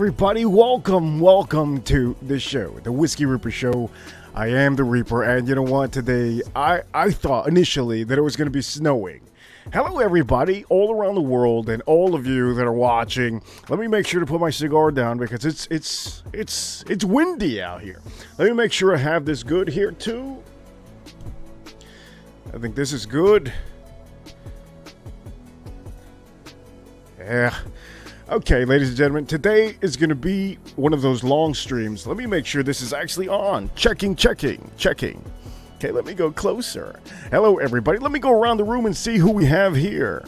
everybody, welcome to the show, the Whiskey Reaper Show. I am the Reaper, and you know what, today I thought initially that it was going to be snowing. Hello everybody, all around the world, and all of you that are watching. Let me make sure to put my cigar down because it's windy out here. Let me make sure I have this good here too. I think this is good. Yeah. Okay, ladies and gentlemen, today is going to be one of those long streams. Let me make sure this is actually on. Checking. Okay, let me go closer. Hello, everybody. Let me go around the room and see who we have here.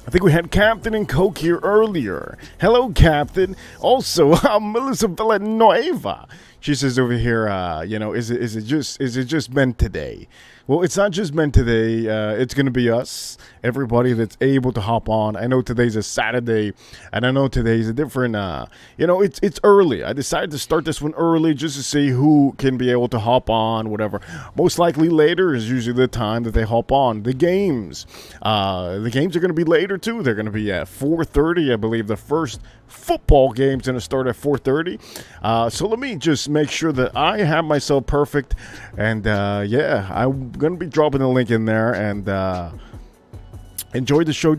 I think we had Captain and Coke here earlier. Hello, Captain. Also, Melissa Villanueva. She says over here, is it just meant today? Well, it's not just meant today. It's going to be us, everybody that's able to hop on. I know today's a Saturday, and I know today's a different, it's early. I decided to start this one early just to see who can be able to hop on, whatever. Most likely later is usually the time that they hop on. The games are going to be later, too. They're going to be at 4:30, I believe. The first football game's going to start at 4:30. So let me just make sure that I have myself perfect, and I'm going to be dropping the link in there, and enjoy the show.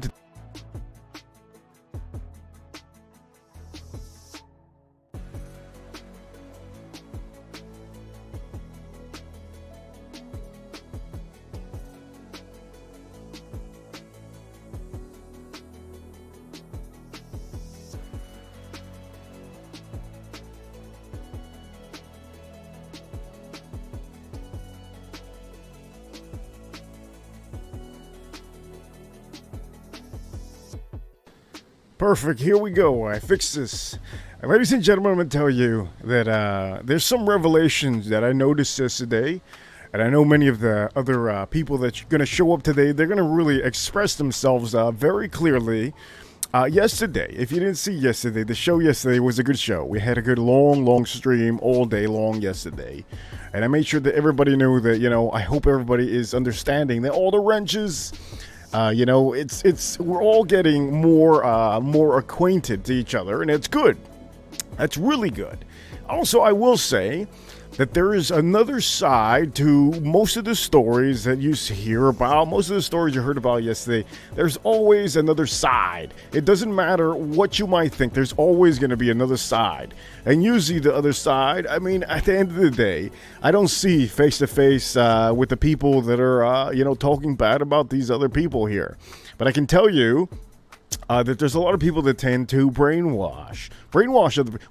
Perfect, here we go. I fixed this. Ladies and gentlemen, I'm going to tell you that there's some revelations that I noticed yesterday, and I know many of the other people that are going to show up today, they're going to really express themselves very clearly. Yesterday, if you didn't see yesterday, the show yesterday was a good show. We had a good long stream all day long yesterday, and I made sure that everybody knew that, I hope everybody is understanding that all the wrenches... we're all getting more acquainted to each other, and it's good. That's really good. Also, I will say that there is another side to most of the stories that you hear about, most of the stories you heard about yesterday. There's always another side. It doesn't matter what you might think, there's always going to be another side. And usually the other side, I mean, at the end of the day, I don't see face-to-face with the people that are, talking bad about these other people here. But I can tell you that there's a lot of people that tend to brainwash.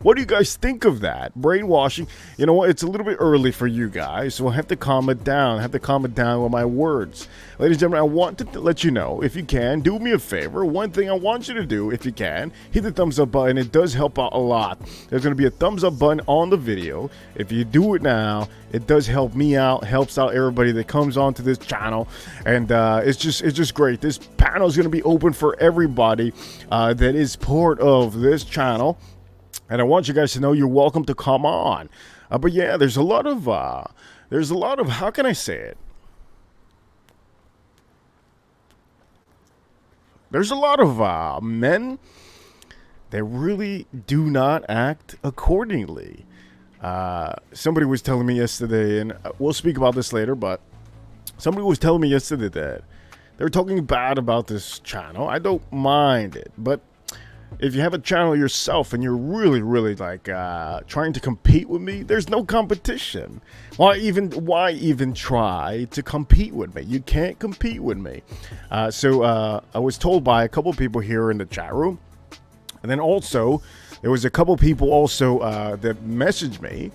What do you guys think of that? Brainwashing. You know what? It's a little bit early for you guys, so I have to calm it down. With my words. Ladies and gentlemen, I want to let you know, if you can, do me a favor. One thing I want you to do, if you can, hit the thumbs up button. It does help out a lot. There's going to be a thumbs up button on the video. If you do it now, it does help me out, helps out everybody that comes onto this channel, and it's just great. This panel is going to be open for everybody that is part of this channel, and I want you guys to know you're welcome to come on. But yeah, there's a lot of how can I say it? There's a lot of men that really do not act accordingly. Somebody was telling me yesterday, and we'll speak about this later, but somebody was telling me yesterday that they were talking bad about this channel. I don't mind it, but if you have a channel yourself and you're really trying to compete with me, there's no competition. Why even try to compete with me? You can't compete with me. So I was told by a couple people here in the chat room, and then also there was a couple people also that messaged me,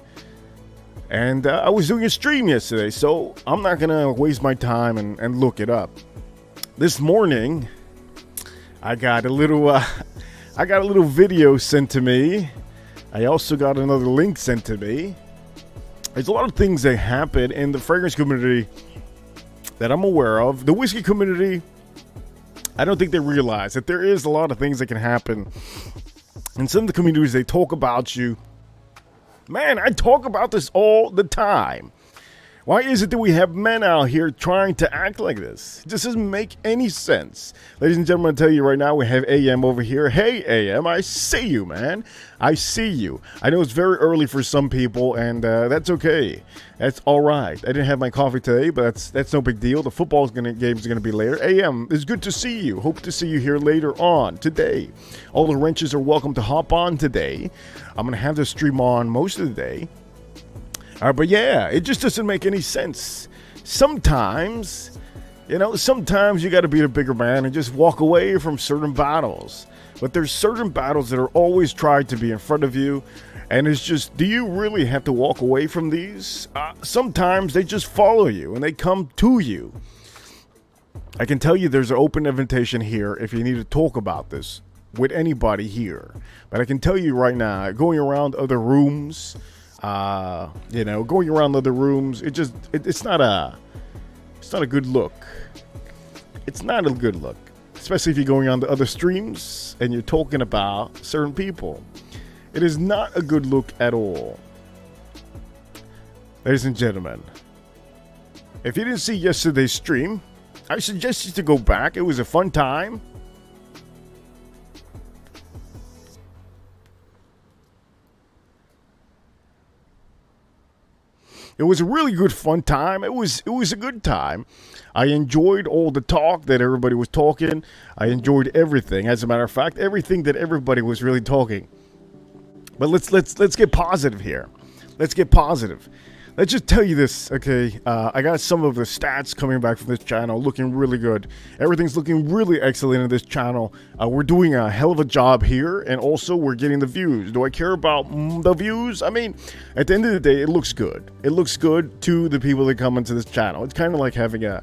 and I was doing a stream yesterday, so I'm not gonna waste my time and look it up. This morning, I got a little video sent to me. I also got another link sent to me. There's a lot of things that happen in the fragrance community that I'm aware of. The whiskey community, I don't think they realize that there is a lot of things that can happen. In some of the communities, they talk about you. Man, I talk about this all the time. Why is it that we have men out here trying to act like this? It just doesn't make any sense. Ladies and gentlemen, I'll tell you right now, we have AM over here. Hey, AM, I see you, man. I see you. I know it's very early for some people, and that's okay. That's all right. I didn't have my coffee today, but that's no big deal. The game's gonna be later. AM, it's good to see you. Hope to see you here later on today. All the wrenches are welcome to hop on today. I'm gonna have this stream on most of the day. But yeah, it just doesn't make any sense. Sometimes you got to be the bigger man and just walk away from certain battles. But there's certain battles that are always tried to be in front of you. And it's just, do you really have to walk away from these? Sometimes they just follow you and they come to you. I can tell you there's an open invitation here if you need to talk about this with anybody here. But I can tell you right now, going around other rooms... going around other rooms, it's not a good look. It's not a good look, especially if you're going on to other streams and you're talking about certain people. It is not a good look at all. Ladies and gentlemen, if you didn't see yesterday's stream, I suggest you to go back. It was a fun time. It was a really good fun time. It was a good time. I enjoyed all the talk that everybody was talking. I enjoyed everything. As a matter of fact, everything that everybody was really talking. But let's get positive here. Let's get positive. Let's just tell you this, okay? I got some of the stats coming back from this channel looking really good. Everything's looking really excellent in this channel. We're doing a hell of a job here, and also we're getting the views. Do I care about the views? I mean, at the end of the day, it looks good. It looks good to the people that come into this channel. It's kind of like having a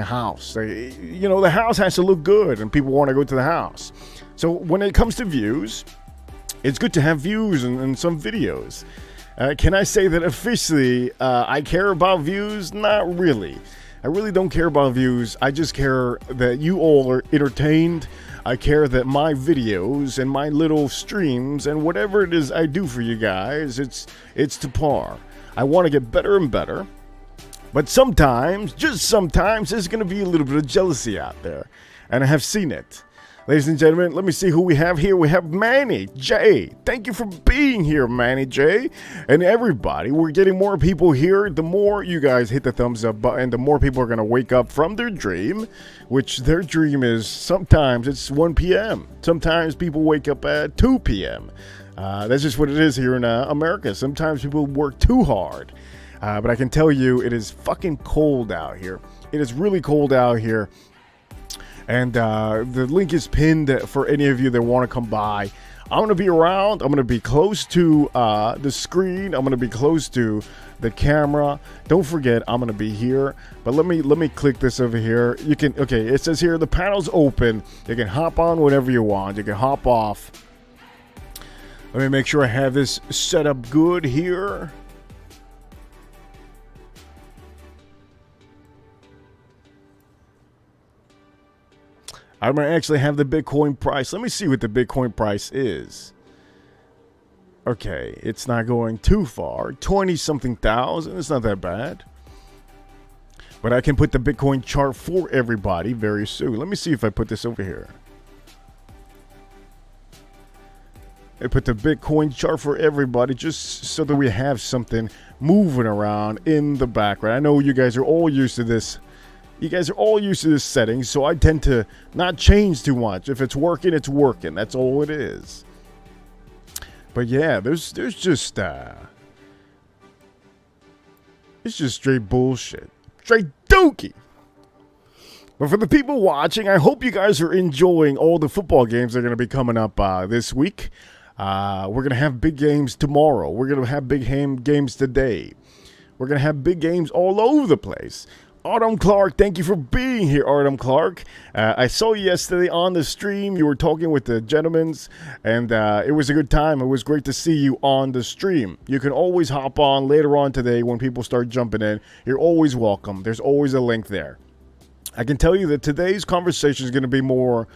house. The house has to look good, and people want to go to the house. So when it comes to views, it's good to have views and some videos. Can I say that officially I care about views? Not really. I really don't care about views. I just care that you all are entertained. I care that my videos and my little streams and whatever it is I do for you guys, it's to par. I want to get better and better. But sometimes, just sometimes, there's going to be a little bit of jealousy out there. And I have seen it. Ladies and gentlemen, let me see who we have here. We have Manny J. Thank you for being here, Manny J. And everybody, we're getting more people here. The more you guys hit the thumbs up button, the more people are going to wake up from their dream, which their dream is sometimes it's 1 p.m. Sometimes people wake up at 2 p.m. That's just what it is here in America. Sometimes people work too hard. But I can tell you, it is fucking cold out here. It is really cold out here. And the link is pinned for any of you that want to come by. I'm going to be around. I'm going to be close to the screen. I'm going to be close to the camera. Don't forget, I'm going to be here. But let me click this over here. You can, okay, it says here, the panel's open. You can hop on whenever you want. You can hop off. Let me make sure I have this set up good here. I'm going to actually have the Bitcoin price. Let me see what the Bitcoin price is. Okay, it's not going too far. 20-something thousand. It's not that bad. But I can put the Bitcoin chart for everybody very soon. Let me see if I put this over here. I put the Bitcoin chart for everybody just so that we have something moving around in the background. I know you guys are all used to this. You guys are all used to this setting, so I tend to not change too much. If it's working, it's working. That's all it is. But yeah, there's just it's just straight bullshit. Straight dookie. But for the people watching, I hope you guys are enjoying all the football games that are going to be coming up this week. We're going to have big games tomorrow. We're going to have big games today. We're going to have big games all over the place. Artem Clark, thank you for being here, Artem Clark. I saw you yesterday on the stream. You were talking with the gentlemen, and it was a good time. It was great to see you on the stream. You can always hop on later on today when people start jumping in. You're always welcome. There's always a link there. I can tell you that today's conversation is going to be more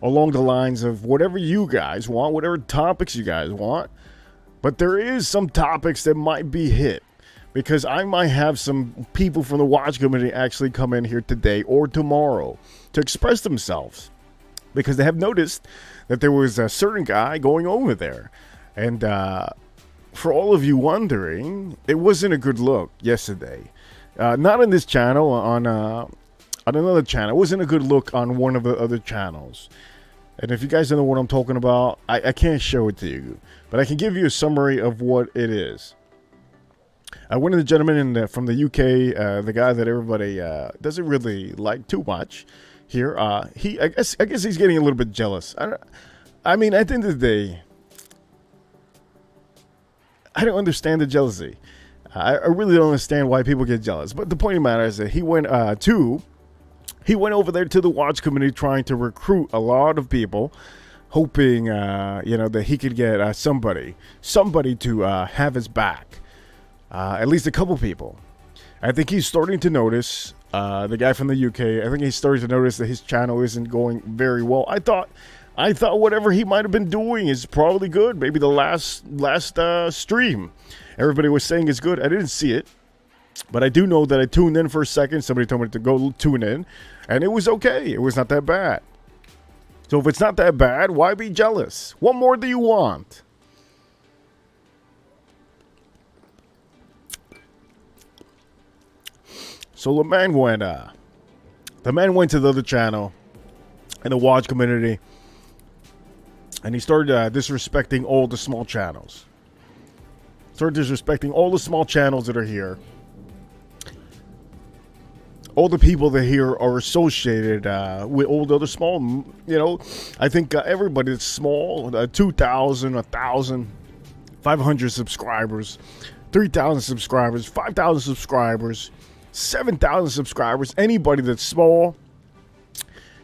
along the lines of whatever you guys want, whatever topics you guys want. But there is some topics that might be hit. because I might have some people from the watch community actually come in here today or tomorrow to express themselves, because they have noticed that there was a certain guy going over there. And for all of you wondering, it wasn't a good look yesterday. Not on this channel, on another channel. It wasn't a good look on one of the other channels. And if you guys don't know what I'm talking about, I can't show it to you, but I can give you a summary of what it is. One of the gentlemen from the UK, the guy that everybody doesn't really like too much here, I guess he's getting a little bit jealous. I mean, at the end of the day, I don't understand the jealousy. I really don't understand why people get jealous. But the point of the matter is that he went over there to the watch community trying to recruit a lot of people, hoping that he could get somebody to have his back. At least a couple people. I think he's starting to notice, the guy from the UK, I think he's starting to notice that his channel isn't going very well. I thought whatever he might have been doing is probably good. Maybe the last stream, everybody was saying is good. I didn't see it, but I do know that I tuned in for a second. Somebody told me to go tune in, and it was okay. It was not that bad. So if it's not that bad, why be jealous? What more do you want? So the man went to the other channel in the watch community, and he started disrespecting all the small channels. Started disrespecting all the small channels that are here. All the people that here are associated with all the other small, I think everybody that's small, 2,000, 1,000, 500 subscribers, 3,000 subscribers, 5,000 subscribers, 7,000 subscribers, anybody that's small,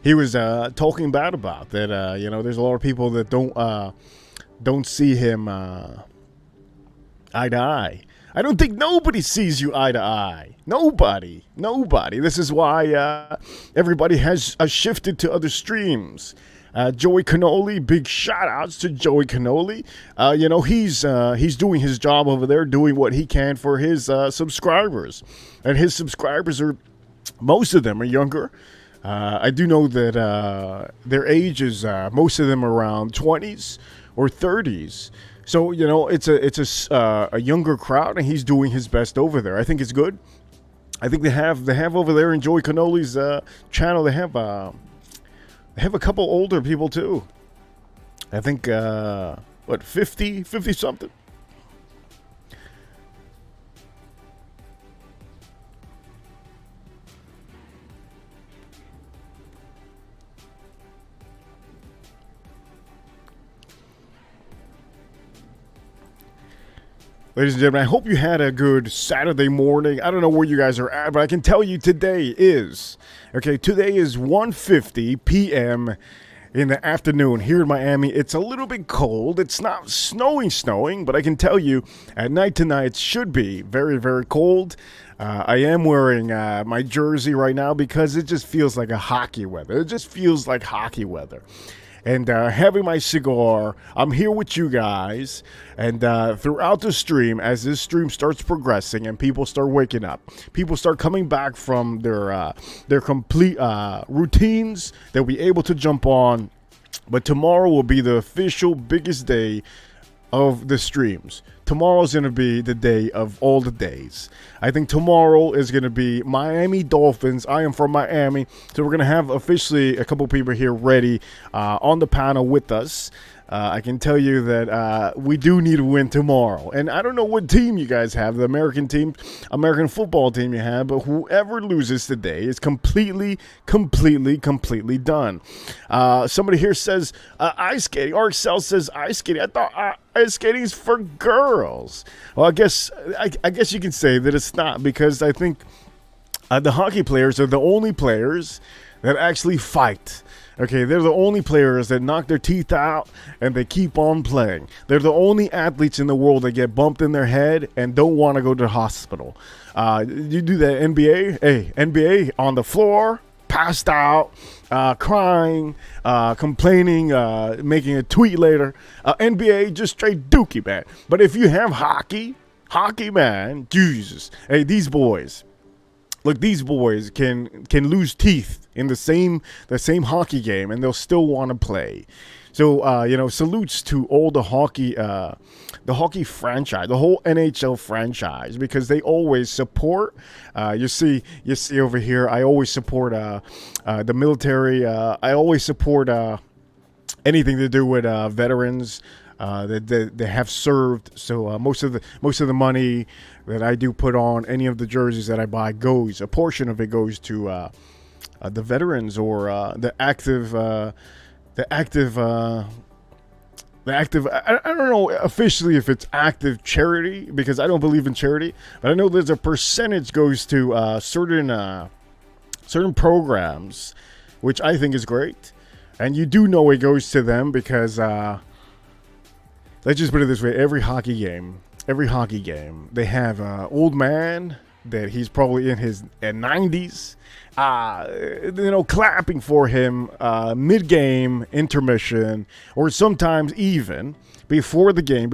he was talking bad about that. There's a lot of people that don't see him eye to eye. I don't think nobody sees you eye to eye. Nobody. This is why everybody has shifted to other streams. Joey Cannoli, big shout outs to Joey Cannoli. He's doing his job over there, doing what he can for his subscribers. And his subscribers most of them are younger. I do know that their age is, most of them around 20s or 30s. So, it's a younger crowd, and he's doing his best over there. I think it's good. I think they have over there in Joey Cannoli's channel, they have a couple older people too. I think 50 something. Ladies and gentlemen, I hope you had a good Saturday morning. I don't know where you guys are at, but I can tell you today is 1:50 p.m. in the afternoon here in Miami. It's a little bit cold. It's not snowing, but I can tell you at night tonight it should be very, very cold. I am wearing my jersey right now because it just feels like a hockey weather. It just feels like hockey weather. And having my cigar, I'm here with you guys. And throughout the stream, as this stream starts progressing and people start waking up, people start coming back from their complete routines, they'll be able to jump on. But tomorrow will be the official biggest day of the streams. Tomorrow's going to be the day of all the days. I think tomorrow is going to be Miami Dolphins. I am from Miami, so we're going to have officially a couple people here ready on the panel with us. I can tell you that we do need a win tomorrow. And I don't know what team you guys have, the American team, American football team you have, but whoever loses today is completely done. Somebody here says ice skating. RXL says ice skating. I thought ice skating is for girls. Well, I guess you can say that it's not, because I think the hockey players are the only players that actually fight. Okay, they're the only players that knock their teeth out and they keep on playing. They're the only athletes in the world that get bumped in their head and don't want to go to the hospital. You do that NBA, NBA on the floor, passed out, crying, complaining, making a tweet later. NBA just straight dookie, man. But if you have hockey, Hockey, man, Jesus. Hey, these boys. Look, these boys can lose teeth in the same hockey game, and they'll still want to play. So salutes to all the hockey franchise, the whole NHL franchise, because they always support. You see over here, I always support the military. I always support anything to do with veterans that have served. So most of the money that I do put on any of the jerseys that I buy a portion of it goes to the veterans or the active. I don't know officially if it's active charity, because I don't believe in charity, but I know there's a percentage goes to certain programs, which I think is great. And you do know it goes to them because let's just put it this way: every hockey game, they have an old man that he's probably in his 90s, clapping for him mid-game, intermission, or sometimes even before the game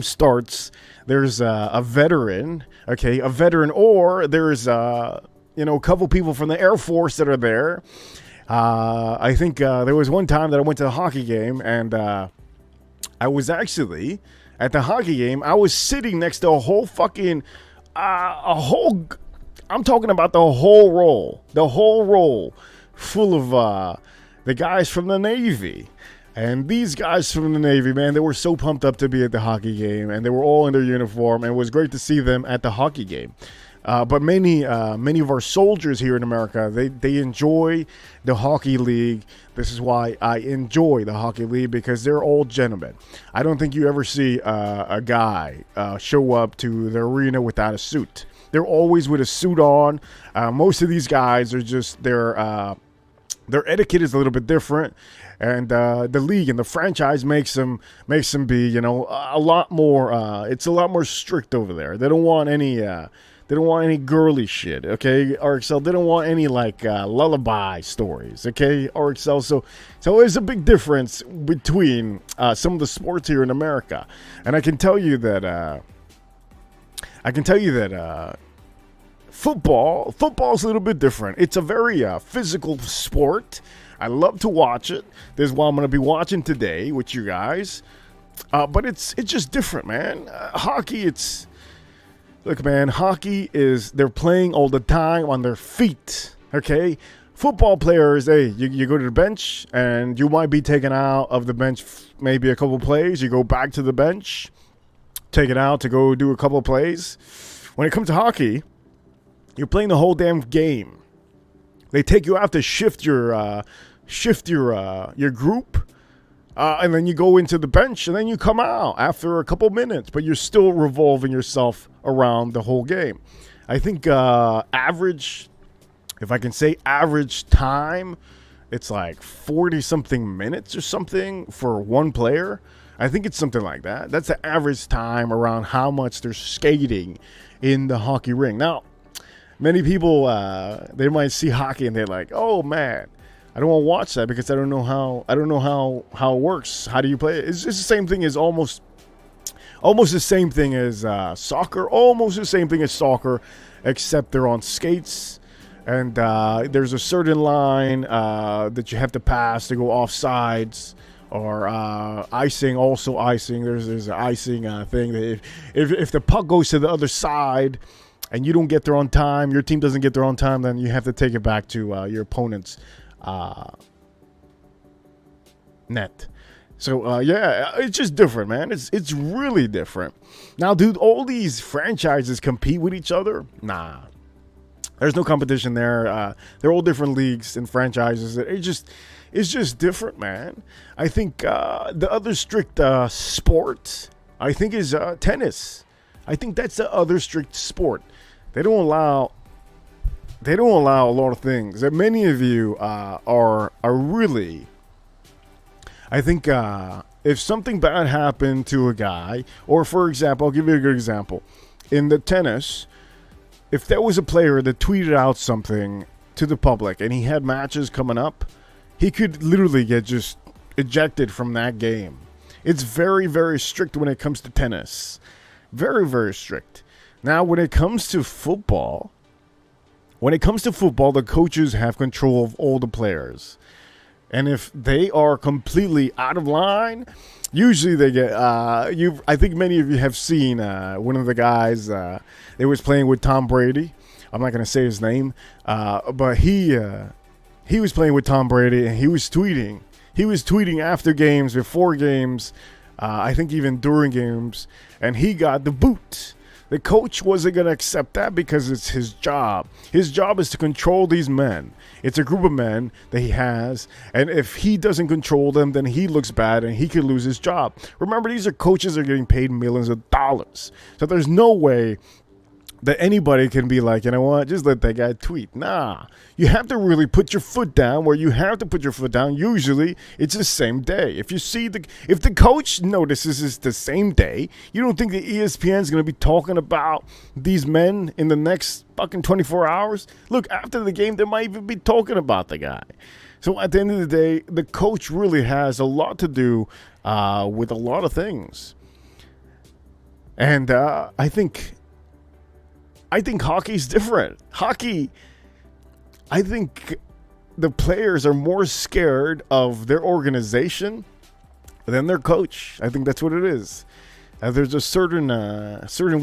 starts. There's a veteran, or there's a couple people from the Air Force that are there. I think there was one time that I went to a hockey game, and I was actually at the hockey game. I was sitting next to I'm talking about the whole row full of the guys from the Navy. And these guys from the Navy, man, they were so pumped up to be at the hockey game, and they were all in their uniform, and it was great to see them at the hockey game. But many of our soldiers here in America, they enjoy the hockey league. This is why I enjoy the hockey league, because they're all gentlemen. I don't think you ever see a guy show up to the arena without a suit. They're always with a suit on. Most of these guys are just their etiquette is a little bit different, and the league and the franchise makes them be a lot more. It's a lot more strict over there. They don't want any. They don't want any girly shit, okay, RXL? They don't want any, lullaby stories, okay, RXL? So there's a big difference between some of the sports here in America. And I can tell you that football's a little bit different. It's a very physical sport. I love to watch it. This is what I'm going to be watching today with you guys. But it's just different, man. Hockey, look, man, hockey is, they're playing all the time on their feet, okay? Football players, hey, you go to the bench, and you might be taken out of the bench maybe a couple plays. You go back to the bench, take it out to go do a couple plays. When it comes to hockey, you're playing the whole damn game. They take you out to shift your group. And then you go into the bench, and then you come out after a couple minutes, but you're still revolving yourself around the whole game. I think average time, it's like 40-something minutes or something for one player. I think it's something like that. That's the average time around how much they're skating in the hockey ring. Now, many people, they might see hockey and they're like, oh, man, I don't want to watch that because I don't know how it works. How do you play it? It's the same thing as almost the same thing as soccer. Almost the same thing as soccer, except they're on skates, and there's a certain line that you have to pass to go off sides, or icing. Also icing. There's an icing thing that if the puck goes to the other side and you don't get there on time, your team doesn't get there on time, then you have to take it back to your opponent's net. So it's just different, man. It's really different. Now, dude, all these franchises compete with each other? Nah, there's no competition there. They're all different leagues and franchises. It's just different, man. I think the other strict sport, I think, is tennis. I think that's the other strict sport. They don't allow a lot of things that many of you are really. I think if something bad happened to a guy, or for example, I'll give you a good example. In the tennis, if there was a player that tweeted out something to the public and he had matches coming up, he could literally get just ejected from that game. It's very, very strict when it comes to tennis. Very, very strict. Now, when it comes to football, the coaches have control of all the players. And if they are completely out of line, usually they get. I think many of you have seen one of the guys. They was playing with Tom Brady. I'm not gonna say his name, but he was playing with Tom Brady, and he was tweeting. He was tweeting after games, before games, I think even during games, and he got the boot. The coach wasn't going to accept that because it's his job. His job is to control these men. It's a group of men that he has, and if he doesn't control them, then he looks bad and he could lose his job. Remember, these are coaches that are getting paid millions of dollars. So there's no way that anybody can be like, you know what, just let that guy tweet. Nah, you have to really put your foot down where you have to put your foot down. Usually, it's the same day. If the coach notices it's the same day, you don't think the ESPN is going to be talking about these men in the next fucking 24 hours? Look, after the game, they might even be talking about the guy. So at the end of the day, the coach really has a lot to do with a lot of things. And I think hockey's different. Hockey, I think the players are more scared of their organization than their coach. I think that's what it is. There's a certain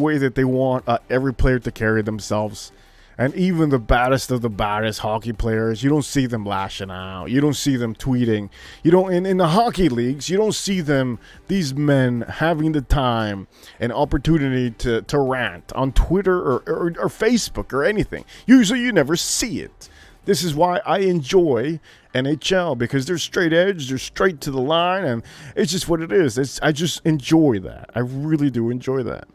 way that they want every player to carry themselves. And even the baddest of the baddest hockey players, you don't see them lashing out. You don't see them tweeting. You don't in the hockey leagues, you don't see them, these men, having the time and opportunity to rant on Twitter or Facebook or anything. Usually you never see it. This is why I enjoy NHL, because they're straight edge, they're straight to the line, and it's just what it is. I just enjoy that. I really do enjoy that.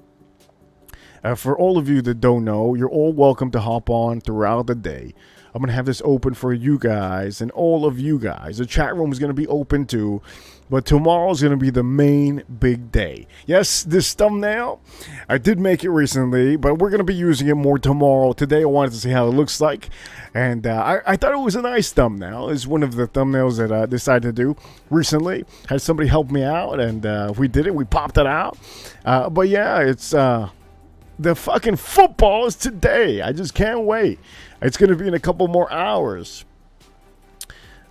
For all of you that don't know, you're all welcome to hop on throughout the day. I'm going to have this open for you guys and all of you guys. The chat room is going to be open too, but tomorrow's going to be the main big day. Yes, this thumbnail, I did make it recently, but we're going to be using it more tomorrow. Today, I wanted to see how it looks like, and I thought it was a nice thumbnail. It's one of the thumbnails that I decided to do recently. Had somebody help me out, and we did it. We popped it out. But yeah, it's... the fucking football is today. I just can't wait. It's going to be in a couple more hours.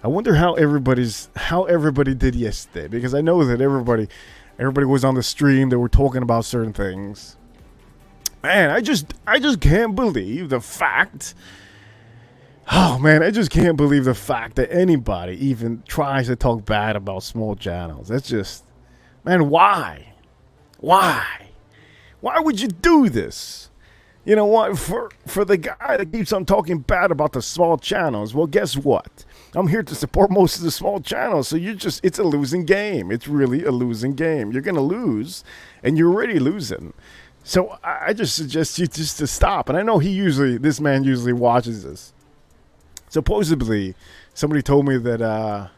I wonder how everybody did yesterday, because I know that everybody was on the stream. They were talking about certain things. Man, I just can't believe the fact. Oh man, I just can't believe the fact that anybody even tries to talk bad about small channels. That's just, man, why? Why would you do this? You know what? For the guy that keeps on talking bad about the small channels, well, guess what? I'm here to support most of the small channels, so it's a losing game. It's really a losing game. You're going to lose, and you're already losing. So I just suggest you just to stop. And I know this man usually watches this. Supposedly, somebody told me that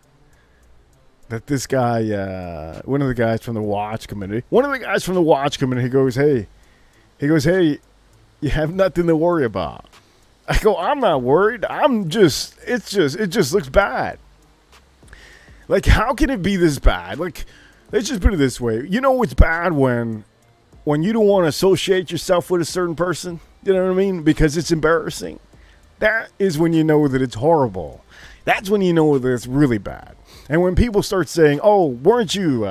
this guy, one of the guys from the watch community, he goes, hey, you have nothing to worry about. I go, I'm not worried. It just looks bad. Like, how can it be this bad? Like, let's just put it this way. You know it's bad when you don't want to associate yourself with a certain person? You know what I mean? Because it's embarrassing. That is when you know that it's horrible. That's when you know that it's really bad. And when people start saying, oh, weren't you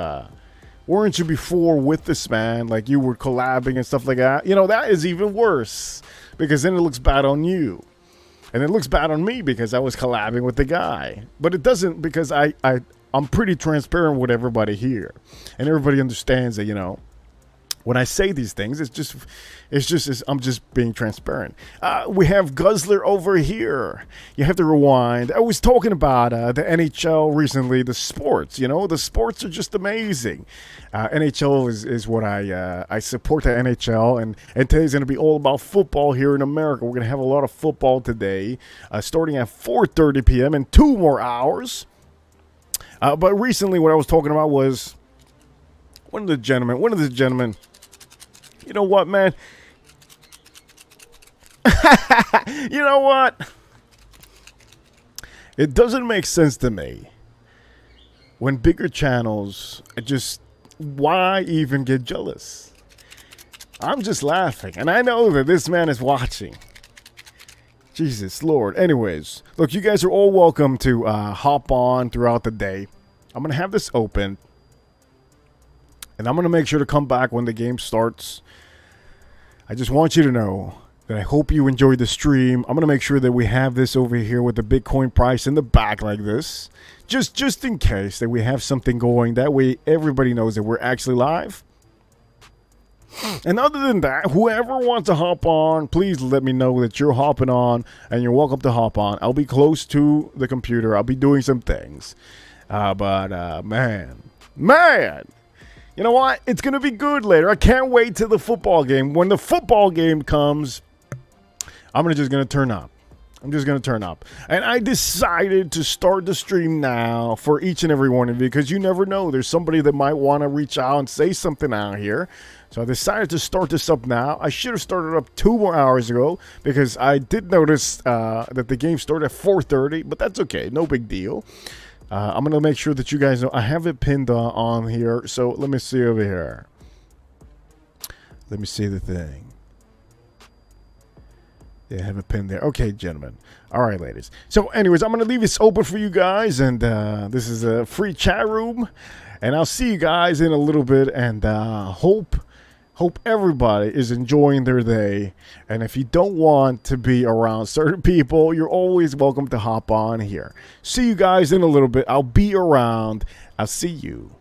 before with this man? Like you were collabing and stuff like that. You know, that is even worse, because then it looks bad on you. And it looks bad on me because I was collabing with the guy. But it doesn't, because I'm pretty transparent with everybody here. And everybody understands that, you know, when I say these things, I'm just being transparent. We have Guzzler over here. You have to rewind. I was talking about the NHL recently, the sports. You know, the sports are just amazing. NHL is what I support, the NHL, and today's going to be all about football here in America. We're going to have a lot of football today, starting at 4:30 p.m. in 2 more hours. But recently, what I was talking about was one of the gentlemen. You know what, man? You know what? It doesn't make sense to me when bigger channels why even get jealous? I'm just laughing, and I know that this man is watching. Jesus Lord. Anyways, look, you guys are all welcome to hop on throughout the day. I'm going to have this open, and I'm going to make sure to come back when the game starts. I just want you to know that I hope you enjoyed the stream. I'm going to make sure that we have this over here with the Bitcoin price in the back like this. Just in case that we have something going. That way everybody knows that we're actually live. And other than that, whoever wants to hop on, please let me know that you're hopping on, and you're welcome to hop on. I'll be close to the computer. I'll be doing some things. But man. You know what? It's going to be good later. I can't wait till the football game. When the football game comes, I'm just going to turn up. I'm just going to turn up. And I decided to start the stream now for each and every one of you, because you never know. There's somebody that might want to reach out and say something out here. So I decided to start this up now. I should have started up 2 more hours ago, because I did notice that the game started at 4:30, but that's okay. No big deal. I'm going to make sure that you guys know. I have it pinned on here. So let me see over here. Let me see the thing. Yeah, I have it pinned there. Okay, gentlemen. All right, ladies. So anyways, I'm going to leave this open for you guys. And this is a free chat room. And I'll see you guys in a little bit. And hope everybody is enjoying their day. And if you don't want to be around certain people, you're always welcome to hop on here. See you guys in a little bit. I'll be around. I'll see you.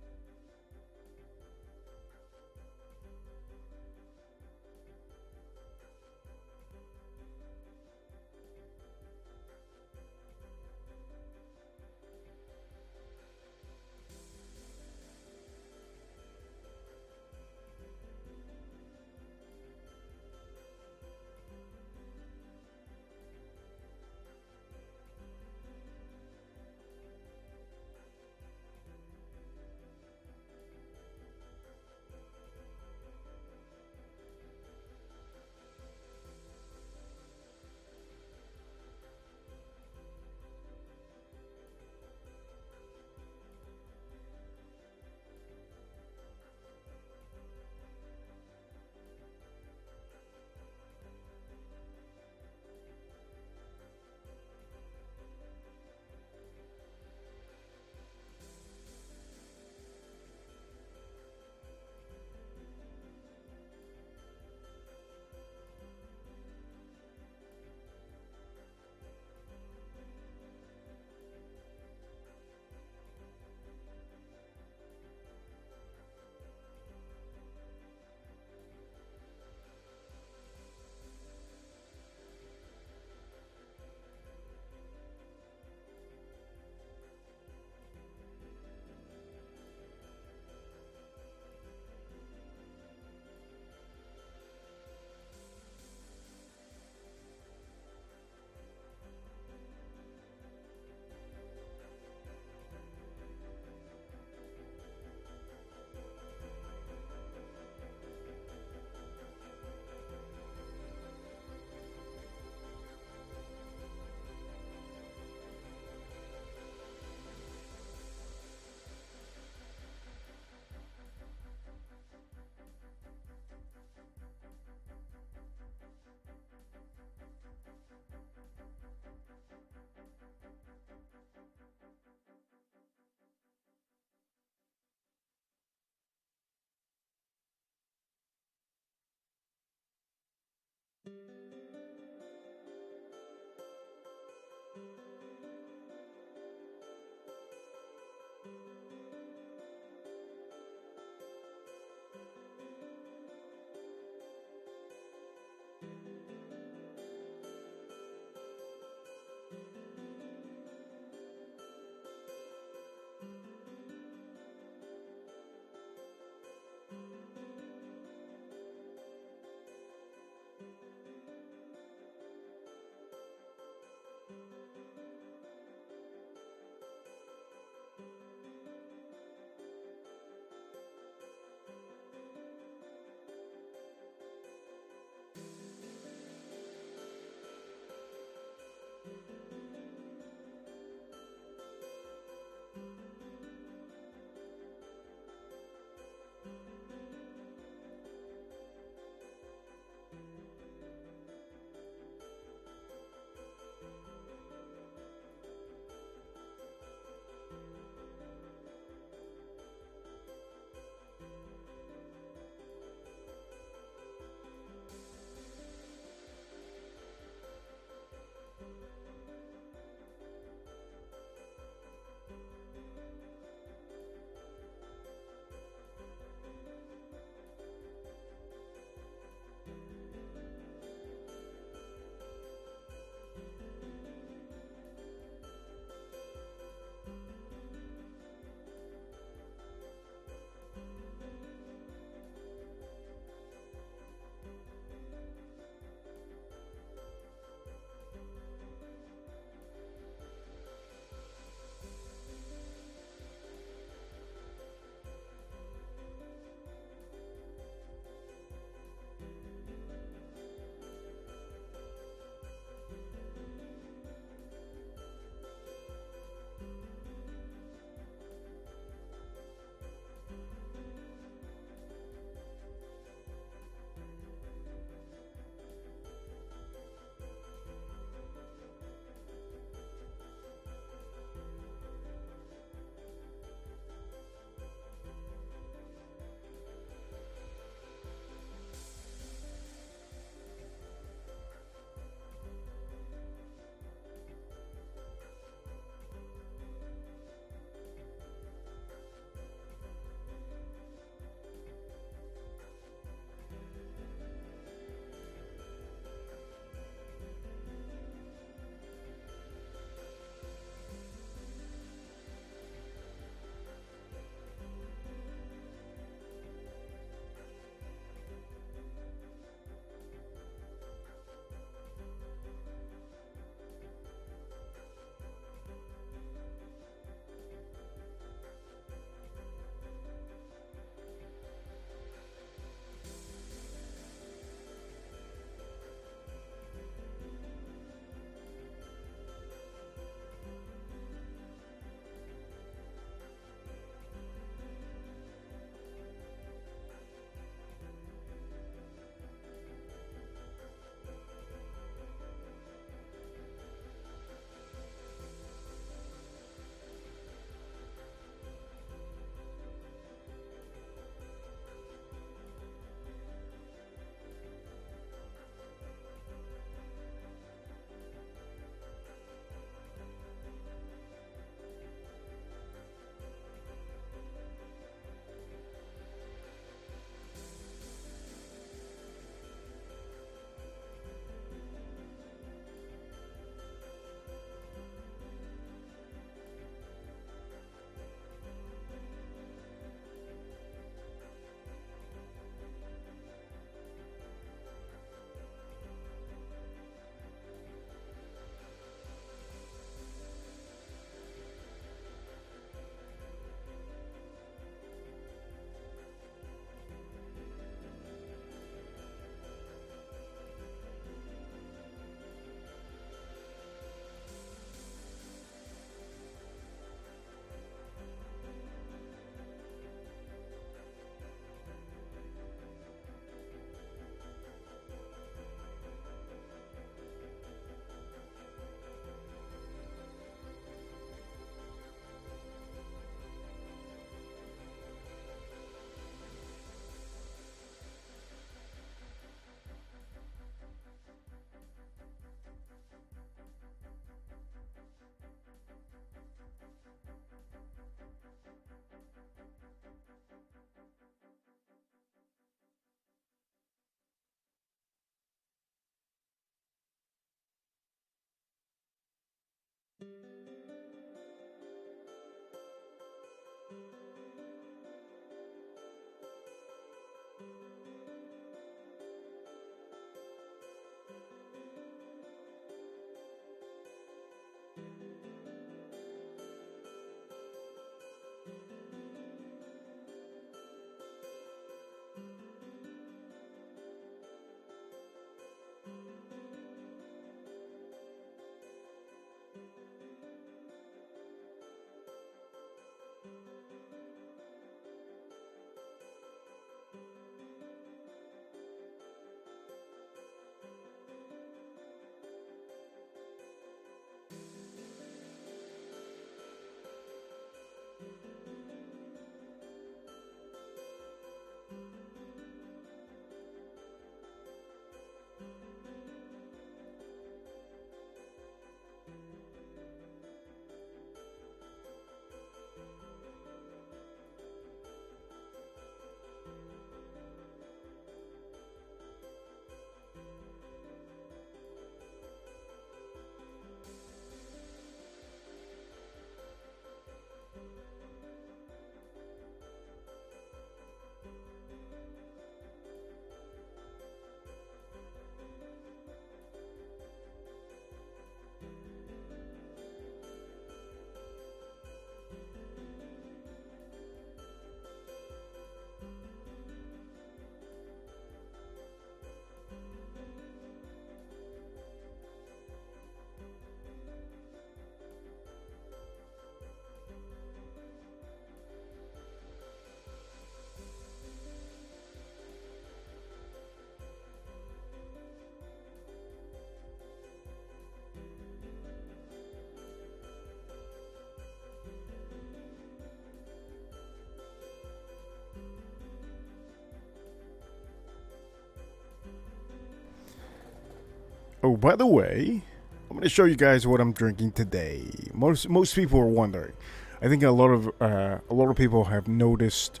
Oh, by the way, I'm going to show you guys what I'm drinking today. Most people are wondering. I think a lot of people have noticed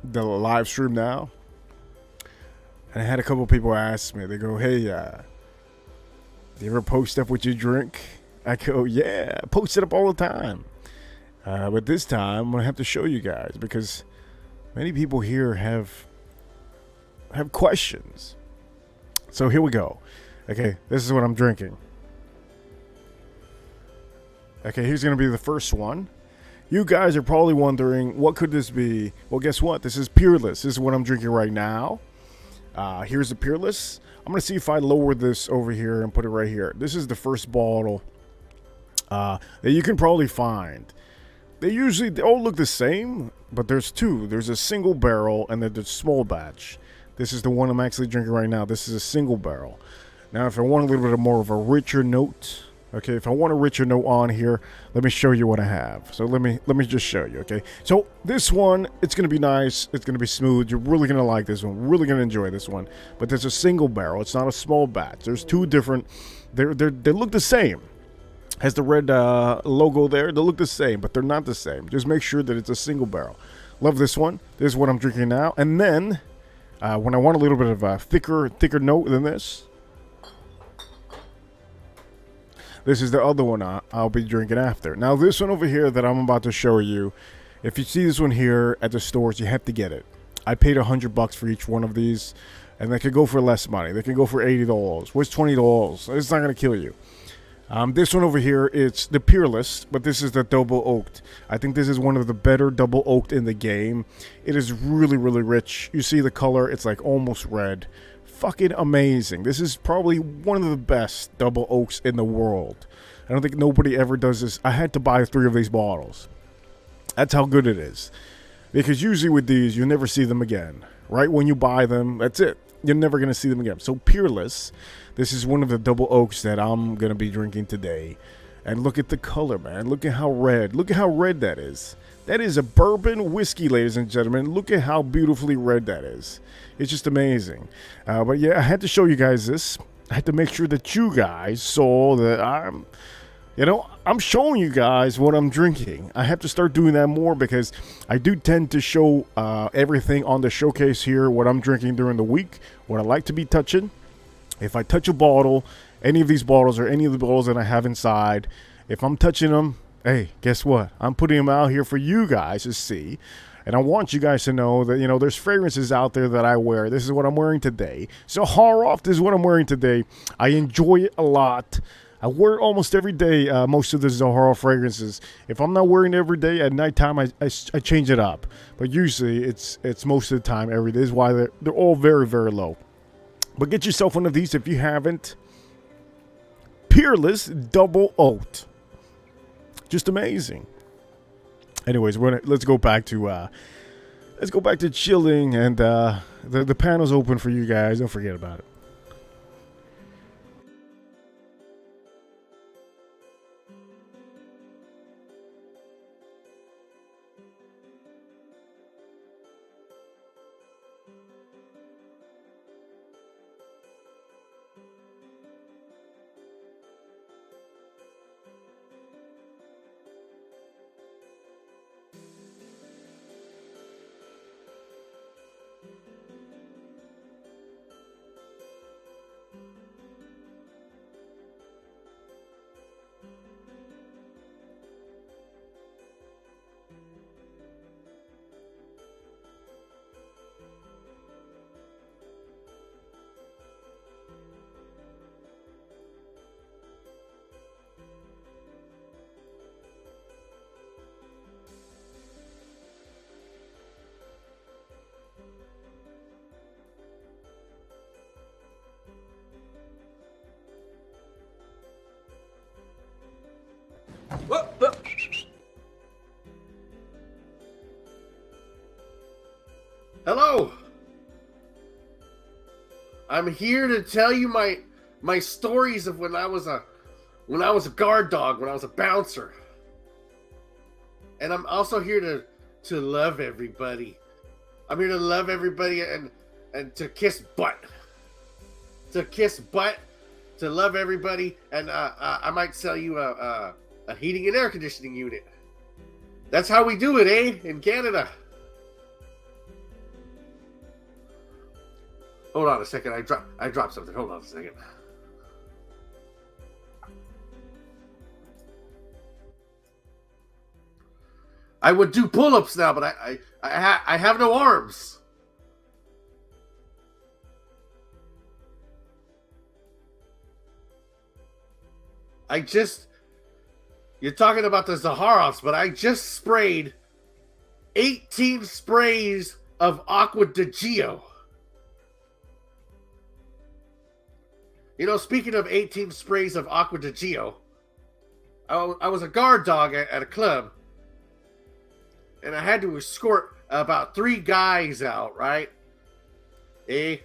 the live stream now, and I had a couple of people ask me. They go, "Hey, do you ever post up what you drink?" I go, "Yeah, I post it up all the time." But this time, I'm gonna have to show you guys because many people here have questions. So here we go. Okay, this is what I'm drinking. Okay, here's gonna be the first one. You guys are probably wondering, what could this be? Well, guess what? This is Peerless. This is what I'm drinking right now. Here's the Peerless. I'm going to see if I lower this over here and put it right here. This is the first bottle that you can probably find. They all look the same, but there's two. There's a single barrel and then there's small batch. This is the one I'm actually drinking right now. This is a single barrel. Now, if I want a little bit more of a richer note, okay, if I want a richer note on here, let me show you what I have. So let me just show you, okay? So this one, it's going to be nice. It's going to be smooth. You're really going to like this one. Really going to enjoy this one. But there's a single barrel. It's not a small batch. There's two different. They look the same. Has the red logo there. They look the same, but they're not the same. Just make sure that it's a single barrel. Love this one. This is what I'm drinking now. And then when I want a little bit of a thicker note than this, this is the other one I'll be drinking after. Now, this one over here that I'm about to show you, if you see this one here at the stores, you have to get it. I paid $100 for each one of these, and they could go for less money. They can go for $80. Where's $20? It's not going to kill you. This one over here, it's the Peerless, but this is the double oaked. I think this is one of the better double oaked in the game. It is really, really rich. You see the color, it's like almost red. Fucking amazing. This is probably one of the best double oaks in the world. I don't think nobody ever does this. I had to buy 3 of these bottles. That's how good it is. Because usually with these, you never see them again. Right when you buy them, that's it. You're never going to see them again. So Peerless, this is one of the double oaks that I'm going to be drinking today. And look at the color, man. Look at how red. Look at how red that is. That is a bourbon whiskey, ladies and gentlemen. Look at how beautifully red that is. It's just amazing. But yeah, I had to show you guys this. I had to make sure that you guys saw that I'm showing you guys what I'm drinking. I have to start doing that more because I do tend to show everything on the showcase here, what I'm drinking during the week, what I like to be touching. If I touch a bottle, any of these bottles or any of the bottles that I have inside, if I'm touching them, hey, guess what? I'm putting them out here for you guys to see. And I want you guys to know that, there's fragrances out there that I wear. This is what I'm wearing today. So Humorous, this is what I'm wearing today. I enjoy it a lot. I wear it almost every day, most of the Zahara fragrances. If I'm not wearing it every day, at nighttime I change it up. But usually it's most of the time every day. This is why they're all very, very low. But get yourself one of these if you haven't. Peerless Double Oaked. Just amazing. Anyways, let's go back to chilling, and the panel's open for you guys. Don't forget about it. Hello. I'm here to tell you my stories of when I was a guard dog, when I was a bouncer. And I'm also here to love everybody. I'm here to love everybody and to kiss butt. To kiss butt to love everybody, and I might sell you a heating and air conditioning unit. That's how we do it, in Canada. Hold on a second. I dropped something. Hold on a second. I would do pull-ups now, but I have no arms. You're talking about the Zaharovs, but I just sprayed 18 sprays of Aqua de Gio. You know, speaking of 18 sprays of Aqua de Gio, I was a guard dog at a club, and I had to escort about 3 guys out, right? No,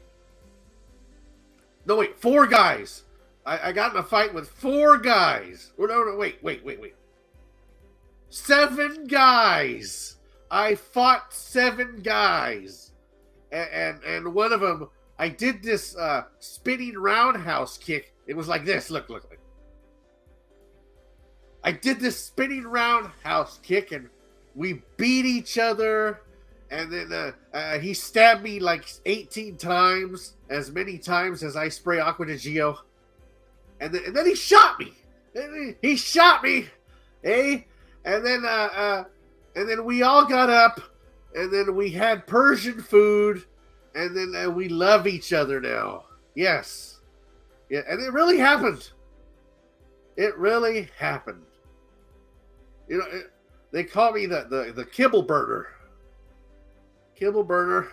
wait, 4 guys. I got in a fight with 4 guys. No, wait. 7 guys. I fought 7 guys. And one of them, I did this spinning roundhouse kick. It was like this. Look. I did this spinning roundhouse kick, and we beat each other. And then he stabbed me like 18 times, as many times as I spray Aqua de Gio. And then he shot me. He shot me, And then we all got up, and then we had Persian food, and then we love each other now. Yes, yeah, and it really happened. It really happened. You know, they call me the kibble burner. Kibble burner,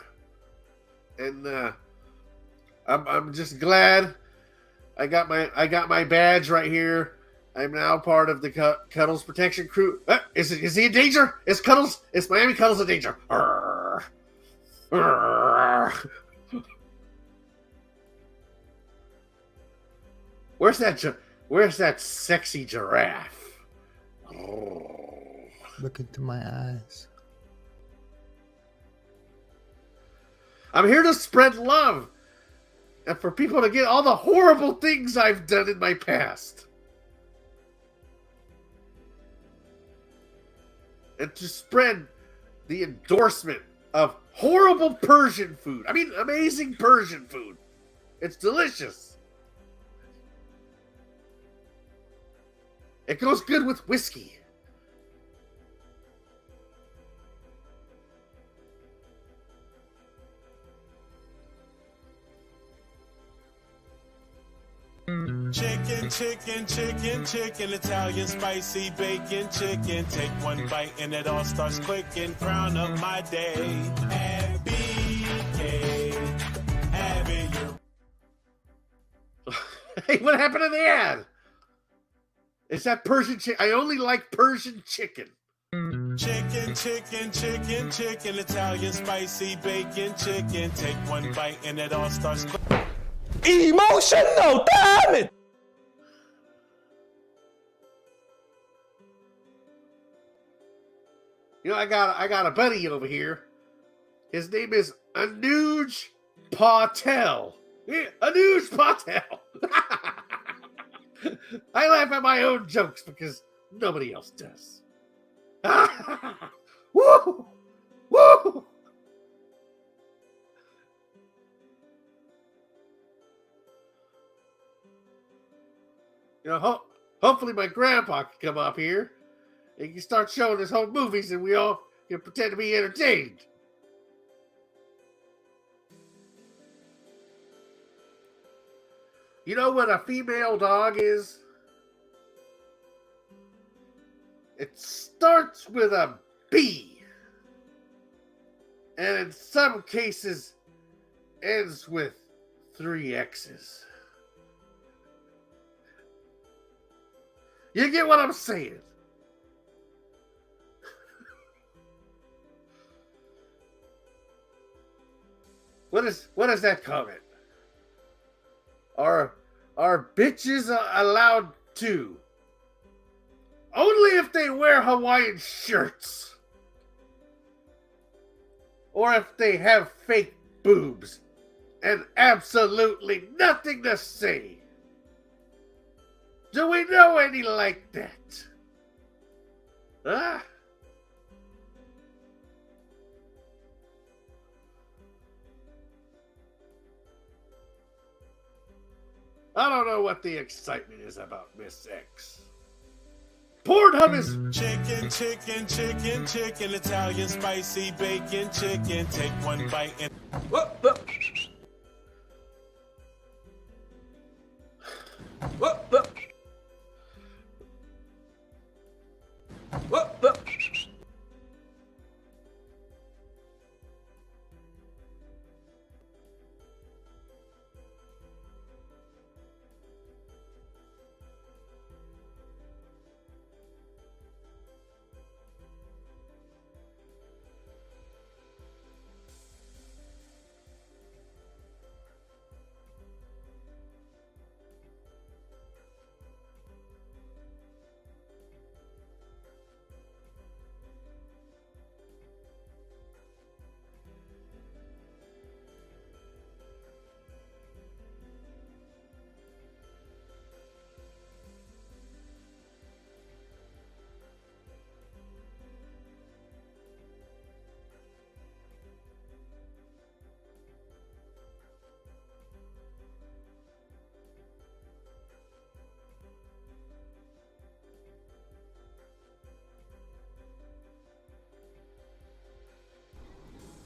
and I'm just glad. I got my badge right here. I'm now part of the Cuddles protection crew. Is he in danger? Is Miami Cuddles in danger? Arr. Arr. Where's that sexy giraffe? Look into my eyes. I'm here to spread love. And for people to get all the horrible things I've done in my past. And to spread the endorsement of horrible Persian food. I mean, amazing Persian food. It's delicious. It goes good with whiskey. Chicken, Italian spicy bacon chicken. Take one bite and it all starts clicking. Crown of my day. FBK. Having your. Hey, what happened to the ad? Is that Persian chicken? I only like Persian chicken. Chicken, Italian spicy bacon chicken. Take one bite and it all starts clicking. Emotional damage. You know, I got a buddy over here. His name is Anuj Patel. Yeah, Anuj Patel. I laugh at my own jokes because nobody else does. Woo! Woo! You know, hopefully my grandpa can come up here and he can start showing us home movies and we all can pretend to be entertained. You know what a female dog is? It starts with a B. And in some cases ends with 3 X's. You get what I'm saying? What is that comment? Are bitches allowed to? Only if they wear Hawaiian shirts. Or if they have fake boobs and absolutely nothing to say. Do we know any like that? Huh? I don't know what the excitement is about Miss X. Pornhub is Chicken, chicken, chicken, chicken, Italian spicy bacon chicken. Take one bite and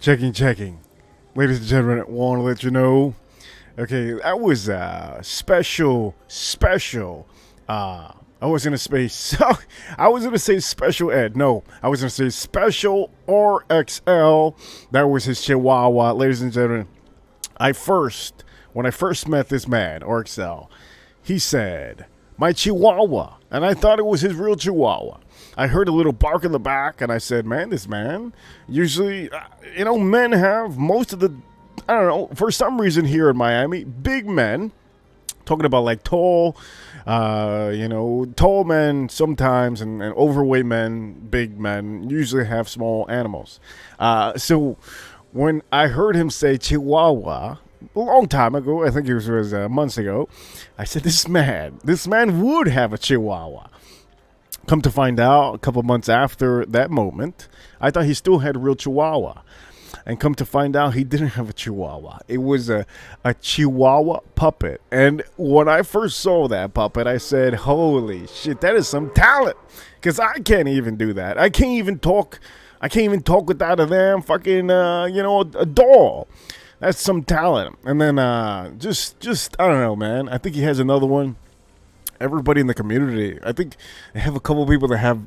Checking. Ladies and gentlemen, I want to let you know. Okay, that was special. I was gonna say I was gonna say special ed. No, I was gonna say special RXL. That was his Chihuahua, ladies and gentlemen. When I first met this man, RXL, he said, "My Chihuahua," and I thought it was his real Chihuahua. I heard a little bark in the back, and I said, "Man, this man usually, men have most of the, I don't know, for some reason here in Miami, big men." Talking about like tall men sometimes and overweight men, big men, usually have small animals. So when I heard him say Chihuahua a long time ago, I think it was months ago, I said, this man would have a Chihuahua. Come to find out, a couple months after that moment, I thought he still had a real Chihuahua. And come to find out, he didn't have a Chihuahua. It was a Chihuahua puppet. And when I first saw that puppet, I said, holy shit, that is some talent. Because I can't even do that. I can't even talk without a damn fucking, a doll. That's some talent. And then just I don't know, man. I think he has another one. Everybody in the community, I think they have a couple people that have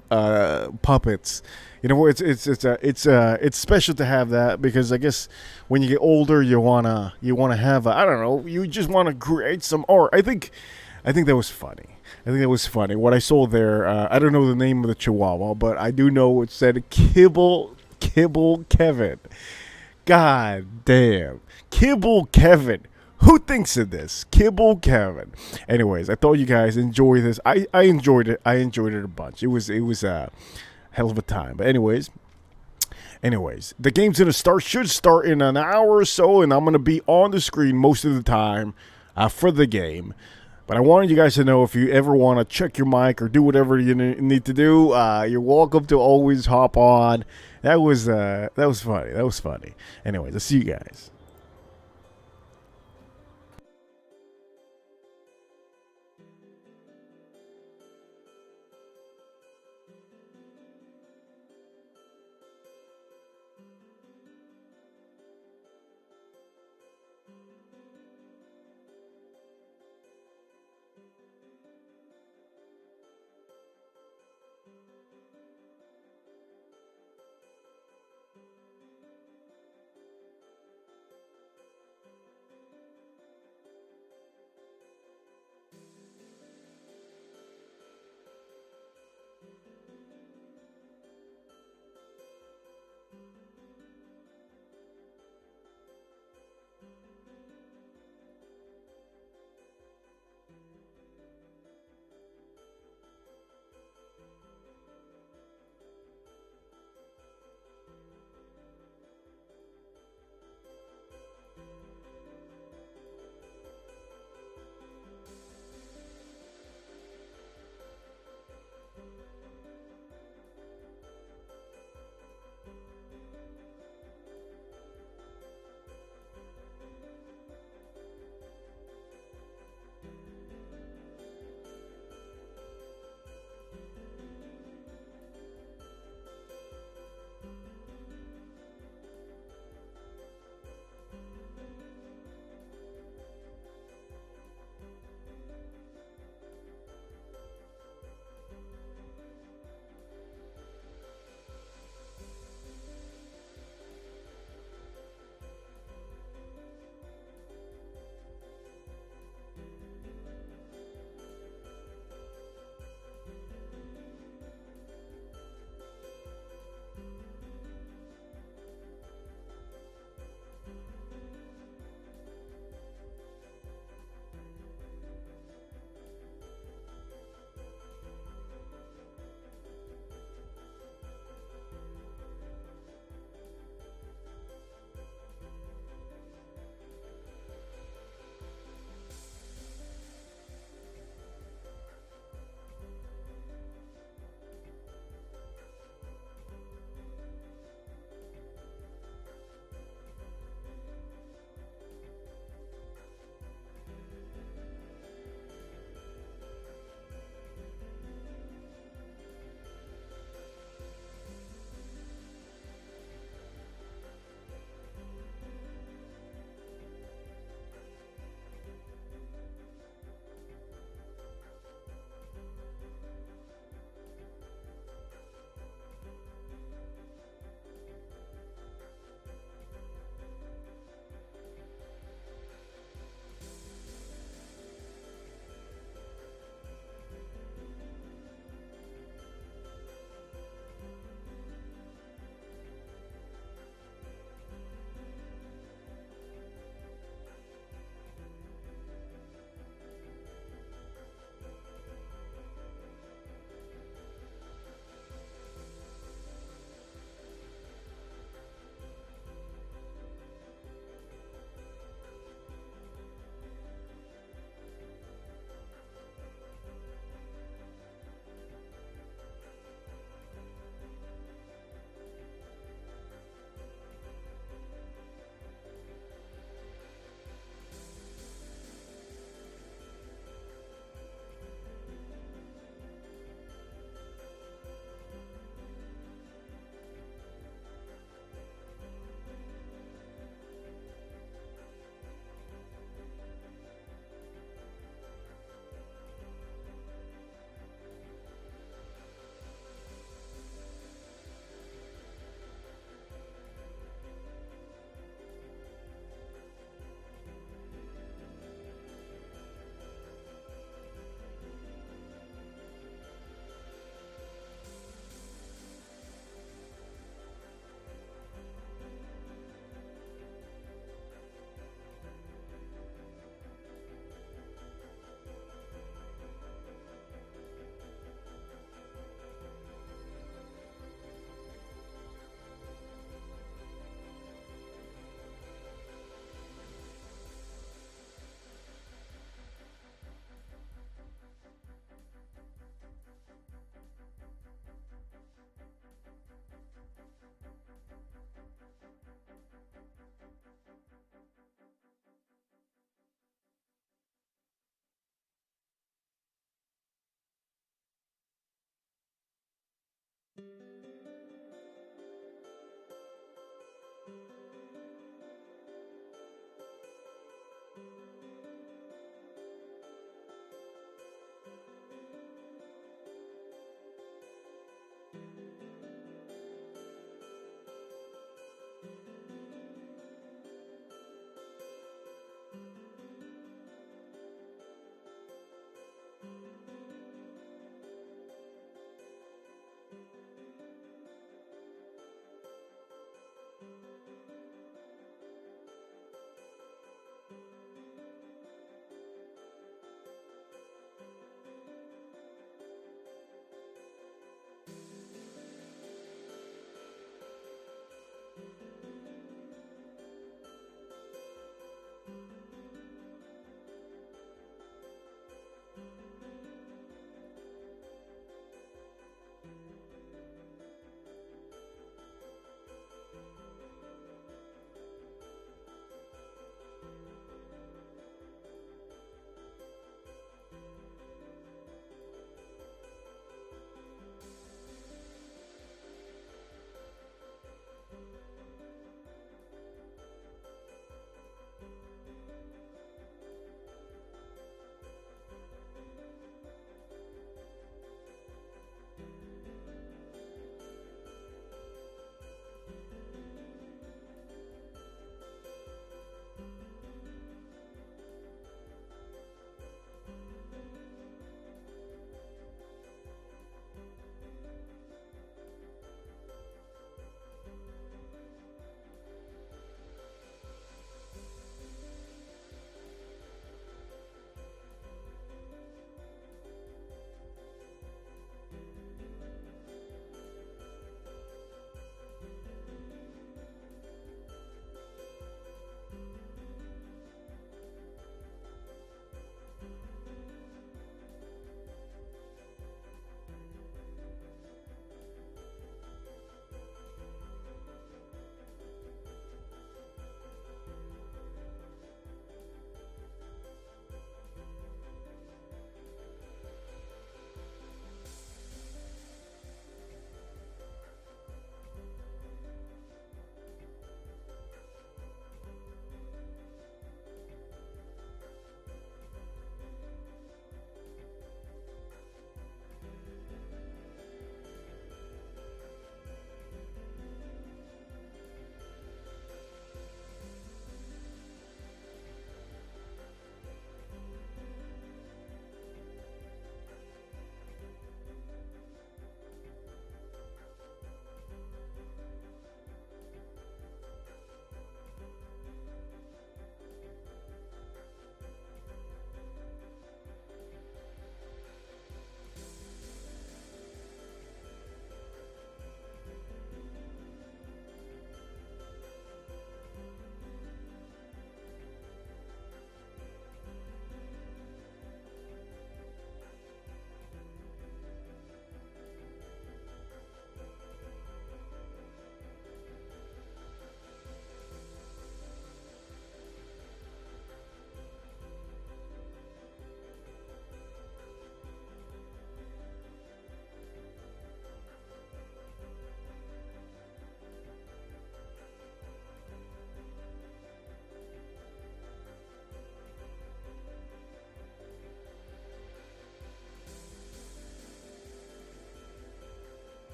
puppets. You know, it's special to have that because I guess when you get older, you wanna have I don't know, you just want to create some art. I think that was funny. What I saw there, I don't know the name of the Chihuahua, but I do know it said Kibble Kevin. God damn, Kibble Kevin. Who thinks of this? Kibble Kevin. Anyways, I thought you guys enjoy this. I enjoyed it. I enjoyed it a bunch. It was a hell of a time. But anyways, the game's should start in an hour or so, and I'm gonna be on the screen most of the time for the game. But I wanted you guys to know if you ever want to check your mic or do whatever you need to do, you're welcome to always hop on. That was funny. Anyways, I'll see you guys.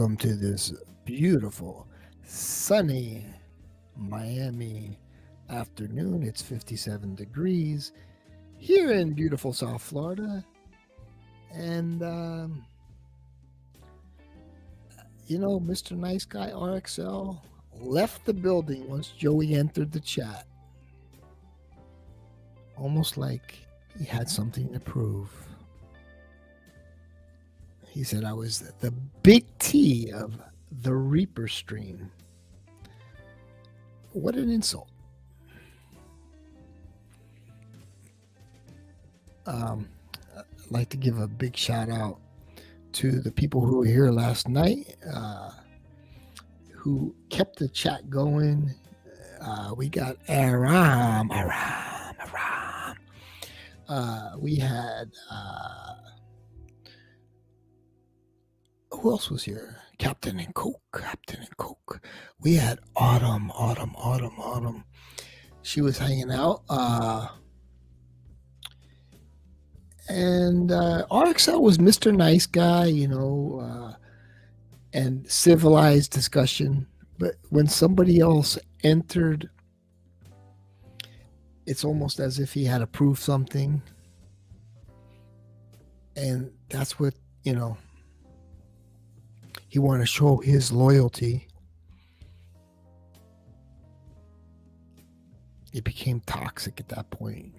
Welcome to this beautiful, sunny Miami afternoon. It's 57 degrees here in beautiful South Florida. And, Mr. Nice Guy RXL left the building once Joey entered the chat. Almost like he had something to prove. He said I was the big T of the Reaper stream. What an insult. I'd like to give a big shout out to the people who were here last night, who kept the chat going. We got Aram. We had who else was here? Captain and Coke. We had Autumn. She was hanging out. And RXL was Mr. Nice Guy, and civilized discussion. But when somebody else entered, it's almost as if he had to prove something. And that's what, he wanted to show his loyalty. It became toxic at that point.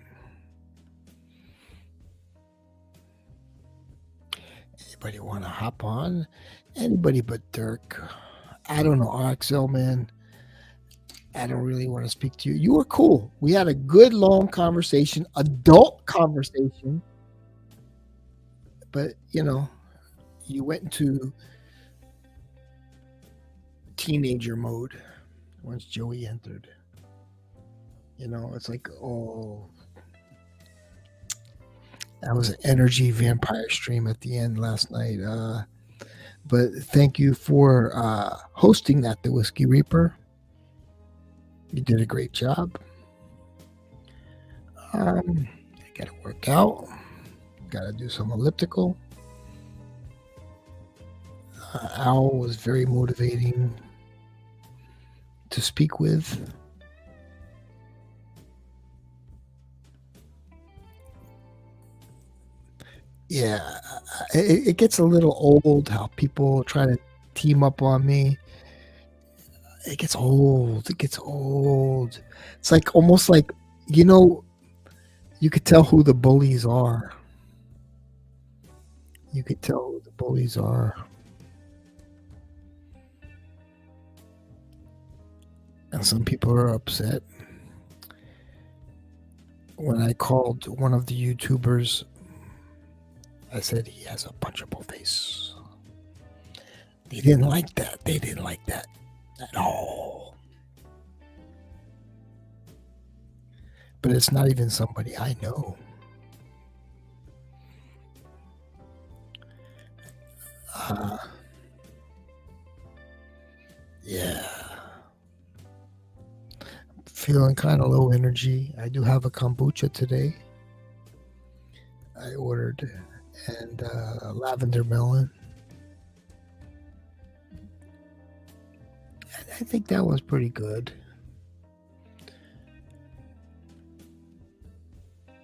Anybody want to hop on? Anybody but Dirk. I don't know, RXL, man. I don't really want to speak to you. You were cool. We had a good, long conversation, adult conversation. But, you went into teenager mode once Joey entered. It's like, oh, that was an energy vampire stream at the end last night. But thank you for hosting that, the Whiskey Reaper. You did a great job. I got to work out. Got to do some elliptical. Al was very motivating to speak with. Yeah, it gets a little old how people try to team up on me. It gets old. It's like almost like, you could tell who the bullies are. And some people are upset. When I called one of the YouTubers, I said he has a punchable face. They didn't like that at all. But it's not even somebody I know. Yeah. Feeling kind of low energy. I do have a kombucha today. I ordered, and lavender melon. I think that was pretty good.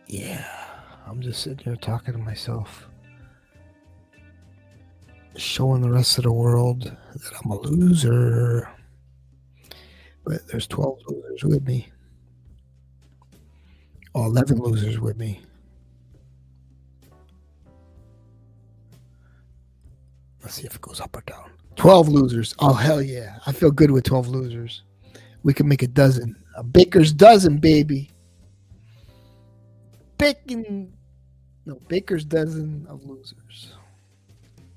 Yeah, I'm just sitting here talking to myself, showing the rest of the world that I'm a loser. But there's 12 losers with me. Or 11 losers with me. Let's see if it goes up or down. 12 losers. Oh, hell yeah. I feel good with 12 losers. We can make a dozen. A baker's dozen, baby. Baker's dozen of losers.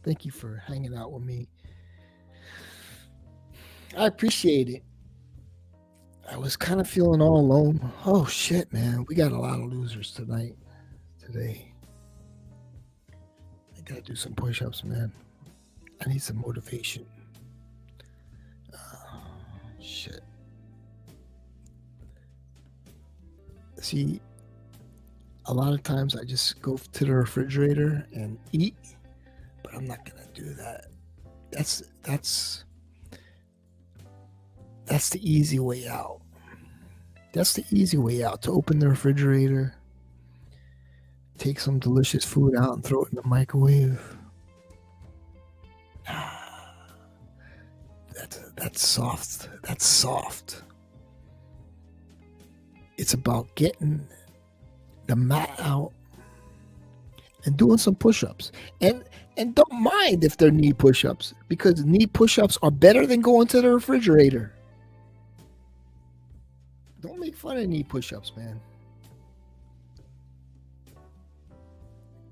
Thank you for hanging out with me. I appreciate it. I was kind of feeling all alone. Oh, shit, man. We got a lot of losers today. I got to do some push-ups, man. I need some motivation. Shit. See, a lot of times I just go to the refrigerator and eat, but I'm not going to do that. That's the easy way out. That's the easy way out, to open the refrigerator, take some delicious food out and throw it in the microwave. That's soft. That's soft. It's about getting the mat out and doing some push-ups. And don't mind if they're knee push-ups, because knee push-ups are better than going to the refrigerator. Don't make fun of knee push-ups, man.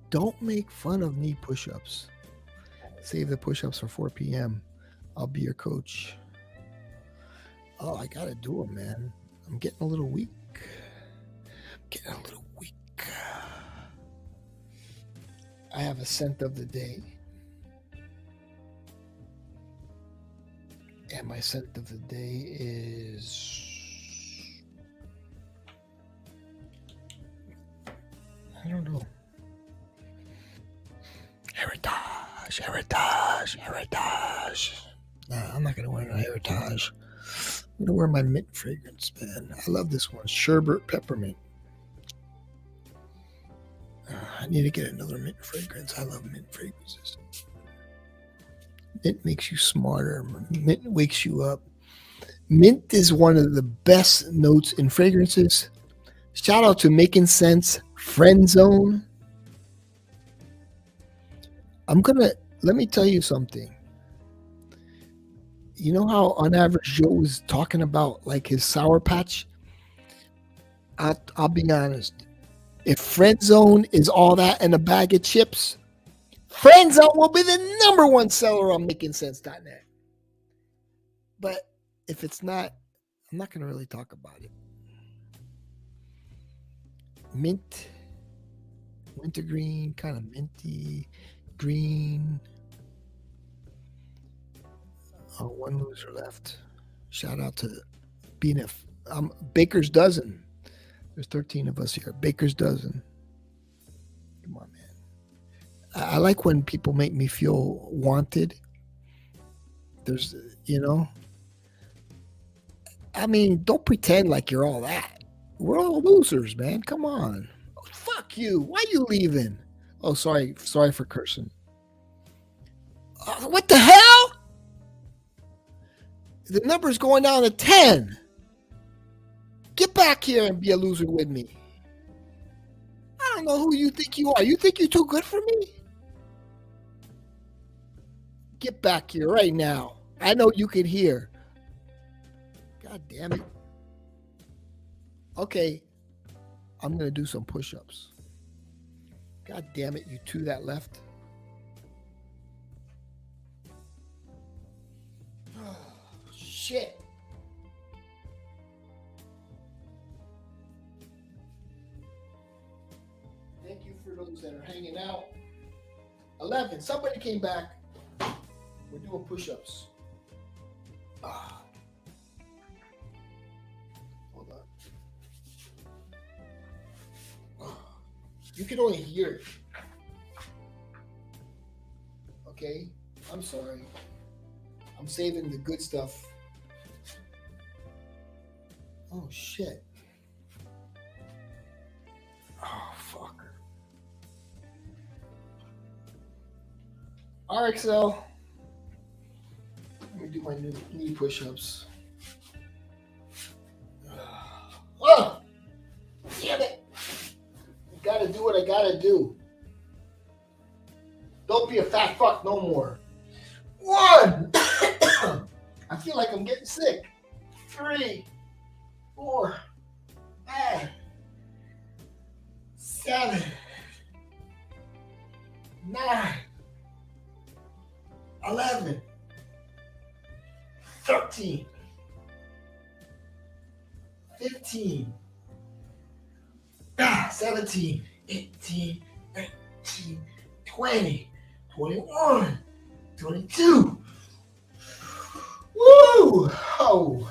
Don't make fun of knee push-ups. Save the push-ups for 4 p.m. I'll be your coach. Oh, I gotta do them, man. I'm getting a little weak. I have a scent of the day. And my scent of the day is... I don't know. Heritage. Nah, I'm not going to wear no Heritage. I'm going to wear my mint fragrance, man. I love this one. Sherbet Peppermint. I need to get another mint fragrance. I love mint fragrances. Mint makes you smarter. Mint wakes you up. Mint is one of the best notes in fragrances. Shout out to Making Sense Friend Zone. Let me tell you something. You know how on average Joe was talking about like his Sour Patch? I'll be honest. If Friend Zone is all that and a bag of chips, Friend Zone will be the #1 seller on MakingSense.net. But if it's not, I'm not going to really talk about it. Mint, wintergreen, kind of minty, green. Oh, one loser left. Shout out to BNF. Baker's Dozen. There's 13 of us here. Baker's Dozen. Come on, man. I like when people make me feel wanted. There's, I mean, don't pretend like you're all that. We're all losers, man. Come on. Oh, fuck you. Why you leaving? Oh, sorry for cursing. What the hell? The number's going down to 10. Get back here and be a loser with me. I don't know who you think you are. You think you're too good for me? Get back here right now. I know you can hear. God damn it. Okay. I'm going to do some push-ups. God damn it, you two that left. Oh, shit. Thank you for those that are hanging out. 11. Somebody came back. We're doing push-ups. Hold on. You can only hear it. Okay? I'm sorry. I'm saving the good stuff. Oh, shit. Oh, fuck. RXL. Let me do my new knee push-ups. Oh! Damn it! I gotta do what I gotta do. Don't be a fat fuck no more. 1! I feel like I'm getting sick. 3, 4, 5, 7, 9, 11, 13, 15, 17, 18, 19, 20, 21, 22. Woo! Oh,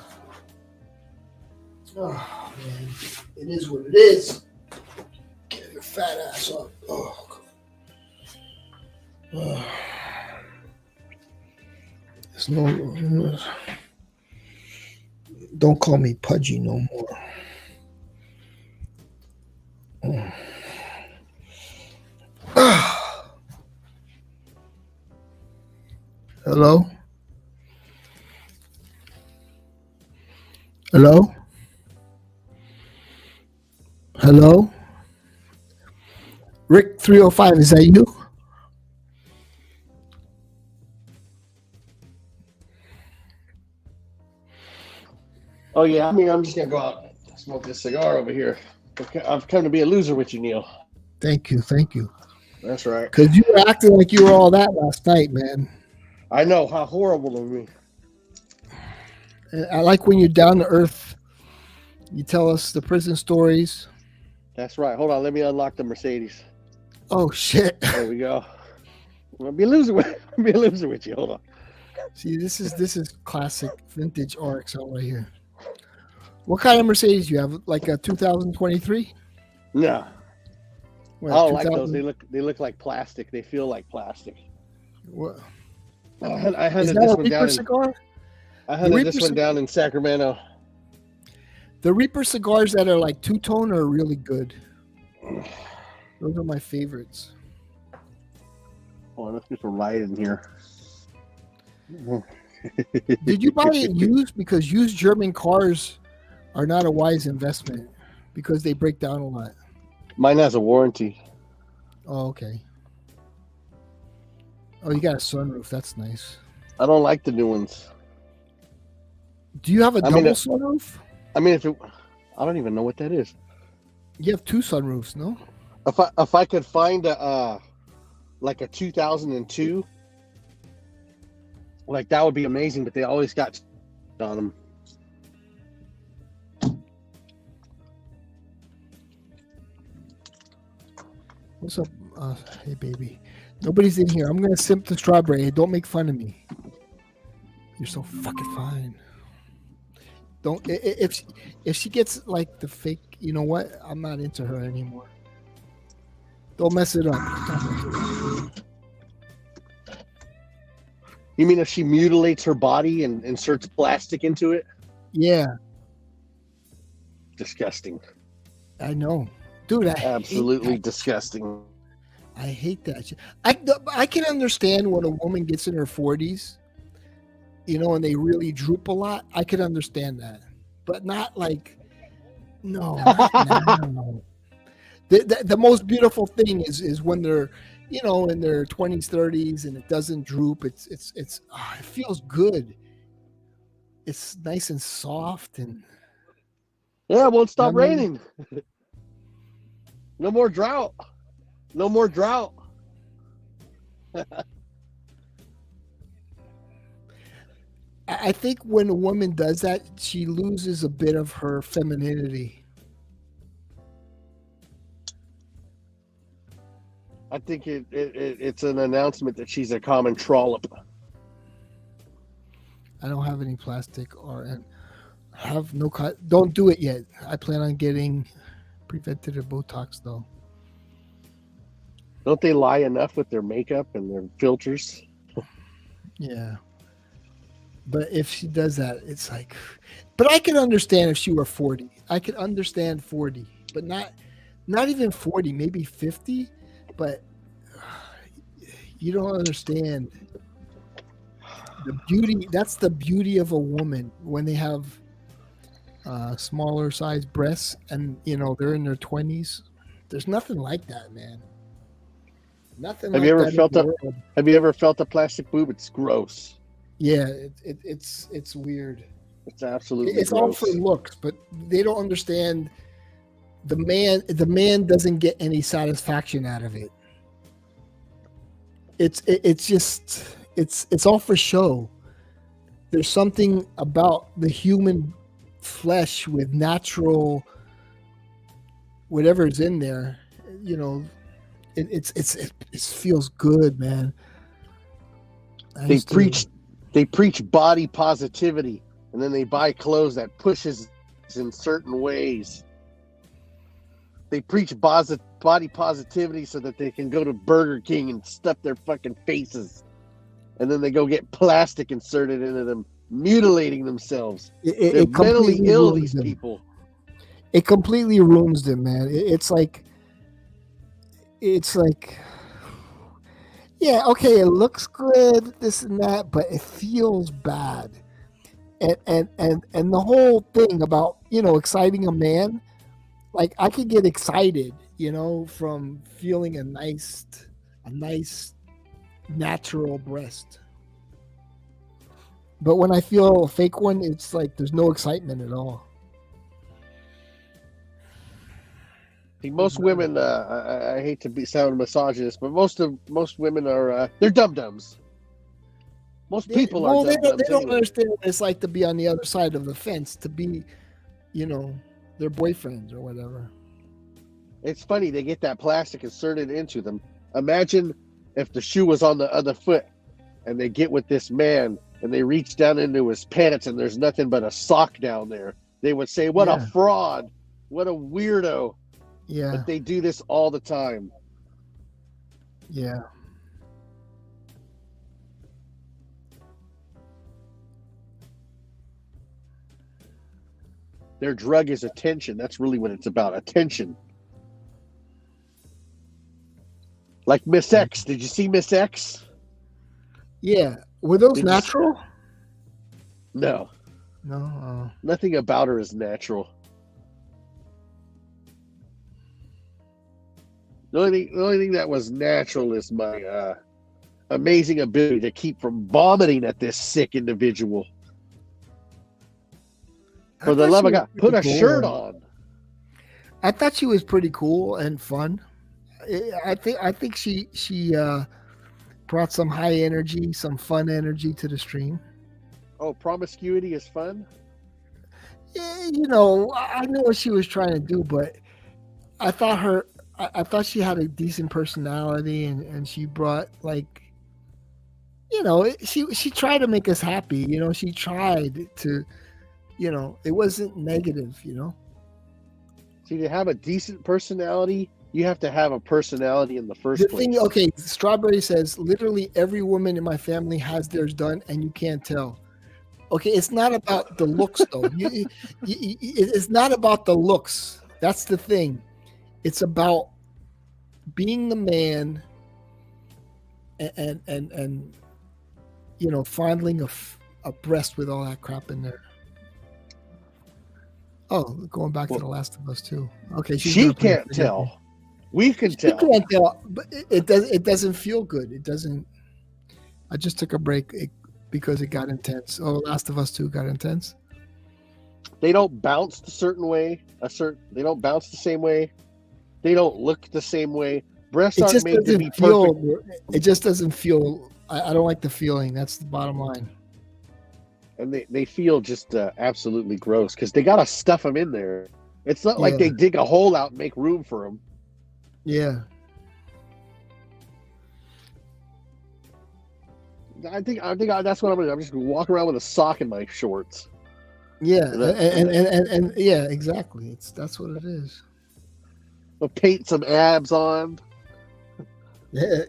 man. It is what it is. Get your fat ass up. Oh, God. Botox. No, don't call me pudgy no more. Hello? Hello? Hello? Rick 305, is that you? Oh yeah, I mean, I'm just gonna go out and smoke this cigar over here. Okay, I've come to be a loser with you, Neil. Thank you, thank you. That's right. Because you were acting like you were all that last night, man. I know how horrible of me. And I like when you're down to earth. You tell us the prison stories. That's right. Hold on, let me unlock the Mercedes. Oh shit! There we go. I'm gonna be a loser with you. Hold on. See, this is classic vintage RXL right here. What kind of Mercedes do you have? Like a 2023? No, What, I don't like 2000 those. They look like plastic. They feel like plastic. What? I Is hunted that this a one Reaper down. cigar? I hunted Reaper this one down in Sacramento. The Reaper cigars that are like two-tone are really good. Those are my favorites. Oh, let's get some light in here. Did you buy it used? Because used German cars are not a wise investment because they break down a lot. Mine has a warranty. Oh, okay. Oh, you got a sunroof. That's nice. I don't like the new ones. Do you have a I double mean, sunroof? I mean, I don't even know what that is. You have two sunroofs, no? If I could find a like a 2002, like that would be amazing. But they always got on them. What's up? Hey, baby. Nobody's in here. I'm gonna simp the strawberry. Hey, don't make fun of me. You're so fucking fine. Don't if she gets like the fake. You know what? I'm not into her anymore. Don't mess it up. You mean if she mutilates her body and inserts plastic into it? Yeah, Disgusting. I know, dude. Absolutely disgusting. I hate that shit. I can understand when a woman gets in her 40s, you know, and they really droop a lot. I can understand that, but not like no. Not now. The most beautiful thing is when they're, you know, in their 20s, 30s, and it doesn't droop. It feels good. It's nice and soft and Yeah, it won't stop I mean- raining. No more drought. No more drought. I think when a woman does that, she loses a bit of her femininity. I think it's an announcement that she's a common trollop. I don't have any plastic or have no don't do it yet. I plan on getting preventative Botox though. Don't they lie enough with their makeup and their filters? Yeah. But if she does that, it's like, but I can understand if she were 40. I could understand 40, but not even 40, maybe 50. But you don't understand the beauty. That's the beauty of a woman when they have smaller size breasts and, you know, they're in their 20s. There's nothing like that, man. Nothing Have like you ever that in felt the a world. Have you ever felt a plastic boob? It's gross. Yeah, it's weird. It's absolutely It's all gross. for looks, but they don't understand the man doesn't get any satisfaction out of it. It's just it's all for show. There's something about the human flesh with natural whatever's in there, you know, it feels good, man. They preach body positivity, and then they buy clothes that pushes in certain ways. They preach body positivity so that they can go to Burger King and stuff their fucking faces. and then they go get plastic inserted into them, mutilating themselves. It, They're it mentally completely ill, ruins these them. people. It completely ruins them, man. It's like, yeah, okay, it looks good, this and that, but it feels bad. And the whole thing about, exciting a man, like I could get excited, from feeling a nice natural breast. But when I feel a fake one, it's like there's no excitement at all. See, most women, I hate to sound misogynist, but most women are they're dum dums. Most people are Well, dum dums. they don't understand what it's like to be on the other side of the fence, to be, their boyfriends or whatever. It's funny, they get that plastic inserted into them. Imagine if the shoe was on the other foot and they get with this man and they reach down into his pants and there's nothing but a sock down there. They would say, what a fraud. What a weirdo. Yeah. But they do this all the time. Yeah. Their drug is attention. That's really what it's about. Attention. Like Miss X. Did you see Miss X? Yeah. Were those natural? No. No. Nothing about her is natural. The only thing that was natural is my amazing ability to keep from vomiting at this sick individual. For the love of God, put a shirt on. I thought she was pretty cool and fun. I think she brought some high energy, some fun energy to the stream. Oh, promiscuity is fun? Yeah, I know what she was trying to do, but I thought she had a decent personality, and she brought, like, she tried to make us happy. She tried to, it wasn't negative. See, to have a decent personality, you have to have a personality in the first place. Okay, Strawberry says literally every woman in my family has theirs done, and you can't tell. Okay, it's not about the looks, though. It's not about the looks. That's the thing. It's about being the man and fondling a breast with all that crap in there. Oh, going back to The Last of Us too. Okay, she can't tell. We can tell. She can't tell, but it doesn't feel good. It doesn't. I just took a break because it got intense. Oh, Last of Us 2 got intense. They don't bounce a certain way. They don't bounce the same way. They don't look the same way. Breasts aren't made to be perfect. It just doesn't feel. I don't like the feeling. That's the bottom line. And they feel just absolutely gross because they gotta stuff them in there. It's not like they dig a hole out and make room for them. Yeah. I think that's what I'm gonna do. I'm just gonna walk around with a sock in my shorts. Yeah, and yeah, exactly. That's what it is. I'll paint some abs on. Yeah.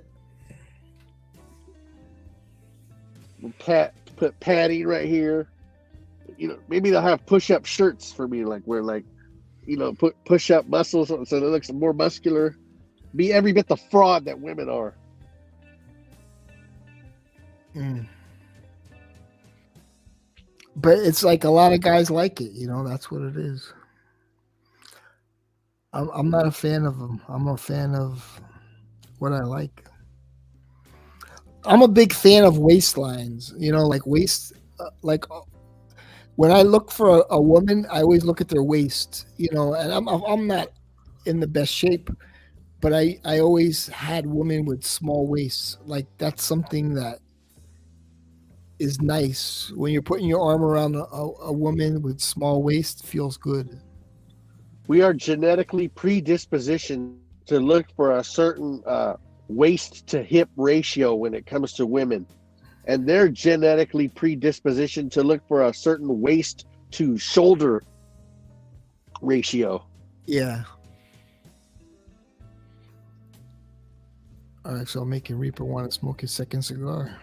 Put padding right here. Maybe they'll have push-up shirts for me, like where, like, put push-up muscles so it looks more muscular. Be every bit the fraud that women are. But it's like a lot of guys like it, that's what it is. I'm not a fan of them. I'm a fan of what I like. I'm a big fan of waistlines, like waist, like when I look for a woman, I always look at their waist, and I'm not in the best shape, but I always had women with small waists. Like that's something that is nice when you're putting your arm around a woman with small waist. Feels good. We are genetically predispositioned to look for a certain waist to hip ratio when it comes to women, and they're genetically predispositioned to look for a certain waist to shoulder ratio. Yeah. All right, so I'm making Reaper want to smoke his second cigar.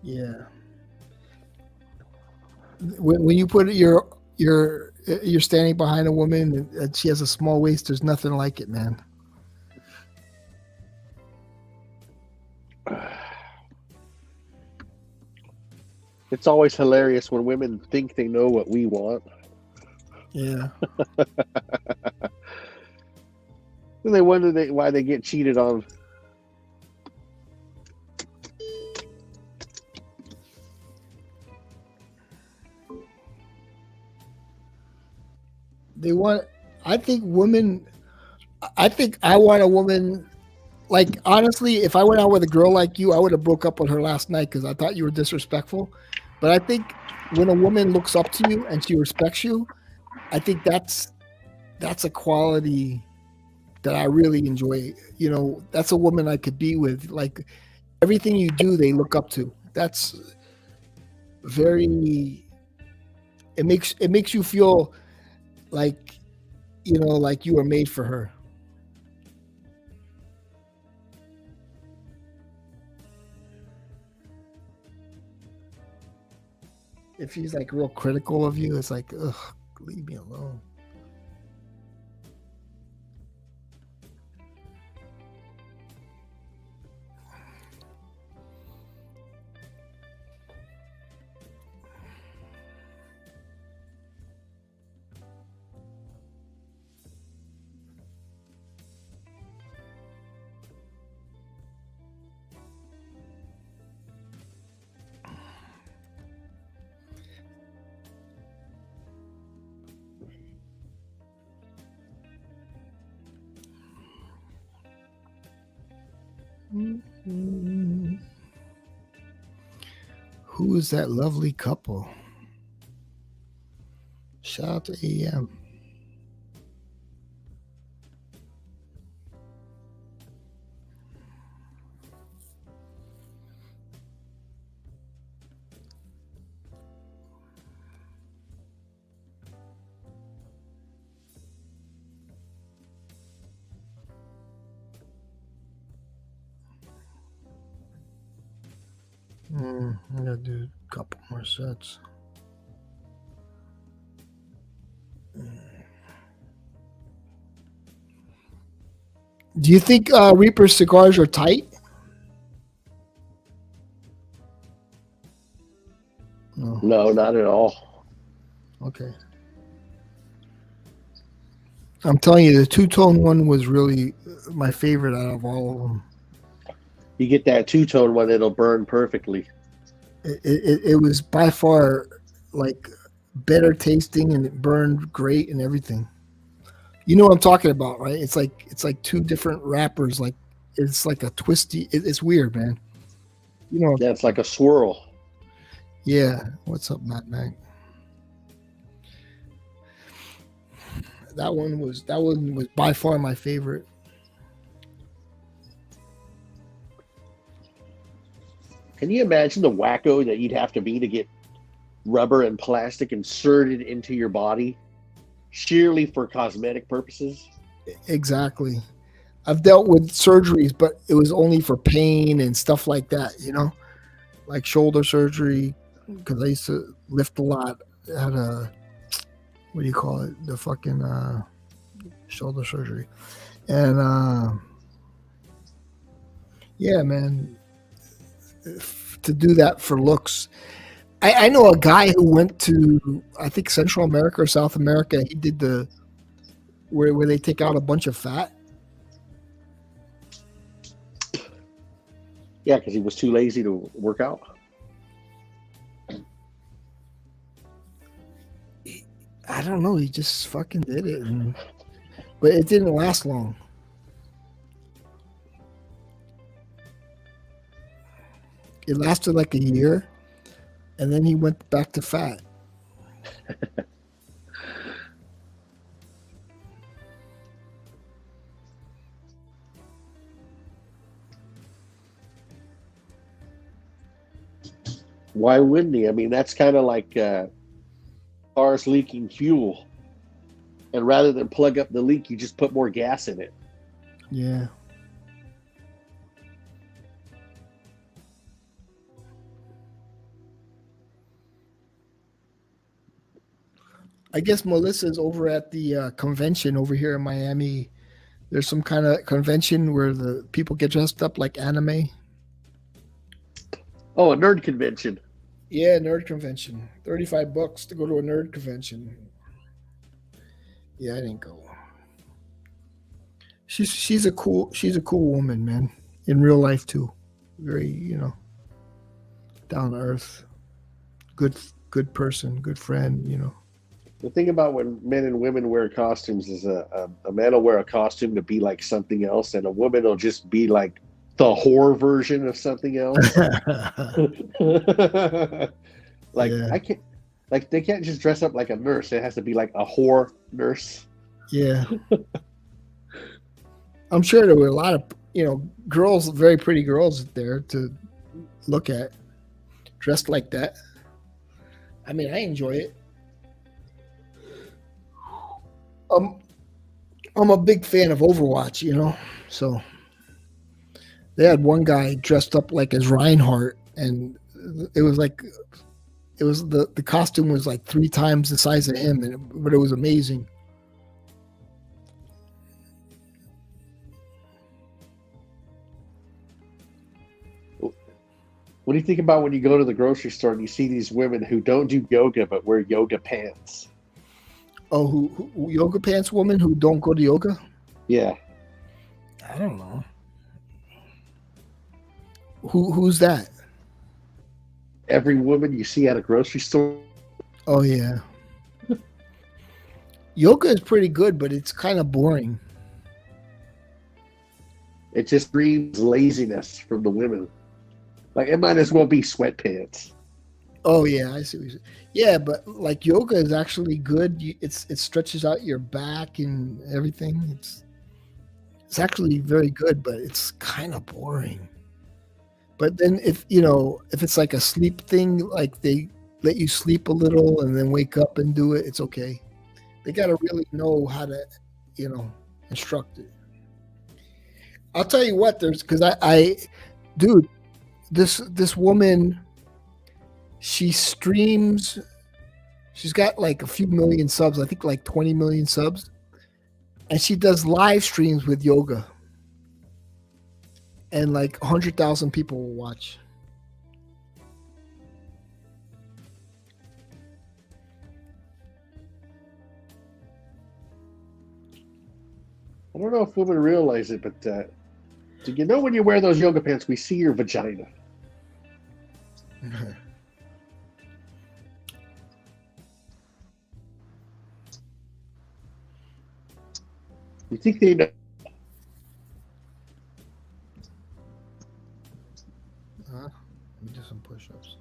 Yeah. When you put you're standing behind a woman and she has a small waist, there's nothing like it, man. It's always hilarious when women think they know what we want. Yeah. And they wonder why they get cheated on. I think I want a woman, like, honestly, if I went out with a girl like you, I would have broke up with her last night because I thought you were disrespectful. But I think when a woman looks up to you and she respects you, I think that's a quality that I really enjoy. You know, that's a woman I could be with. Like, everything you do, they look up to. That's very. It makes you feel like, you know, like you were made for her. If she's like real critical of you, it's like, ugh, leave me alone. Mm-hmm. Who is that lovely couple? Shout out to AM. I gotta do a couple more sets. Do you think Reaper cigars are tight? No. No, not at all. Okay. I'm telling you, the two-tone one was really my favorite out of all of them. You get that two-tone one, it'll burn perfectly. It was by far like better tasting, and it burned great and everything. You know what I'm talking about, right? It's like two different wrappers. Like, it's like a twisty. It's weird, man. You know. Yeah, it's like a swirl. Yeah. What's up, Matt Mag? That one was by far my favorite. Can you imagine the wacko that you'd have to be to get rubber and plastic inserted into your body sheerly for cosmetic purposes? Exactly. I've dealt with surgeries, but it was only for pain and stuff like that, you know, like shoulder surgery, because I used to lift a lot. I had what do you call it? The fucking shoulder surgery. And yeah, man, to do that for looks. I know a guy who went to, I think, Central America or South America. He did where they take out a bunch of fat. Yeah, because he was too lazy to work out. I don't know. He just fucking did it. But it didn't last long. It lasted like a year, and then he went back to fat. Why wouldn't he? I mean, that's kind of like cars leaking fuel. And rather than plug up the leak, you just put more gas in it. Yeah. I guess Melissa's over at the convention over here in Miami. There's some kind of convention where the people get dressed up like anime. Oh, a nerd convention. Yeah, nerd convention. $35 to go to a nerd convention. Yeah, I didn't go. She's a cool woman, man. In real life too. Very, down to earth. Good person, good friend, The thing about when men and women wear costumes is a man will wear a costume to be like something else, and a woman will just be like the whore version of something else. Like Yeah. I can't, like they can't just dress up like a nurse. It has to be like a whore nurse. Yeah. I'm sure there were a lot of, girls, very pretty girls there to look at, dressed like that. I mean, I enjoy it. I'm a big fan of Overwatch, so they had one guy dressed up like as Reinhardt, and it was the costume was like 3 times the size of him, but it was amazing. What do you think about when you go to the grocery store and you see these women who don't do yoga but wear yoga pants? Oh, who yoga pants woman who don't go to yoga? Yeah. I don't know. Who's that? Every woman you see at a grocery store. Oh yeah. Yoga is pretty good, but it's kind of boring. It just screams laziness from the women. Like, it might as well be sweatpants. Oh yeah, I see what you're saying. Yeah, but like yoga is actually good. It stretches out your back and everything. It's actually very good, but it's kind of boring. But then if it's like a sleep thing, like they let you sleep a little and then wake up and do it, it's okay. They got to really know how to, instruct it. I'll tell you what, because dude, this woman, she streams, she's got like a few million subs, I think like 20 million subs, and she does live streams with yoga, and like 100,000 people will watch. I don't know if women realize it, but do you know when you wear those yoga pants, we see your vagina? You think they know? Let me do some push-ups.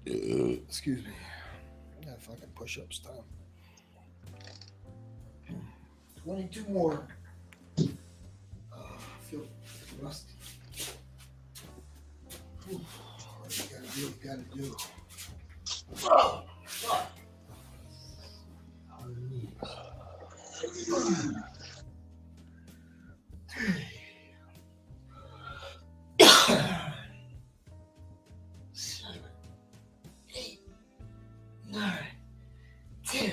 Excuse me. Yeah, fucking push-ups time. 22 more. I feel rusty. Whew. What you gotta do. Oh, fuck. Seven, 8, 9, 10.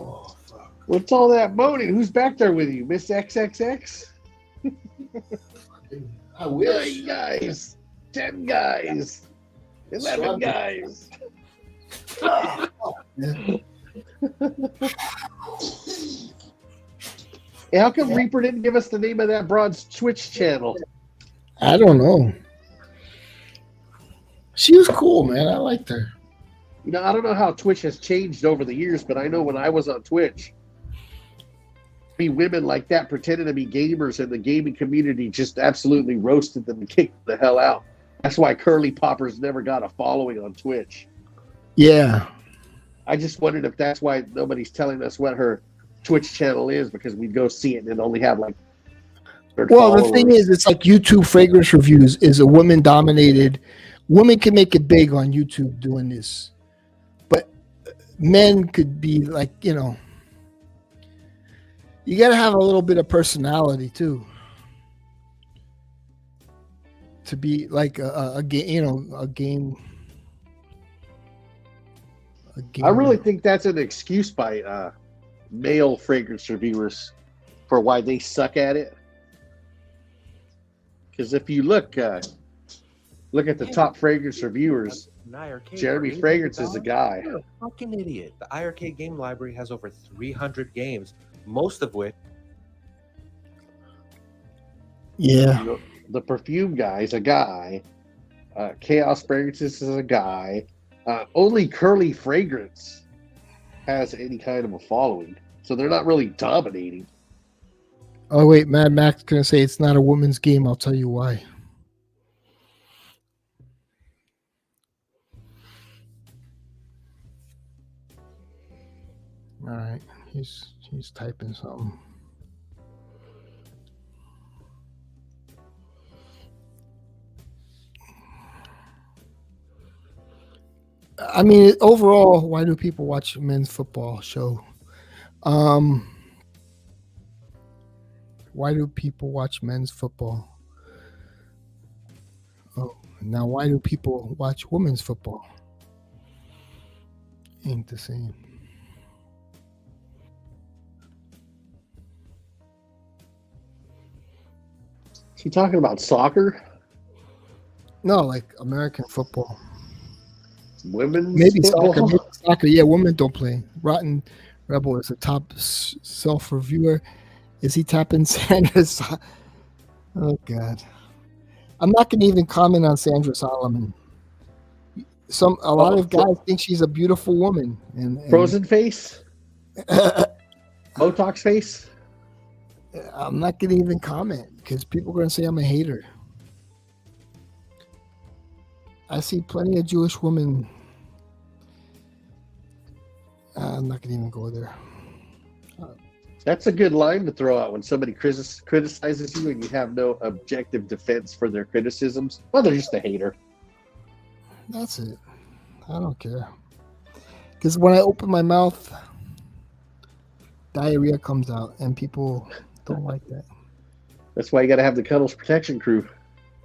Oh, fuck. What's all that moaning? Who's back there with you, Miss XXX? I wish. 9 guys, 10 guys, 11 guys. Hey, how come Reaper didn't give us the name of that broad's Twitch channel? I don't know. She was cool, man. I liked her. You know, I don't know how Twitch has changed over the years, but I know when I was on Twitch, women like that pretending to be gamers and the gaming community just absolutely roasted them and kicked the hell out. That's why Curly Poppers never got a following on Twitch. Yeah. I just wondered if that's why nobody's telling us what her Twitch channel is, because we'd go see it and it'd only have like Well, the thing is, it's like YouTube fragrance reviews is a woman dominated. Women can make it big on YouTube doing this, but men could be like, you got to have a little bit of personality too to be like a game, a game. I really think that's an excuse by male fragrance reviewers for why they suck at it. Because if you look at the top fragrance reviewers, Jeremy Fragrance is a guy. You're a fucking idiot. The IRK game library has over 300 games, most of which. Yeah. The perfume guy is a guy. Chaos Fragrances is a guy. Only Curly Fragrance has any kind of a following, so they're not really dominating. Oh wait, Mad Max gonna say it's not a woman's game. I'll tell you why. All right, he's typing something. I mean, overall, why do people watch men's football show? Why do people watch men's football? Oh, now why do people watch women's football? Ain't the same. Is he talking about soccer? No, like American football. Women's Maybe football? soccer. Maybe soccer. Yeah, women don't play. Rotten Rebel is a top self-reviewer. Is he tapping Sandra's? Oh God, I'm not gonna even comment on Sandra Solomon. A lot of guys think she's a beautiful woman. And Frozen face, Botox face. I'm not gonna even comment because people are gonna say I'm a hater. I see plenty of Jewish women. I'm not gonna even go there. That's a good line to throw out when somebody criticizes you and you have no objective defense for their criticisms. Well, they're just a hater. That's it. I don't care. Because when I open my mouth, diarrhea comes out, and people don't like that. That's why you got to have the Cuddles Protection Crew.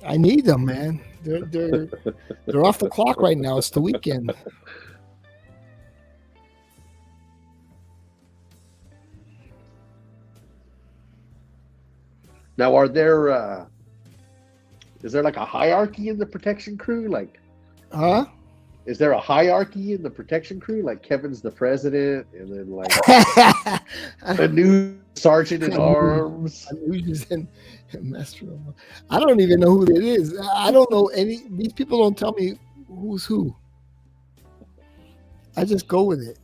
I need them, man. They're off the clock right now. It's the weekend. Now, is there like a hierarchy in the protection crew? Like, is there a hierarchy in the protection crew? Like Kevin's the president, and then like a new sergeant at arms. I don't even know who it is. I don't know any. These people don't tell me who's who. I just go with it.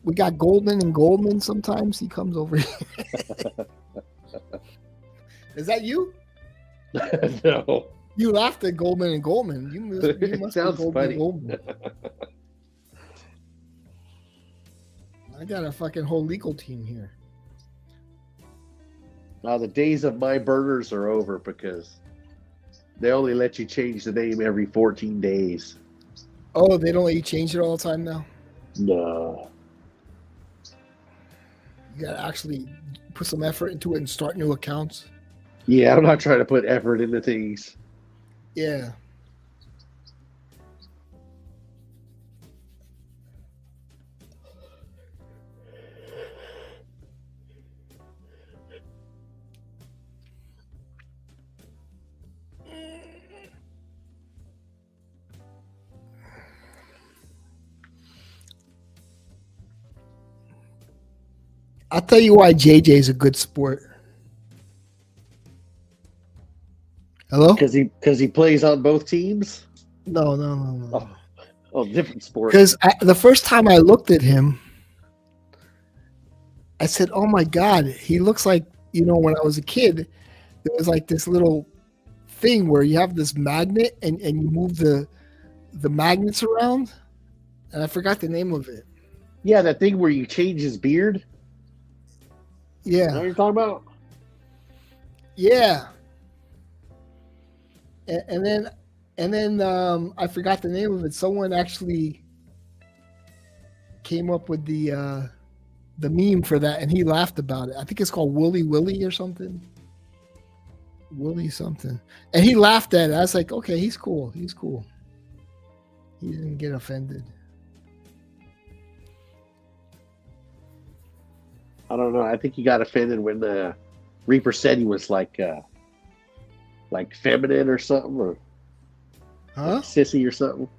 We got Goldman and Goldman. Sometimes he comes over here. Is that you? No. You laughed at Goldman and Goldman. You must Sounds be Goldman funny. and Goldman. I got a fucking whole legal team here. Now the days of my burgers are over because they only let you change the name every 14 days. Oh, they don't let you change it all the time now? No. You gotta actually put some effort into it and start new accounts. Yeah, I'm not trying to put effort into things. Yeah. I'll tell you why JJ's a good sport. Hello? Because he plays on both teams? No. Oh, different sport. Because the first time I looked at him, I said, "Oh my God, he looks like, when I was a kid, there was like this little thing where you have this magnet and you move the magnets around, and I forgot the name of it." Yeah, that thing where you change his beard. Yeah. You know what you're talking about? Yeah, and then I forgot the name of it. Someone actually came up with the meme for that, and he laughed about it. I think it's called Wooly Willy or something. Willy something, and he laughed at it. I was like, okay, he's cool. He's cool. He didn't get offended. I don't know. I think he got offended when Reaper said he was like feminine or something, or Huh? sissy or something.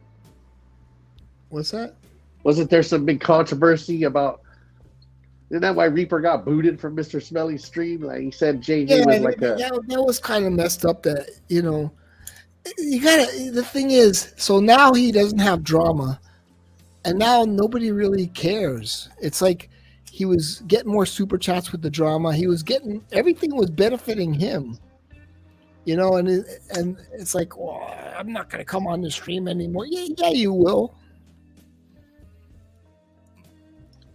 What's that? Wasn't there some big controversy about? Isn't that why Reaper got booted from Mr. Smelly's stream? Like he said, JJ Yeah, was like that was kind of messed up. That you gotta. The thing is, so now he doesn't have drama, and now nobody really cares. It's like he was getting more super chats with the drama. He was getting everything was benefiting him, and it's like, well, I'm not gonna come on the stream anymore. Yeah, you will.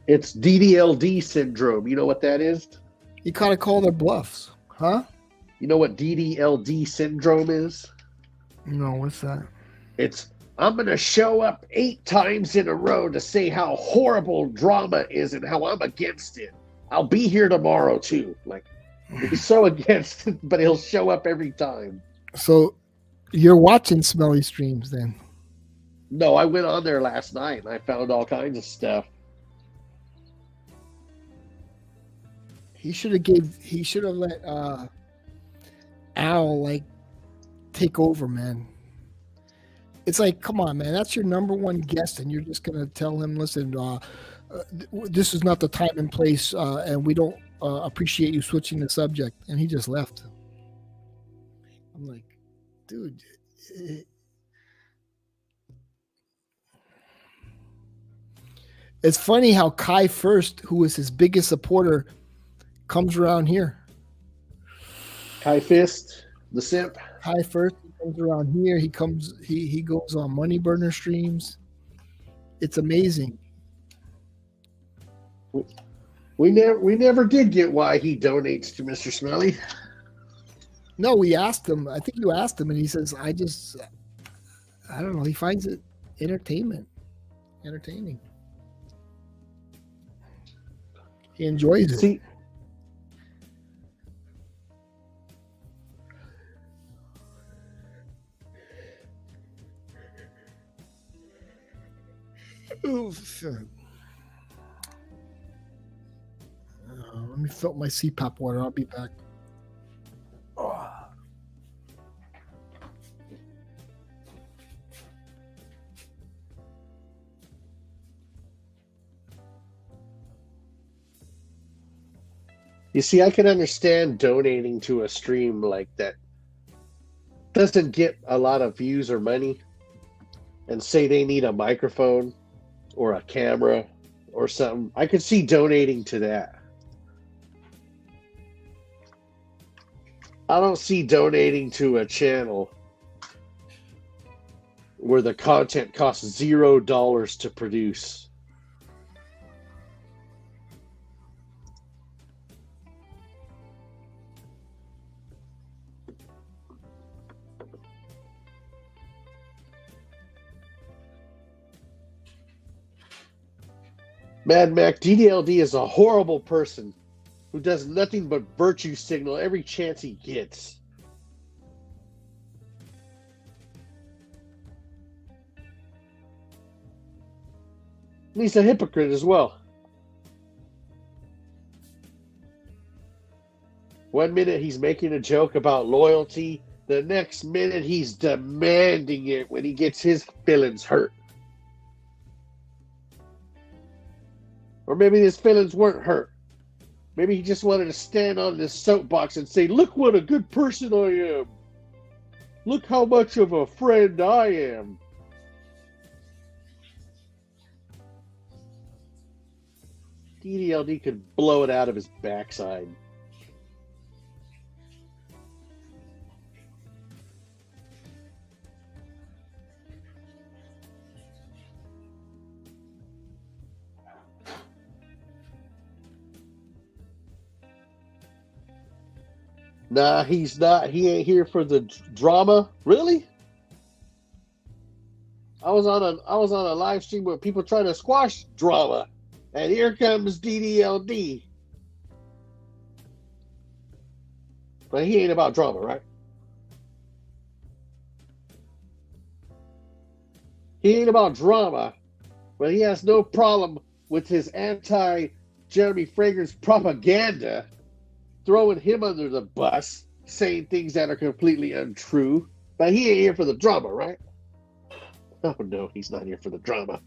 It's DDLD syndrome. You know what that is? You gotta call their bluffs, huh? You know what DDLD syndrome is? No, what's that? It's I'm going to show up 8 times in a row to say how horrible drama is and how I'm against it. I'll be here tomorrow too. Like he's so against it, but he'll show up every time. So you're watching Smelly streams then? No, I went on there last night and I found all kinds of stuff. He should have let Al take over, man. It's like, come on, man, that's your number one guest, and you're just gonna tell him, listen, this is not the time and place, and we don't appreciate you switching the subject, and he just left. I'm like, dude. It's funny how Kai First, who was his biggest supporter, comes around here. Kai Fist, the simp. Kai First comes around here. He goes on Money Burner streams. It's amazing. We never did get why he donates to Mr. Smelly. No, we asked him. I think you asked him, and he says, I don't know. He finds it entertaining. He enjoys it. See, let me fill my CPAP water. I'll be back. you see, I can understand donating to a stream like that doesn't get a lot of views or money, and say they need a microphone or a camera or something. I could see donating to that. I don't see donating to a channel where the content costs $0 to produce. Mad Mac, DDLD is a horrible person who does nothing but virtue signal every chance he gets. And he's a hypocrite as well. One minute he's making a joke about loyalty, the next minute he's demanding it when he gets his feelings hurt. Or maybe his feelings weren't hurt. Maybe he just wanted to stand on this soapbox and say, look what a good person I am. Look how much of a friend I am. DDLD could blow it out of his backside. Nah, he's not. He ain't here for the drama. Really? I was on a live stream where people trying to squash drama, and here comes DDLD. But he ain't about drama, right? He ain't about drama, but he has no problem with his anti-Jeremy Fragrance propaganda, throwing him under the bus, saying things that are completely untrue. But he ain't here for the drama, right? Oh no, he's not here for the drama.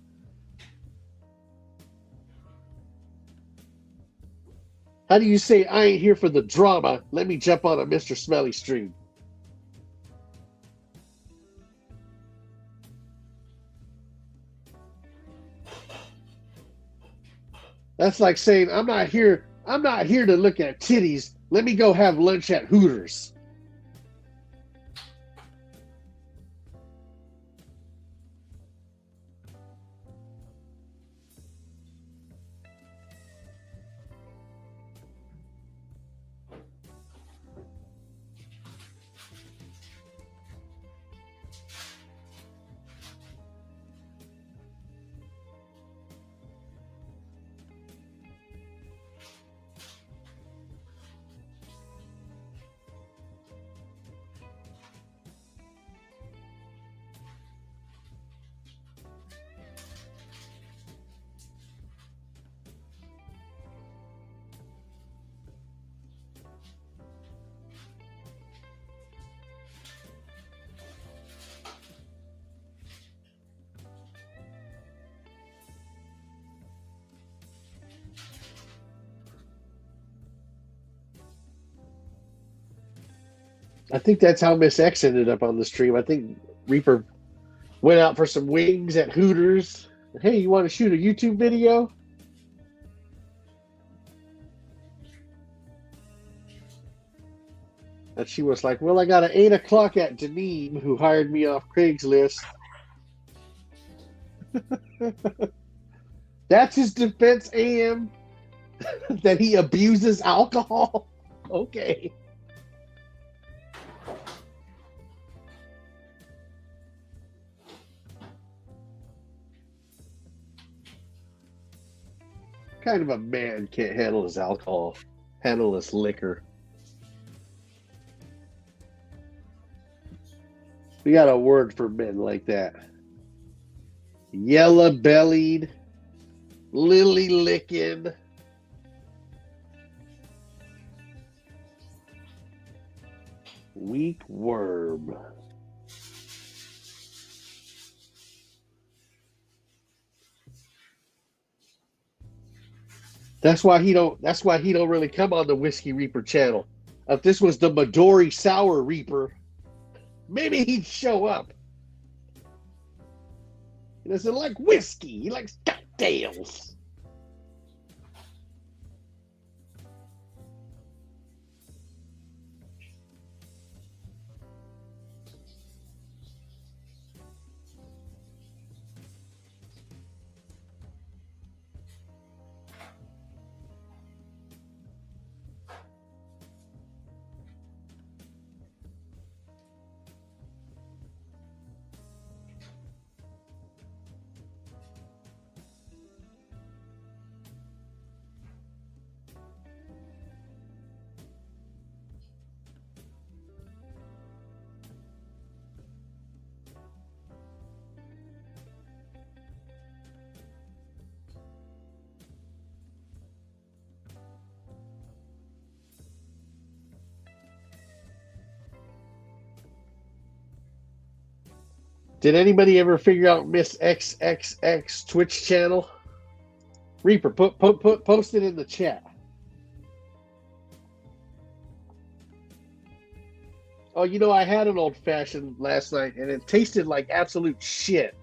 How do you say I ain't here for the drama? Let me jump on a Mr. Smelly stream. That's like saying I'm not here to look at titties. Let me go have lunch at Hooters. I think that's how Miss X ended up on the stream. I think Reaper went out for some wings at Hooters. Hey, you want to shoot a YouTube video? And she was like, well, I got an 8 o'clock at Janine, who hired me off Craigslist. That's his defense, AM, that he abuses alcohol? Okay. Kind of a man can't handle his alcohol, handle his liquor. We got a word for men like that. Yellow-bellied, lily-licking. Weak worm. That's why he don't really come on the Whiskey Reaper channel. If this was the Midori Sour Reaper, maybe he'd show up. He doesn't like whiskey. He likes cocktails. Did anybody ever figure out Miss XXX Twitch channel? Reaper, post it in the chat. Oh, you know, I had an old fashioned last night and it tasted like absolute shit.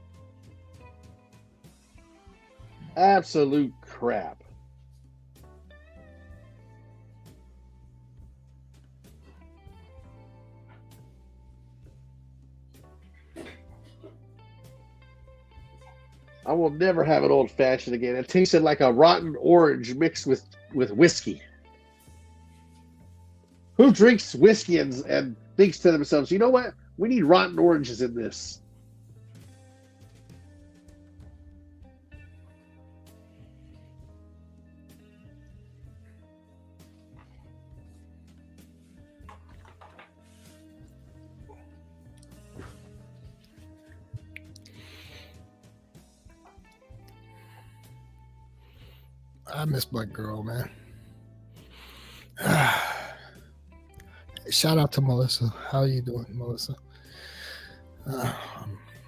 Absolute crap. I will never have an old fashioned again. It tasted like a rotten orange mixed with whiskey. Who drinks whiskey and thinks to themselves, you know what? We need rotten oranges in this. I miss my girl, man. Shout out to Melissa. How are you doing, Melissa?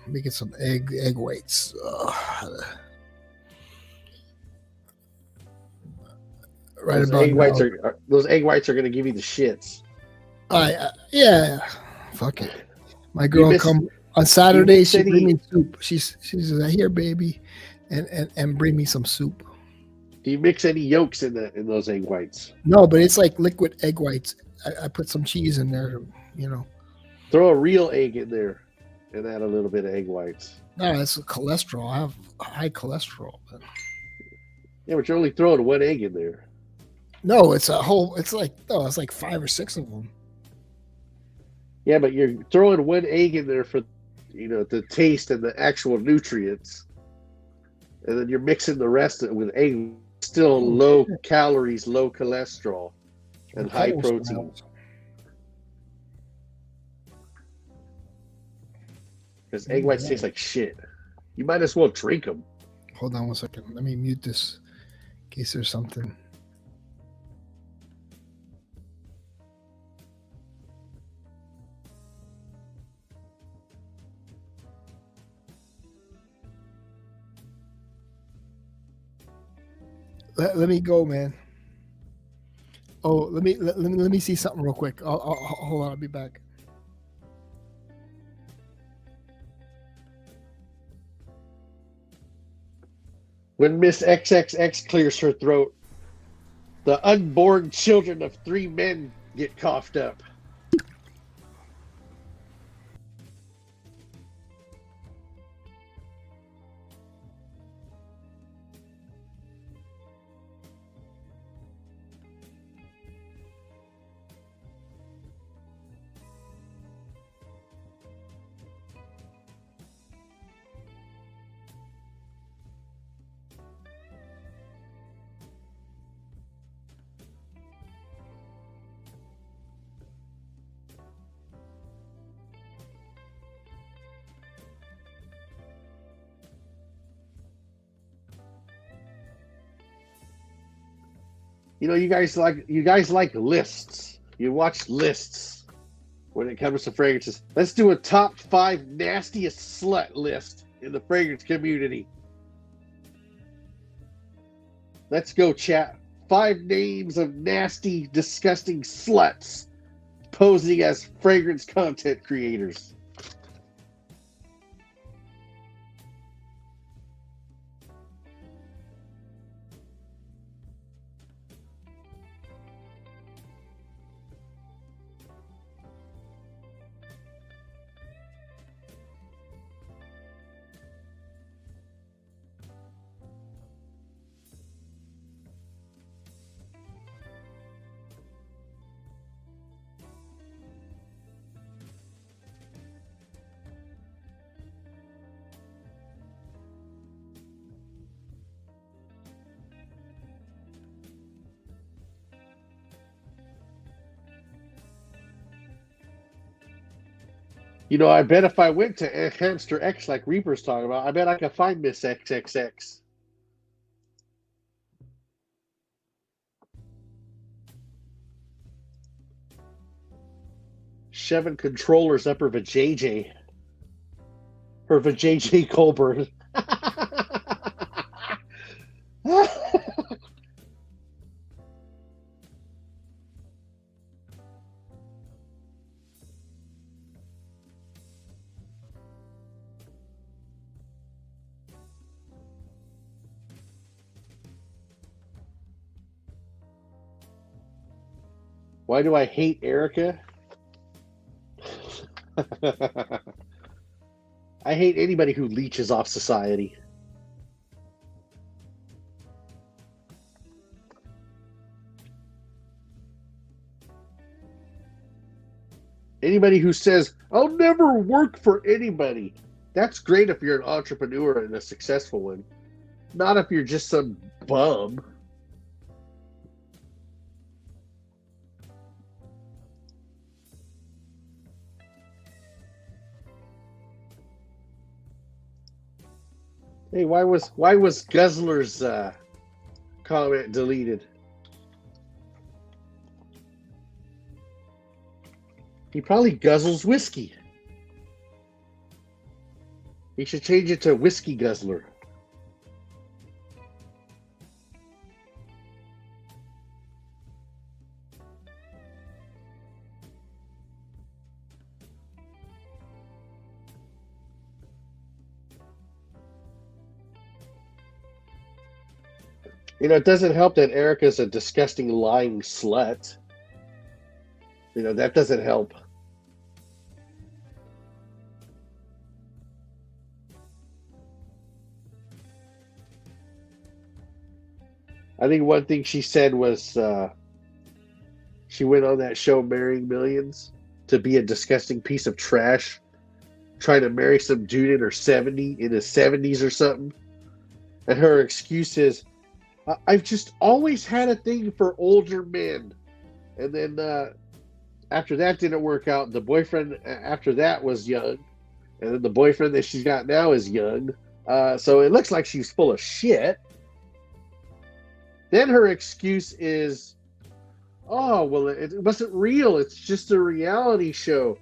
Making some egg whites. Right Those about egg whites now. those egg whites are going to give you the shits. Yeah. Fuck it. My girl come on Saturday. She bring me soup. She says, "Here, baby," and bring me some soup. Do you mix any yolks in those egg whites? No, but it's like liquid egg whites. I put some cheese in there, you know. Throw a real egg in there and add a little bit of egg whites. No, it's cholesterol. I have high cholesterol. But... Yeah, but you're only throwing one egg in there. No, it's like 5 or 6 of them. Yeah, but you're throwing one egg in there for, the taste and the actual nutrients. And then you're mixing the rest of it with egg, still low calories, low cholesterol, and high protein. Because egg whites taste like shit. You might as well drink them. Hold on 1 second. Let me mute this in case there's something. Let me go, man. Oh, let me see something real quick. I'll hold on. I'll be back. When Miss XXX clears her throat, the unborn children of 3 men get coughed up. You guys like lists. You watch lists when it comes to fragrances. Let's do a top 5 nastiest slut list in the fragrance community. Let's go, chat. 5 names of nasty, disgusting sluts posing as fragrance content creators. I bet if I went to Hamster X like Reaper's talking about, I bet I could find Miss XXX. Shoving controllers up her vajayjay. Her vajayjay Colbert. Why do I hate Erica? I hate anybody who leeches off society. Anybody who says, I'll never work for anybody, that's great if you're an entrepreneur and a successful one. Not if you're just some bum. Hey, why was Guzzler's comment deleted? He probably guzzles whiskey. He should change it to Whiskey Guzzler. You know, it doesn't help that Erica's a disgusting lying slut. You know, that doesn't help. I think one thing she said was she went on that show Marrying Millions to be a disgusting piece of trash, trying to marry some dude in his 70s or something. And her excuse is, I've just always had a thing for older men. And then after that didn't work out, the boyfriend after that was young. And then the boyfriend that she's got now is young. So it looks like she's full of shit. Then her excuse is, oh, well, it wasn't real. It's just a reality show.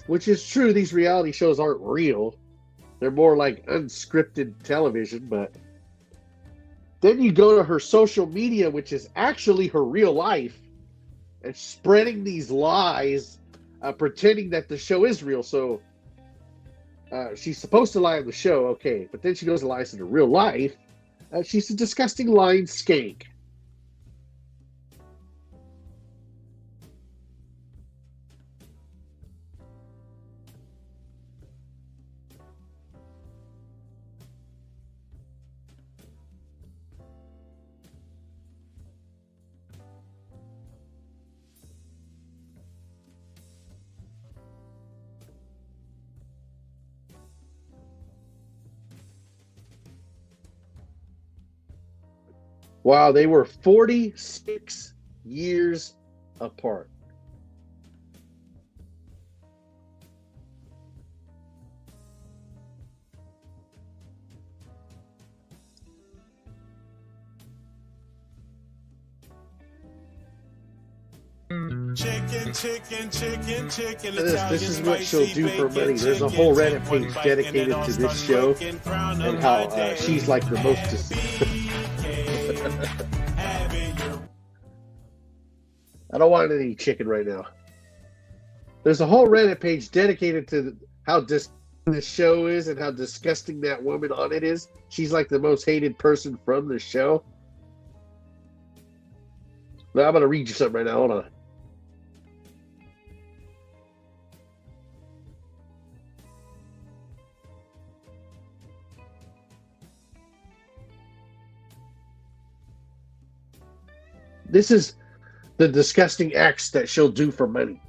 Which is true. These reality shows aren't real. They're more like unscripted television, but... Then you go to her social media, which is actually her real life, and spreading these lies, pretending that the show is real. So she's supposed to lie on the show, okay, but then she goes and lies in her real life. She's a disgusting lying skank. Wow, they were 46 years apart. Chicken, chicken, chicken, chicken. This is what she'll do for money. There's a whole Reddit page dedicated to this show and how she's like the most. I don't want any chicken right now. There's a whole Reddit page dedicated to how disgusting this show is and how disgusting that woman on it is. She's like the most hated person from the show. Now I'm going to read you something right now. Hold on. This is the disgusting acts that she'll do for money.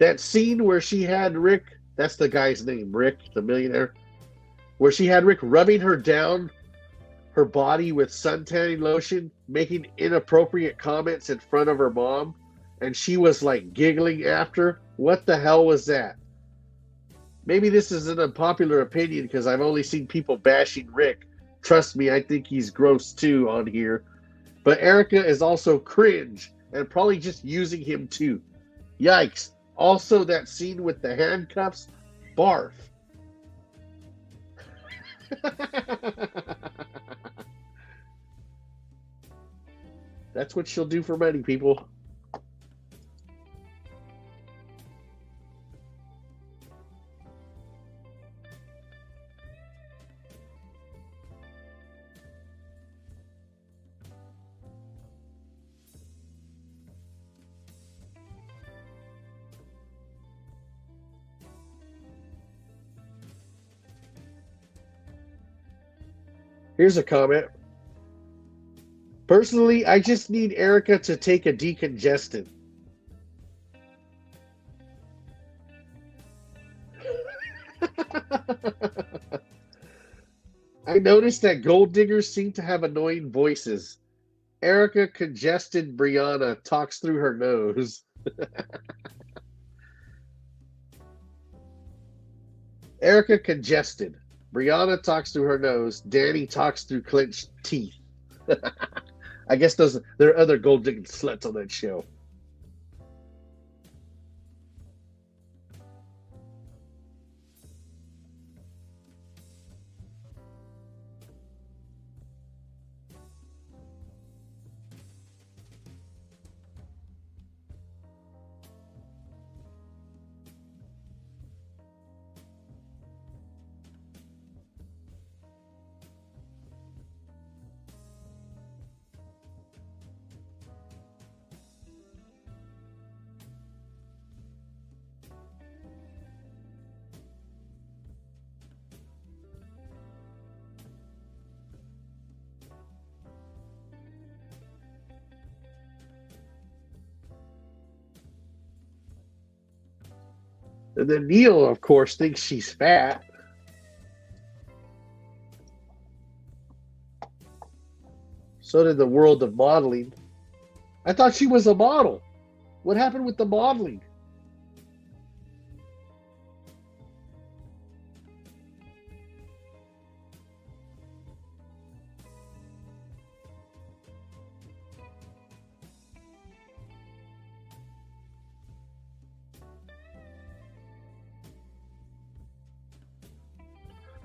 That scene where she had Rick, that's the guy's name, Rick, the millionaire, where she had Rick rubbing her down her body with suntanning lotion, making inappropriate comments in front of her mom, and she was like giggling after. What the hell was that? Maybe this is an unpopular opinion because I've only seen people bashing Rick. Trust me, I think he's gross too on here. But Erica is also cringe and probably just using him too. Yikes. Also, that scene with the handcuffs, barf. That's what she'll do for money, people. Here's a comment. Personally, I just need Erica to take a decongestant. I noticed that gold diggers seem to have annoying voices. Erica congested Brianna talks through her nose. Erica congested. Brianna talks through her nose. Danny talks through clenched teeth. I guess there are other gold digging sluts on that show. And then Neil, of course, thinks she's fat. So did the world of modeling. I thought she was a model. What happened with the modeling?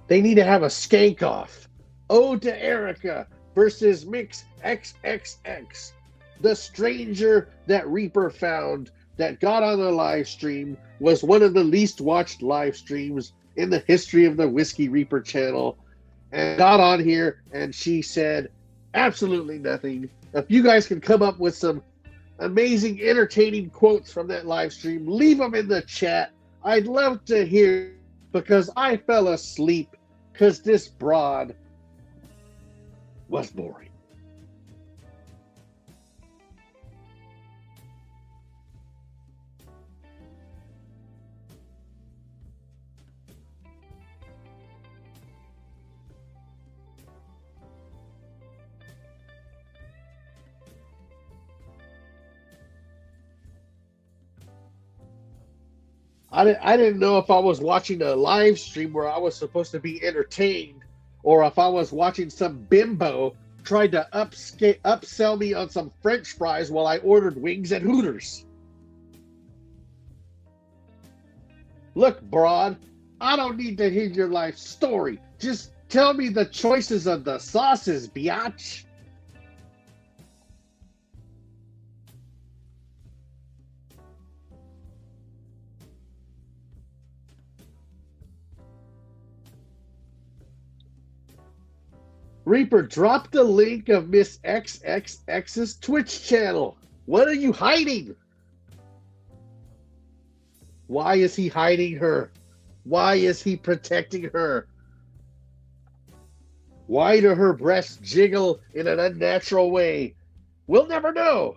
They need to have a skank off. Ode to Erica versus Mix XXX. The stranger that Reaper found that got on the live stream was one of the least watched live streams in the history of the Whiskey Reaper channel. And got on here and she said absolutely nothing. If you guys can come up with some amazing, entertaining quotes from that live stream, leave them in the chat. I'd love to hear, because I fell asleep because this broad was boring. I didn't know if I was watching a live stream where I was supposed to be entertained, or if I was watching some bimbo tried to upsell me on some French fries while I ordered wings at Hooters. Look, broad, I don't need to hear your life story. Just tell me the choices of the sauces, biatch. Reaper, drop the link of Miss XXX's Twitch channel. What are you hiding? Why is he hiding her? Why is he protecting her? Why do her breasts jiggle in an unnatural way? We'll never know.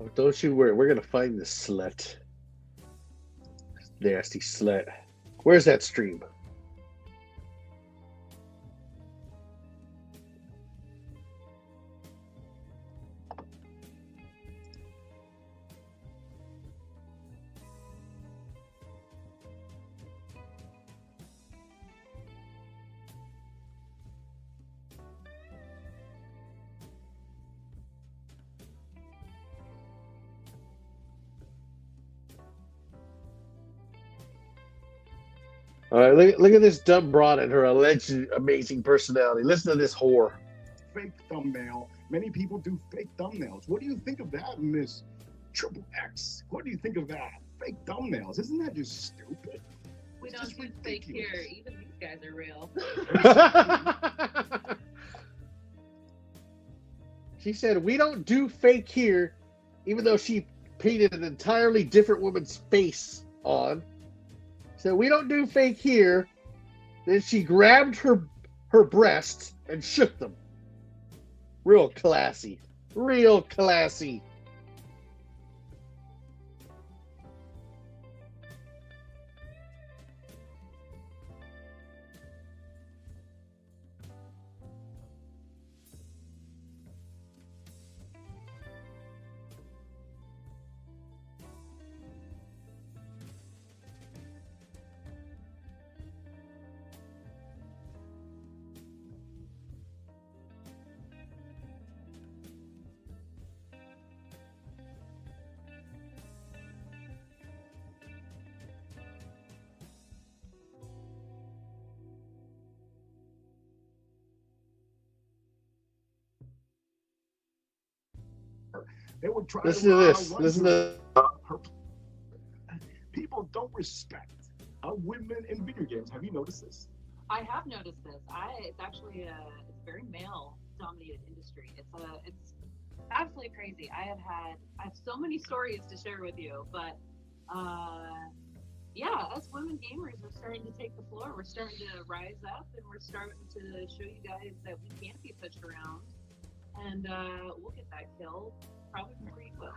Oh, don't you worry. We're going to find this slut. Nasty slut. Where's that stream? All right, look at this dumb broad and her alleged amazing personality. Listen to this whore. Fake thumbnail. Many people do fake thumbnails. What do you think of that, Miss Triple X. What do you think of that? Fake thumbnails. Isn't that just stupid? We It's don't just do fake here. ridiculous. Even these guys are real. She said, "We don't do fake here," even though she painted an entirely different woman's face on. So we don't do fake here. Then she grabbed her breasts and shook them. Real classy. Real classy. They would try Listen to to this. run Listen through to her. People don't respect women in video games. Have you noticed this? I have noticed this. It's actually it's a very male dominated industry. It's absolutely crazy. I have so many stories to share with you, but yeah, us women gamers are starting to take the floor. We're starting to rise up, and we're starting to show you guys that we can't be pushed around, and we'll get that kill probably before you will.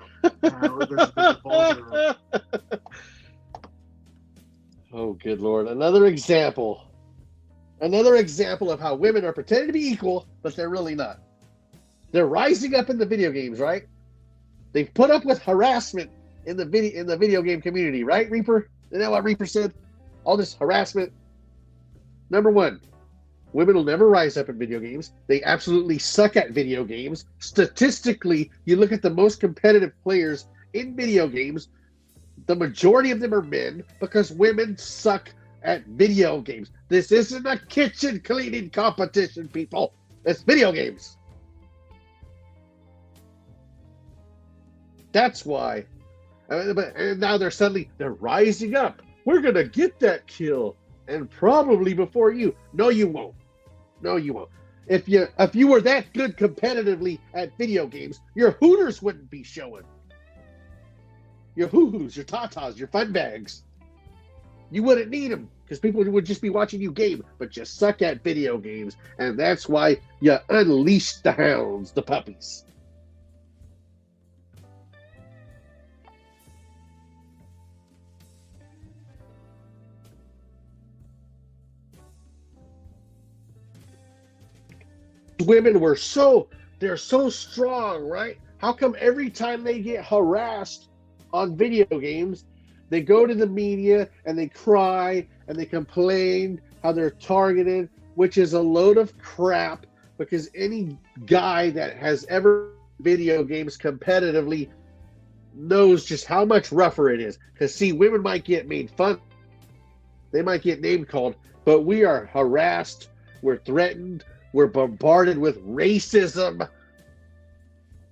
Oh, good Lord. Another example. Another example of how women are pretending to be equal, but they're really not. They're rising up in the video games, right? They've put up with harassment in the video game community, right, Reaper? Isn't that what Reaper said? All this harassment. Number one, women will never rise up in video games. They absolutely suck at video games. Statistically, you look at the most competitive players in video games, the majority of them are men because women suck at video games. This isn't a kitchen cleaning competition, people. It's video games. That's why. And now they're rising up. We're going to get that kill. And probably before you. No, you won't. No, you won't. If you were that good competitively at video games, your hooters wouldn't be showing. Your hoo-hoos, your tatas, your fun bags. You wouldn't need them because people would just be watching you game, but you suck at video games. And that's why you unleash the hounds, the puppies. Women they're so strong, right? How come every time they get harassed on video games, they go to the media and they cry and they complain how they're targeted, which is a load of crap because any guy that has ever video games competitively knows just how much rougher it is. Because see, women might get made fun, they might get name called, but we are harassed, we're threatened, we're bombarded with racism.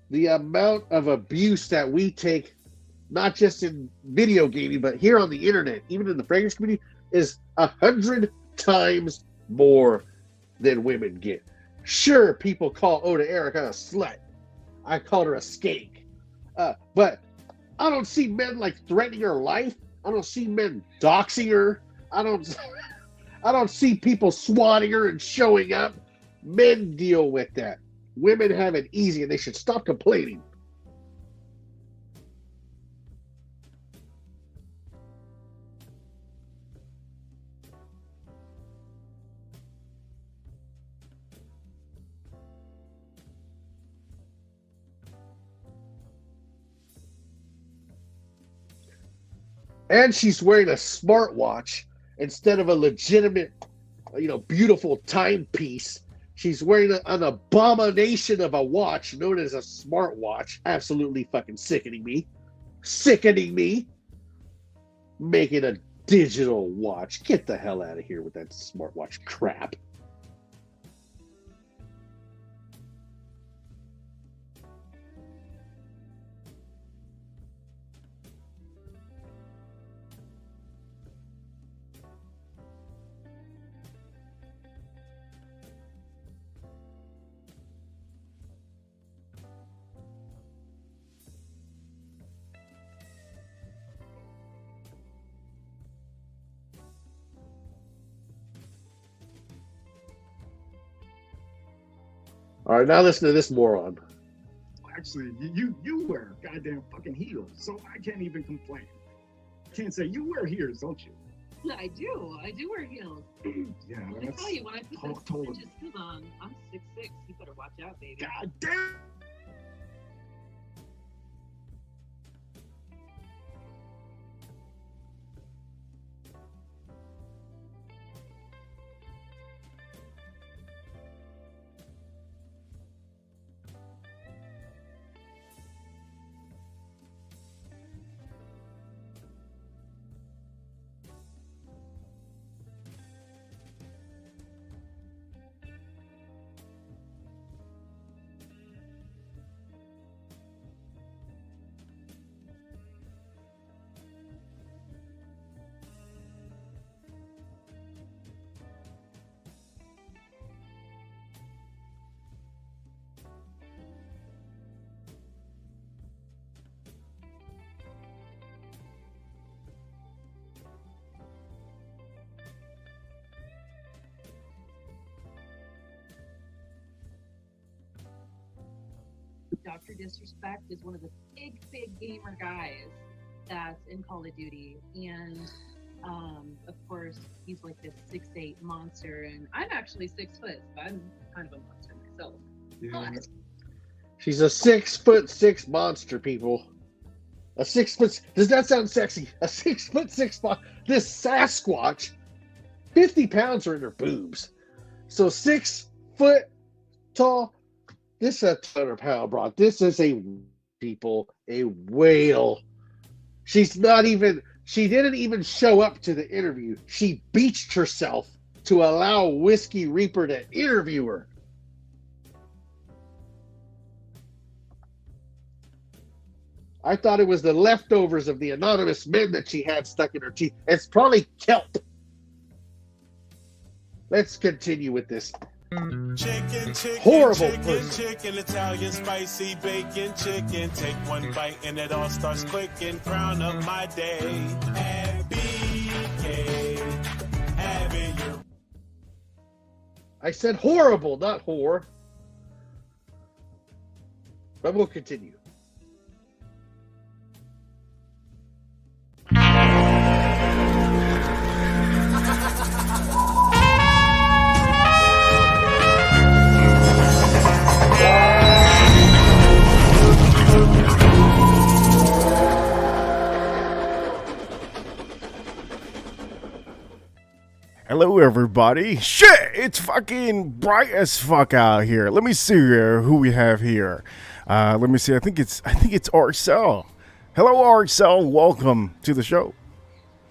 The amount of abuse that we take, not just in video gaming, but here on the internet, even in the fragrance community, is 100 times more than women get. Sure, people call Oda Erica a slut. I called her a skank. But I don't see men like threatening her life. I don't see men doxing her. I don't see people swatting her and showing up. Men deal with that. Women have it easy, and they should stop complaining. And she's wearing a smartwatch instead of a legitimate, beautiful timepiece. She's wearing an abomination of a watch known as a smartwatch. Absolutely fucking sickening me. Sickening me. Making a digital watch. Get the hell out of here with that smartwatch crap. All right, now listen to this moron. Actually, you wear goddamn fucking heels, so I can't even complain. Can't say you wear heels, don't you? I do. I do wear heels. Yeah, Let me that's tell you, when I put those total. stitches heels on, I'm 6'6". You better watch out, baby. God damn. Dr. Disrespect is one of the big gamer guys that's in Call of Duty, and of course he's like this 6'8" monster, and I'm actually 6 foot, so I'm kind of a monster myself. Yeah. But She's a 6'6" monster, people. A 6 foot. Does that sound sexy? A 6'6" monster. This Sasquatch, 50 pounds are in her boobs. So 6 foot tall. This is a 200-pound broad. This is a whale. She didn't even show up to the interview. She beached herself to allow Whiskey Reaper to interview her. I thought it was the leftovers of the anonymous men that she had stuck in her teeth. It's probably kelp. Let's continue with this. Chicken, Horrible chicken, person. chicken, Italian spicy bacon, chicken. Take one bite and it all starts clicking. Crown up my day. BK, having your. I said horrible, not whore. But we'll continue. Hello, everybody. Shit, it's fucking bright as fuck out here. Let me see who we have here. Let me see. I think it's Arcel. Hello, Arcel. Welcome to the show.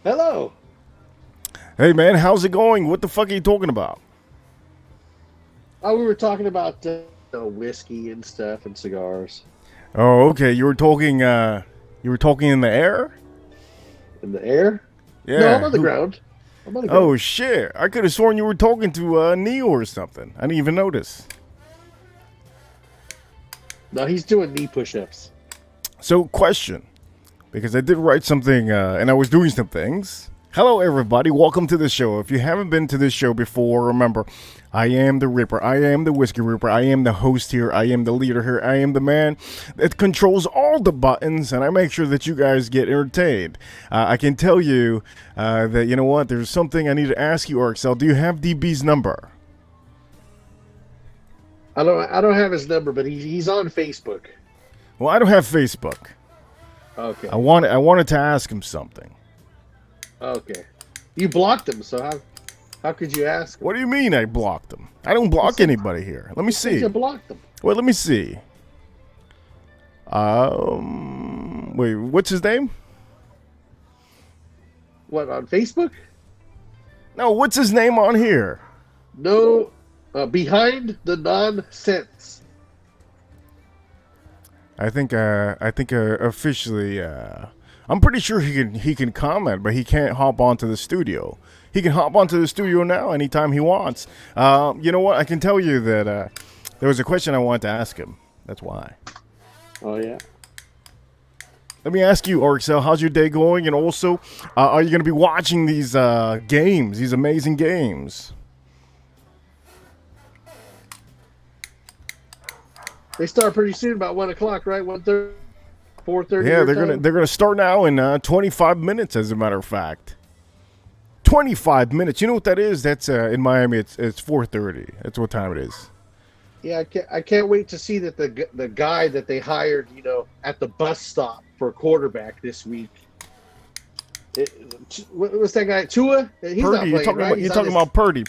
Hello. Hey, man, how's it going? What the fuck are you talking about? Oh, we were talking about whiskey and stuff and cigars. Oh, okay. You were talking in the air? In the air? Yeah. No, I'm on the ground. Oh shit! I could have sworn you were talking to Neo or something. I didn't even notice. No, he's doing knee push-ups. So, question, because I did write something and I was doing some things. Hello, everybody. Welcome to the show. If you haven't been to this show before, remember, I am the Ripper. I am the Whiskey Ripper. I am the host here. I am the leader here. I am the man that controls all the buttons, and I make sure that you guys get entertained. I can tell you that, you know what, there's something I need to ask you, Arcel. Do you have DB's number? I don't have his number, but he's on Facebook. Well, I don't have Facebook. Okay. I wanted to ask him something. Okay. You blocked him, so how could you ask him? What do you mean I blocked him? I don't block anybody here. Let me see. You blocked him. Wait, let me see. Wait, what's his name? What, on Facebook? No, what's his name on here? No, behind the nonsense. I think officially, I'm pretty sure he can comment, but he can't hop onto the studio. He can hop onto the studio now anytime he wants. You know what? I can tell you that there was a question I wanted to ask him. That's why. Oh, yeah? Let me ask you, Arcel, how's your day going? And also, are you going to be watching these games, these amazing games? They start pretty soon, about 1 o'clock, right? 1:30, 4:30. Yeah, they're gonna start now in 25 minutes. As a matter of fact, 25 minutes. You know what that is? That's in Miami. It's 4:30. That's what time it is. Yeah, I can't wait to see that the guy that they hired, at the bus stop for quarterback this week. What's that guy? Tua? He's not Purdy. playing, You're talking about Purdy.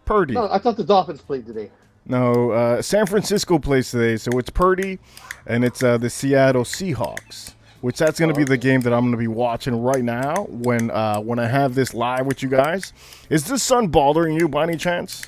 Purdy. No, I thought the Dolphins played today. No, San Francisco plays today, so it's Purdy, and it's the Seattle Seahawks. Which that's going to be the game that I'm going to be watching right now when I have this live with you guys. Is the sun bothering you by any chance?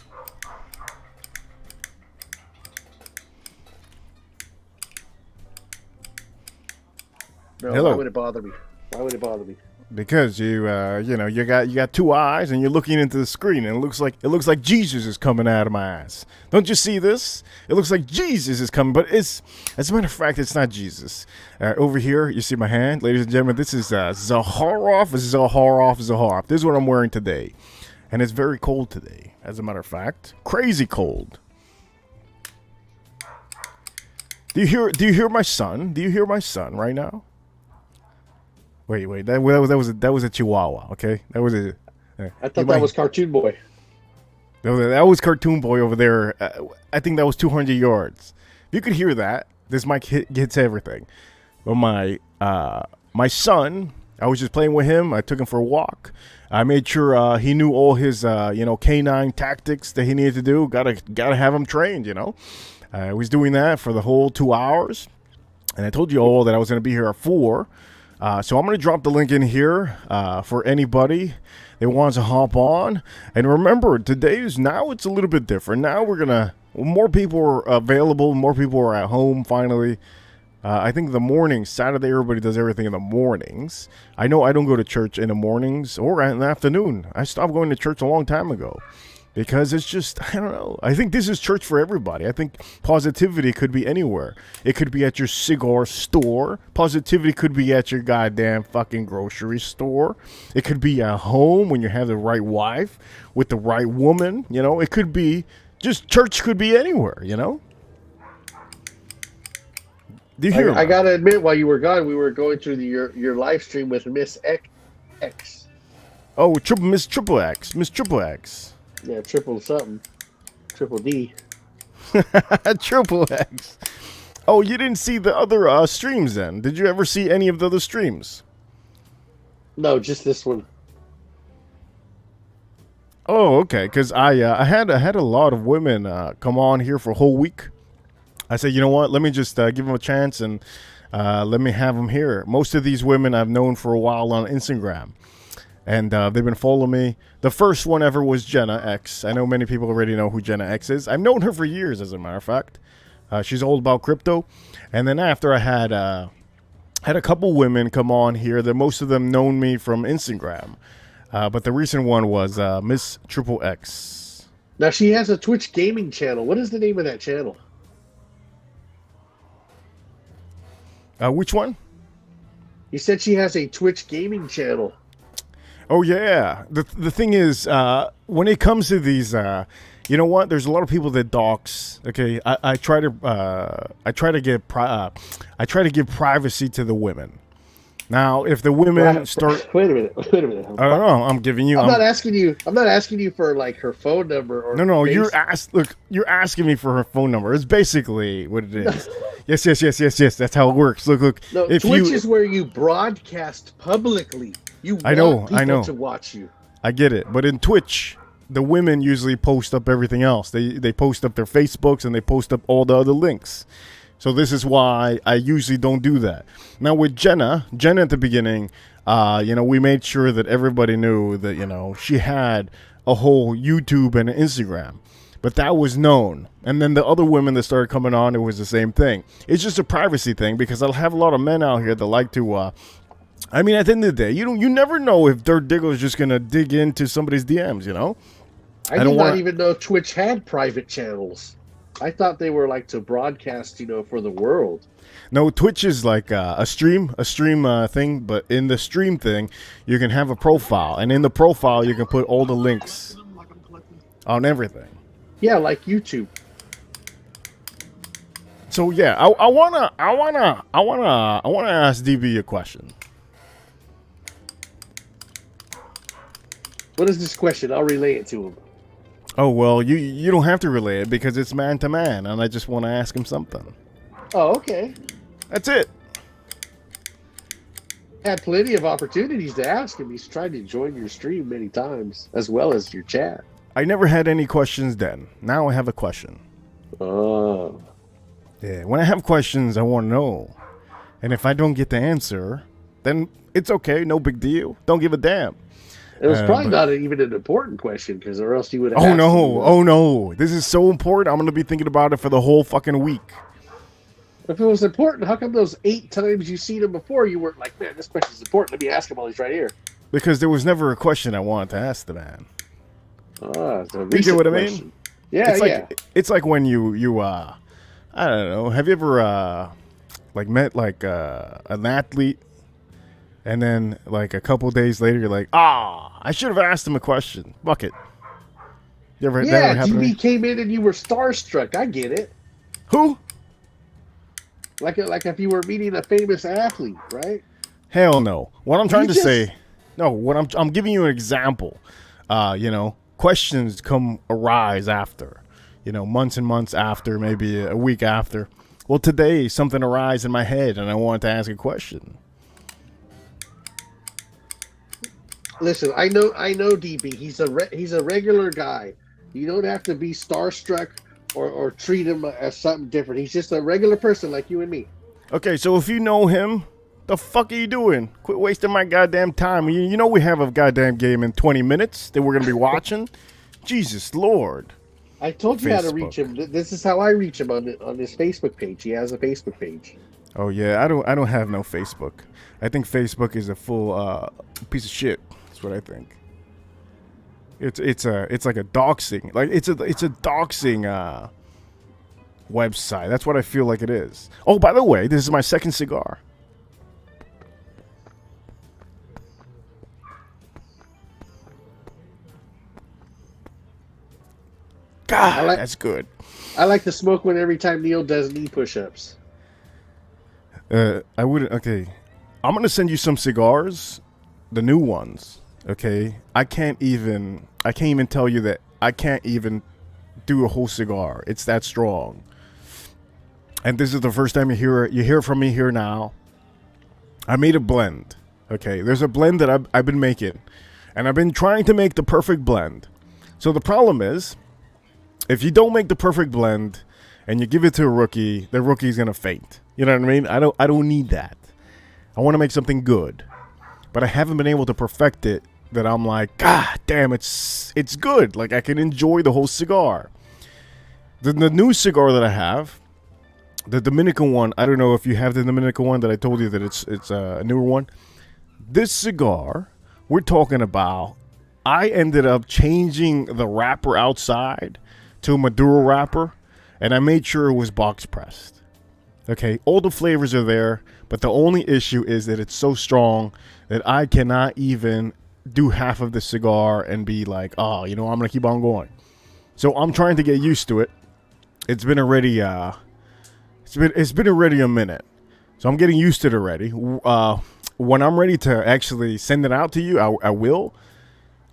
No, Hello. Why would it bother me? Why would it bother me? Because you got two eyes and you're looking into the screen and it looks like Jesus is coming out of my eyes. Don't you see this? It looks like Jesus is coming, but as a matter of fact, it's not Jesus. Over here, you see my hand, ladies and gentlemen. This is Zaharoff. This is what I'm wearing today, and it's very cold today. As a matter of fact, crazy cold. Do you hear my son? Do you hear my son right now? Wait. That was a Chihuahua. Okay, that was a. I thought that was Cartoon Boy. That was Cartoon Boy over there. I think that was 200 yards. If you could hear that, this mic hits everything. But my son, I was just playing with him. I took him for a walk. I made sure he knew all his canine tactics that he needed to do. Gotta have him trained. I was doing that for the whole 2 hours, and I told you all that I was going to be here at 4. So I'm going to drop the link in here for anybody that wants to hop on. And remember, now it's a little bit different. Now more people are available. More people are at home finally. I think the mornings, Saturday, everybody does everything in the mornings. I know I don't go to church in the mornings or in the afternoon. I stopped going to church a long time ago. Because it's just, I don't know. I think this is church for everybody. I think positivity could be anywhere. It could be at your cigar store. Positivity could be at your goddamn fucking grocery store. It could be at home when you have the right wife with the right woman. It could be, just church could be anywhere, Do you hear I got to admit, while you were gone, we were going through your live stream with Miss X. Oh, Miss Triple X. Yeah, triple something. Triple D. Triple X. Oh, you didn't see the other streams then? Did you ever see any of the other streams? No, just this one. Oh, okay. Because I had a lot of women come on here for a whole week. I said, you know what? Let me just give them a chance and let me have them here. Most of these women I've known for a while on Instagram. And they've been following me. The first one ever was Jenna X. I know many people already know who Jenna X is. I've known her for years, as a matter of fact. She's all about crypto. And then after I had a couple women come on here. That most of them known me from Instagram. But the recent one was Miss Triple X. Now she has a Twitch gaming channel. What is the name of that channel? Which one? You said she has a Twitch gaming channel. Oh yeah, the thing is, when it comes to these, you know what? There's a lot of people that dox. Okay, I try to give privacy to the women. Now, if the women start, wait a minute. I don't know. I'm giving you. I'm not asking you for like her phone number or. No. You're asking me for her phone number. It's basically what it is. Yes. That's how it works. Look. No, if Twitch is where you broadcast publicly. I know. To watch you. I get it, but in Twitch, the women usually post up everything else. They post up their Facebooks and they post up all the other links. So this is why I usually don't do that. Now with Jenna at the beginning, we made sure that everybody knew that she had a whole YouTube and an Instagram. But that was known. And then the other women that started coming on, it was the same thing. It's just a privacy thing because I'll have a lot of men out here that like to at the end of the day, you never know if Dirt Diggle is just gonna dig into somebody's DMs, I did not even know Twitch had private channels. I thought they were like to broadcast, for the world. No, Twitch is like a stream thing, but in the stream thing, you can have a profile, and in the profile, you can put all the links on everything. Yeah, like YouTube. So yeah, I wanna ask DB a question. What is this question? I'll relay it to him. Oh well, you don't have to relay it because it's man to man, and I just want to ask him something. Oh, okay. That's it. Had plenty of opportunities to ask him. He's tried to join your stream many times, as well as your chat. I never had any questions then. Now I have a question. Oh. Yeah, when I have questions, I want to know. And if I don't get the answer, then it's okay. No big deal. Don't give a damn. It was probably not even an important question, because or else you would have Oh no. Oh no. This is so important. I'm going to be thinking about it for the whole fucking week. If it was important, how come those 8 times you've seen him before, you weren't like, man, this question's important. Let me ask him while he's right here. Because there was never a question I wanted to ask the man. Ah, it's a You get what I question. mean? Yeah, It's like when you I don't know. Have you ever like met like an athlete, and then like a couple days later you're like, I should have asked him a question. Fuck it. You ever? that Yeah, ever happened to you? DB came in and you were starstruck. I get it. Who? Like if you were meeting a famous athlete, right? Hell no. What I'm trying You to just- say, no. What I'm giving you an example. Questions arise after, months and months after, maybe a week after. Well, today something arose in my head, and I wanted to ask a question. Listen, I know, DB. He's a regular guy. You don't have to be starstruck or treat him as something different. He's just a regular person like you and me. Okay, so if you know him, the fuck are you doing? Quit wasting my goddamn time. You know we have a goddamn game in 20 minutes that we're gonna be watching. Jesus Lord. I told you how to Facebook. reach him. This is how I reach him on his Facebook page. He has a Facebook page. Oh yeah, I don't have no Facebook. I think Facebook is a full piece of shit. That's what I think. It's like a doxing. Like it's a doxing website. That's what I feel like it is. Oh, by the way, this is my second cigar. God, that's good. I like to smoke one every time Neil does knee push-ups. I wouldn't. Okay, I'm gonna send you some cigars, the new ones. Okay, I can't even tell you that I can't even do a whole cigar. It's that strong. And this is the first time you hear it. You hear it from me here now. I made a blend. Okay, there's a blend that I've been making, and I've been trying to make the perfect blend. So the problem is, if you don't make the perfect blend and you give it to a rookie, the rookie's gonna faint. You know what I mean? I don't need that. I want to make something good, but I haven't been able to perfect it. That I'm like, God damn, it's good. Like I can enjoy the whole cigar. The new cigar that I have, the Dominican one. I don't know if you have the Dominican one that I told you that it's a newer one. This cigar, we're talking about. I ended up changing the wrapper outside to a Maduro wrapper, and I made sure it was box pressed. Okay, all the flavors are there, but the only issue is that it's so strong that I cannot even do half of the cigar and be like, I'm gonna keep on going. So I'm trying to get used to it. It's been already it's been already a minute, so I'm getting used to it already. When I'm ready to actually send it out to you, I will.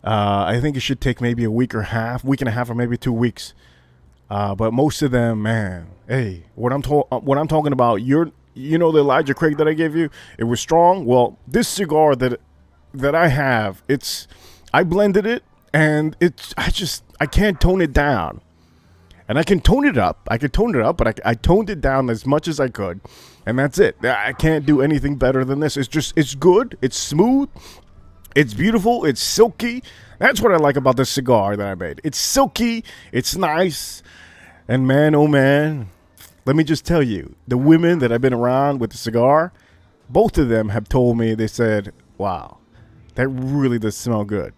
I think it should take maybe a week and a half, or maybe 2 weeks. But most of them, man, hey, what I'm talking about, the Elijah Craig that I gave you, it was strong. Well, this cigar that I have, I blended it, and I can't tone it down. And I can tone it up, but I toned it down as much as I could, and that's it. I can't do anything better than this. It's good, it's smooth, it's beautiful, it's silky. That's what I like about this cigar that I made. It's silky, it's nice, and man, oh man, let me just tell you, the women that I've been around with the cigar, both of them have told me, they said, wow, that really does smell good.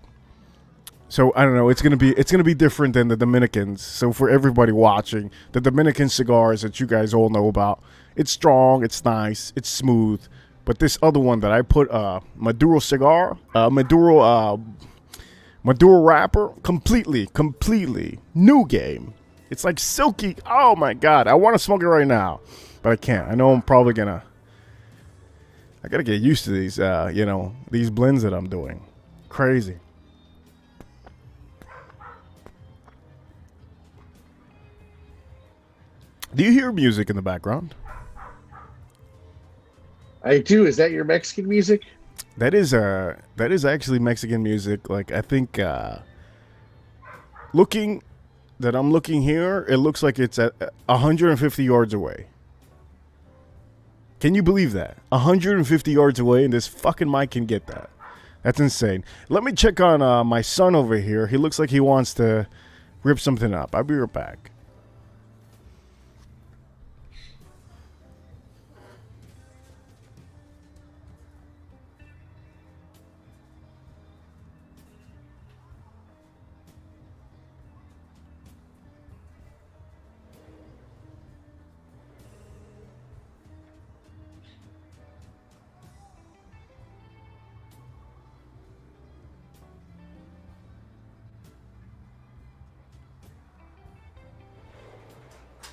So I don't know. It's gonna be different than the Dominicans. So for everybody watching, the Dominican cigars that you guys all know about, it's strong, it's nice, it's smooth. But this other one that I put Maduro cigar, Maduro wrapper, completely new game. It's like silky. Oh my God. I want to smoke it right now, but I can't. I know I'm probably gonna. I gotta get used to these, these blends that I'm doing. Crazy. Do you hear music in the background? I do. Is that your Mexican music? That is actually Mexican music. Like I think I'm looking here, it looks like it's at 150 yards away. Can you believe that? 150 yards away, and this fucking mic can get that. That's insane. Let me check on my son over here. He looks like he wants to rip something up. I'll be right back.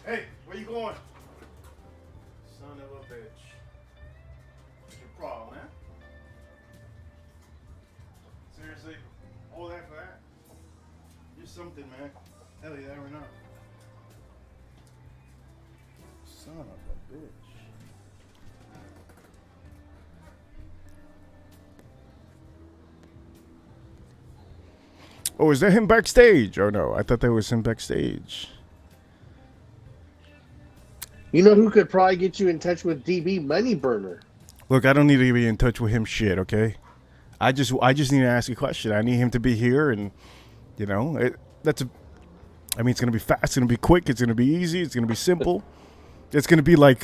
Hey, where you going? Son of a bitch. What's your problem, man? Seriously? All that for that? You're something, man. Hell yeah, or not. Son of a bitch. Oh, is that him backstage? Oh no, I thought that was him backstage. You know who could probably get you in touch with DB Moneyburner? Look, I don't need to be in touch with him shit, okay? I just need to ask a question. I need him to be here, and it's going to be fast, it's going to be quick, it's going to be easy, it's going to be simple. It's going to be like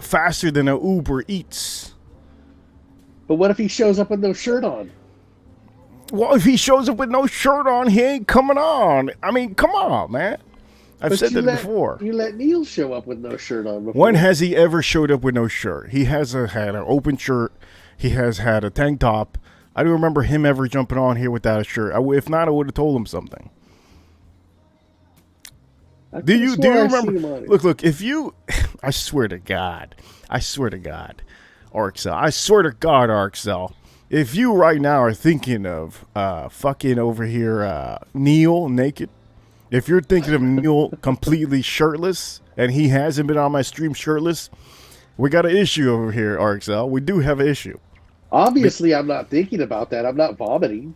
faster than a Uber Eats. But what if he shows up with no shirt on? Well, if he shows up with no shirt on, he ain't coming on. I mean, come on, man. I've said that before. You let Neil show up with no shirt on before. When has he ever showed up with no shirt? He has had an open shirt. He has had a tank top. I don't remember him ever jumping on here without a shirt. If not, I would have told him something. Do you remember? Look, if you, I swear to God, Arxel, I swear to God, Arxel, if you right now are thinking of fucking over here Neil naked, if you're thinking of Neil completely shirtless, and he hasn't been on my stream shirtless, we got an issue over here, Arxel. We do have an issue. Obviously, I'm not thinking about that. I'm not vomiting.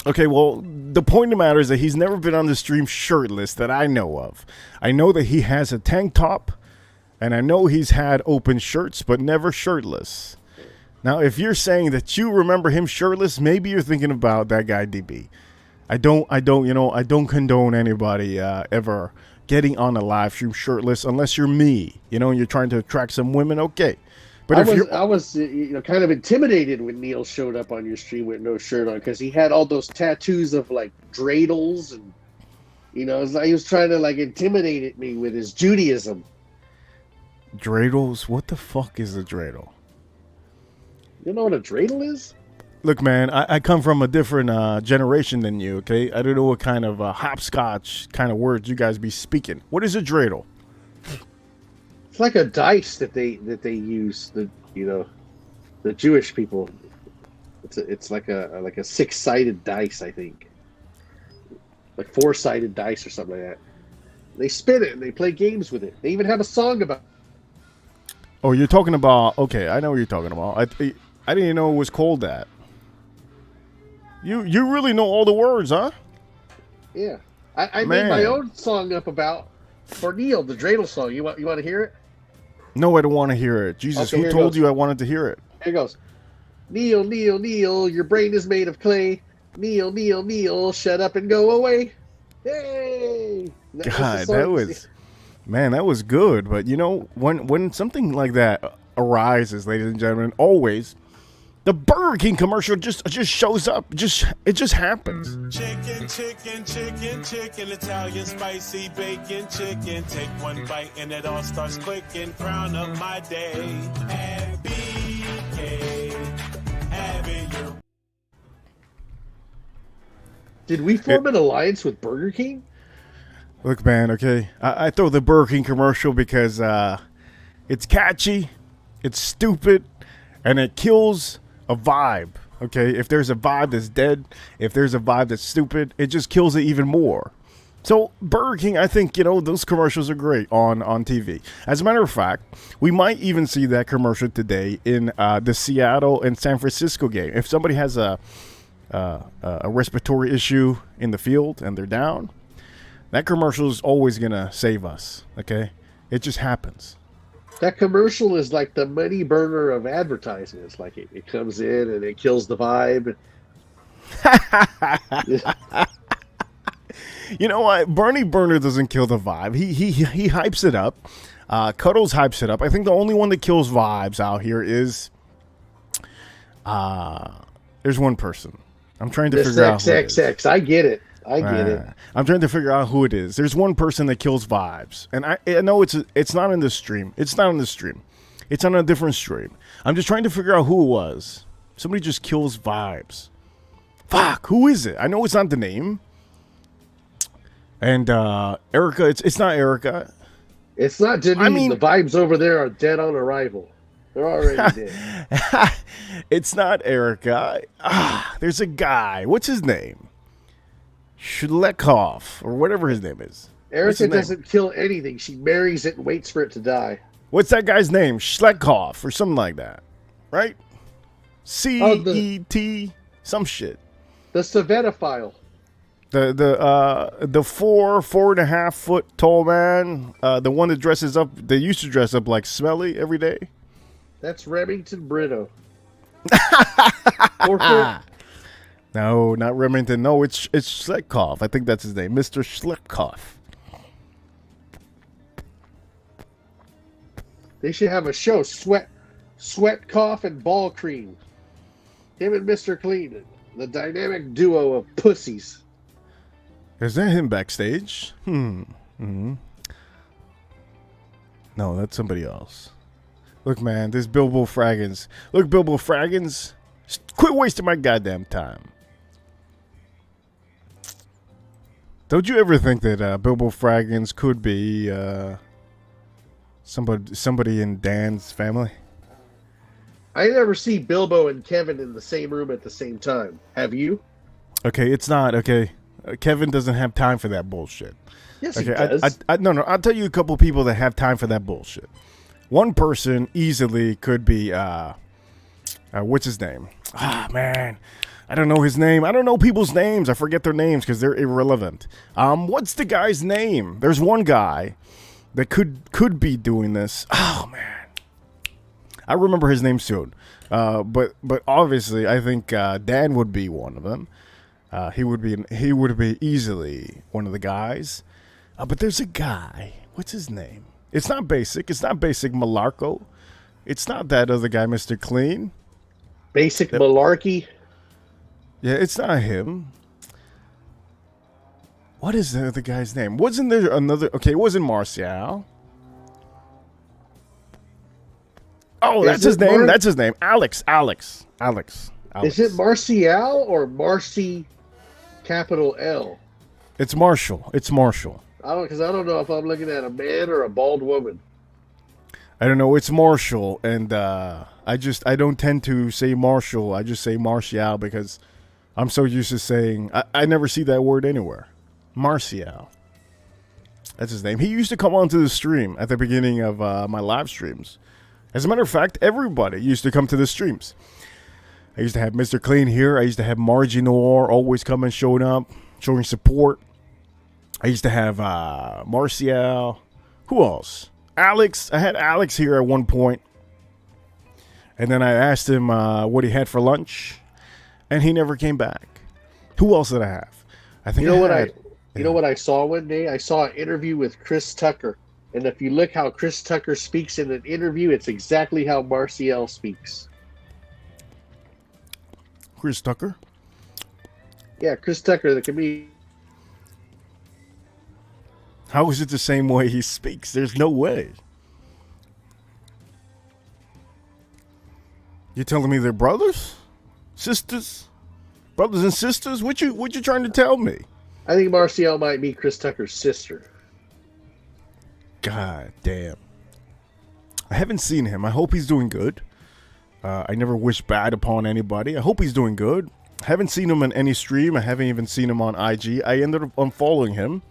Okay, well, the point of the matter is that he's never been on the stream shirtless that I know of. I know that he has a tank top, and I know he's had open shirts, but never shirtless. Now, if you're saying that you remember him shirtless, maybe you're thinking about that guy DB. I don't condone anybody ever getting on a live stream shirtless unless you're me, and you're trying to attract some women. Okay, but I was kind of intimidated when Neil showed up on your stream with no shirt on because he had all those tattoos of like dreidels and it's like he was trying to like intimidate me with his Judaism. Dreidels? What the fuck is a dreidel? You know what a dreidel is? Look, man, I come from a different generation than you, okay? I don't know what kind of hopscotch kind of words you guys be speaking. What is a dreidel? It's like a dice that they use, the Jewish people. It's like a six-sided dice, I think. Like four-sided dice or something like that. They spin it and they play games with it. They even have a song about it. Oh, you're talking about... Okay, I know what you're talking about. I didn't even know it was called that. You really know all the words, huh? Yeah. I made my own song up for Neil, the dreidel song. You want to hear it? No, I don't want to hear it. Jesus, okay, who told you I wanted to hear it? Here it goes. Neil, Neil, Neil, your brain is made of clay. Neil, Neil, Neil, shut up and go away. Hey! God, that was good. But when something like that arises, ladies and gentlemen, always the Burger King commercial just shows up. It just happens. Chicken, chicken, chicken, chicken, Italian spicy bacon, chicken. Take one bite and it all starts clicking. Crown of my day. And BK, having your... Did we form an alliance with Burger King? Look, man, okay, I throw the Burger King commercial because it's catchy, it's stupid, and it kills a vibe, okay? If there's a vibe that's dead, if there's a vibe that's stupid, it just kills it even more. So Burger King, I think, those commercials are great on TV. As a matter of fact, we might even see that commercial today in the Seattle and San Francisco game. If somebody has a respiratory issue in the field and they're down, that commercial is always going to save us, okay? It just happens. That commercial is like the money burner of advertisements. Like it comes in and it kills the vibe. You know what? Bernie Burner doesn't kill the vibe. He hypes it up. Cuddles hypes it up. I think the only one that kills vibes out here is there's one person. I'm trying to figure out who it is. XXX. I get it. I get it. I'm trying to figure out who it is. There's one person that kills vibes, and I know it's not in this stream. It's not on this stream. It's on a different stream. I'm just trying to figure out who it was. Somebody just kills vibes. Fuck, who is it? I know it's not the name. And Erica, it's not Erica. It's not Denise. I mean, the vibes over there are dead on arrival. They're already dead. It's not Erica. There's a guy. What's his name? Shlekhov, or whatever his name is. Erica doesn't kill anything. She marries it and waits for it to die. What's that guy's name? Shlekhov, or something like that. Right? C-E-T, some shit. The Savetophile. The 4.5 foot tall man, the one that dresses up, they used to dress up like Smelly every day. That's Remington Brito. 4 foot? No, not Remington. No, it's Shlekhov. I think that's his name, Mr. Shlekhov. They should have a show, Sweat, Cough, and Ball Cream. Him and Mr. Clean, the dynamic duo of pussies. Is that him backstage? Mm-hmm. No, that's somebody else. Look, man, this Bilbo Fraggins. Look, Bilbo Fraggins, quit wasting my goddamn time. Don't you ever think that Bilbo Fraggins could be somebody in Dan's family? I never see Bilbo and Kevin in the same room at the same time. Have you? Okay, it's not. Okay. Kevin doesn't have time for that bullshit. Yes, okay, he does. No, I'll tell you a couple people that have time for that bullshit. One person easily could be, what's his name? Man, I don't know his name. I don't know people's names. I forget their names because they're irrelevant. What's the guy's name? There's one guy that could be doing this. Oh, man. I remember his name soon. But obviously, I think Dan would be one of them. He would be easily one of the guys. But there's a guy. What's his name? It's not Basic. It's not Basic Malarko. It's not that other guy, Mr. Clean. Basic Malarkey? Yeah, it's not him. What is the other guy's name? Wasn't there another... Okay, it wasn't Martial. Oh, that's his name. That's his name. Alex. Is it Martial or Marcy capital L? It's Marshall. I don't know if I'm looking at a man or a bald woman. I don't know. It's Marshall, and I don't tend to say Marshall. I just say Martial because I'm so used to saying I never see that word anywhere. Martial. That's his name. He used to come onto the stream at the beginning of my live streams. As a matter of fact, everybody used to come to the streams. I used to have Mr. Clean here. I used to have Margie Noir always coming, showing up, showing support. I used to have Martial. Who else? Alex. I had Alex here at one point. And then I asked him what he had for lunch. And he never came back. Who else did I have? I think you know what I saw one day? I saw an interview with Chris Tucker. And if you look how Chris Tucker speaks in an interview, it's exactly how Martial speaks. Chris Tucker? Yeah, Chris Tucker, the comedian. How is it the same way he speaks? There's no way. You telling me they're brothers? Sisters? Brothers and sisters? What you trying to tell me? I think Martial might be Chris Tucker's sister. God damn. I haven't seen him. I hope he's doing good. I never wish bad upon anybody. I hope he's doing good. I haven't seen him on any stream. I haven't even seen him on IG. I ended up unfollowing him.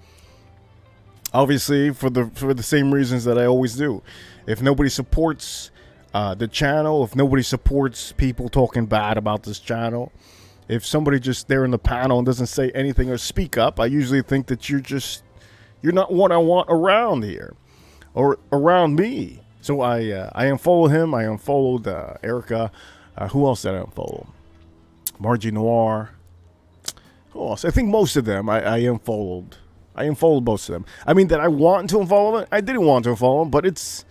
Obviously, for the same reasons that I always do. If nobody supports the channel, if nobody supports people talking bad about this channel, if somebody just there in the panel and doesn't say anything or speak up, I usually think that you're not what I want around here or around me. So I unfollowed him. I unfollowed Erica. Who else did I unfollow? Margie Noir. Who else? I think most of them I unfollowed. I unfollowed most of them. I mean, did I want to unfollow them? I didn't want to unfollow them, but it's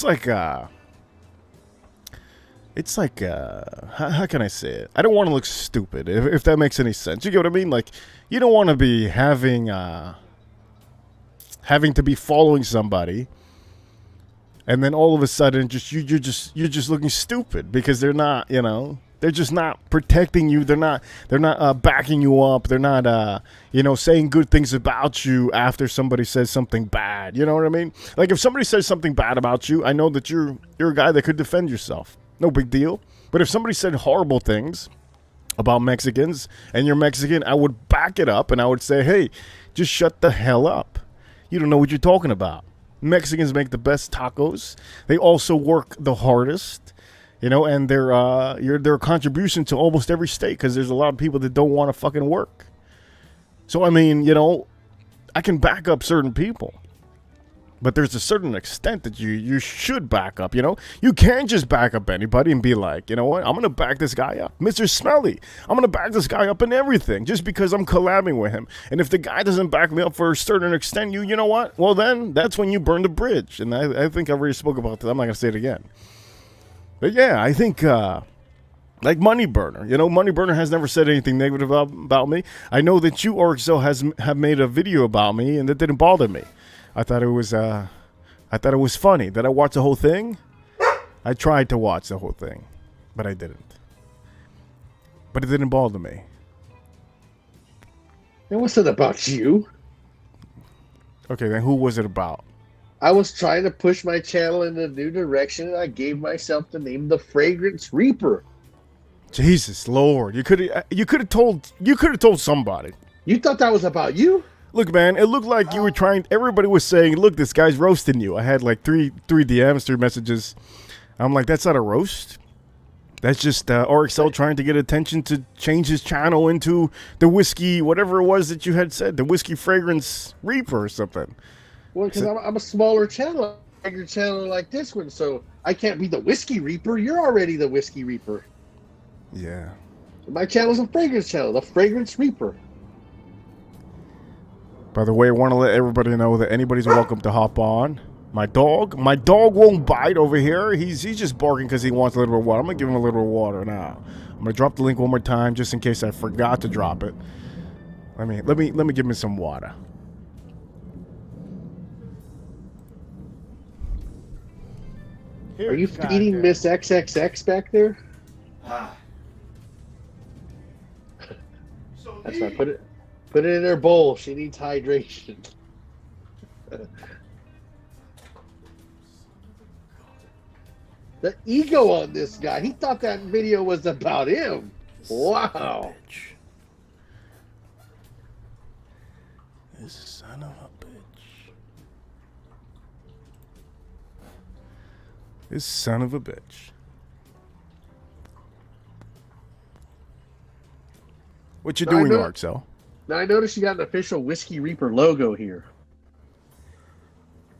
like how can I say it? I don't want to look stupid, if that makes any sense. You get what I mean? Like, you don't want to be having to be following somebody, and then all of a sudden you're just looking stupid because they're not, they're just not protecting you. They're not backing you up. They're not saying good things about you after somebody says something bad. You know what I mean? Like, if somebody says something bad about you, I know that you're a guy that could defend yourself. No big deal. But if somebody said horrible things about Mexicans and you're Mexican, I would back it up and I would say, hey, just shut the hell up. You don't know what you're talking about. Mexicans make the best tacos. They also work the hardest. And they're a contribution to almost every state because there's a lot of people that don't want to fucking work. So, I mean, I can back up certain people. But there's a certain extent that you should back up, You can't just back up anybody and be like, you know what, I'm going to back this guy up. Mr. Smelly, I'm going to back this guy up in everything just because I'm collabing with him. And if the guy doesn't back me up for a certain extent, you know what? Well, then that's when you burn the bridge. And I think I already spoke about that. I'm not going to say it again. But yeah, I think, like Money Burner. Money Burner has never said anything negative about me. I know that you, Orixel, have made a video about me, and that didn't bother me. I thought it was funny. Did I watch the whole thing? I tried to watch the whole thing, but I didn't. But it didn't bother me. It wasn't about you. Okay, then who was it about? I was trying to push my channel in a new direction, and I gave myself the name The Fragrance Reaper. Jesus Lord, you could have told somebody. You thought that was about you? Look, man, it looked like you were trying. Everybody was saying, "Look, this guy's roasting you." I had like three DMs, 3 messages. I'm like, that's not a roast. That's just RXL trying to get attention to change his channel into the whiskey, whatever it was that you had said, the Whiskey Fragrance Reaper or something. Well, because I'm a smaller channel, a bigger channel like this one, so I can't be the Whiskey Reaper. You're already the Whiskey Reaper. Yeah. So my channel's a fragrance channel, the Fragrance Reaper. By the way, I want to let everybody know that anybody's welcome to hop on. My dog won't bite over here. He's just barking because he wants a little bit of water. I'm going to give him a little bit of water now. I'm going to drop the link one more time just in case I forgot to drop it. Let me give him some water. Are you feeding Miss XXX back there? That's right. Put it in her bowl. She needs hydration. The ego on this guy. He thought that video was about him. Wow. This son of a bitch. This son of a bitch. What you doing, Marcel? Now I noticed you got an official Whiskey Reaper logo here.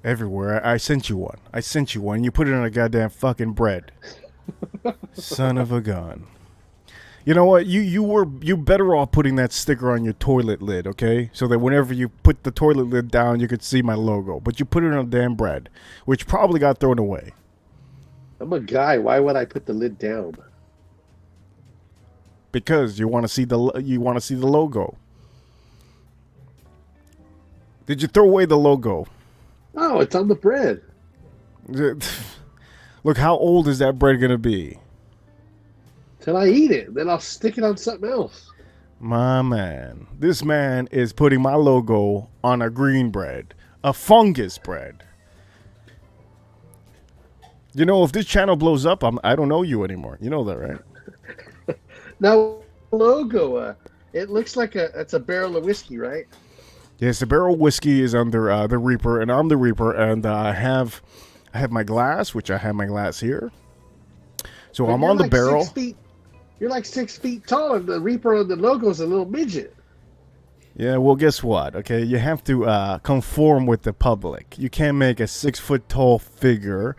Everywhere. I sent you one. You put it on a goddamn fucking bread. Son of a gun. You know what? You better off putting that sticker on your toilet lid, okay? So that whenever you put the toilet lid down, you could see my logo. But you put it on a damn bread, which probably got thrown away. I'm a guy. Why would I put the lid down? Because you want to see the logo. Did you throw away the logo? Oh, it's on the bread. Look, how old is that bread going to be? Till I eat it. Then I'll stick it on something else. My man. This man is putting my logo on a green bread. A fungus bread. You know, if this channel blows up, I don't know you anymore. You know that, right? Now, logo, it looks like it's a barrel of whiskey, right? Yes, the barrel whiskey is under the Reaper, and I'm the Reaper, and I have my glass, which I have my glass here. So But I'm you're on the like barrel. 6 feet. You're like 6 feet tall, and the Reaper on the logo's a little midget. Yeah, well, guess what? Okay, you have to conform with the public. You can't make a 6 foot tall figure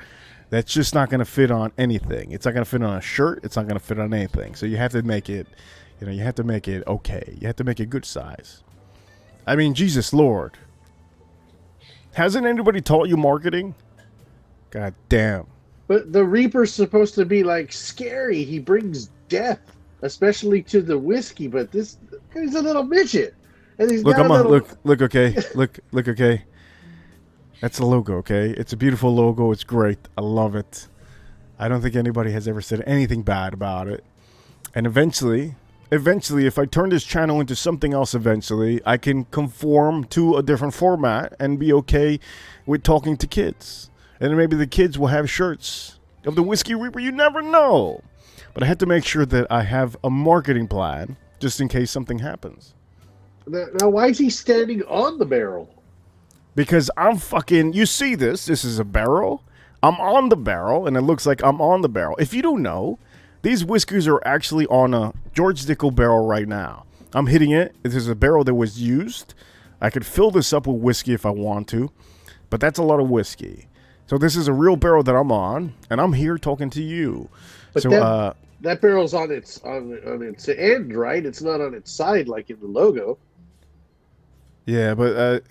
that's just not going to fit on anything. It's not going to fit on a shirt. It's not going to fit on anything. So you have to make it, you have to make it okay. You have to make it good size. I mean, Jesus Lord. Hasn't anybody taught you marketing? God damn. But the Reaper's supposed to be like scary. He brings death, especially to the whiskey. But he's a little midget, and he's Look, got a little. look, okay, look, okay. That's the logo, okay? It's a beautiful logo. It's great. I love it. I don't think anybody has ever said anything bad about it. And eventually, if I turn this channel into something else eventually, I can conform to a different format and be okay with talking to kids. And then maybe the kids will have shirts of the Whiskey Reaper. You never know. But I have to make sure that I have a marketing plan just in case something happens. Now, why is he standing on the barrel? Because I'm fucking... You see this? This is a barrel. I'm on the barrel, and it looks like I'm on the barrel. If you don't know, these whiskeys are actually on a George Dickel barrel right now. I'm hitting it. This is a barrel that was used. I could fill this up with whiskey if I want to, but that's a lot of whiskey. So this is a real barrel that I'm on, and I'm here talking to you. But So that barrel's on its end, right? It's not on its side like in the logo. yeah, but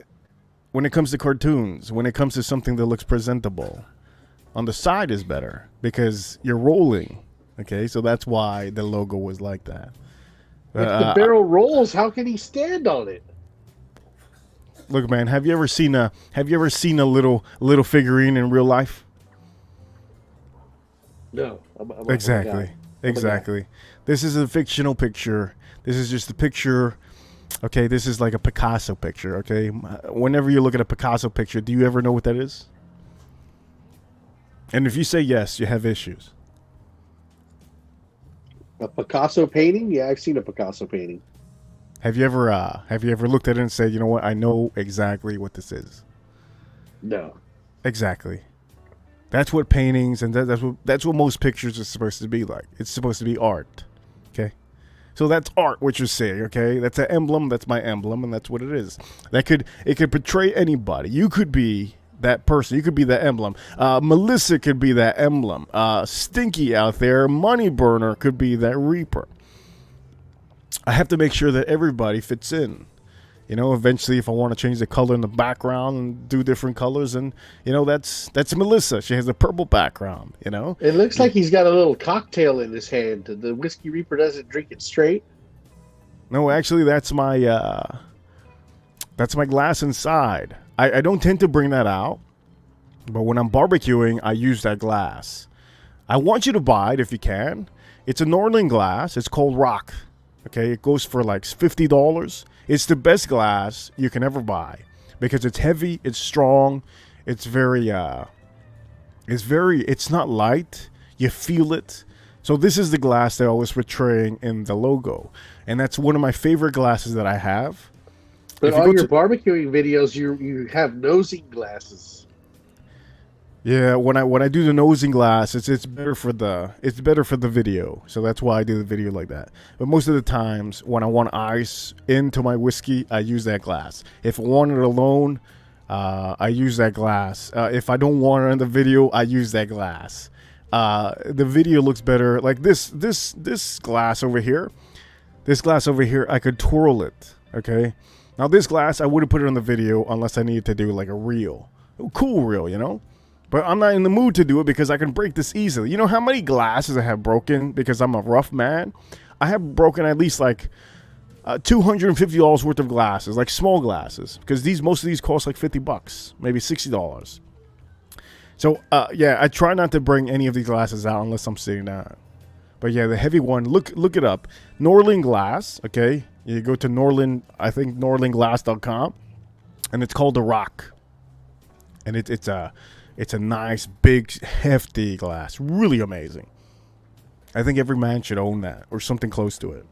when it comes to cartoons, when it comes to something that looks presentable, on the side is better because you're rolling. Okay, so that's why the logo was like that. If the barrel rolls, how can he stand on it? Look, man, have you ever seen a little figurine in real life? No. Exactly. This is a fictional picture. This is just a picture. Okay, this is like a Picasso picture. Okay, whenever you look at a Picasso picture, do you ever know what that is? And if you say yes, you have issues. A Picasso painting? Yeah, I've seen a Picasso painting. Have you ever looked at it and said, you know what, I know exactly what this is? No. Exactly. That's what paintings and that's what most pictures are supposed to be like. It's supposed to be art. Okay? So that's art, what you're saying, okay? That's an emblem, that's my emblem, and that's what it is. It could portray anybody. You could be that person. You could be that emblem. Melissa could be that emblem. Stinky out there, Money Burner could be that Reaper. I have to make sure that everybody fits in. You know, eventually if I want to change the color in the background and do different colors, and you know, that's Melissa. She has a purple background, you know. It looks like he's got a little cocktail in his hand. The Whiskey Reaper doesn't drink it straight. No, actually that's my glass inside. I don't tend to bring that out, but when I'm barbecuing, I use that glass. I want you to buy it if you can. It's a Norling glass. It's called Rock. Okay, it goes for like $50. It's the best glass you can ever buy because it's heavy, it's strong, it's not light. You feel it. So this is the glass that I was portraying in the logo, and that's one of my favorite glasses that I have. But all your barbecuing videos, you have nosing glasses. Yeah, when I do the nosing glass, it's better for the video, so that's why I do the video like that. But most of the times, when I want ice into my whiskey, I use that glass. If I want it alone, I use that glass. If I don't want it in the video, I use that glass. The video looks better. Like this glass over here. This glass over here, I could twirl it. Okay. Now this glass, I wouldn't put it on the video unless I needed to do like a reel, cool reel, you know. But I'm not in the mood to do it because I can break this easily. You know how many glasses I have broken because I'm a rough man? I have broken at least like $250 worth of glasses, like small glasses, because most of these cost like $50, maybe $60. So yeah, I try not to bring any of these glasses out unless I'm sitting down. But yeah, the heavy one, look it up. Norling glass, okay? You go to Norling, I think norlingglass.com, and it's called the Rock. And it's It's a nice, big, hefty glass. Really amazing. I think every man should own that or something close to it.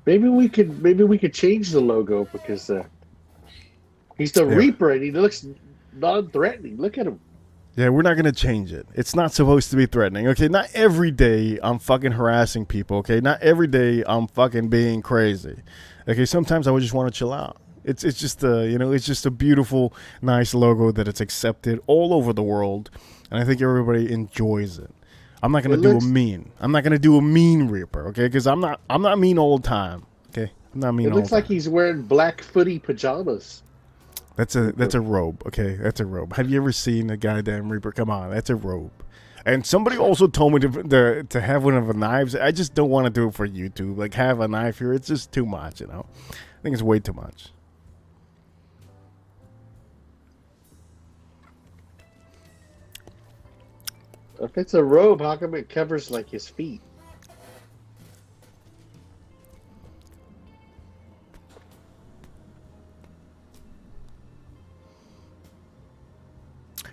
Maybe we could change the logo because he's the Reaper and he looks non-threatening. Look at him. Yeah, we're not going to change it. It's not supposed to be threatening. Okay, not every day I'm fucking harassing people. Okay, not every day I'm fucking being crazy. Okay, sometimes I would just want to chill out. It's just it's just a beautiful, nice logo that it's accepted all over the world, and I think everybody enjoys it. I'm not going to do a mean. I'm not going to do a mean Reaper, okay? Because I'm not mean all the time, okay? I'm not mean all the time. It looks like he's wearing black footy pajamas. That's a robe, okay? That's a robe. Have you ever seen a goddamn Reaper? Come on, that's a robe. And somebody also told me to have one of the knives. I just don't want to do it for YouTube. Like, have a knife here. It's just too much, I think it's way too much. If it's a robe, how come it covers, like, his feet?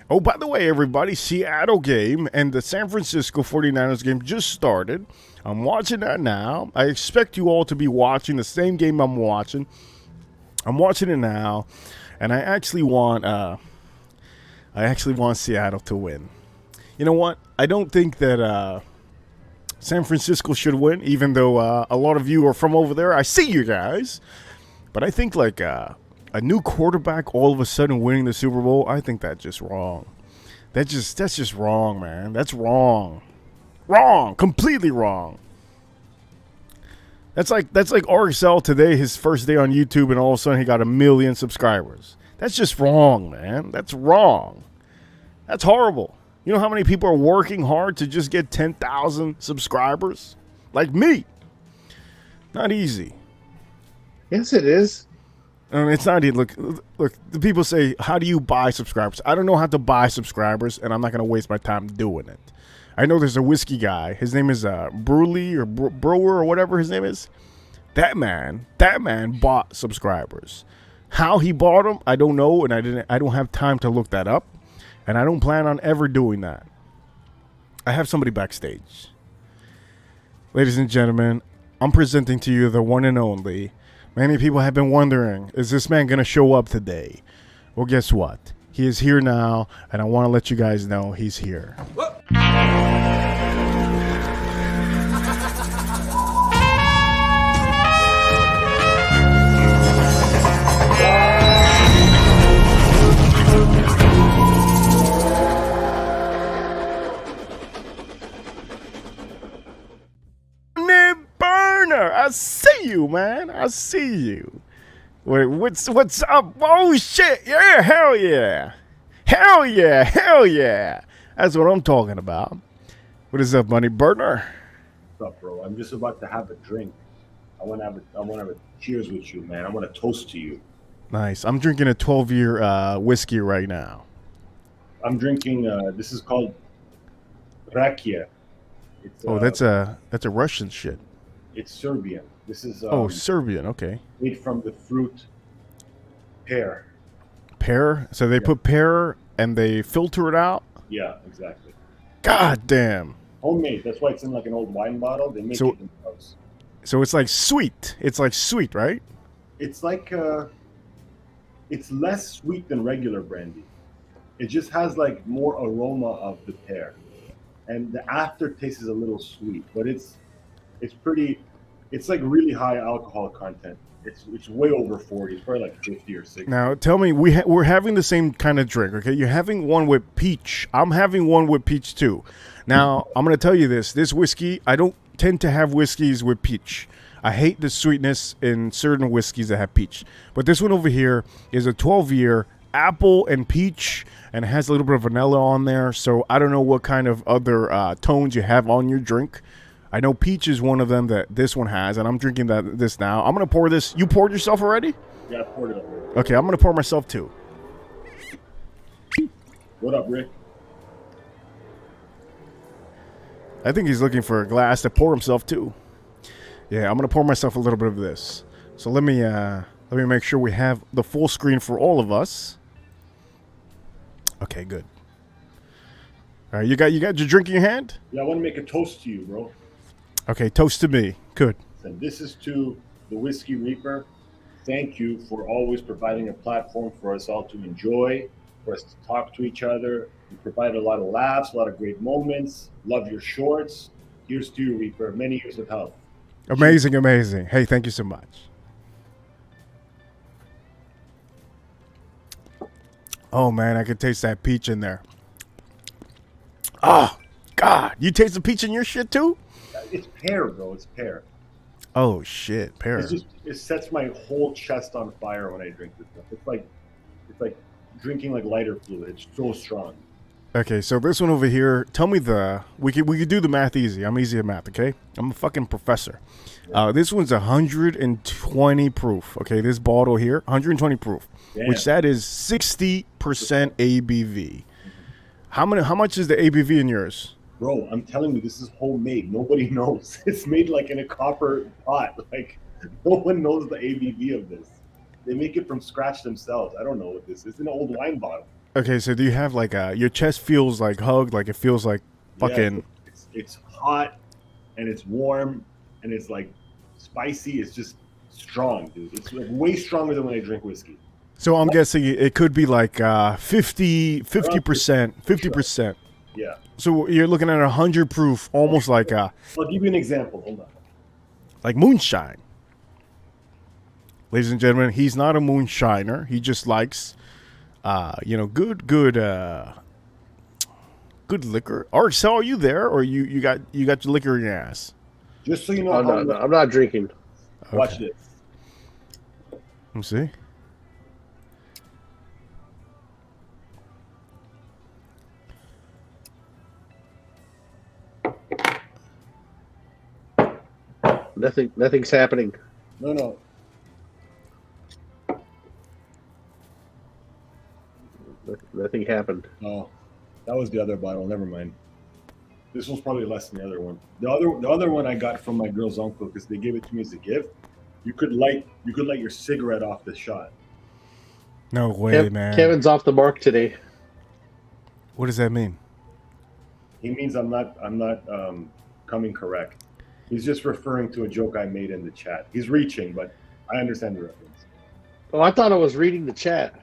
Oh, by the way, everybody, Seattle game and the San Francisco 49ers game just started. I'm watching that now. I expect you all to be watching the same game I'm watching. I'm watching it now, and I actually want Seattle to win. You know what? I don't think that San Francisco should win, even though a lot of you are from over there. I see you guys. But I think like a new quarterback all of a sudden winning the Super Bowl, I think that's just wrong. That's just wrong, man. That's wrong. Wrong. Completely wrong. That's like RXL today, his first day on YouTube, and all of a sudden he got 1 million subscribers. That's just wrong, man. That's wrong. That's horrible. You know how many people are working hard to just get 10,000 subscribers? Like me. Not easy. Yes, it is. It's not easy. Look, the people say, how do you buy subscribers? I don't know how to buy subscribers, and I'm not going to waste my time doing it. I know there's a whiskey guy. His name is Brewley or Brewer or whatever his name is. That man bought subscribers. How he bought them, I don't know, and I don't have time to look that up, and I don't plan on ever doing that. I have somebody backstage. Ladies and gentlemen, I'm presenting to you the one and only. Many people have been wondering, is this man going to show up today? Well, guess what? He is here now, and I want to let you guys know he's here. Burner, I see you, man. I see you. Wait, what's up? Oh shit! Yeah, hell yeah, hell yeah, hell yeah. That's what I'm talking about. What is up, buddy? Burner? What's up, bro? I'm just about to have a drink. I want to have a cheers with you, man. I want to toast to you. Nice. I'm drinking a 12-year whiskey right now. I'm drinking. This is called Rakia. It's, that's a Russian shit. It's Serbian. This is Serbian. Okay. Made from the fruit pear. Pear. So they put pear and they filter it out. Yeah, exactly. God damn. Homemade. That's why it's in like an old wine bottle. They make it themselves. So it's like sweet. It's like sweet, right? It's like it's less sweet than regular brandy. It just has like more aroma of the pear, and the aftertaste is a little sweet, but it's pretty. It's like really high alcohol content. It's way over 40. It's probably like 50 or 60. Now tell me, we're having the same kind of drink, okay? You're having one with peach. I'm having one with peach too. Now I'm gonna tell you this whiskey. I don't tend to have whiskeys with peach. I hate the sweetness in certain whiskeys that have peach. But this one over here is a 12-year apple and peach, and it has a little bit of vanilla on there. So I don't know what kind of other tones you have on your drink. I know peach is one of them that this one has, and I'm drinking this now. I'm going to pour this. You poured yourself already? Yeah, I poured it up. Okay, I'm going to pour myself too. What up, Rick? I think he's looking for a glass to pour himself too. Yeah, I'm going to pour myself a little bit of this. So let me make sure we have the full screen for all of us. Okay, good. All right, you got your drink in your hand? Yeah, I want to make a toast to you, bro. Okay, toast to me. Good. And this is to the Whiskey Reaper. Thank you for always providing a platform for us all to enjoy, for us to talk to each other. You provide a lot of laughs, a lot of great moments. Love your shorts. Here's to you, Reaper. Many years of health. Amazing, amazing. Hey, thank you so much. Oh man, I can taste that peach in there. Oh God, you taste the peach in your shit too? It's pear, bro. It's pear. Oh shit, pear. It sets my whole chest on fire when I drink this stuff. It's like drinking like lighter fluid. It's so strong. Okay, so this one over here, tell me we could do the math easy. I'm easy at math, okay? I'm a fucking professor. This one's 120 proof. Okay, this bottle here, 120 proof, which that is 60% ABV. How much is the ABV in yours? Bro, I'm telling you, this is homemade. Nobody knows. It's made like in a copper pot. Like no one knows the ABV of this. They make it from scratch themselves. I don't know what this is. It's an old wine bottle. Okay, so do you have like your chest feels like hugged, like it feels like fucking? Yeah, it's hot and it's warm and it's like spicy. It's just strong, dude. It's like way stronger than when I drink whiskey. So I'm guessing it could be like 50%. Yeah. So you're looking at 100 proof, almost like I'll give you an example. Hold on. like moonshine. Ladies and gentlemen, he's not a moonshiner. He just likes, good liquor. Arcel, are you there, or you got your liquor in your ass? Just so you know, I'm not drinking. Okay. Watch this. Let me see. Nothing's happening. No. Nothing happened. Oh, that was the other bottle. Never mind. This one's probably less than the other one. The other one I got from my girl's uncle because they gave it to me as a gift. You could light your cigarette off the shot. No way, man. Kevin's off the mark today. What does that mean? He means I'm not coming correct. He's just referring to a joke I made in the chat. He's reaching, but I understand the reference. Oh, I thought I was reading the chat.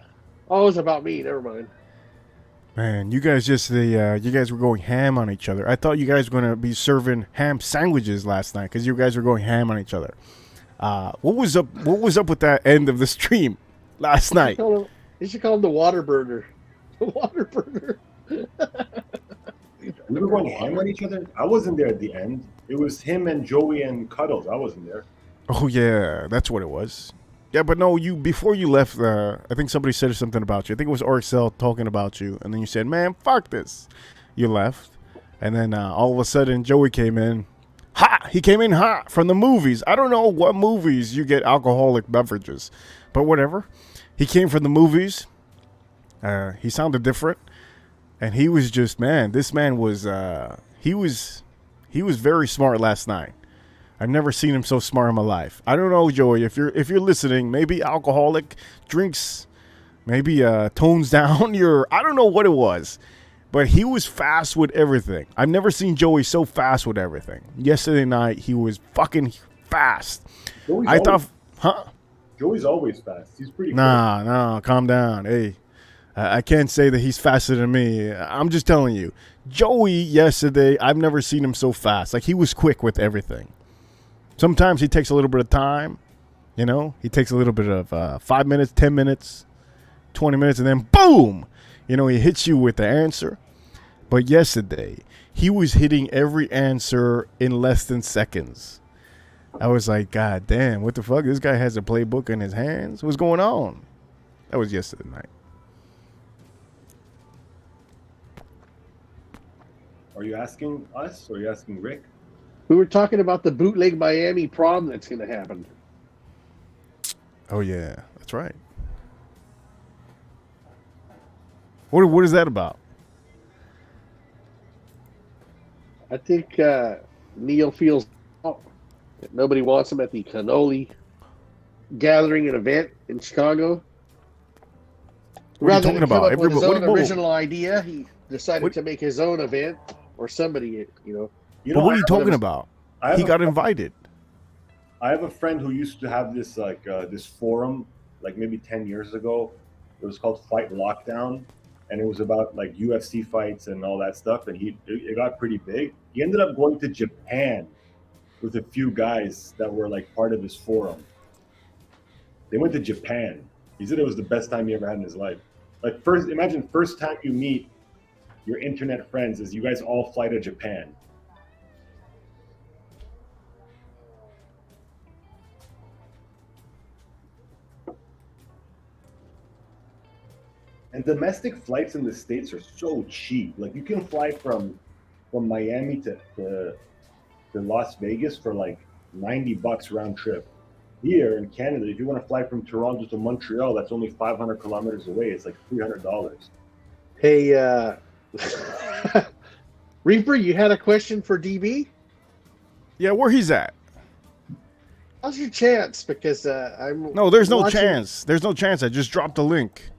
Oh, it was about me. Never mind. Man, you guys you guys were going ham on each other. I thought you guys were going to be serving ham sandwiches last night because you guys were going ham on each other. What was up with that end of the stream last night? You should call him the water burner. The water burner. We were going ham on each other. I wasn't there at the end. It was him and Joey and Cuddles. I wasn't there. Oh yeah, that's what it was. Yeah, but no, before you left, I think somebody said something about you. I think it was Arcel talking about you, and then you said, "Man, fuck this." You left, and then all of a sudden Joey came in. Hot! He came in hot from the movies. I don't know what movies you get alcoholic beverages, but whatever. He came from the movies. He sounded different, and he was just This man was he was very smart last night. I've never seen him so smart in my life. I don't know, Joey, if you're listening, maybe alcoholic drinks, maybe tones down your. I don't know what it was, but he was fast with everything. I've never seen Joey so fast with everything. Yesterday night, he was fucking fast. Joey's always fast. He's pretty. Nah, calm down. Hey, I can't say that he's faster than me. I'm just telling you, Joey yesterday, I've never seen him so fast. Like he was quick with everything. Sometimes he takes a little bit of time, he takes a little bit of 5 minutes, 10 minutes, 20 minutes, and then boom, he hits you with the answer. But yesterday, he was hitting every answer in less than seconds. I was like, God damn, what the fuck? This guy has a playbook in his hands. What's going on? That was yesterday night. Are you asking us or are you asking Rick? We were talking about the bootleg Miami prom that's going to happen. Oh, yeah. That's right. What is that about? I think Neil feels that nobody wants him at the cannoli gathering and event in Chicago. What are you Rather talking than come about? up with his Everybody, own what, original idea, he decided What- to make his own event, or somebody, you know. You but know, what are you I, talking was- about? I have He a got friend- invited. I have a friend who used to have this this forum like maybe 10 years ago. It was called Fight Lockdown, and it was about like UFC fights and all that stuff. And it got pretty big. He ended up going to Japan with a few guys that were like part of his forum. They went to Japan. He said it was the best time he ever had in his life. Like imagine first time you meet your internet friends is you guys all fly to Japan. And domestic flights in the States are so cheap. Like you can fly from Miami to Las Vegas for like $90 round trip. Here in Canada, if you want to fly from Toronto to Montreal, that's only 500 kilometers away. It's like $300. Hey, Reaper, you had a question for DB? Yeah, where he's at? How's your chance? Because I'm No, there's no watching- chance. There's no chance. I just dropped the link.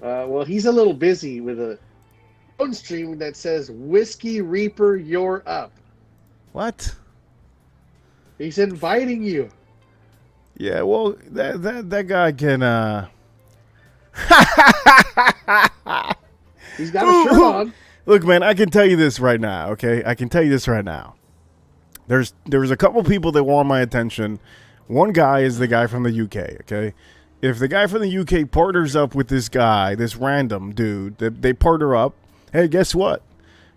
Well, he's a little busy with a phone stream that says "Whiskey Reaper, you're up." What? He's inviting you. Yeah, well, that guy can. He's got a shirt on. Look, man, I can tell you this right now. Okay, I can tell you this right now. There's a couple people that want my attention. One guy is the guy from the UK. Okay, if the guy from the UK partners up with this guy, this random dude, they partner up. Hey, guess what?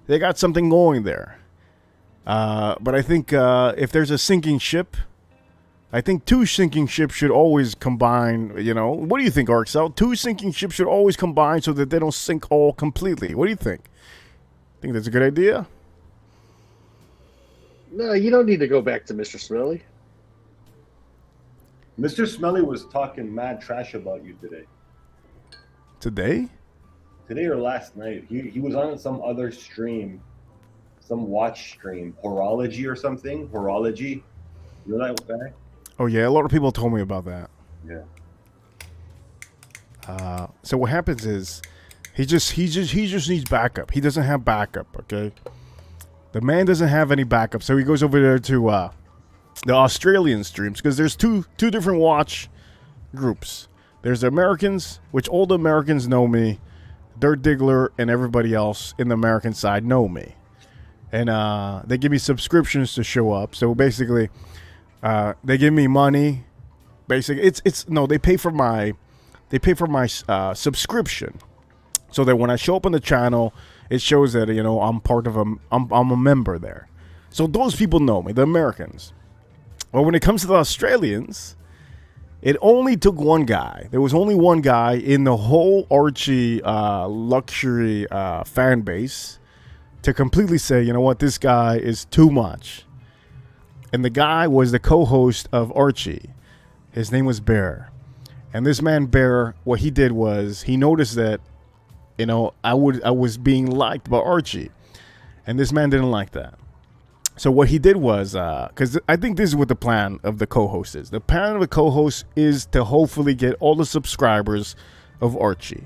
They got something going there. But I think if there's a sinking ship, I think two sinking ships should always combine. You know, what do you think, Arxel? Two sinking ships should always combine so that they don't sink all completely. What do you think? Think that's a good idea? No, you don't need to go back to Mr. Smelly. Mr. Smelly was talking mad trash about you today. Today? Today or last night. He was on some other stream, some watch stream, Horology or something. Horology. You know that guy? Oh yeah, a lot of people told me about that. Yeah. So what happens is he just needs backup. He doesn't have backup, okay? The man doesn't have any backup, so he goes over there to the Australian streams because there's two different watch groups. There's the Americans, which all the Americans know me. Dirt Diggler and everybody else in the American side know me. And they give me subscriptions to show up. So basically, they give me money. Basically, they pay for my subscription, so that when I show up on the channel, it shows that I'm part of I'm a member there. So those people know me, the Americans. Well, when it comes to the Australians, it only took one guy. There was only one guy in the whole Archie luxury fan base to completely say, you know what, this guy is too much. And the guy was the co-host of Archie. His name was Bear. And this man, Bear, what he did was he noticed that, I was being liked by Archie. And this man didn't like that. So what he did was, because I think this is what the plan of the co-host is. The plan of the co-host is to hopefully get all the subscribers of Archie.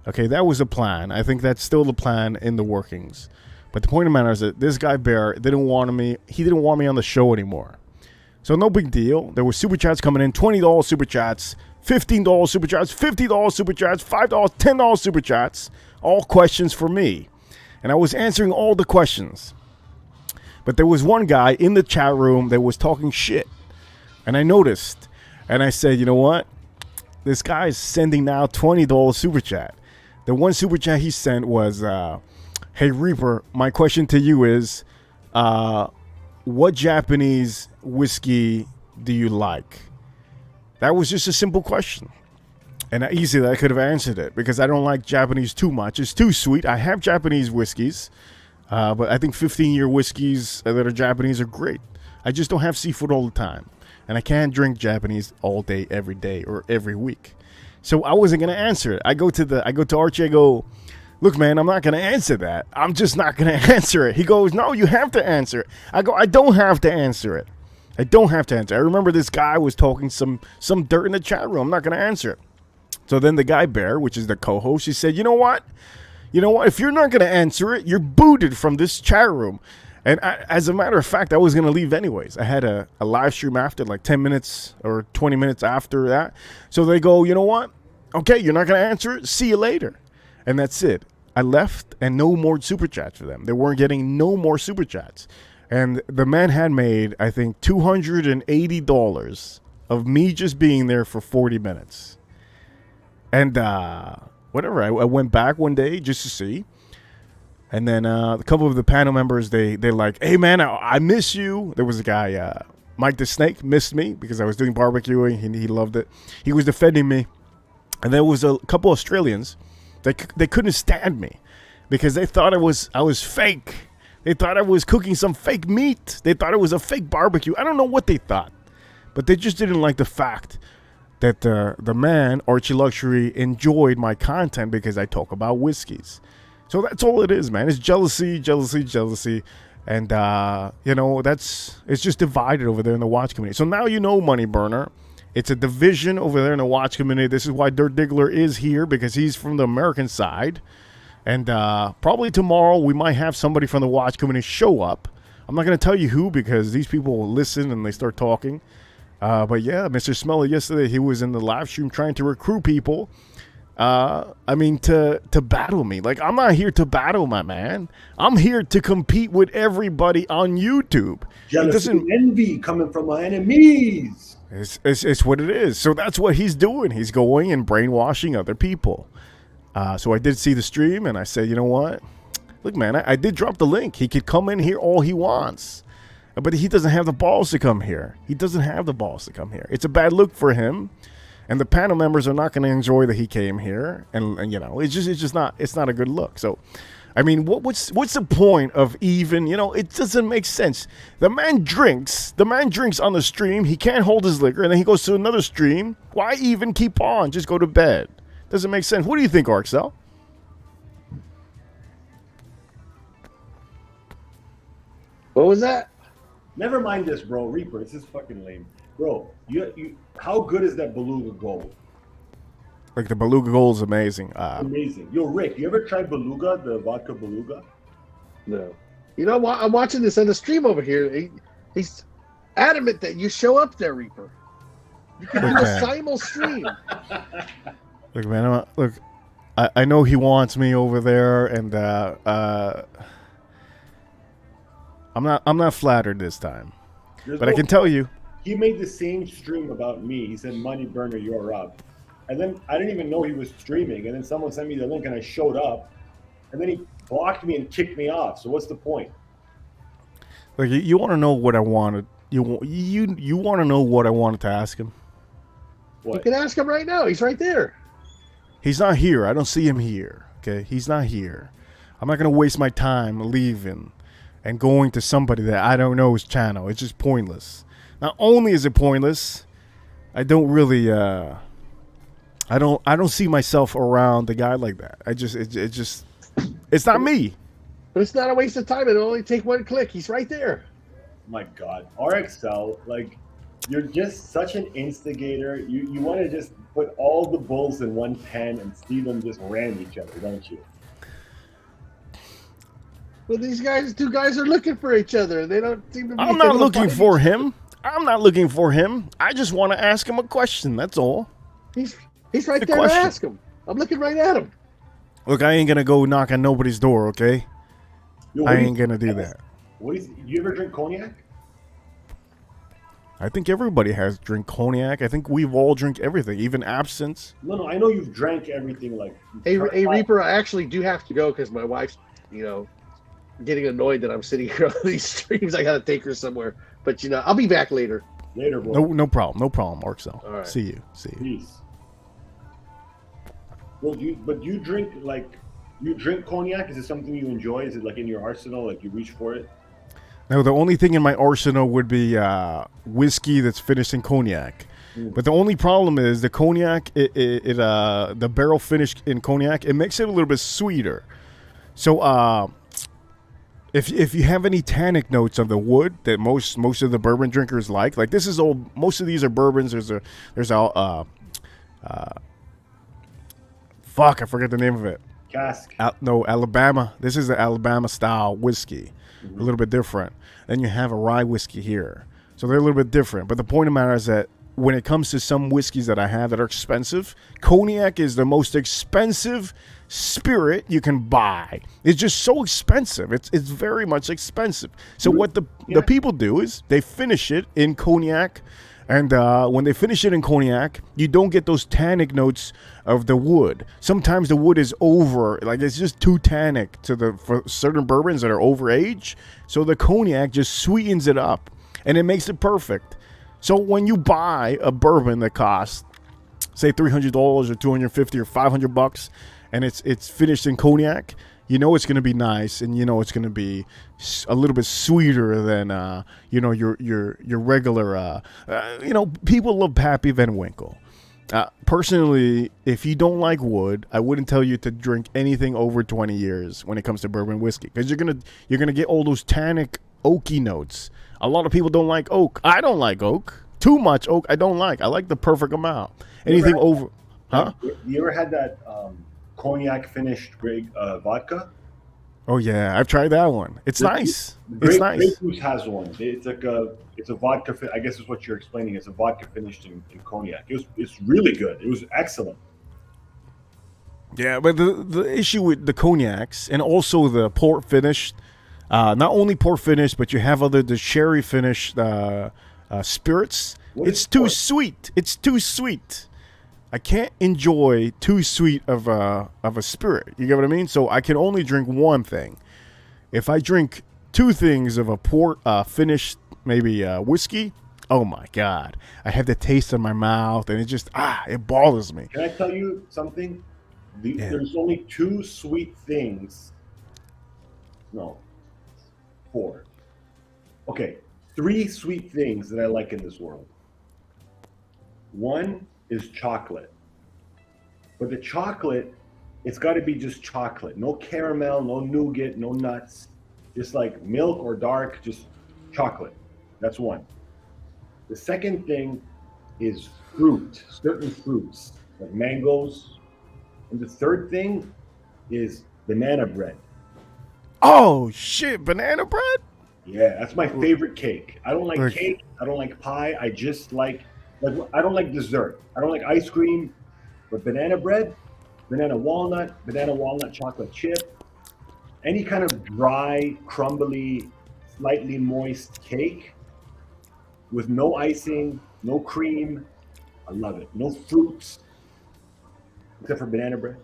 Okay, that was the plan. I think that's still the plan in the workings. But the point of the matter is that this guy Bear didn't want me. He didn't want me on the show anymore. So no big deal. There were super chats coming in, $20 super chats, $15 super chats, $50 super chats, $5, $10 super chats. All questions for me, and I was answering all the questions. But there was one guy in the chat room that was talking shit. And I noticed. And I said, you know what? This guy is sending now $20 super chat. The one super chat he sent was, hey, Reaper, my question to you is, what Japanese whiskey do you like? That was just a simple question. And easily I could have answered it because I don't like Japanese too much. It's too sweet. I have Japanese whiskeys. But I think 15-year whiskeys that are Japanese are great. I just don't have seafood all the time. And I can't drink Japanese all day, every day, or every week. So I wasn't going to answer it. I go to Archie, I go, look, man, I'm not going to answer that. I'm just not going to answer it. He goes, no, you have to answer it. I go, I don't have to answer it. I don't have to answer it. I remember this guy was talking some dirt in the chat room. I'm not going to answer it. So then the guy Bear, which is the co-host, he said, you know what? If you're not going to answer it, you're booted from this chat room. And as a matter of fact, I was going to leave anyways. I had a live stream after, like 10 minutes or 20 minutes after that. So they go, you know what? Okay, you're not going to answer it. See you later. And that's it. I left, and no more super chats for them. They weren't getting no more super chats. And the man had made, I think, $280 of me just being there for 40 minutes. And whatever, I went back one day just to see. And then a couple of the panel members, they're like, hey, man, I miss you. There was a guy, Mike the Snake, missed me because I was doing barbecuing. He loved it. He was defending me. And there was a couple Australians. They couldn't stand me because they thought I was fake. They thought I was cooking some fake meat. They thought it was a fake barbecue. I don't know what they thought. But they just didn't like the fact that the man, Archie Luxury, enjoyed my content because I talk about whiskeys. So that's all it is, man. It's jealousy. And, it's just divided over there in the watch community. So now you know, Money Burner. It's a division over there in the watch community. This is why Dirt Diggler is here, because he's from the American side. And probably tomorrow we might have somebody from the watch community show up. I'm not going to tell you who because these people will listen and they start talking. But yeah, Mr. Smelly yesterday, he was in the live stream trying to recruit people. To battle me. Like, I'm not here to battle, my man. I'm here to compete with everybody on YouTube. Jealousy and envy coming from my enemies. It's what it is. So that's what he's doing. He's going and brainwashing other people. So I did see the stream, and I said, you know what? Look, man, I did drop the link. He could come in here all he wants. But he doesn't have the balls to come here. It's a bad look for him. And the panel members are not going to enjoy that he came here. And it's just not a good look. So, I mean, what's the point of even, it doesn't make sense. The man drinks on the stream. He can't hold his liquor. And then he goes to another stream. Why even keep on? Just go to bed. Doesn't make sense. What do you think, Arxel? What was that? Never mind this, bro. Reaper, this is fucking lame. Bro, you how good is that Beluga Gold? Like, the Beluga Gold is amazing. Amazing. Yo, Rick, you ever tried Beluga, the vodka Beluga? No. You know what? I'm watching this on the stream over here. He's adamant that you show up there, Reaper. You can do a simul stream. Look, man, I know he wants me over there, and I'm not flattered this time. But I can tell you. He made the same stream about me. He said, Money Burner, you're up. And then I didn't even know he was streaming. And then someone sent me the link and I showed up. And then he blocked me and kicked me off. So what's the point? Like, you want to know what I wanted? You want to know what I wanted to ask him? What? You can ask him right now. He's right there. He's not here. I don't see him here. Okay? He's not here. I'm not going to waste my time leaving and going to somebody that I don't know his channel. It's just pointless. Not only is it pointless, I don't really I don't see myself around a guy like that. It's not me. But it's not a waste of time. It'll only take one click. He's right there. My God. RXL, like, you're just such an instigator. You want to just put all the bulls in one pen and see them just ram each other, don't you? Well, these two guys are looking for each other. They don't seem to be. I'm not looking for him. I just want to ask him a question. That's all. He's right there to ask him. I'm looking right at him. Look, I ain't gonna go knock on nobody's door, okay? I ain't gonna do that. You ever drink cognac? I think everybody has drink cognac. I think we've all drink everything, even absinthe. No, I know you've drank everything. Like, hey, Reaper, I actually do have to go because my wife's, getting annoyed that I'm sitting here on these streams. I gotta take her somewhere. But I'll be back later. Later, bro. No problem, Arxel. All right. See you. Peace. Well, you drink cognac? Is it something you enjoy? Is it like in your arsenal? Like you reach for it? No, the only thing in my arsenal would be whiskey that's finished in cognac. But the only problem is the cognac, the barrel finished in cognac, it makes it a little bit sweeter. So if you have any tannic notes on the wood that most of the bourbon drinkers like this is most of these are bourbons. There's Fuck, I forget the name of it. Cask. No, Alabama. This is the Alabama style whiskey, a little bit different. Then you have a rye whiskey here, so they're a little bit different. But the point of the matter is that when it comes to some whiskeys that I have that are expensive, cognac is the most expensive spirit you can buy. It's just so expensive. It's very much expensive. So what the people do is they finish it in cognac. And when they finish it in cognac, you don't get those tannic notes of the wood. Sometimes the wood is over, like it's just too tannic for certain bourbons that are overaged. So the cognac just sweetens it up, and it makes it perfect. So when you buy a bourbon that costs, say $300 or $250 or $500, and it's finished in cognac, you know it's going to be nice, and you know it's going to be a little bit sweeter than your regular. People love Pappy Van Winkle. Personally, if you don't like wood, I wouldn't tell you to drink anything over 20 years when it comes to bourbon whiskey, because you're gonna get all those tannic oaky notes. A lot of people don't like oak. I don't like oak. Too much oak I don't like. I like the perfect amount. Anything over, huh? You ever had that cognac finished vodka? Oh yeah, I've tried that one. It's nice. It's nice. Grey Goose has one. It's like it's a vodka. I guess is what you're explaining. It's a vodka finished in cognac. It's really good. It was excellent. Yeah, but the issue with the cognacs and also the port finished, not only port finished, but you have the sherry finished spirits. It's too sweet. It's too sweet. I can't enjoy too sweet of a spirit. You get what I mean? So I can only drink one thing. If I drink two things of a port finished, maybe whiskey, oh my God. I have the taste in my mouth, and it just, it bothers me. Can I tell you something? There's only two sweet things. No, four. Okay, three sweet things that I like in this world. One is chocolate. But the chocolate, it's got to be just chocolate. No caramel, no nougat, no nuts. Just like milk or dark, just chocolate. That's one. The second thing is fruit, certain fruits, like mangoes. And the third thing is banana bread. Oh, shit, banana bread? Yeah, that's my favorite cake. I don't like cake. I don't like pie. I just like I don't like dessert. I don't like ice cream, but banana bread, banana walnut chocolate chip, any kind of dry, crumbly, slightly moist cake with no icing, no cream. I love it. No fruits, except for banana bread.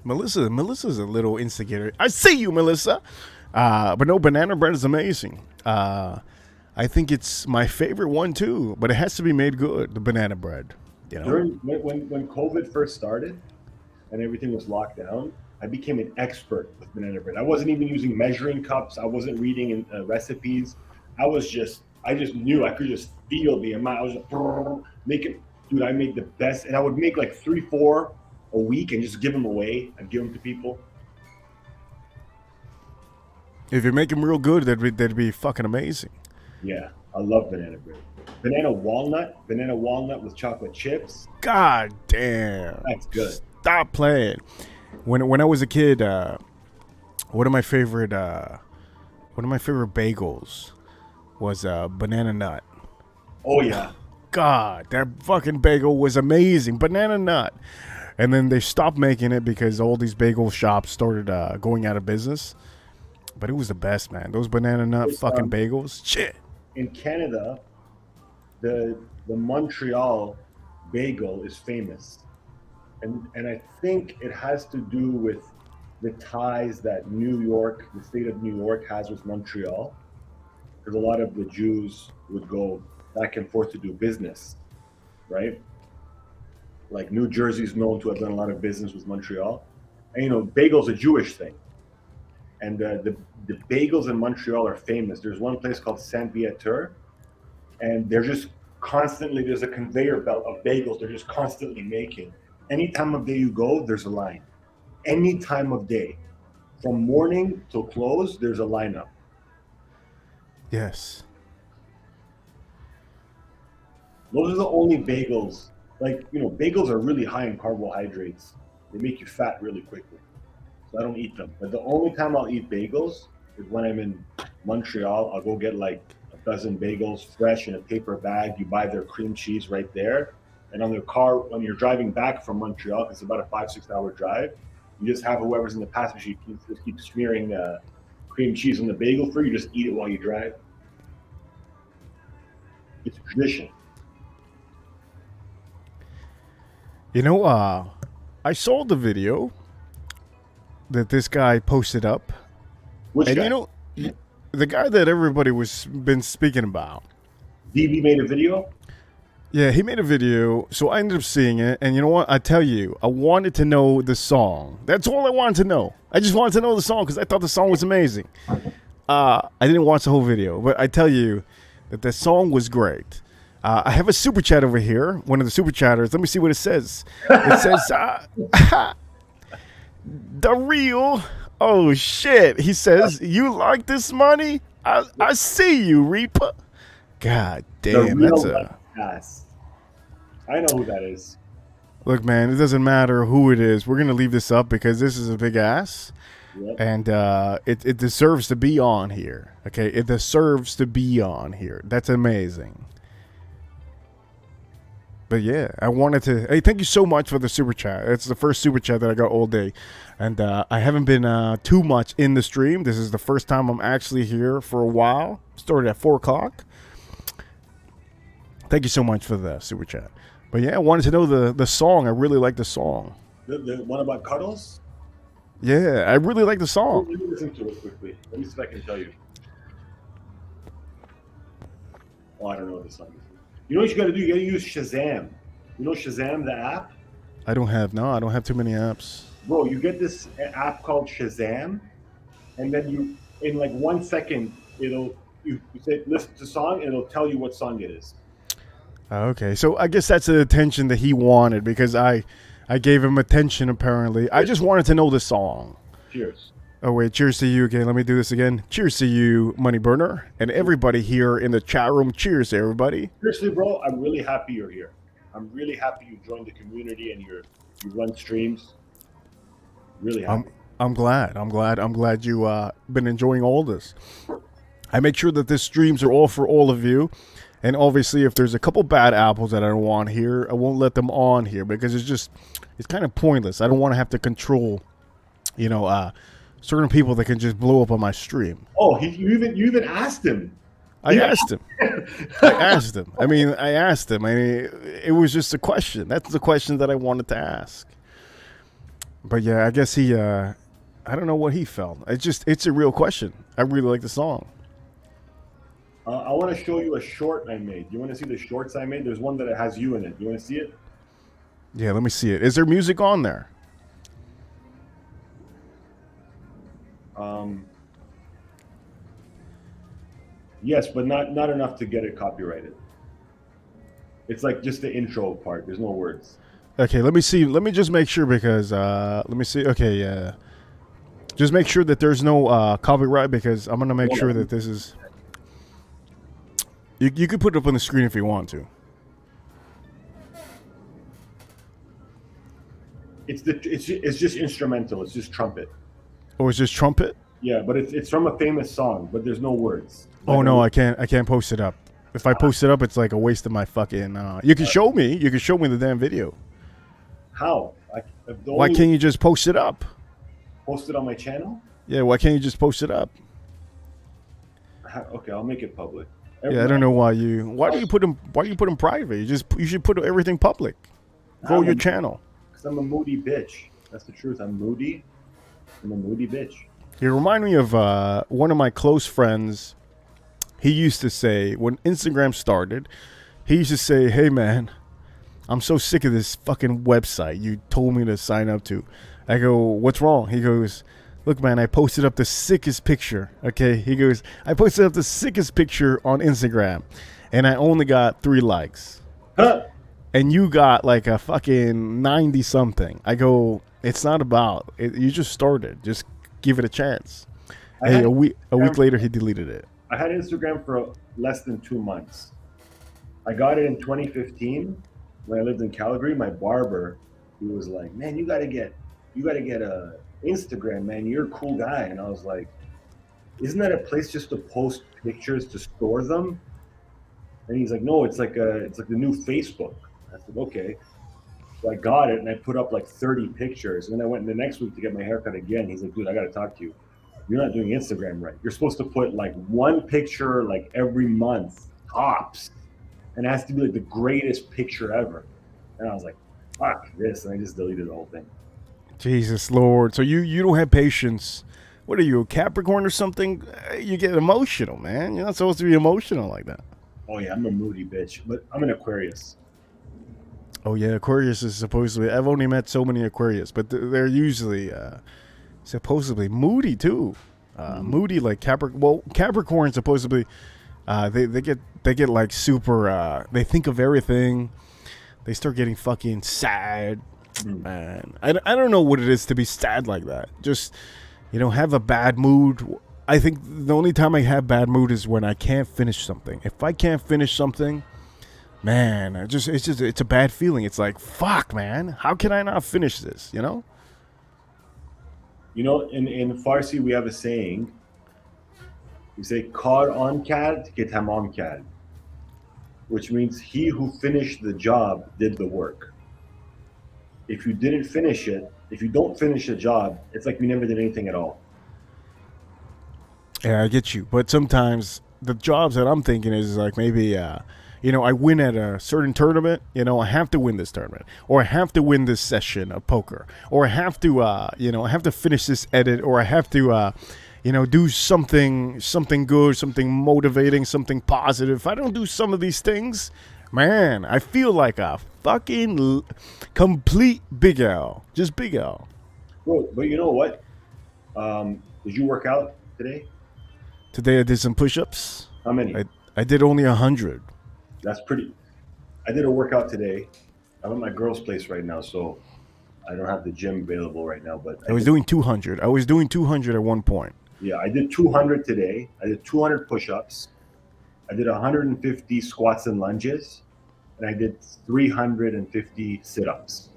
Melissa's a little instigator. I see you, Melissa. But no, banana bread is amazing. I think it's my favorite one too, but it has to be made good, the banana bread. You know? When COVID first started and everything was locked down, I became an expert with banana bread. I wasn't even using measuring cups. I wasn't reading recipes. I just knew. I could just feel the amount. I was just dude, I made the best. And I would make like 3-4 a week and just give them away. I'd give them to people. If you make them real good, that'd be fucking amazing. Yeah, I love banana bread. Banana walnut with chocolate chips. God damn. That's good. Stop playing. When I was a kid, one of my favorite bagels was banana nut. Oh yeah. God, that fucking bagel was amazing. Banana nut. And then they stopped making it because all these bagel shops started going out of business. But it was the best, man. Those banana nut fucking bagels. Shit. In Canada, the Montreal bagel is famous. And I think it has to do with the ties that the state of New York has with Montreal. Because a lot of the Jews would go back and forth to do business, right? Like New Jersey is known to have done a lot of business with Montreal. And bagel's a Jewish thing. And the bagels in Montreal are famous. There's one place called Saint Viateur, and they're just constantly, there's a conveyor belt of bagels they're just constantly making. Any time of day you go, there's a line. Any time of day. From morning till close, there's a lineup. Yes. Those are the only bagels Like, bagels are really high in carbohydrates. They make you fat really quickly. So I don't eat them. But the only time I'll eat bagels is when I'm in Montreal. I'll go get like a dozen bagels fresh in a paper bag. You buy their cream cheese right there. And on the car, when you're driving back from Montreal, it's about a 5-6 hour drive, you just have whoever's in the passenger seat just keep smearing cream cheese on the bagel for you. You just eat it while you drive. It's a tradition. I saw the video that this guy posted up. Which and guy? The guy that everybody was been speaking about. DB made a video? Yeah, he made a video, so I ended up seeing it, and you know what? I tell you, I wanted to know the song. That's all I wanted to know. I just wanted to know the song because I thought the song was amazing. I didn't watch the whole video, but I tell you that the song was great. I have a super chat over here, one of the super chatters. Let me see what it says. It says, the real, oh shit. He says, you like this money? I see you, Reaper. God damn, that's a... ass. I know who that is. Look, man, it doesn't matter who it is. We're going to leave this up because this is a big ass. Yep. And it deserves to be on here. Okay, it deserves to be on here. That's amazing. But yeah, I wanted to... Hey, thank you so much for the super chat. It's the first super chat that I got all day. And I haven't been too much in the stream. This is the first time I'm actually here for a while. Started at 4 o'clock. Thank you so much for the super chat. But yeah, I wanted to know the song. I really like the song. The one about cuddles? Yeah, I really like the song. Let me listen to it quickly. Let me see if I can tell you. Oh, I don't know what the song is. You know what you got to do? You got to use Shazam. You know Shazam, the app? I don't have too many apps. Bro, you get this app called Shazam, and then you, in like 1 second, you say listen to song, and it'll tell you what song it is. Okay, so I guess that's the attention that he wanted because I gave him attention apparently. I just wanted to know the song. Cheers. Oh wait, cheers to you again. Let me do this again. Cheers to you, Money Burner, and everybody here in the chat room. Cheers to everybody. Seriously, bro, I'm really happy you're here. I'm really happy you joined the community and you run streams. Really happy. I'm glad you been enjoying all this. I make sure that the streams are all for all of you. And obviously, if there's a couple bad apples that I don't want here, I won't let them on here because it's kind of pointless. I don't want to have to control, certain people that can just blow up on my stream. Oh, you even asked him. I asked him. I mean, it was just a question. That's the question that I wanted to ask. But yeah, I guess I don't know what he felt. It's a real question. I really like the song. I want to show you a short I made. You want to see the shorts I made? There's one that has you in it. You want to see it? Yeah, let me see it. Is there music on there? Yes, but not enough to get it copyrighted. It's like just the intro part. There's no words. Okay, let me see. Let me just make sure because let me see. Okay, yeah. Just make sure that there's no copyright because I'm gonna make sure that this is. You could put it up on the screen if you want to. It's just instrumental. It's just trumpet. Oh, it's just trumpet? Yeah, but it's from a famous song, but there's no words. Oh no, I can't post it up. If I post it up, it's like a waste of my fucking. You can show me. You can show me the damn video. How? Why can't you just post it up? Post it on my channel? Yeah, why can't you just post it up? Okay, I'll make it public. Yeah, I don't know why do you put them private? You should put everything public. Grow your channel. Because I'm a moody bitch. That's the truth. I'm moody. I'm a moody bitch. You remind me of one of my close friends. He used to say, when Instagram started, he used to say, "Hey man, I'm so sick of this fucking website you told me to sign up to." I go, "What's wrong?" He goes, "Look, man, I posted up the sickest picture." Okay, he goes, "I posted up the sickest picture on Instagram, and I only got 3 likes. Huh. And you got like a fucking 90 something." I go, "It's not about it. You just started. Just give it a chance." Hey, a week later, he deleted it. I had Instagram for less than 2 months. I got it in 2015, when I lived in Calgary, my barber, he was like, "Man, you gotta get a Instagram, man. You're a cool guy." And I was like, "Isn't that a place just to post pictures to store them?" And he's like, "No, it's like the new Facebook." I said, "Okay." So I got it and I put up like 30 pictures. And then I went in the next week to get my haircut again. He's like, "Dude, I got to talk to you. You're not doing Instagram right. You're supposed to put like one picture like every month, tops. And it has to be like the greatest picture ever." And I was like, "Fuck this." And I just deleted the whole thing. Jesus Lord. So you don't have patience. What are you, a Capricorn or something? You get emotional, man. You're not supposed to be emotional like that. Oh, yeah, I'm a moody bitch, but I'm an Aquarius. Oh yeah, Aquarius is supposedly. I've only met so many Aquarius, but they're usually supposedly moody too. Moody like Capricorn. Well, Capricorn supposedly they get like super. They think of everything. They start getting fucking sad, and I don't know what it is to be sad like that. Just have a bad mood. I think the only time I have bad mood is when I can't finish something. If I can't finish something, man, it's a bad feeling. It's like, fuck, man, how can I not finish this? In Farsi we have a saying. We say "Kar on kad ke tamam kad," which means he who finished the job did the work. If you didn't finish it, if you don't finish a job, it's like you never did anything at all. Yeah, I get you. But sometimes the jobs that I'm thinking is like maybe, I win at a certain tournament. I have to win this tournament, or I have to win this session of poker, or I have to, I have to finish this edit, or I have to, do something good, something motivating, something positive. If I don't do some of these things, man, I feel like a fucking complete Big L. Just Big L. Bro, but you know what? Did you work out today? Today I did some push-ups. How many? I did only 100. That's pretty. I did a workout today. I'm at my girl's place right now, so I don't have the gym available right now. But I was doing 200. I was doing 200 at one point. Yeah, I did 200 today. I did 200 push-ups. I did 150 squats and lunges, and I did 350 sit-ups.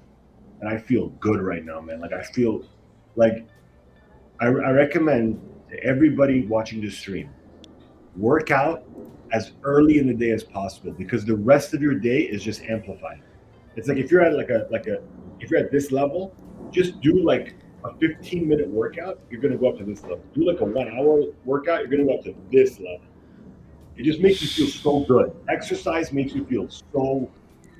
And I feel good right now, man. Like I feel like I recommend to everybody watching this stream, work out as early in the day as possible, because the rest of your day is just amplified. It's like if you're at if you're at this level, just do like a 15-minute workout, you're gonna go up to this level. Do like a 1 hour workout, you're gonna go up to this level. It just makes you feel so good. Exercise makes you feel so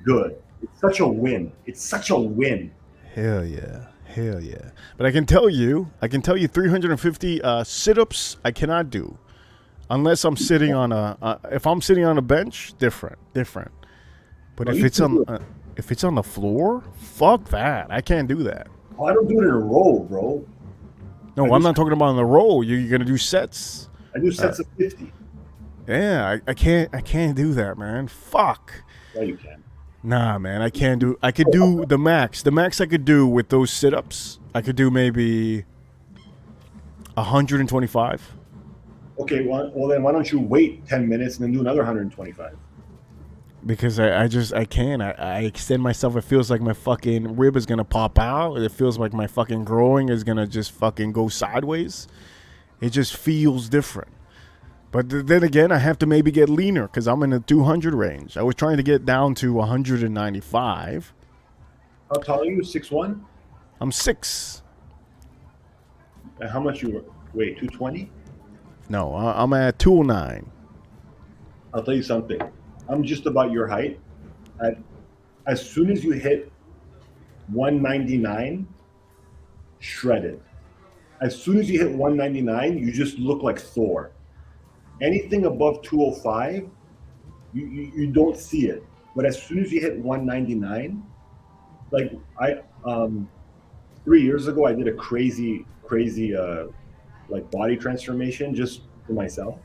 good. It's such a win. It's such a win. Hell yeah. Hell yeah. But I can tell you 350 sit-ups I cannot do. Unless I'm sitting on if I'm sitting on a bench, different. But if it's on the floor, fuck that. I can't do that. Oh, I don't do it in a row, bro. No, I'm not talking about on the roll. You're gonna do sets. I do sets of 50. Yeah, I can't do that, man. Fuck. Yeah, you can. Nah, man, I can't do. I could do the max. The max I could do with those sit-ups, I could do maybe 125. Okay, well then why don't you wait 10 minutes and then do another 125? Because I can't. I extend myself. It feels like my fucking rib is gonna pop out. It feels like my fucking groin is gonna just fucking go sideways. It just feels different. But then again, I have to maybe get leaner because I'm in the 200 range. I was trying to get down to 195. How tall are you? 6'1"? I'm 6. And how much you weigh? 220? No, I'm at 209. I'll tell you something. I'm just about your height. As soon as you hit 199, shred it. As soon as you hit 199, you just look like Thor. Anything above 205, you don't see it. But as soon as you hit 199, like 3 years ago, I did a crazy like body transformation just for myself.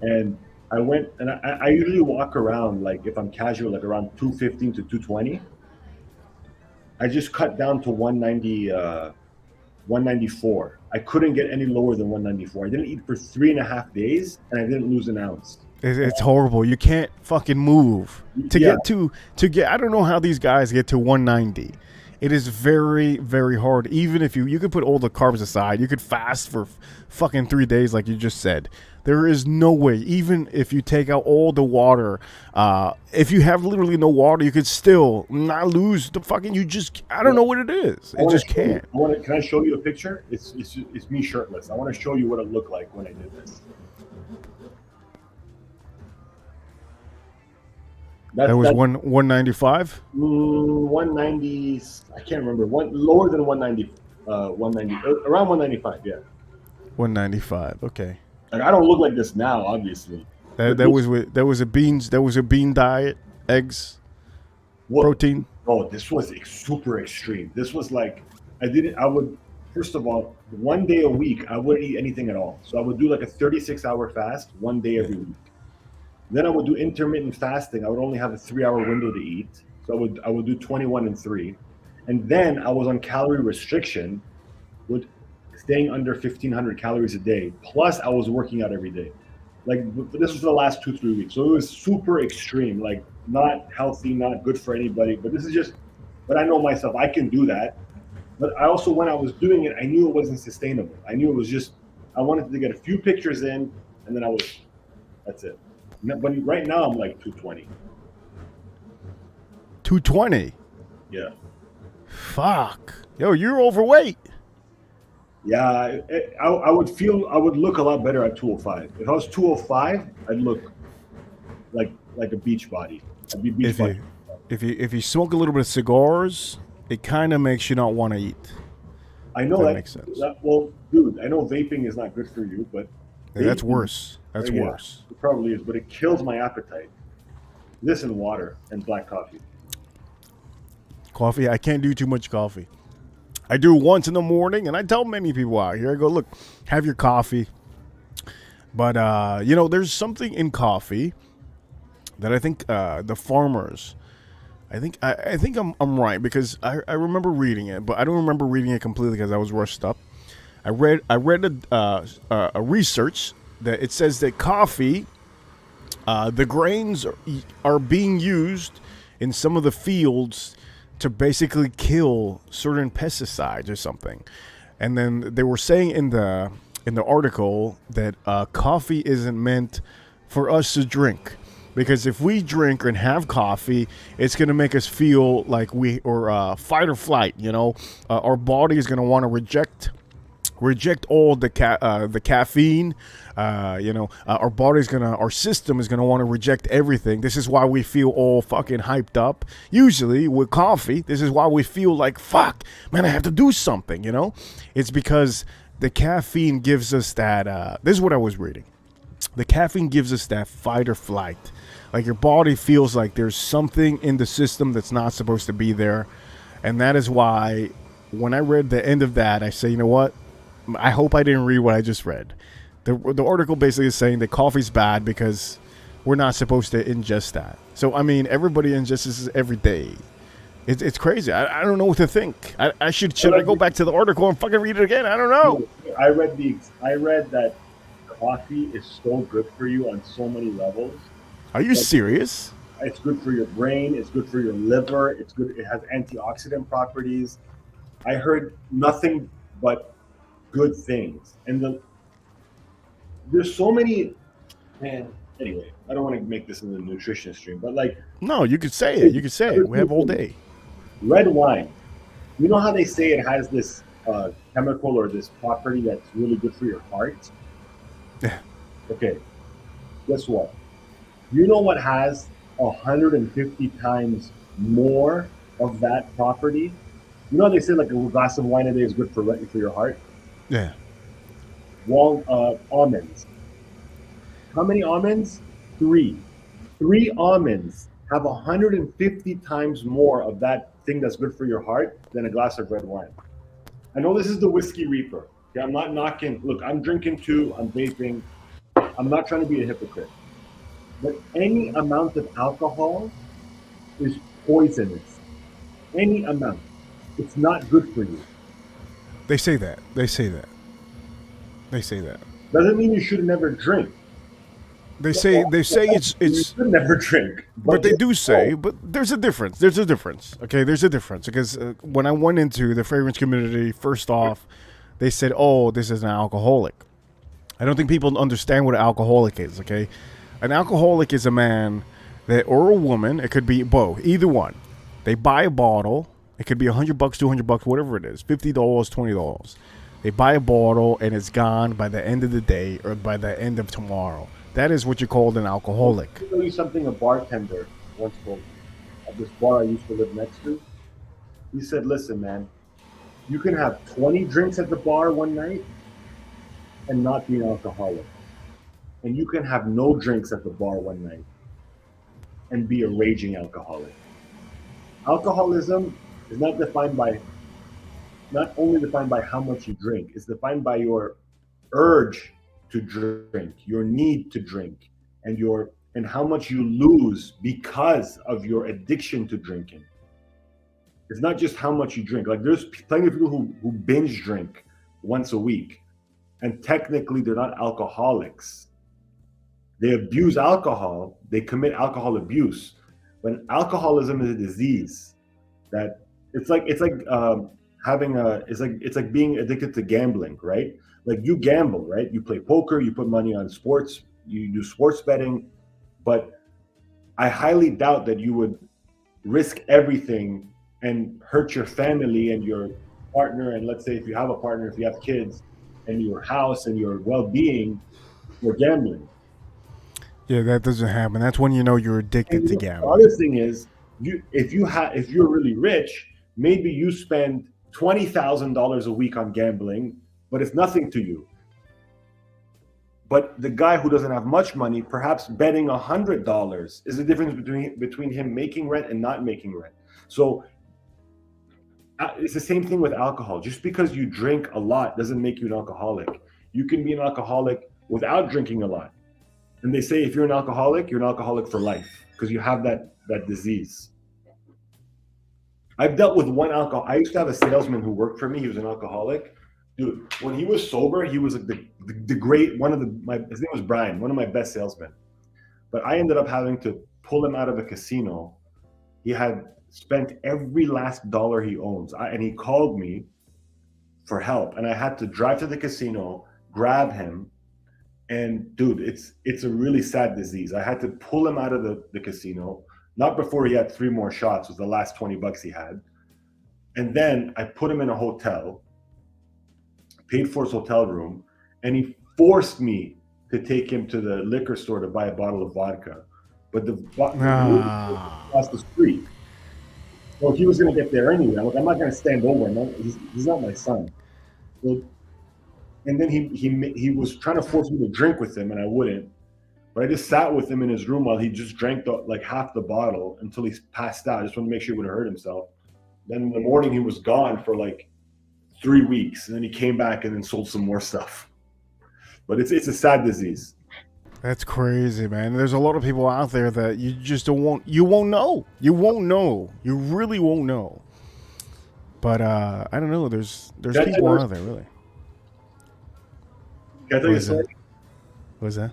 And I went and I usually walk around, like if I'm casual, like around 215 to 220. I just cut down to 194. I couldn't get any lower than 194. I didn't eat for 3.5 days and I didn't lose an ounce. It's horrible. You can't fucking move to Yeah. get. I don't know how these guys get to 190. It is very, very hard. Even if you could put all the carbs aside, you could fast for fucking 3 days, like you just said. There is no way. Even if you take out all the water, if you have literally no water, you could still not lose the fucking. I don't know what it is. It just can't. Can I show you a picture? It's me shirtless. I want to show you what it looked like when I did this. That was 195. 190. I can't remember. Lower than 190. 190. Around 195. Yeah. 195. Okay. Like I don't look like this now, obviously. That was a bean diet, eggs, protein. Oh, this was super extreme. This was like I would first of all, 1 day a week I wouldn't eat anything at all. So I would do like a 36-hour fast 1 day every week. Then I would do intermittent fasting. I would only have a 3-hour window to eat. So I would do 21 and 3. And then I was on calorie restriction, with staying under 1,500 calories a day. Plus I was working out every day. Like this was for the last 2-3 weeks. So it was super extreme, like not healthy, not good for anybody. But this is just, but I know myself, I can do that. But I also, when I was doing it, I knew it wasn't sustainable. I knew it was just, I wanted to get a few pictures in and then that's it. But right now I'm like 220. 220? Yeah. Fuck. Yo, you're overweight. Yeah, I would look a lot better at 205. If I was 205, I'd look like a beach body. I'd be beach body. If you smoke a little bit of cigars, it kind of makes you not want to eat. I know that makes sense. Well, dude, I know vaping is not good for you, but that's worse. That's worse. It probably is, but it kills my appetite. This and water and black coffee. Coffee, I can't do too much coffee. I do once in the morning, and I tell many people out here, I go, look, have your coffee. But, there's something in coffee that I think the farmers, I think I'm right, because I remember reading it, but I don't remember reading it completely because I was rushed up. I read a research that it says that coffee, the grains are being used in some of the fields to basically kill certain pesticides or something. And then they were saying in the article that coffee isn't meant for us to drink, because if we drink and have coffee, it's going to make us feel like fight or flight. Our body is going to want to reject all the caffeine. Our system is gonna want to reject everything. This is why we feel all fucking hyped up. Usually with coffee, this is why we feel like, fuck, man, I have to do something. It's because the caffeine gives us that. This is what I was reading. The caffeine gives us that fight or flight. Like your body feels like there's something in the system that's not supposed to be there, and that is why when I read the end of that, I say, you know what? I hope I didn't read what I just read. The article basically is saying that coffee's bad because we're not supposed to ingest that. So, I mean, everybody ingests this every day. It's crazy. I don't know what to think. Should I go back to the article and fucking read it again? I don't know. I read that coffee is so good for you on so many levels. Are you serious? It's good for your brain. It's good for your liver. It's good. It has antioxidant properties. I heard nothing but good things. And there's so many, man. Anyway, I don't want to make this into a nutrition stream, but no, you could say it. You could say it. We have all day. Red wine. You know how they say it has this chemical or this property that's really good for your heart? Yeah. Okay. Guess what? You know what has 150 times more of that property? You know how they say like a glass of wine a day is good for your heart? Yeah. Almonds. How many almonds? 3. 3 almonds have 150 times more of that thing that's good for your heart than a glass of red wine. I know this is the whiskey reaper. Okay, I'm not knocking. Look, I'm drinking too. I'm vaping. I'm not trying to be a hypocrite. But any amount of alcohol is poisonous. Any amount. It's not good for you. They say that. Doesn't mean you should never drink. They say it's You should never drink. but they just do say, know. but there's a difference. There's a difference. Okay, there's a difference because when I went into the fragrance community, first off, they said, "Oh, this is an alcoholic." I don't think people understand what an alcoholic is. Okay, an alcoholic is a man that or a woman. It could be both, either one. They buy a bottle. It could be $100, $200, whatever it is, $50, $20. They buy a bottle and it's gone by the end of the day or by the end of tomorrow. That is what you call an alcoholic. I'll tell you something a bartender once told me at this bar I used to live next to. He said, listen, man, you can have 20 drinks at the bar one night and not be an alcoholic. And you can have no drinks at the bar one night and be a raging alcoholic. Alcoholism is not only defined by how much you drink, it's defined by your urge to drink, your need to drink, and how much you lose because of your addiction to drinking. It's not just how much you drink. Like there's plenty of people who binge drink once a week, and technically they're not alcoholics. They abuse alcohol, they commit alcohol abuse. When alcoholism is a disease that it's like being addicted to gambling, right? Like you gamble, right? You play poker, you put money on sports, you do sports betting, but I highly doubt that you would risk everything and hurt your family and your partner, and let's say if you have a partner, if you have kids, and your house and your well-being for gambling. Yeah, that doesn't happen. That's when you know you're addicted to The gambling. other thing is, if you're really rich, maybe you spend $20,000 a week on gambling, but it's nothing to you. But the guy who doesn't have much money, perhaps betting $100 is the difference between him making rent and not making rent. So it's the same thing with alcohol. Just because you drink a lot doesn't make you an alcoholic. You can be an alcoholic without drinking a lot. And they say if you're an alcoholic for life because you have that disease. I've dealt with one alcohol. I used to have a salesman who worked for me. He was an alcoholic. Dude, when he was sober, he was like the great his name was Brian, one of my best salesmen. But I ended up having to pull him out of a casino. He had spent every last dollar he owns. And he called me for help. And I had to drive to the casino, grab him. And dude, it's a really sad disease. I had to pull him out of the casino, not before he had 3 more shots, was the last $20 he had. And then I put him in a hotel, paid for his hotel room, and he forced me to take him to the liquor store to buy a bottle of vodka. But the across the street. Well, he was going to get there anyway. I'm not going to stand over him. He's not my son. So, and then he was trying to force me to drink with him, and I wouldn't. But I just sat with him in his room while he just drank like half the bottle until he passed out. I just wanted to make sure he wouldn't hurt himself. Then in the morning, he was gone for like 3 weeks, and then he came back and then sold some more stuff. But it's a sad disease. That's crazy, man. There's a lot of people out there that you just won't know. You won't know. You really won't know. But I don't know. There's people out there, really. Can I tell you a story? What is that?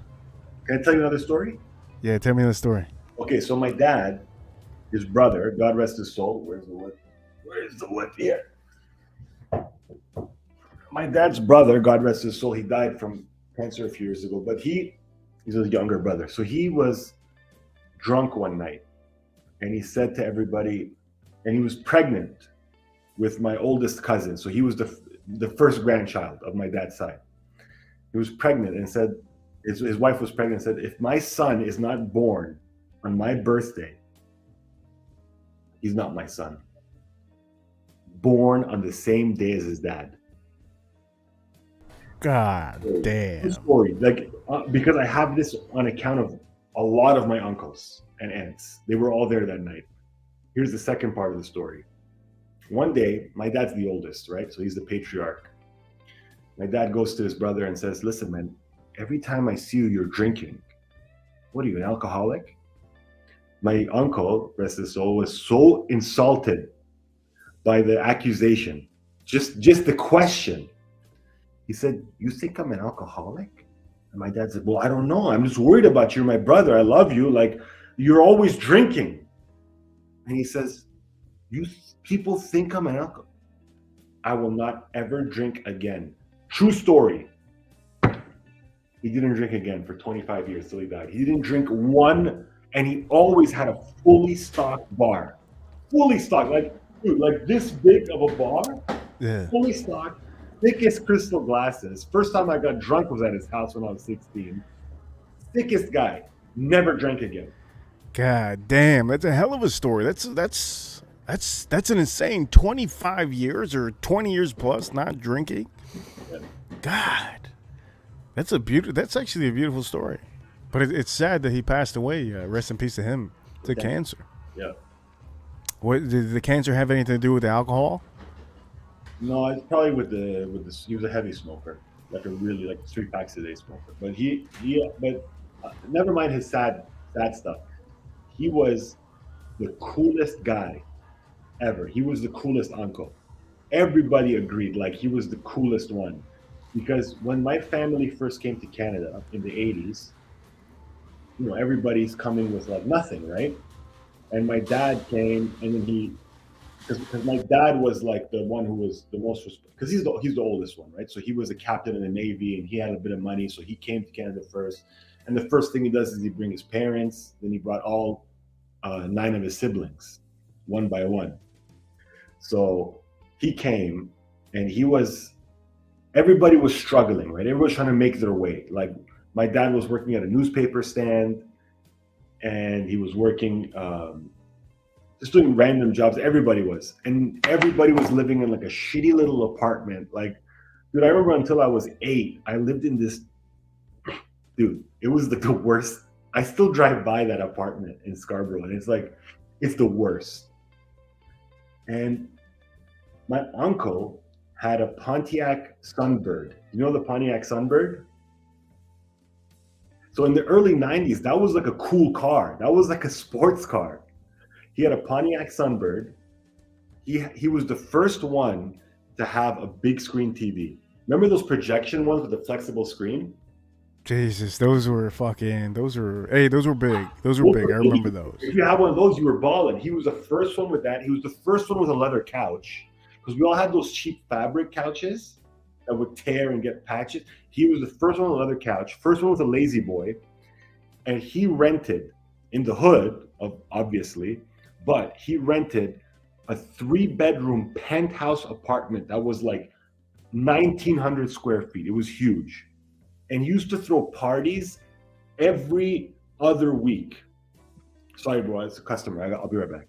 Can I tell you another story? Yeah, tell me the story. Okay, so my dad, his brother, God rest his soul. Where's the whip? Where's the whip? Here. My dad's brother, God rest his soul, he died from cancer a few years ago, but he's a younger brother. So he was drunk one night and he said to everybody, and he was pregnant with my oldest cousin. So he was the first grandchild of my dad's side. He was pregnant and said, his wife was pregnant and said, if my son is not born on my birthday, he's not my son. Born on the same day as his dad. God damn. Story, like because I have this on account of a lot of my uncles and aunts. They were all there that night. Here's the second part of the story. One day, my dad's the oldest, right? So he's the patriarch. My dad goes to his brother and says, listen, man, every time I see you, you're drinking. What are you, an alcoholic? My uncle, rest his soul, was so insulted by the accusation, just the question. He said, you think I'm an alcoholic? And my dad's like, well, I don't know. I'm just worried about you. You're my brother. I love you. Like, you're always drinking. And he says, you people think I'm an alcoholic. I will not ever drink again. True story. He didn't drink again for 25 years till he died. He didn't drink one, and he always had a fully stocked bar. Fully stocked. Like, dude, like this big of a bar, Yeah. fully stocked, thickest crystal glasses. First time I got drunk was at his house when I was 16. Thickest guy. Never drank again. God damn, that's a hell of a story. That's an insane 25 years or 20 years plus not drinking. God. That's actually a beautiful story. But it's sad that he passed away. Rest in peace to him. To cancer. Yeah. What did the cancer have anything to do with the alcohol? No, it's probably with the he was a heavy smoker, like a really like 3 packs a day smoker. But never mind his sad stuff. He was the coolest guy ever. He was the coolest uncle. Everybody agreed like he was the coolest one, because when my family first came to Canada in the 80s, everybody's coming with like nothing, right? And my dad came, and then because my dad was like the one who was the most, because he's the oldest one, right? So he was a captain in the Navy, and he had a bit of money, so he came to Canada first. And the first thing he does is he brings his parents. Then he brought all 9 of his siblings, one by one. So he came, and everybody was struggling, right? Everybody was trying to make their way. Like my dad was working at a newspaper stand, and he was working. Just doing random jobs. Everybody was living in like a shitty little apartment. Like, dude, I remember until I was 8, I lived in this. Dude, it was like the worst. I still drive by that apartment in Scarborough, and it's the worst. And my uncle had a Pontiac Sunbird. You know the Pontiac Sunbird? So in the early 90s, that was like a cool car. That was like a sports car. He had a Pontiac Sunbird. He was the first one to have a big screen TV. Remember those projection ones with the flexible screen? Jesus, those were big. Those were big. I remember those. If you had one of those, you were balling. He was the first one with that. He was the first one with a leather couch, because we all had those cheap fabric couches that would tear and get patches. He was the first one with a leather couch, first one with a lazy boy, and he rented in the hood, obviously, but he rented a 3-bedroom penthouse apartment that was like 1,900 square feet. It was huge. And he used to throw parties every other week. Sorry, bro, it's a customer. I'll be right back.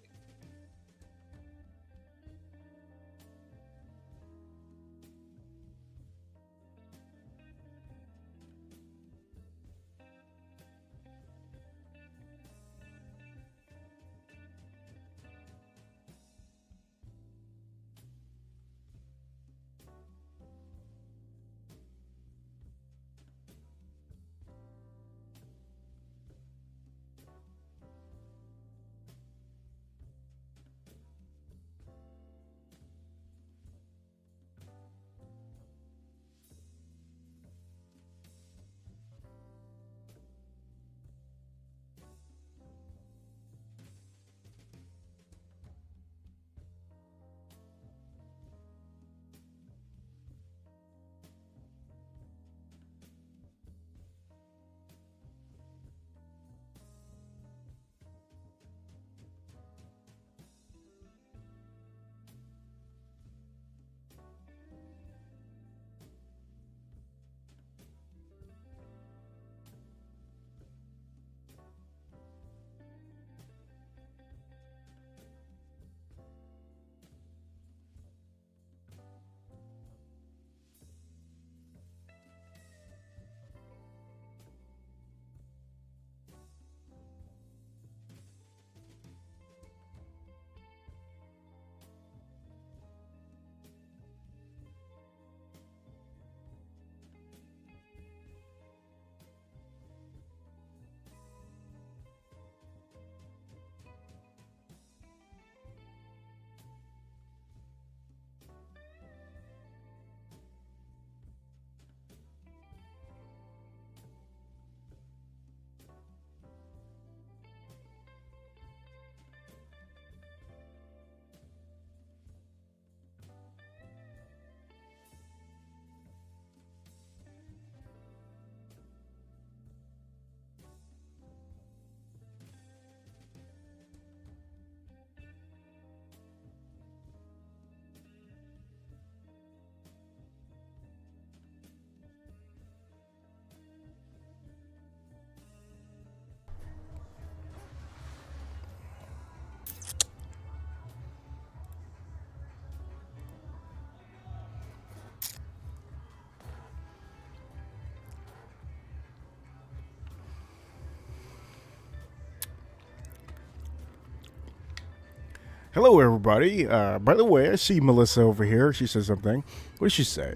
Hello, everybody. By the way, I see Melissa over here. She says something. What did she say?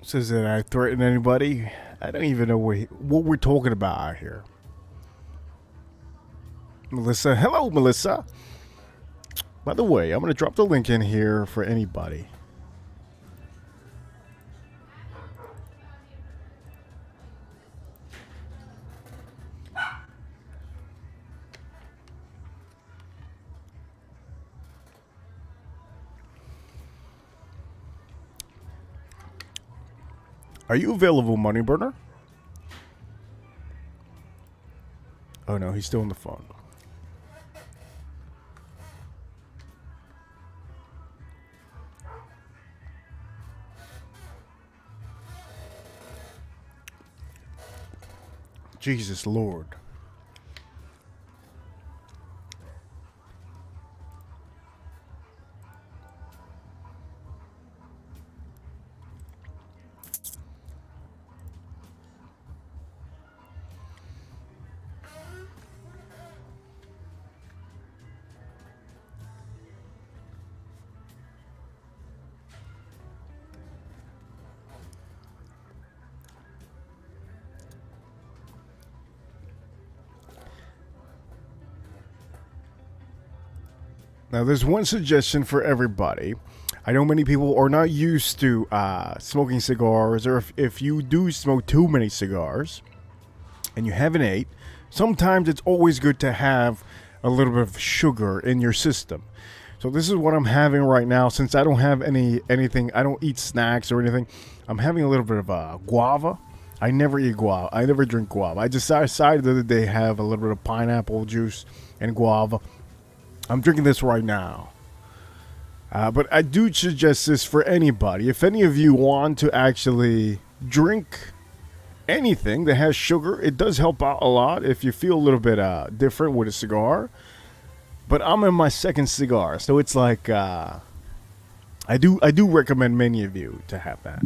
Says that I threaten anybody. I don't even know what we're talking about out here. Melissa. Hello, Melissa. By the way, I'm going to drop the link in here for anybody. Are you available, Money Burner? Oh no, he's still on the phone. Jesus Lord. Now, there's one suggestion for everybody. I know many people are not used to smoking cigars, or if you do smoke too many cigars and you haven't ate, sometimes it's always good to have a little bit of sugar in your system. So this is what I'm having right now. Since I don't have anything, I don't eat snacks or anything, I'm having a little bit of guava. I never eat guava. I never drink guava. I just decided the other day to have a little bit of pineapple juice and guava. I'm drinking this right now. But I do suggest this for anybody. If any of you want to actually drink anything that has sugar, it does help out a lot if you feel a little bit different with a cigar. But I'm in my second cigar, so it's like I do recommend many of you to have that.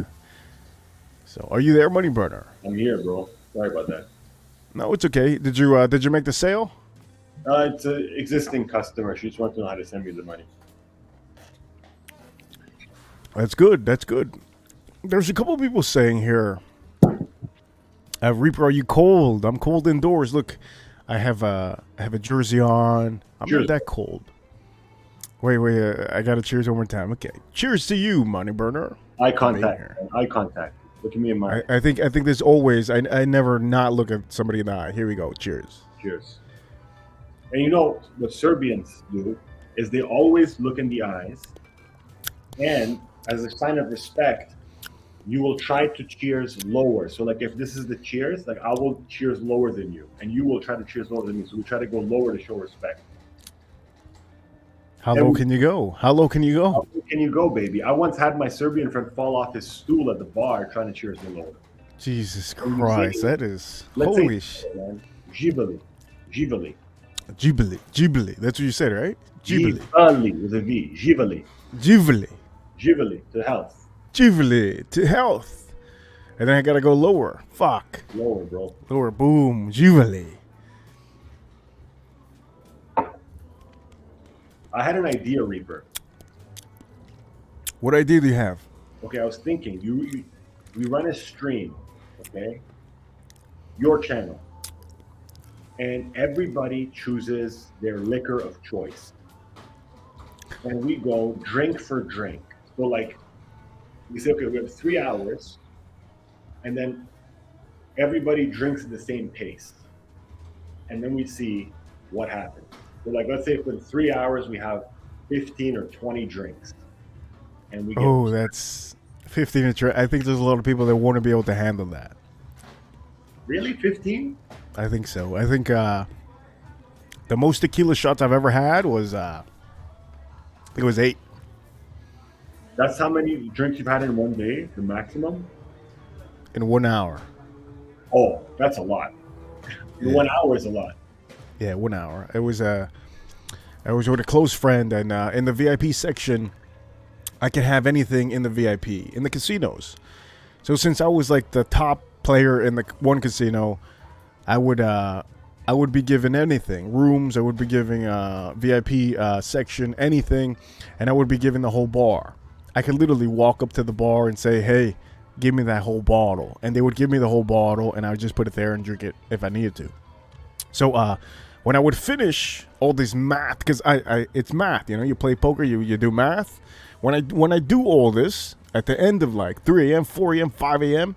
So, are you there, Money Burner? I'm here, bro. Sorry about that. No, it's okay. Did you make the sale? It's an existing customer. She just wants to know how to send me the money. That's good. That's good. There's a couple of people saying here, Reaper, are you cold? I'm cold indoors. Look, I have a jersey on. I'm Cheers. not that cold. Wait, I got to cheers one more time. Okay. Cheers to you, Money Burner. Eye contact. Eye contact. Look at me in my eye. I think there's always, I never not look at somebody in the eye. Here we go. Cheers. Cheers. And you know what Serbians do is they always look in the eyes, and as a sign of respect, you will try to cheers lower. So like if this is the cheers, like I will cheers lower than you, and you will try to cheers lower than me. So we try to go lower to show respect. How low can you go? How low can you go? How low can you go, baby? I once had my Serbian friend fall off his stool at the bar trying to cheers me lower. Jesus Christ, that is Let's holy shit, man. Jibali. Jibali. That's what you said, right? Jibali with a V. Jivali to health. Jivali to health. And then I gotta go lower. Fuck. Lower, bro. Lower. Boom. Jivali. I had an idea, Reaper. What idea do you have? Okay, I was thinking, we run a stream, okay? Your channel. And everybody chooses their liquor of choice. And we go drink for drink. So like, we say, okay, we have 3 hours, and then everybody drinks at the same pace. And then we see what happens. So like, let's say for 3 hours, we have 15 or 20 drinks. And we get that's 15 I think there's a lot of people that won't be able to handle that. Really? 15? I think so. I think the most tequila shots I've ever had was I think it was 8. That's how many drinks you've had in one day, the maximum? In 1 hour. Oh, that's a lot. Yeah. 1 hour is a lot. Yeah, 1 hour. I was with a close friend, and in the VIP section, I could have anything in the VIP in the casinos. So since I was like the top player in the one casino, I would I would be given anything. Rooms, I would be giving VIP section, anything, and I would be given the whole bar. I could literally walk up to the bar and say, hey, give me that whole bottle. And they would give me the whole bottle, and I would just put it there and drink it if I needed to. So when I would finish all this math, because it's math, you know, you play poker, you do math. When I do all this, at the end of like 3 a.m., 4 a.m., 5 a.m.,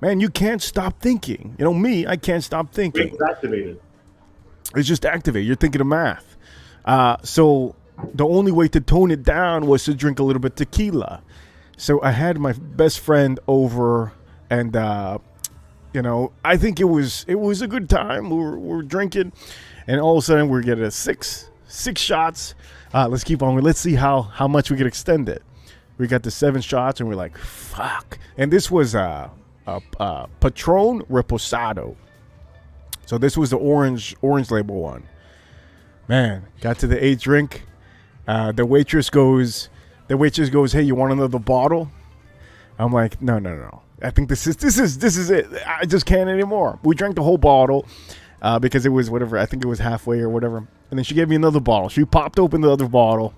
man, you can't stop thinking. You know, me, I can't stop thinking. It's activated. It's just activated. You're thinking of math. So the only way to tone it down was to drink a little bit tequila. So I had my best friend over, and you know, I think it was a good time. We're drinking, and all of a sudden we're getting six shots. Let's keep on. Let's see how much we could extend it. We got the 7 shots, and we're like, fuck. And this was Patron Reposado. So this was the orange label one. Man, got to the 8th drink. The waitress goes, hey, you want another bottle? I'm like, no. I think this is it. I just can't anymore. We drank the whole bottle because it was whatever. I think it was halfway or whatever. And then she gave me another bottle. She popped open the other bottle,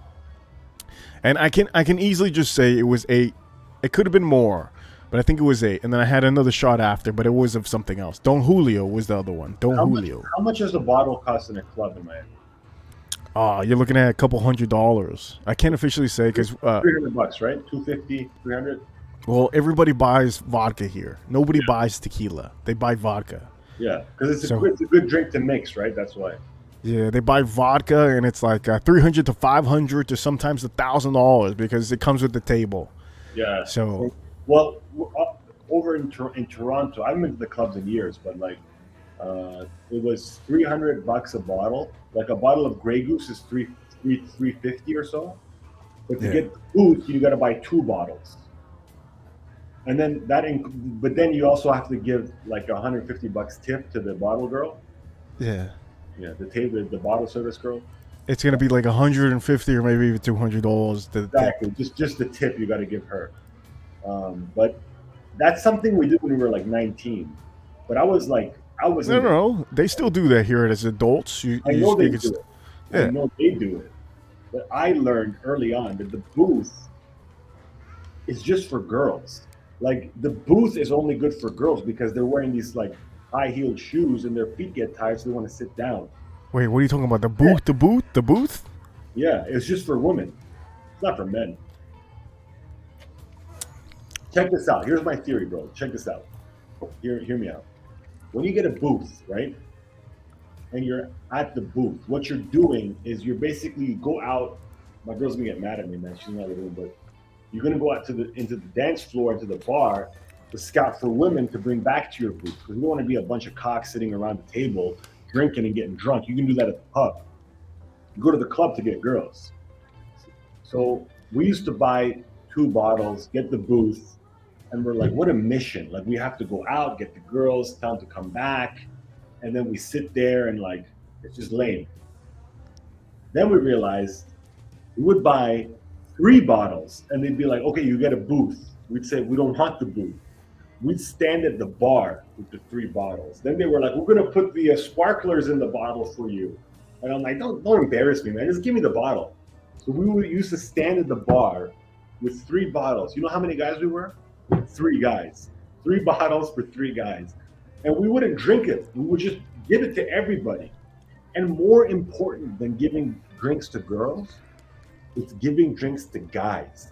and I can easily just say it was 8. It could have been more, but I think it was 8. And then I had another shot after, but it was of something else. Don Julio was the other one. Julio. How much does a bottle cost in a club in Miami? You're looking at a couple $100. I can't officially say because $300, right? 250, 300. Well, everybody buys vodka here. Nobody buys tequila. They buy vodka. Yeah, because it's a good drink to mix, right? That's why. Yeah, they buy vodka, and it's like $300 to $500 to sometimes $1,000 because it comes with the table. Yeah. So, well, over in Toronto, I haven't been to the clubs in years, but like, it was $300 a bottle. Like a bottle of Grey Goose is $350 or so. But to get the booth, you got to buy 2 bottles. And then but then you also have to give like $150 tip to the bottle girl. Yeah. Yeah, the bottle service girl. It's gonna be like $150 or maybe even $200. Exactly, just the tip you got to give her. But that's something we did when we were like 19. But I was. No. They still do that here as adults. I know they do it. I know they do it. But I learned early on that the booth is just for girls. Like the booth is only good for girls because they're wearing these like high-heeled shoes and their feet get tired, so they want to sit down. Wait, what are you talking about? The booth? The booth? Yeah, it's just for women. It's not for men. Check this out. Here's my theory, bro. Check this out. Hear me out. When you get a booth, right, and you're at the booth, what you're doing is you go out. My girl's gonna get mad at me, man. She's not in the room, but you're gonna go out into the dance floor, into the bar, to scout for women to bring back to your booth. Because we don't want to be a bunch of cocks sitting around the table drinking and getting drunk. You can do that at the pub. You go to the club to get girls. So we used to buy 2 bottles, get the booth, and we're like, what a mission. Like we have to go out, get the girls, tell them to come back, and then we sit there and like, it's just lame. Then we realized we would buy 3 bottles and they'd be like, okay, you get a booth. We'd say, we don't want the booth. We'd stand at the bar with the 3 bottles. Then they were like, we're gonna put the sparklers in the bottle for you. And I'm like, don't embarrass me, man. Just give me the bottle. So we used to stand at the bar with 3 bottles. You know how many guys we were? 3 guys. 3 bottles for 3 guys. And we wouldn't drink it. We would just give it to everybody. And more important than giving drinks to girls, it's giving drinks to guys.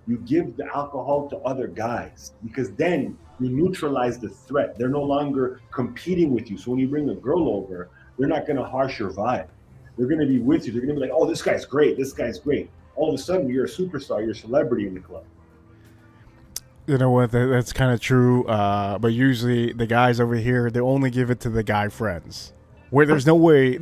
You give the alcohol to other guys because then you neutralize the threat. They're no longer competing with you. So when you bring a girl over, they're not going to harsh your vibe. They're going to be with you. They're going to be like, oh, this guy's great. This guy's great. All of a sudden, you're a superstar. You're a celebrity in the club. You know what? That's kind of true. But usually the guys over here, they only give it to the guy friends. Where there's no way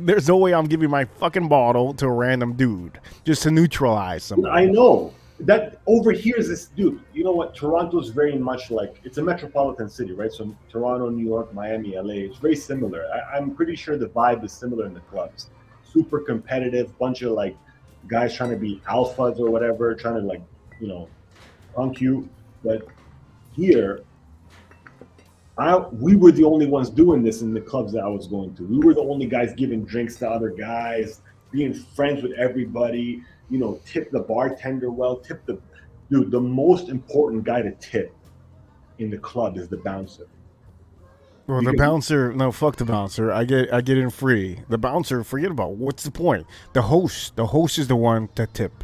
I'm giving my fucking bottle to a random dude just to neutralize somebody. I know. That over here is this dude. You know what? Toronto's very much like, it's a metropolitan city, right? So Toronto, New York, Miami, LA, it's very similar. I'm pretty sure the vibe is similar in the clubs. Super competitive, bunch of like guys trying to be alphas or whatever, trying to like, punk you. But here, We were the only ones doing this in the clubs that I was going to. We were the only guys giving drinks to other guys, being friends with everybody. You know, tip the bartender well. The most important guy to tip in the club is the bouncer. Well, the bouncer, no, fuck the bouncer. I get in free. The bouncer, forget about. What's the point? The host is the one to tip.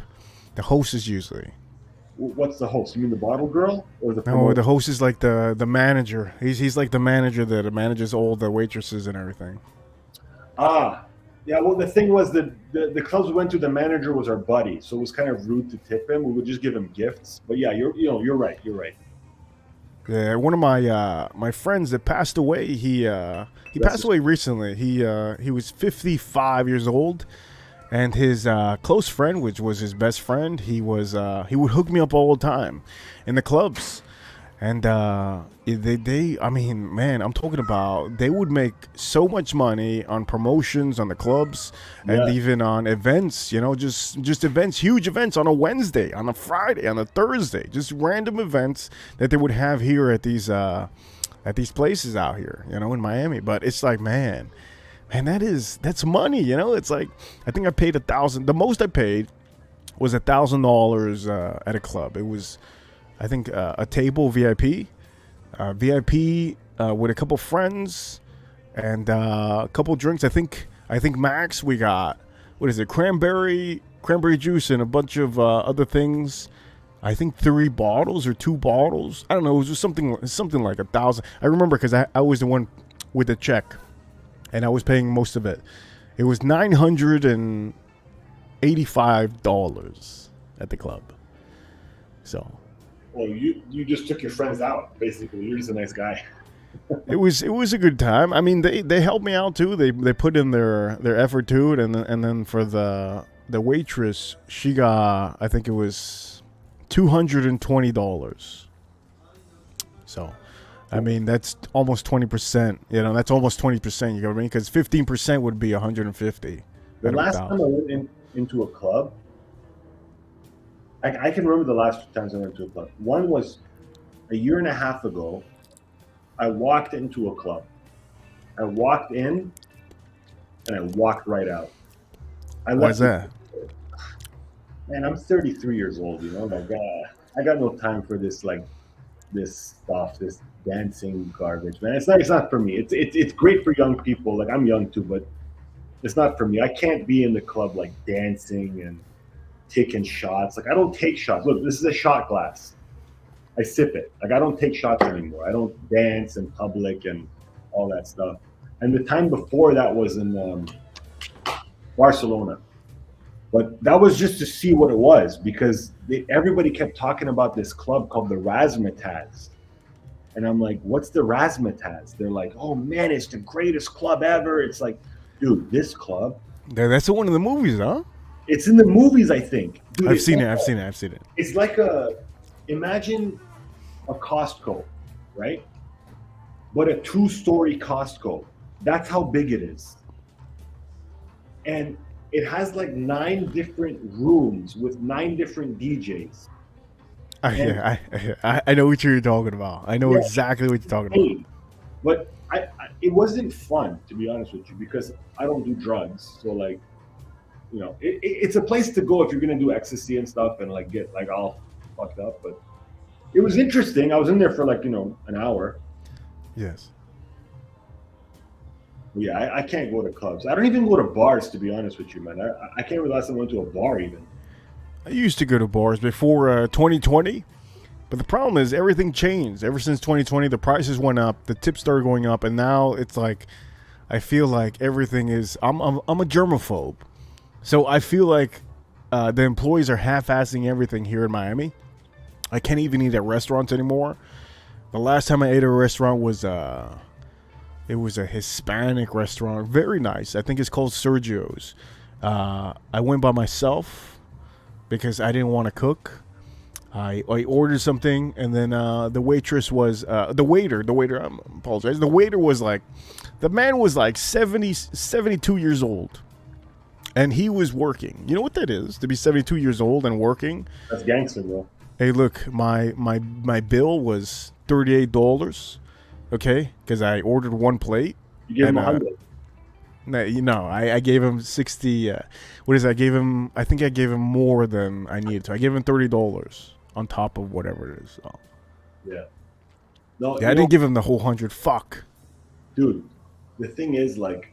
The host is usually. What's the host? You mean the bottle girl or the? No, the host is like the manager. He's like the manager that manages all the waitresses and everything. Yeah. Well, the thing was that the clubs we went to, the manager was our buddy, so it was kind of rude to tip him. We would just give him gifts. But yeah, you're right. You're right. Yeah, one of my friends that passed away. He passed away recently. He was 55 years old. And his close friend, which was his best friend, he would hook me up all the time in the clubs. And I mean, man, I'm talking about they would make so much money on promotions on the clubs and even on events, you know, just events, huge events on a Wednesday, on a Friday, on a Thursday, just random events that they would have here at these places out here, you know, in Miami. But it's like, man, that's money, you know. It's like I think I paid $1,000. The most I paid was $1,000 at a club. It was, I think, a table VIP with a couple friends and a couple drinks. I think max we got, what is it, cranberry juice and a bunch of other things. I think 3 bottles or 2 bottles. I don't know. It was just something like $1,000. I remember because I was the one with the check. And I was paying most of it. It was $985 at the club. So. Well, you just took your friends out. Basically, you're just a nice guy. It was a good time. I mean, they helped me out too. They put in their effort to it, and then for the waitress, she got, I think it was $220. So. I mean, that's almost 20%. You know, that's almost 20%. You know what I mean? Because 15% would be 150. The last time I went into a club, I can remember the last 2 times I went to a club. One was a year and a half ago. I walked into a club. I walked in, and I walked right out. Why's that? Man, I'm 33 years old. You know, like I got no time for this stuff. This dancing garbage, man. It's not for me. It's great for young people. Like, I'm young too, but it's not for me. I can't be in the club like dancing and taking shots. Like, I don't take shots. Look, this is a shot glass. I sip it. Like, I don't take shots anymore. I don't dance in public and all that stuff. And the time before that was in Barcelona. But that was just to see what it was, because everybody kept talking about this club called the Razzmatazz. And I'm like, what's the Razzmatazz? They're like, oh man, it's the greatest club ever. It's like, dude, this club. That's one of the movies, huh? It's in the movies, I think. Dude, I've seen it. It's like imagine a Costco, right? But a 2-story Costco. That's how big it is. And it has like 9 different rooms with 9 different DJs. I know what you're talking about. I know exactly what you're talking about. But it wasn't fun, to be honest with you, because I don't do drugs. So, like, you know, it's a place to go if you're gonna do ecstasy and stuff and like get like all fucked up. But it was interesting. I was in there for like, you know, an hour. Yes. Yeah, I can't go to clubs. I don't even go to bars, to be honest with you, man. I can't remember the last time I went to a bar even. I used to go to bars before 2020, but the problem is everything changed. Ever since 2020, the prices went up, the tips started going up, and now it's like I feel like everything is. I'm a germaphobe, so I feel like the employees are half-assing everything here in Miami. I can't even eat at restaurants anymore. The last time I ate at a restaurant was it was a Hispanic restaurant, very nice. I think it's called Sergio's. I went by myself because I didn't want to cook. I ordered something, and then the waitress was the waiter. I apologize. The waiter was like, the man was like 72 years old, and he was working. You know what that is, to be 72 years old and working? That's gangster, bro. Hey, look, my bill was $38. okay, because I ordered one plate. You gave him and, 100. No, I gave him 60. What is it? I think I gave him more than I needed to. I gave him $30 on top of whatever it is. So. Yeah. No, Yeah, I didn't give him the whole 100. Fuck. Dude, the thing is, like,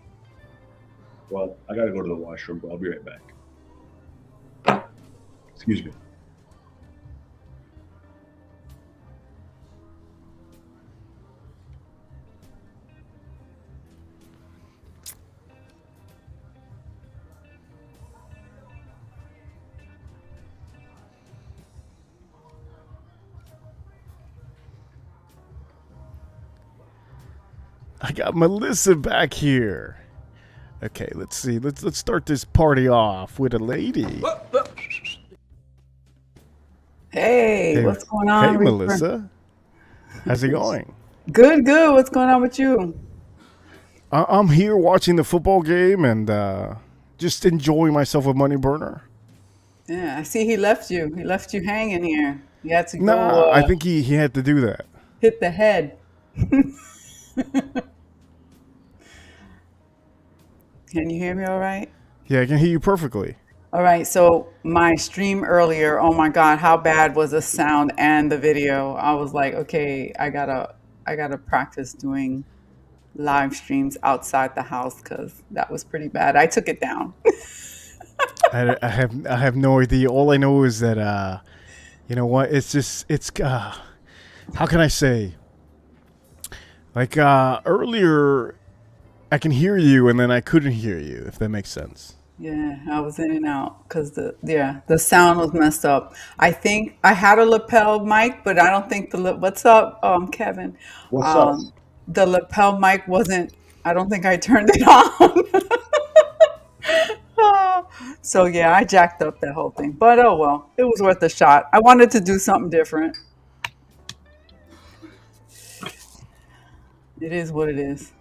well, I gotta go to the washroom, but I'll be right back. Excuse me. I got Melissa back here. Okay, let's see. Let's start this party off with a lady. Hey, what's going on? Hey, Reaper? Melissa. How's it going? Good, good. What's going on with you? I'm here watching the football game and just enjoying myself with Money Burner. Yeah, I see he left you. He left you hanging here. You had to go Nah, I think he had to do that. hit the head. Can you hear me all right? Yeah, I can hear you perfectly. All right, so my stream earlier, oh my God, how bad was the sound and the video? I was like, okay, I gotta practice doing live streams outside the house because that was pretty bad. I took it down. I have no idea. All I know is that you know what? It's how can I say? Like earlier, I can hear you, and then I couldn't hear you. If that makes sense. Yeah, I was in and out because the sound was messed up. I think I had a lapel mic, but I don't think what's up, Kevin? What's up? The lapel mic wasn't. I don't think I turned it on. So yeah, I jacked up that whole thing. But oh well, it was worth a shot. I wanted to do something different. It is what it is.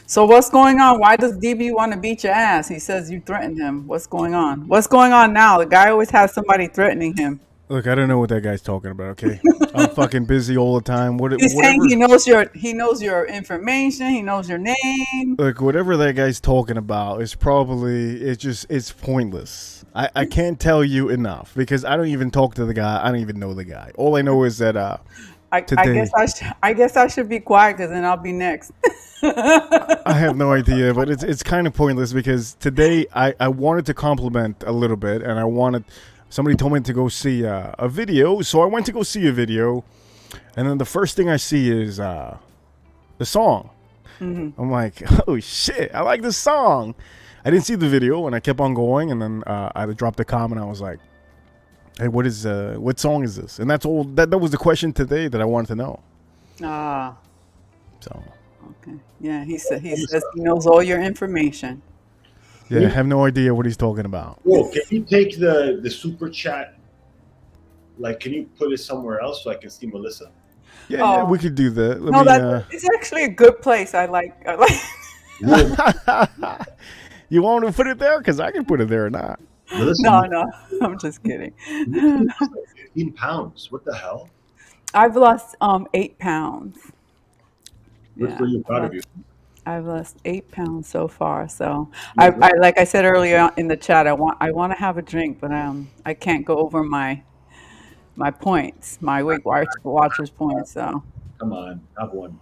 So what's going on? Why does DB want to beat your ass? He says you threatened him. What's going on? What's going on now? The guy always has somebody threatening him. Look, I don't know what that guy's talking about. Okay, I'm fucking busy all the time. He's saying he knows your information. He knows your name. Look, whatever that guy's talking about is probably it's pointless. I can't tell you enough because I don't even talk to the guy. I don't even know the guy. All I know is that today, I guess I should be quiet because then I'll be next. I have no idea, but it's kind of pointless because today I wanted to compliment a little bit, and somebody told me to go see a video, so I went to go see a video, and then the first thing I see is the song. Mm-hmm. I'm like, oh shit, I like this song. I didn't see the video, and I kept on going, and then I dropped a comment. I was like, hey, what song is this? And that's all. That was the question today that I wanted to know. Ah. So. Okay. Yeah, he says he knows all your information. Yeah, I have no idea what he's talking about. Bro, can you take the super chat? Like, can you put it somewhere else so I can see Melissa? Yeah, we could do that. It's actually a good place. I like. You want to put it there? Because I can put it there or not. No, I'm just kidding. 15 pounds. What the hell? I've lost 8 pounds. Good for you. Proud of you. I've lost 8 pounds so far. So I like I said earlier in the chat, I want to have a drink, but I can't go over my points, my Weight Watchers points. So come on, have one.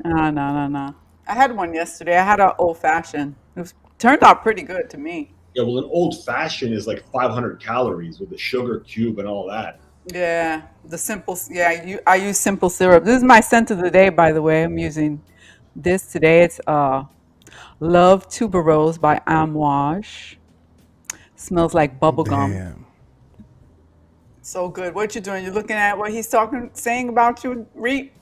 No. I had one yesterday. I had an old fashioned. It turned out pretty good to me. Yeah, well, an old fashioned is like 500 calories with the sugar cube and all that. Yeah, the simple. Yeah, I use simple syrup. This is my scent of the day, by the way. I'm using this today. It's Love Tuberose by Amouage. Smells like bubble gum. Damn. So good. What you doing? You looking at what he's saying about you, Reap?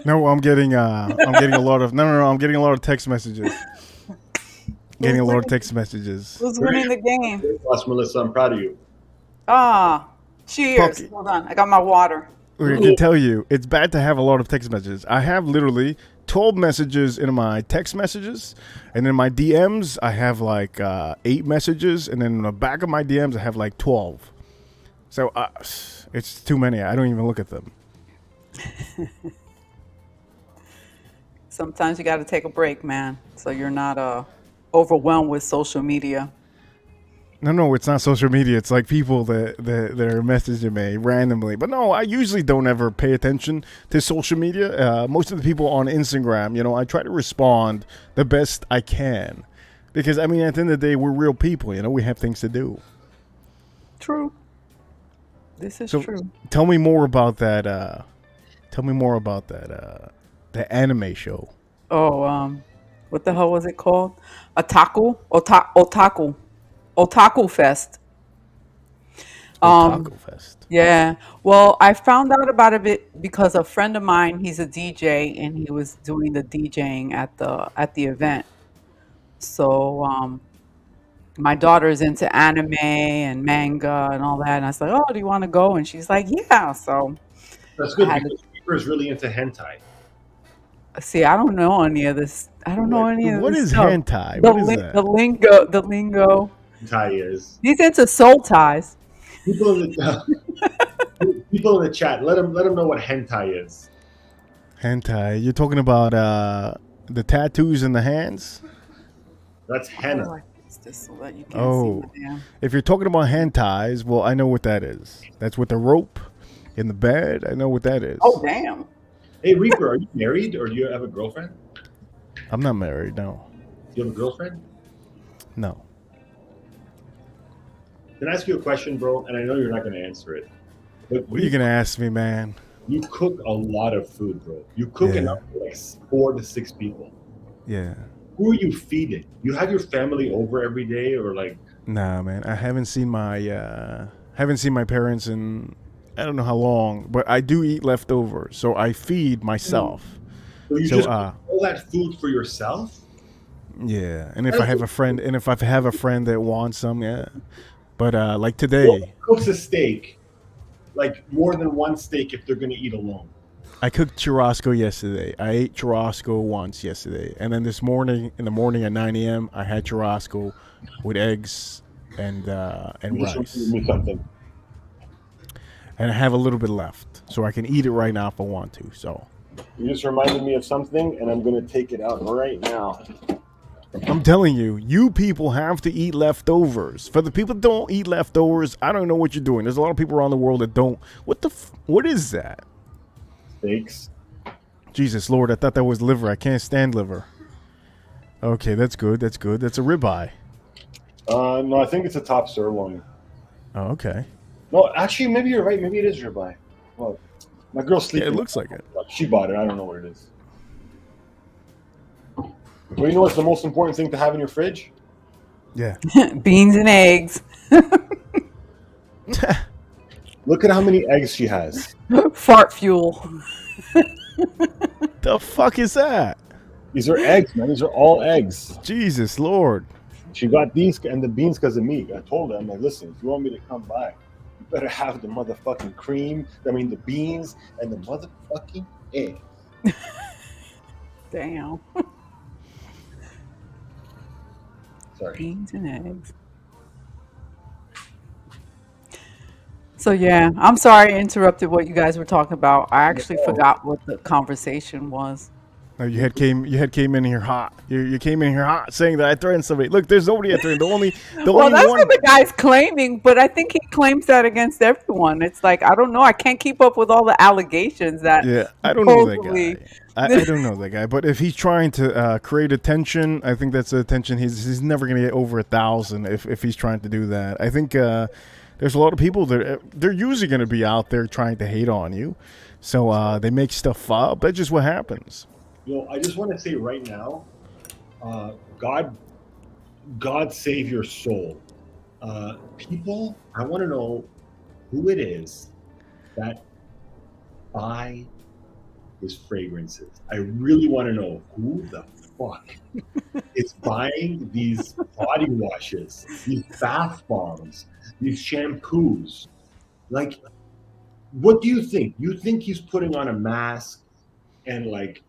No, I'm getting a lot of I'm getting a lot of text messages. Getting a lot of text messages. Who's winning the game? Lost Melissa, I'm proud of you. Cheers. Fuck. Hold on. I got my water. I can tell you, it's bad to have a lot of text messages. I have literally 12 messages in my text messages, and in my DMs, I have like 8 messages, and then in the back of my DMs, I have like 12. So it's too many. I don't even look at them. Sometimes you got to take a break, man, so you're not overwhelmed with social media. No, it's not social media. It's like people that are messaging me randomly. But no, I usually don't ever pay attention to social media. Most of the people on Instagram, I try to respond the best I can. Because, I mean, at the end of the day, we're real people, we have things to do. True. This is So true. tell me more about that, the anime show. Oh, what the hell was it called? Otaku Fest. Otaku Fest. Yeah. Well, I found out about it because a friend of mine, he's a DJ and he was doing the DJing at the event. So, my daughter's into anime and manga and all that, and I was like, "Oh, do you want to go?" And she's like, "Yeah." So That's I good had to because Reaper is really into hentai. see. I don't know any of this. I don't know any of What this is stuff. hentai? The What is that? the lingo. Hentai is He's into soul ties. people in the people in the chat. Let them know what hentai is. Hentai. You're talking about the tattoos in the hands? That's henna. Oh, I fixed this so that you can't Oh, see my damn. if you're talking about hentais, well, I know what that is. That's with the rope in the bed. I know what that is. Oh, damn. Hey Reaper, are you married or do you have a girlfriend? I'm not married. No, Do you have a girlfriend? no. Can I ask you a question, bro? And I know you're not going to answer it. But What are you gonna ask me, man? you cook a lot of food, bro. You cook Yeah. enough for like 4 to 6 people. Yeah. Who are you feeding? You have your family over every day, or like? Nah, man. I haven't seen my parents in I don't know how long, but I do eat leftovers, so I feed myself. So you So, just cook all that food for yourself? Yeah, and if I have a friend, that wants some, yeah. But like today, Cooks a steak, like more than one steak if they're going to eat alone. I cooked churrasco yesterday. I ate churrasco once yesterday, and then this morning, in the morning at 9 a.m., I had churrasco with eggs and You just rice, reminded me something. and I have a little bit left, so I can eat it right now if I want to. So You just reminded me of something, and I'm going to take it out right now. I'm telling you, you people have to eat leftovers. For the people that don't eat leftovers, I don't know what you're doing. There's a lot of people around the world that don't. What is that? Steaks. Jesus Lord, I thought that was liver. I can't stand liver. Okay, that's good. That's good. That's a ribeye. No, I think it's a top sirloin. Oh, okay. No, actually, maybe you're right. Maybe it is ribeye. Well, my girl's Yeah, sleeping. it looks like it. She bought it. I don't know what it is. Well, you know what's the most important thing to have in your fridge? Yeah. Beans and eggs. Look at how many eggs she has. Fart fuel. The fuck is that? These are eggs, man. These are all eggs. Jesus Lord. She got these and the beans because of me. I told her, I'm like, listen, if you want me to come by, you better have the motherfucking cream. I mean, the beans and the motherfucking eggs. Damn. Sorry. Beans and eggs. So yeah, I'm sorry I interrupted what you guys were talking about. I actually forgot what the conversation was. No, you had came in here hot. You came in here hot, saying that I threatened somebody. Look, there's nobody I threatened. The only Well, that's one. what the guy's claiming, but I think he claims that against everyone. It's like I don't know. I can't keep up with all the allegations that. Yeah, I don't know that supposedly- guy. I don't know that guy. But if he's trying to create attention, I think that's the attention. He's never going to get over 1,000 if he's trying to do that. I think there's a lot of people that they're usually going to be out there trying to hate on you, so they make stuff up. That's just what happens. I just want to say right now, God save your soul. People, I want to know who it is that buy his fragrances. I really want to know who the fuck is buying these body washes, these bath bombs, these shampoos. Like, what do you think? You think he's putting on a mask and like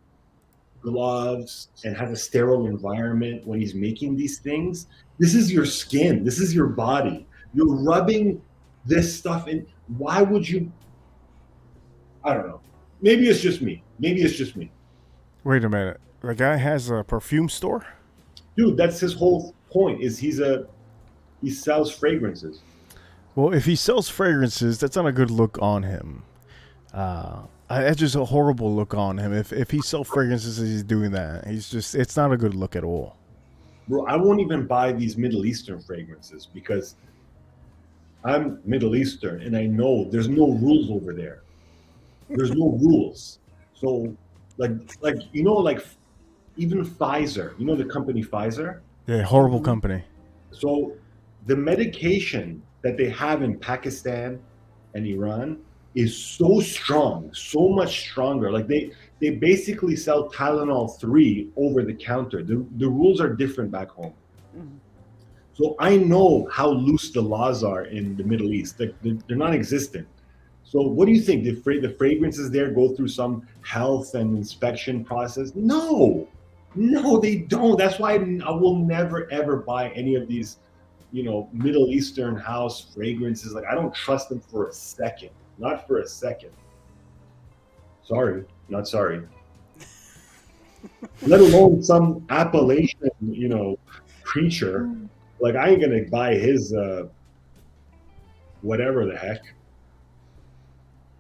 gloves and has a sterile environment when he's making these things? This is your skin. This is your body. You're rubbing this stuff in. Why would you? I don't know. Maybe it's just me. Wait a minute. The guy has a perfume store? Dude, that's his whole point. Is he sells fragrances. Well, if he sells fragrances, that's not a good look on him. That's just a horrible look on him. If he sells fragrances and he's doing that, it's not a good look at all. Bro, I won't even buy these Middle Eastern fragrances because I'm Middle Eastern and I know there's no rules over there. There's no rules. So like even Pfizer, the company Pfizer? Yeah, horrible company. So the medication that they have in Pakistan and Iran is so strong, so much stronger. Like they basically sell Tylenol 3 over the counter. The rules are different back home. So I know how loose the laws are in the Middle East. They're non-existent. So what do you think? The fragrances there go through some health and inspection process? No, they don't. That's why I will never, ever buy any of these, Middle Eastern house fragrances. Like I don't trust them for a second. Not for a second. Sorry, not sorry. Let alone some Appalachian, creature. Like I ain't gonna buy his whatever the heck.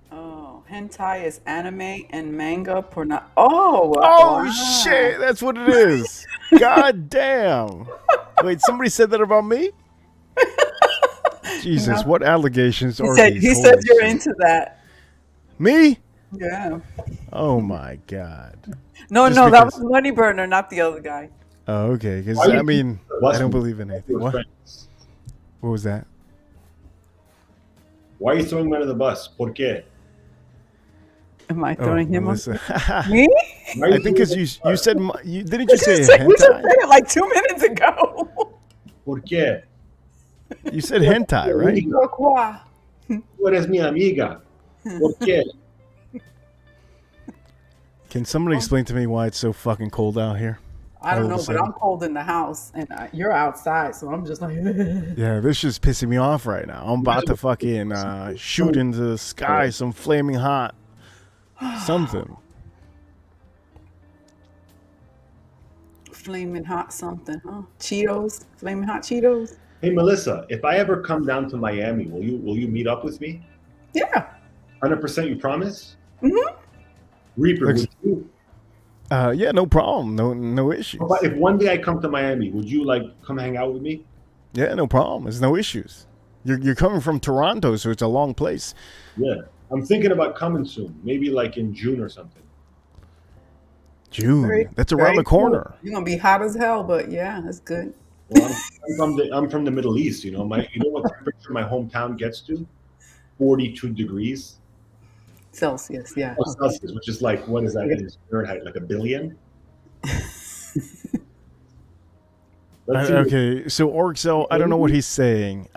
Oh, hentai is anime and manga porno. Oh, wow. Shit, that's what it is. God damn. Wait, somebody said that about me? Jesus, what allegations are these? He said you're into that. Me? Yeah. Oh my God. No, that was Money Burner, not the other guy. Oh, okay. Because I don't believe in anything. What was that? Why are you throwing him under the bus? ¿Por qué? Am I throwing him under the bus? Me? I think because you said didn't you say hentai? You said it like 2 minutes ago. ¿Por qué? You said hentai, right? Pourquoi? Tú eres mi amiga. ¿Por qué? Can somebody explain to me why it's so fucking cold out here? I don't know, but I'm cold in the house, and you're outside, so I'm just like... Yeah, this is pissing me off right now. I'm about to fucking shoot into the sky some flaming hot something. Flaming hot something, huh? Cheetos? Flaming hot Cheetos? Hey, Melissa, if I ever come down to Miami, will you meet up with me? Yeah. 100% you promise? Mm-hmm. Reaper, would you? Yeah, no problem. No issues. But if one day I come to Miami, would you come hang out with me? Yeah, no problem. There's no issues. You're coming from Toronto, so it's a long place. Yeah. I'm thinking about coming soon. Maybe in June or something. June? That's around the corner. Cool. You're going to be hot as hell, but yeah, that's good. Well, I'm from the Middle East, you know what temperature my hometown gets to? 42 degrees. Celsius, yeah. Oh, Celsius, which is what is that in Fahrenheit? Like a billion? Okay, so Orxel, I don't know what he's saying.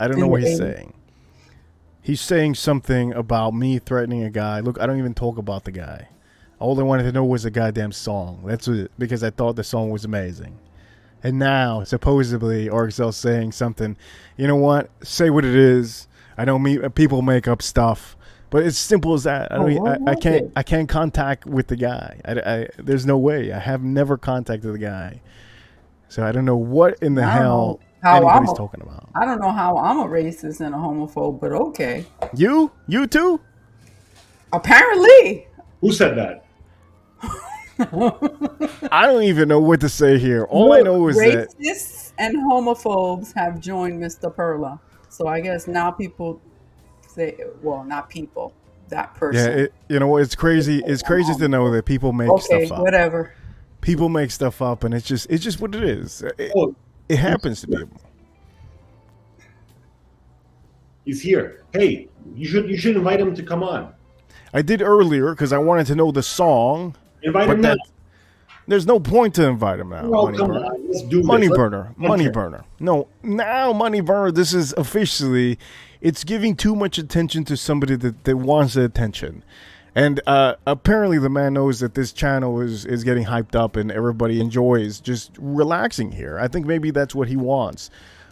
He's saying something about me threatening a guy. Look, I don't even talk about the guy. All I wanted to know was a goddamn song. That's it, because I thought the song was amazing. And now, supposedly, Orxel's saying something. You know what? Say what it is. I know people make up stuff. But it's simple as that. I can't contact with the guy. There's no way. I have never contacted the guy. So I don't know what in the hell anybody's talking about. I don't know how I'm a racist and a homophobe, but okay. You too? Apparently. Who said that? I don't even know what to say here. All I know is that racists and homophobes have joined Mr. Perla. So I guess now people say, well, not people, that person. Yeah, it's crazy. It's crazy to know that people make stuff up. Whatever. People make stuff up, and it's just what it is. It happens to people. He's here. Hey, you should invite him to come on. I did earlier because I wanted to know the song. Invite him now. There's no point to invite him now. No, come on. Let's do this. Money burner. No, now Money Burner. This is officially. It's giving too much attention to somebody that wants the attention. And apparently the man knows that this channel is getting hyped up and everybody enjoys just relaxing here. I think maybe that's what he wants.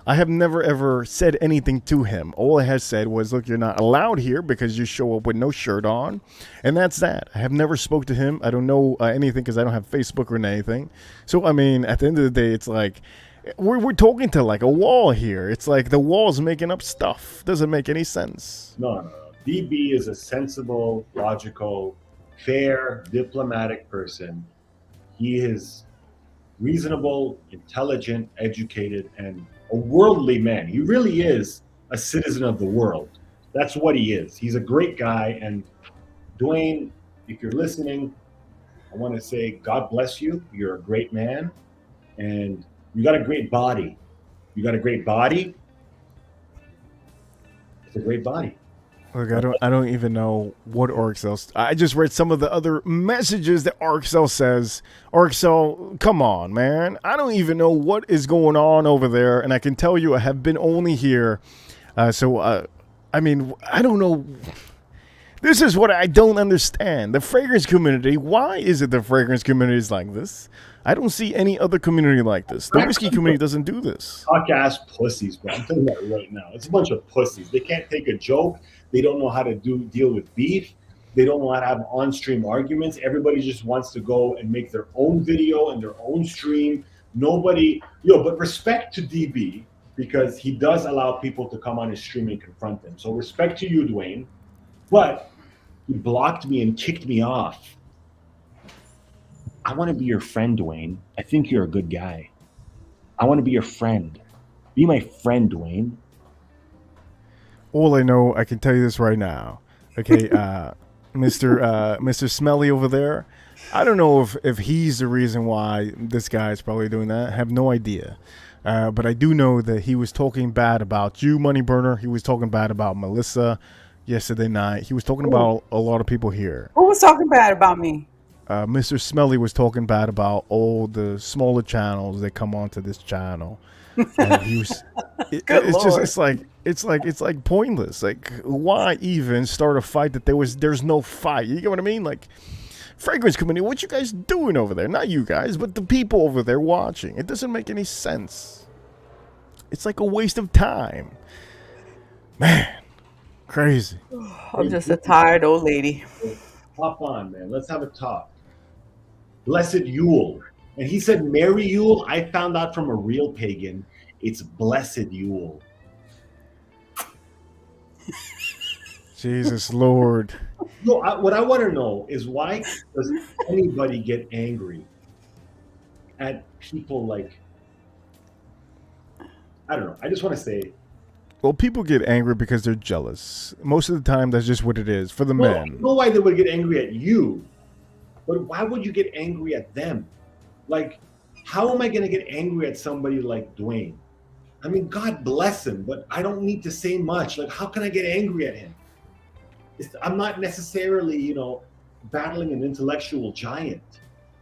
I have never ever said anything to him. All I have said was, look, you're not allowed here because you show up with no shirt on. And that's that. I have never spoke to him. I don't know anything because I don't have Facebook or anything. So, I mean, at the end of the day, it's like, we're talking to like a wall here. It's like the wall's making up stuff. Doesn't make any sense. No. DB is a sensible, logical, fair, diplomatic person. He is reasonable, intelligent, educated, and a worldly man. He really is a citizen of the world. That's what he is. He's a great guy. And Dwayne, if you're listening, I want to say God bless you. You're a great man, and you got a great body. You got a great body. It's a great body. Look, I don't even know what Orixel. I just read some of the other messages that Orixel says. Orixel, come on, man. I don't even know what is going on over there, and I can tell you I have been only here. I mean, I don't know. This is what I don't understand. The fragrance community, why is it the fragrance community is like this? I don't see any other community like this. The whiskey community doesn't do this. Cock-ass pussies, bro. I'm telling you that right now. It's a bunch of pussies. They can't take a joke. They don't know how to deal with beef. They don't know how to have on-stream arguments. Everybody just wants to go and make their own video and their own stream. But respect to DB, because he does allow people to come on his stream and confront him. So respect to you, Dwayne. But he blocked me and kicked me off. I want to be your friend, Dwayne. I think you're a good guy. I want to be your friend. Be my friend, Dwayne. All I know, I can tell you this right now. Okay, Mr. Smelly over there. I don't know if he's the reason why this guy is probably doing that. I have no idea. But I do know that he was talking bad about you, Money Burner. He was talking bad about Melissa yesterday night. He was talking about a lot of people here. Who was talking bad about me? Mr. Smelly was talking bad about all the smaller channels that come onto this channel. And he was it's like pointless. Like, why even start a fight that there's no fight? You get what I mean? Like, fragrance community, what you guys doing over there? Not you guys, but the people over there watching. It doesn't make any sense. It's like a waste of time. Man, crazy. I'm just a tired old lady. Hop on, man. Let's have a talk. Blessed Yule. And he said Merry Yule. I found out from a real pagan, it's Blessed Yule. Jesus Lord. No, what I want to know is, why does anybody get angry at people like, I don't know. I just want to say. Well, people get angry because they're jealous. Most of the time, that's just what it is for the men. I know why they would get angry at you, but why would you get angry at them? Like, how am I going to get angry at somebody like Dwayne? I mean, God bless him, but I don't need to say much. Like, how can I get angry at him? I'm not necessarily, battling an intellectual giant.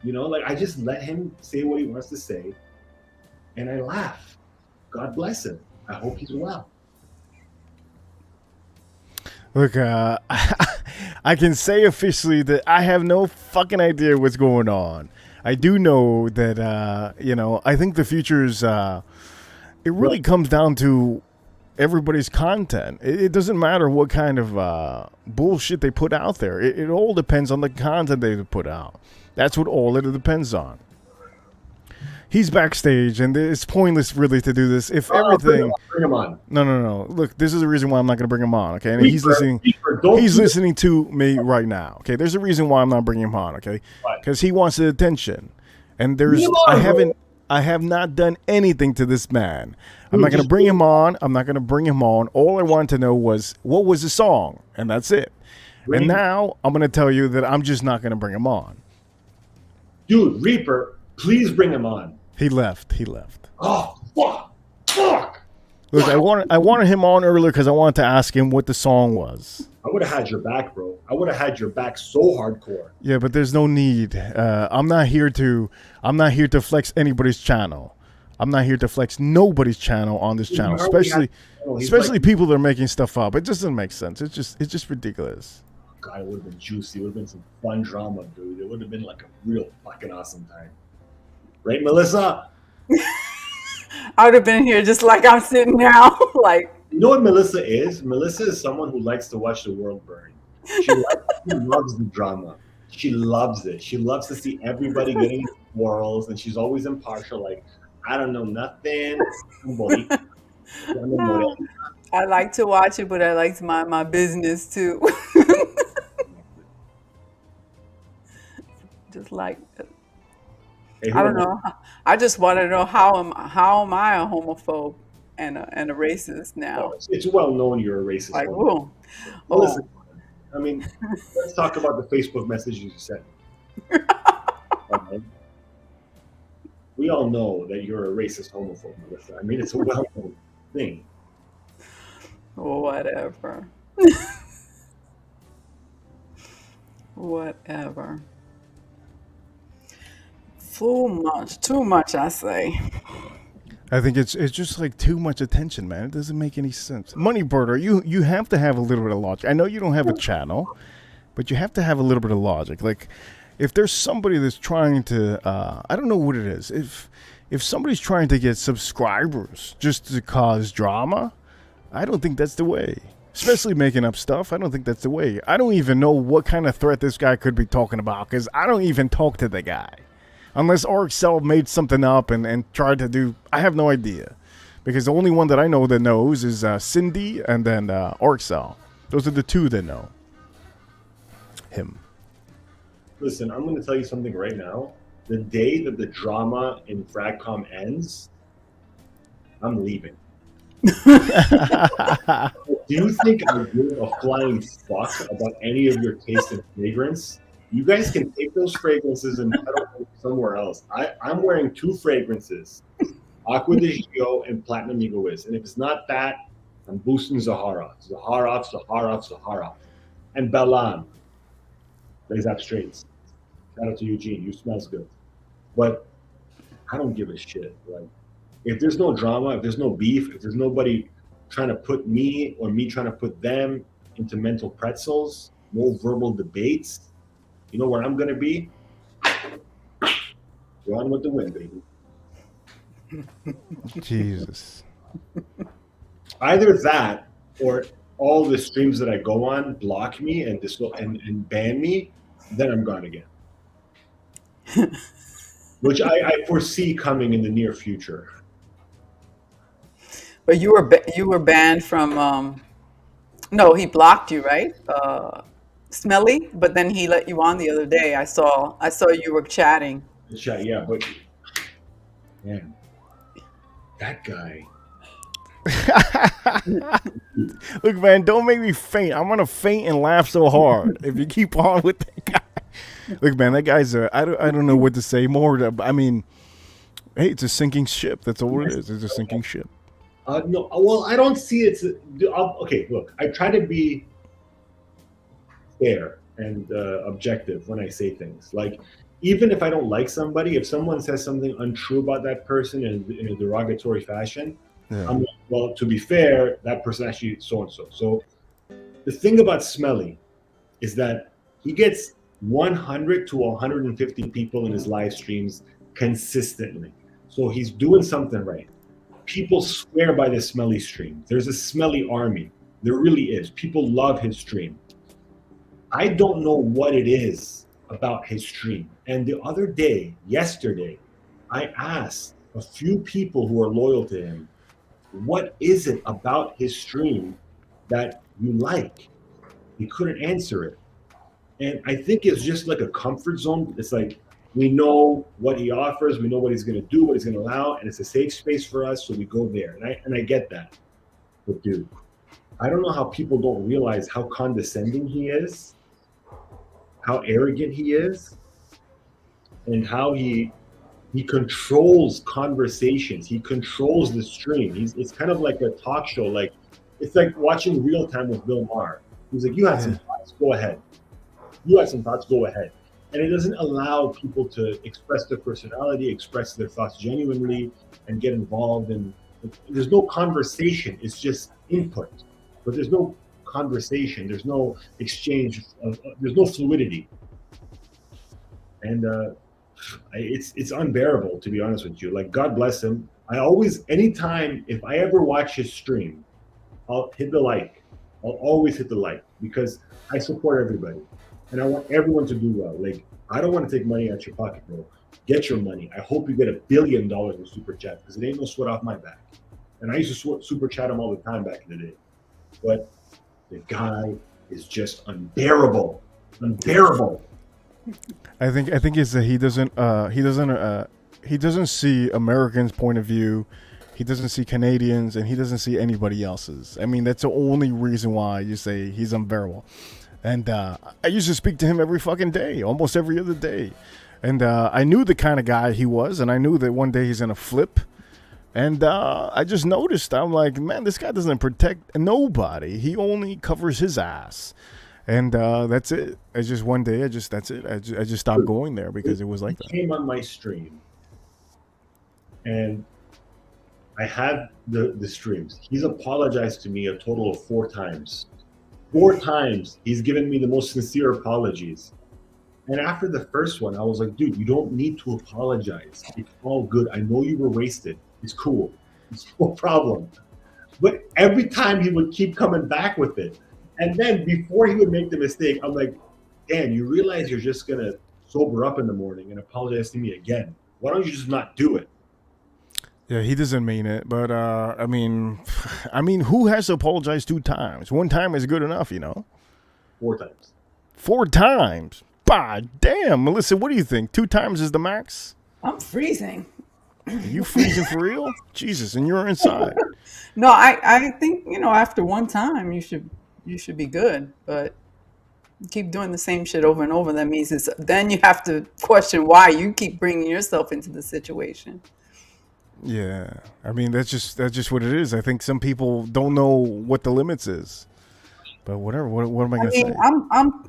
Like, I just let him say what he wants to say, and I laugh. God bless him. I hope he's well. Look, I can say officially that I have no fucking idea what's going on. I do know that, I think the future is, it really comes down to everybody's content. It doesn't matter what kind of bullshit they put out there. It all depends on the content they put out. That's what all it depends on. He's backstage, and it's pointless really to do this. If everything, bring him on. No. Look, this is the reason why I'm not going to bring him on. Okay, and he's listening. He's listening to me right now. Okay, there's a reason why I'm not bringing him on. Okay, because he wants the attention, and I have not done anything to this man. I'm not going to bring him on. All I wanted to know was what was the song, and that's it. And now I'm going to tell you that I'm just not going to bring him on. Dude, Reaper, please bring him on. He left. Oh, fuck. Look, I wanted him on earlier because I wanted to ask him what the song was. I would have had your back, bro. I would have had your back so hardcore. Yeah, but there's no need. I'm not here to flex anybody's channel. I'm not here to flex nobody's channel on this channel, especially people that are making stuff up. It just doesn't make sense. It's just ridiculous. God, it would have been juicy. It would have been some fun drama, dude. It would have been like a real fucking awesome time. Right, Melissa? I would have been here just like I'm sitting now. Like, You know what Melissa is? Melissa is someone who likes to watch the world burn. She loves the drama. She loves it. She loves to see everybody getting into quarrels, and she's always impartial. Like, I don't know nothing. I'm bonita. I'm a morena. I like to watch it, but I like to mind my business too. Just like, Hey, I who don't am I? know. I just want to know how am I a homophobe and a racist Oh, now? it's well known you're a racist Like, woman. oh, Melissa, oh, I mean, let's talk about the Facebook messages you sent. Okay? We all know that you're a racist homophobe, Melissa. I mean, it's a well-known thing. whatever, whatever. Too much, I say. I think it's just like too much attention, man. It doesn't make any sense. Money Birder, you have to have a little bit of logic. I know you don't have a channel, but you have to have a little bit of logic. Like, if there's somebody that's trying to, I don't know what it is. If somebody's trying to get subscribers just to cause drama, I don't think that's the way. Especially making up stuff, I don't think that's the way. I don't even know what kind of threat this guy could be talking about because I don't even talk to the guy. Unless RXL made something up and tried to do, I have no idea. Because the only one that I know that knows is Cindy and then RXL. Those are the two that know him. Listen, I'm going to tell you something right now. The day that the drama in Fragcom ends, I'm leaving. Do you think I give a flying fuck about any of your taste and fragrance? You guys can take those fragrances and peddle them somewhere else. I'm wearing two fragrances, Aqua de Gio and Platinum Egoist. And if it's not that, I'm boosting Zahara. Zahara. And Balan. Les Straits. Shout out to Eugene. You smells good. But I don't give a shit. Like, if there's no drama, if there's no beef, if there's nobody trying to put me or me trying to put them into mental pretzels, no verbal debates, you know where I'm going to be? Run with the wind, baby. Jesus. Either that or all the streams that I go on block me and ban me, then I'm gone again. Which I foresee coming in the near future. But you were banned from. No, he blocked you, right? Smelly, but then he let you on the other day. I saw you were chatting. Yeah, but man, that guy. Look, man, don't make me faint. I'm gonna faint and laugh so hard if you keep on with that guy. Look, man, that guy's I don't know what to say more. I mean, hey, it's a sinking ship. That's all it is. It's a sinking ship. No, well, I don't see it. Okay, look, I try to be fair and objective when I say things. Like, even if I don't like somebody, if someone says something untrue about that person in a derogatory fashion, Yeah. I'm like, well, to be fair, that person actually so-and-so. So the thing about Smelly is that he gets 100 to 150 people in his live streams consistently. So he's doing something right. People swear by the Smelly stream. There's a Smelly army. There really is. People love his stream. I don't know what it is about his stream. And the other day, yesterday, I asked a few people who are loyal to him, what is it about his stream that you like? He couldn't answer it. And I think it's just like a comfort zone. It's like, we know what he offers, we know what he's going to do, what he's going to allow, and it's a safe space for us, so we go there. And I get that. But dude, I don't know how people don't realize how condescending he is, how arrogant he is, and how he controls conversations. He controls the stream. It's kind of like a talk show. Like, it's like watching Real Time with Bill Maher. He's like, you had some thoughts, go ahead. You had some thoughts, go ahead. And it doesn't allow people to express their personality, express their thoughts genuinely, and get involved. And there's no conversation. It's just input. But there's no conversation. There's no exchange. There's no fluidity. And it's unbearable, to be honest with you. Like, God bless him. I always, anytime, if I ever watch his stream, I'll hit the like. I'll always hit the like because I support everybody, and I want everyone to do well. Like, I don't want to take money out your pocket, bro. Get your money. I hope you get $1 billion in super chat because it ain't no sweat off my back. And I used to super chat him all the time back in the day. But the guy is just unbearable. Unbearable. I think it's that he doesn't see Americans' point of view. He doesn't see Canadians, and he doesn't see anybody else's. I mean, that's the only reason why you say he's unbearable. And I used to speak to him every fucking day, almost every other day. And I knew the kind of guy he was, and I knew that one day he's gonna flip. And I just noticed, I'm like, man, this guy doesn't protect nobody. He only covers his ass. And that's it. I just one day, that's it. I just stopped going there because it was like that. He came on my stream, and I had the streams. He's apologized to me a total of 4 times. 4 times he's given me the most sincere apologies. And after the first one, I was like, dude, you don't need to apologize. It's all good. I know you were wasted. It's cool. It's no problem. But every time he would keep coming back with it. And then before he would make the mistake, I'm like, Dan, you realize you're just going to sober up in the morning and apologize to me again. Why don't you just not do it? Yeah, he doesn't mean it. But, I mean, who has to apologize 2 times? 1 time is good enough, you know? 4 times. 4 times? Bah, damn. Melissa, what do you think? 2 times is the max? I'm freezing. Are you freezing for real? Jesus, and you're inside. No, I think, after 1 time you should be good, but you keep doing the same shit over and over. That means then you have to question why you keep bringing yourself into the situation. Yeah, I mean that's just what it is. I think some people don't know what the limits is, but whatever. What am I gonna say?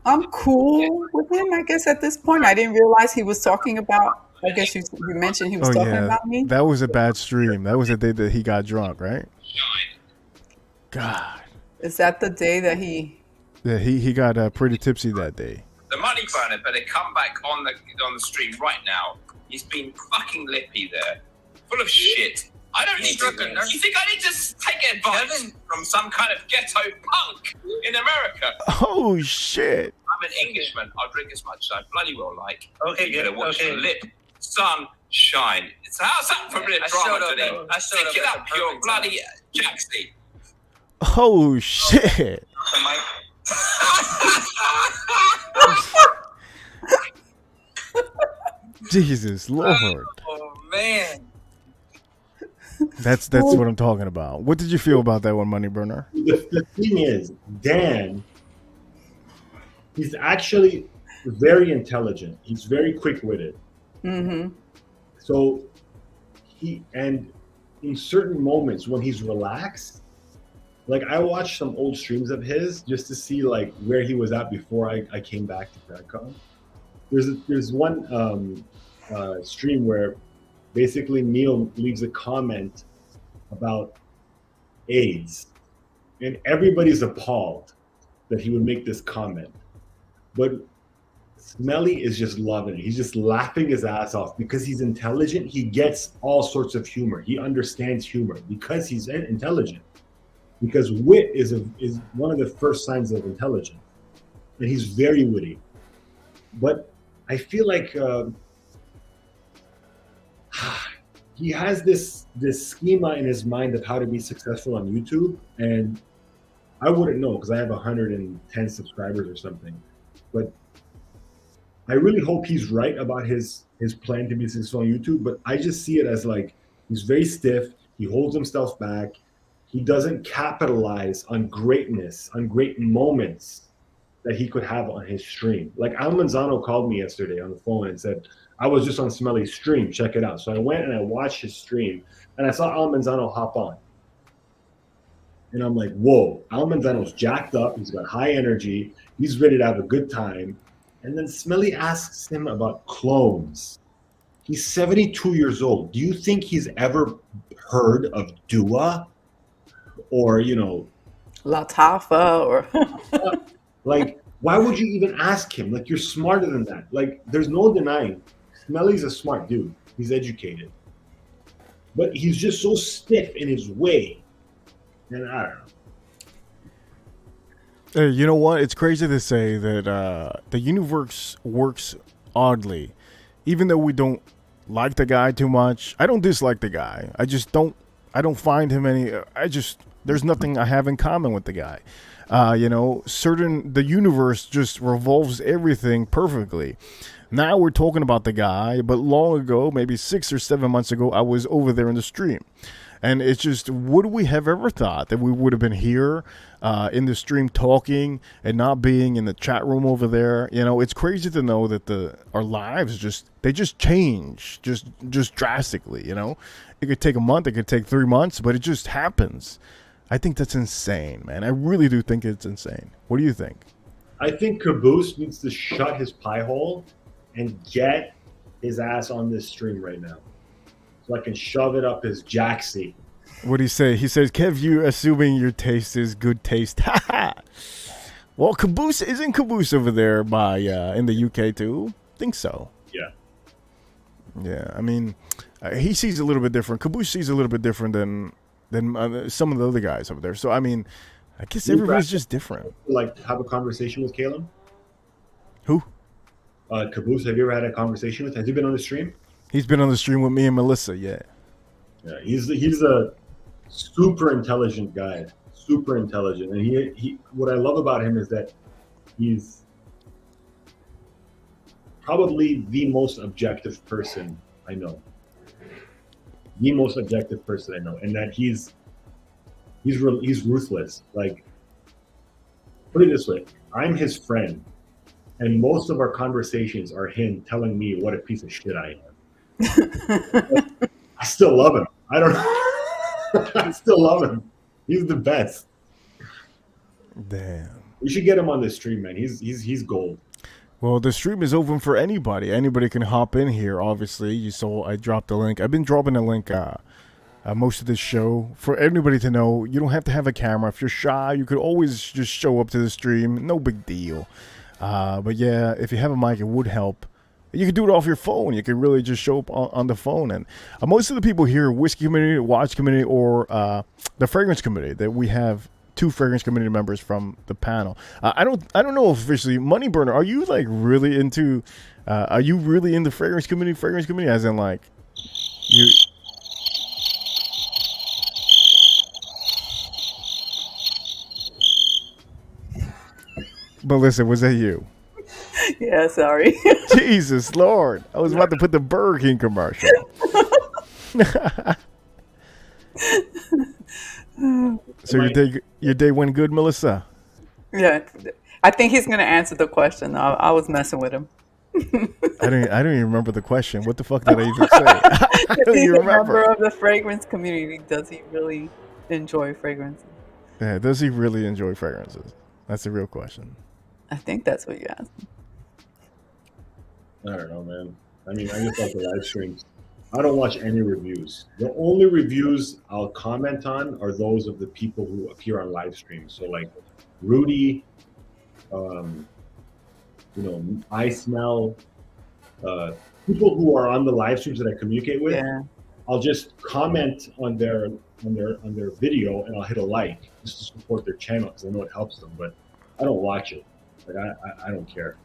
I'm cool with him. I guess at this point, I didn't realize he was talking about. I guess you mentioned he was talking about me. That was a bad stream. That was the day that he got drunk, right? God. Is that the day that he? Yeah, he got pretty tipsy that day. The money burner better come back on the stream right now. He's been fucking lippy there, full of shit. I don't need to. You think I need to take advice from some kind of ghetto punk in America? Oh shit! I'm an Englishman. I'll drink as much as I bloody well like. Okay, you better watch your lip. Sunshine. So how's that for a bit of drama today? Stick it up, your bloody Jaxie. Oh shit! Jesus Lord! Oh man! That's what I'm talking about. What did you feel about that one, Money Burner? The thing is, Dan, he's actually very intelligent. He's very quick-witted. Mm-hmm. So in certain moments when he's relaxed, like I watched some old streams of his just to see like where he was at before I came back to FedCon. There's one stream where basically Neil leaves a comment about AIDS, and everybody's appalled that he would make this comment. But Smelly is just loving it. He's just laughing his ass off because he's intelligent. He gets all sorts of humor. He understands humor because he's intelligent. Because wit is one of the first signs of intelligence, and he's very witty. But I feel like he has this schema in his mind of how to be successful on YouTube, and I wouldn't know because I have 110 subscribers or something. But I really hope he's right about his plan to be successful on YouTube. But I just see it as like he's very stiff. He holds himself back. He doesn't capitalize on greatness, on great moments that he could have on his stream. Like Al Manzano called me yesterday on the phone and said, I was just on Smelly's stream, check it out. So I went and I watched his stream and I saw Al Manzano hop on. And I'm like, whoa, Al Manzano's jacked up. He's got high energy. He's ready to have a good time. And then Smelly asks him about clones. He's 72 years old. Do you think he's ever heard of Dua? Or, Latafa or like, why would you even ask him? Like, you're smarter than that. Like, there's no denying. Smelly's a smart dude. He's educated. But he's just so stiff in his way. And I don't know. Hey, you know what? It's crazy to say that the universe works oddly. Even though we don't like the guy too much, I don't dislike the guy. I don't find him any. There's nothing I have in common with the guy. The universe just revolves everything perfectly. Now we're talking about the guy, but long ago, maybe 6 or 7 months ago, I was over there in the stream. And it's just, would we have ever thought that we would have been here in the stream talking and not being in the chat room over there? It's crazy to know that our lives just change just drastically. It could take a month, it could take 3 months, but it just happens. I think that's insane, man. I really do think it's insane. What do you think? I think Caboose needs to shut his pie hole and get his ass on this stream right now, so I can shove it up his jacksie. What'd he say? He says, Kev, you assuming your taste is good taste. Well, Caboose, isn't Caboose over there by in the UK too? Think so. Yeah. Yeah, I mean, he sees a little bit different. Caboose sees a little bit different than some of the other guys over there. So, I mean, I guess everybody's just different. Like, have a conversation with Caleb? Who? Caboose, have you ever had a conversation with him? Has he been on the stream? He's been on the stream with me and Melissa, yeah. Yeah, he's a super intelligent guy. Super intelligent. And he what I love about him is that he's probably the most objective person I know. The most objective person I know. And that he's ruthless. Like, put it this way, I'm his friend. And most of our conversations are him telling me what a piece of shit I am. I still love him. I don't know. I still love him. He's the best. Damn. We should get him on this stream, man. He's gold. Well, the stream is open for anybody. Anybody can hop in here, obviously. You saw I dropped a link. I've been dropping a link most of this show. For anybody to know, you don't have to have a camera. If you're shy, you could always just show up to the stream. No big deal. But yeah, if you have a mic, it would help. You can do it off your phone. You can really just show up on the phone. And most of the people here, Whiskey Community, Watch Community, or the Fragrance Community, that we have 2 Fragrance Community members from the panel. I don't know officially. Money Burner, are you like really into? Are you really in the Fragrance Community? As in like you. Melissa, was that you? Yeah, sorry. Jesus Lord. I was about to put the Burger King commercial. So your day went good, Melissa? Yeah. I think he's going to answer the question. I was messing with him. I don't even remember the question. What the fuck did I even say? I don't even remember. Member of the fragrance community. Does he really enjoy fragrances? Yeah, does he really enjoy fragrances? That's the real question. I think that's what you asked. I don't know, man. I mean, I just like the live streams. I don't watch any reviews. The only reviews I'll comment on are those of the people who appear on live streams. So like Rudy, I Smell, people who are on the live streams that I communicate with. Yeah. I'll just comment on their video and I'll hit a like just to support their channel because I know it helps them. But I don't watch it. Like I don't care.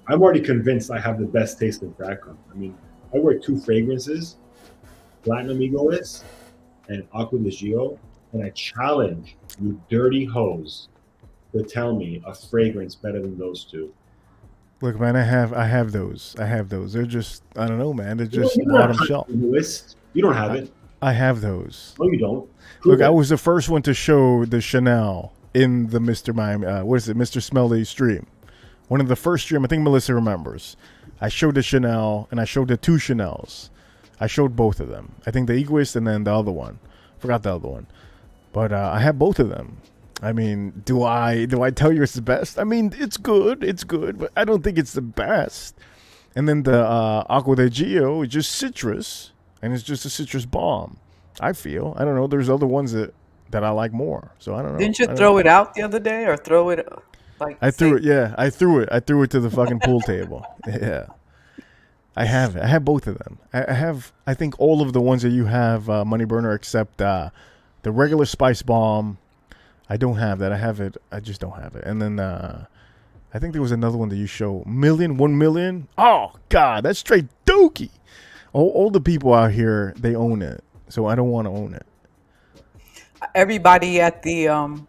I'm already convinced I have the best taste in fragrance. I mean, I wear 2 fragrances, Platinum Egoist and Aqua Legio, and I challenge you dirty hoes to tell me a fragrance better than those 2. Look, man, I have those. They're just, I don't know, man. They're just bottom shelf. You don't have it. I have those. No, you don't. Look, I was the first one to show the Chanel in the Mr. Mr. Smelly stream. One of the first stream, I think Melissa remembers. I showed the Chanel and I showed the 2 Chanels. I showed both of them. I think the Egoist and then the other one. Forgot the other one. But I have both of them. I mean, do I tell you it's the best? I mean, it's good, but I don't think it's the best. And then the Aqua de Gio is just citrus, and it's just a citrus bomb. I feel. I don't know. There's other ones that I like more. So I don't know. Didn't you throw it out the other day, or throw it like? I threw it. Yeah, I threw it. I threw it to the fucking pool table. Yeah. I have it. I have both of them. I have, I think, all of the ones that you have, Money Burner, except the regular Spice Bomb. I don't have that. I have it. I just don't have it. And then I think there was another one that you show. 1 million. Oh, God. That's straight dookie. All the people out here, they own it. So I don't want to own it. Everybody at the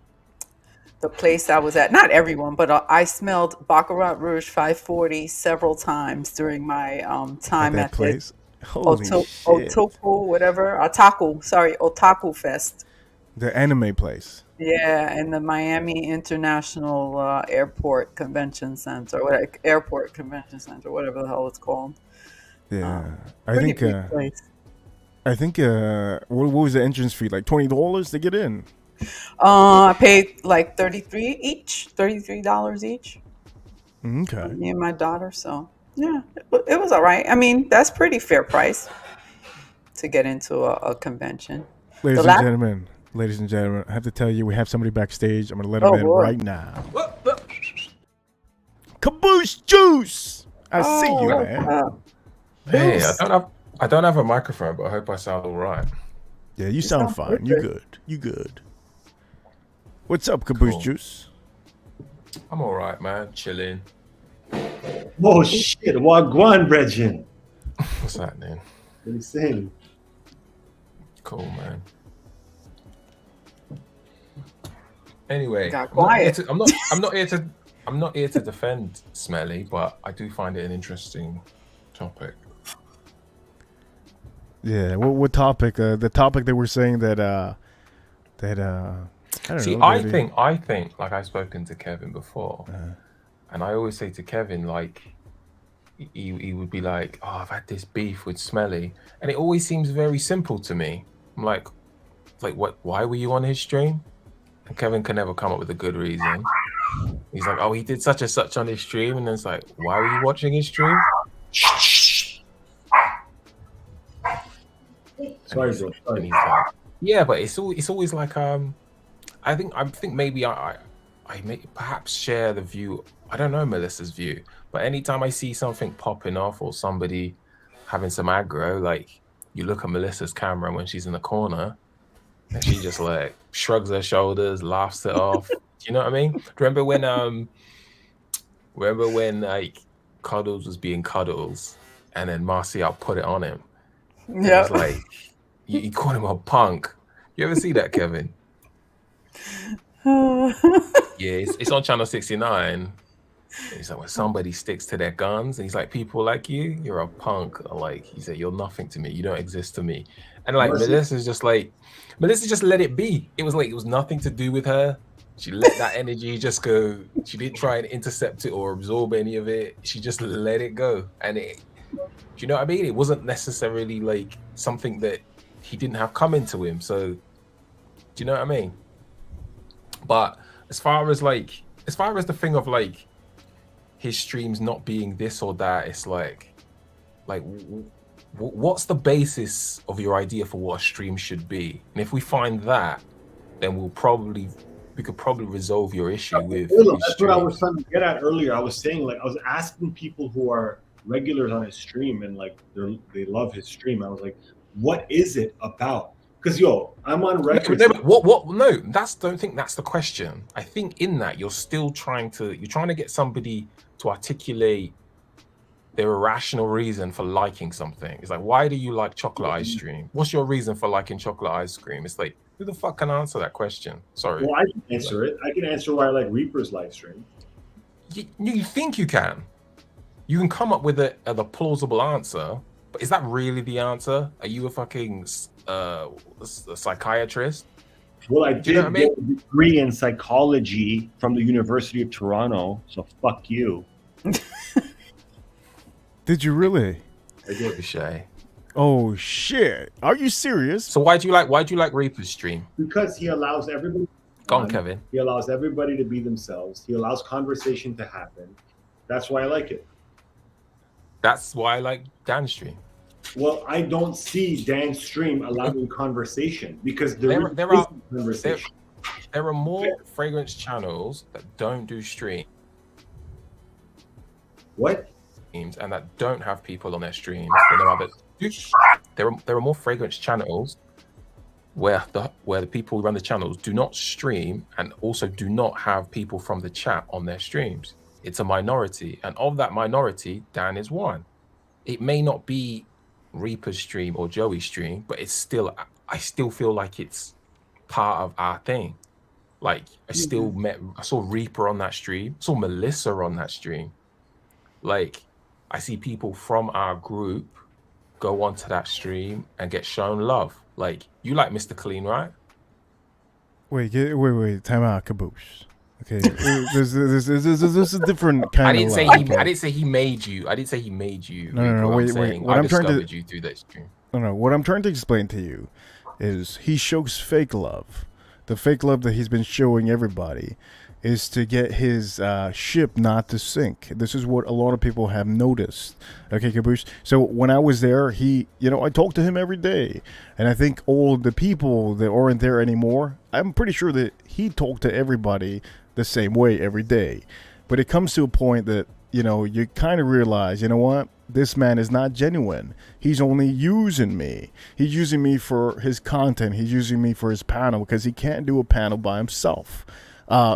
place I was at, not everyone, but I smelled Baccarat Rouge 540 several times during my time that at place. the Holy shit. Otaku Fest. The anime place. Yeah, in the Miami International Airport Convention Center, or Airport Convention Center, whatever the hell it's called. Yeah, I Pretty think. big place. I think. What was the entrance fee? Like $20 to get in. I paid like $33 each. Okay. Me and my daughter. So yeah, it was all right. I mean, that's pretty fair price to get into a convention. Ladies and gentlemen, I have to tell you, we have somebody backstage. I'm going to let him in right now. Caboose Juice! I see you, man. Hey, I don't have a microphone, but I hope I sound all right. Yeah, you sound fine. You good. You good. What's up, Caboose Juice? I'm all right, man. Chilling. Oh, shit. Wagwan, Bregin. What's happening? What are you saying? Cool, man. Anyway, I'm not here to defend Smelly, but I do find it an interesting topic. Yeah, what topic? The topic that we're saying that I don't know. I think, like I've spoken to Kevin before, and I always say to Kevin, like, he would be like, "Oh, I've had this beef with Smelly," and it always seems very simple to me. I'm like, what? Why were you on his stream? And Kevin can never come up with a good reason. He's like, "Oh, he did such and such on his stream," and then it's like, "Why were you watching his stream?" Sorry, bro. And he's like, yeah, but it's always like I think maybe I may perhaps share the view. I don't know Melissa's view, but anytime I see something popping off or somebody having some aggro, like you look at Melissa's camera when she's in the corner, and she just like shrugs her shoulders, laughs it off. Do you know what I mean? Remember when like Cuddles was being Cuddles, and then Marcial put it on him? Yeah, it was like you called him a punk. You ever see that, Kevin? Yeah, it's on Channel 69. He's like, when somebody sticks to their guns, and he's like, people like you're a punk. Or like, he said, you're nothing to me. You don't exist to me. And like, Melissa just let it be. It was like, it was nothing to do with her. She let that energy just go. She didn't try and intercept it or absorb any of it. She just let it go. And do you know what I mean? It wasn't necessarily like something that he didn't have coming to him. So, do you know what I mean? But as far as the thing of like his streams not being this or that, it's like what's the basis of your idea for what a stream should be? And if we find that, then we could probably resolve your issue with. That's what I was trying to get at earlier. I was saying, like, I was asking people who are regulars on his stream and like they love his stream. I was like, what is it about? Because I'm on record. No, what? No, don't think that's the question. I think in that you're trying to get somebody to articulate their irrational reason for liking something. It's like, why do you like chocolate ice cream? What's your reason for liking chocolate ice cream? It's like, who the fuck can answer that question? Sorry. Well, I can answer it. I can answer why I like Reaper's live stream. You think you can? You can come up with a plausible answer, but is that really the answer? Are you a fucking a psychiatrist? Well, I did get a degree in psychology from the University of Toronto, so fuck you. Did you really? I did. Shay. Oh shit! Are you serious? So why'd you like Reaper's stream? Because he allows everybody. Go on, Kevin. He allows everybody to be themselves. He allows conversation to happen. That's why I like it. That's why I like Dan's stream. Well, I don't see Dan's stream allowing conversation because there are more fragrance channels that don't do stream. What? streams and that don't have people on their streams, then there are more fragrance channels where the people who run the channels do not stream and also do not have people from the chat on their streams. It's a minority, and of that minority, Dan is one. It may not be Reaper's stream or Joey's stream, but it's still, I still feel like it's part of our thing. Like I saw Reaper on that stream, saw Melissa on that stream. Like I see people from our group go onto that stream and get shown love. Like you like Mr. Clean, right? Wait, time out, Caboose. Okay, there's a different kind I didn't of say love. I didn't say he made you. I didn't say he made you. No, wait. What I'm trying to you through that stream. No. What I'm trying to explain to you is he shows fake love. The fake love that he's been showing everybody is to get his ship not to sink. This is what a lot of people have noticed. Okay, Caboose. So when I was there, I talked to him every day. And I think all the people that aren't there anymore, I'm pretty sure that he talked to everybody the same way every day. But it comes to a point that, you kind of realize, you know what? This man is not genuine. He's only using me. He's using me for his content. He's using me for his panel because he can't do a panel by himself.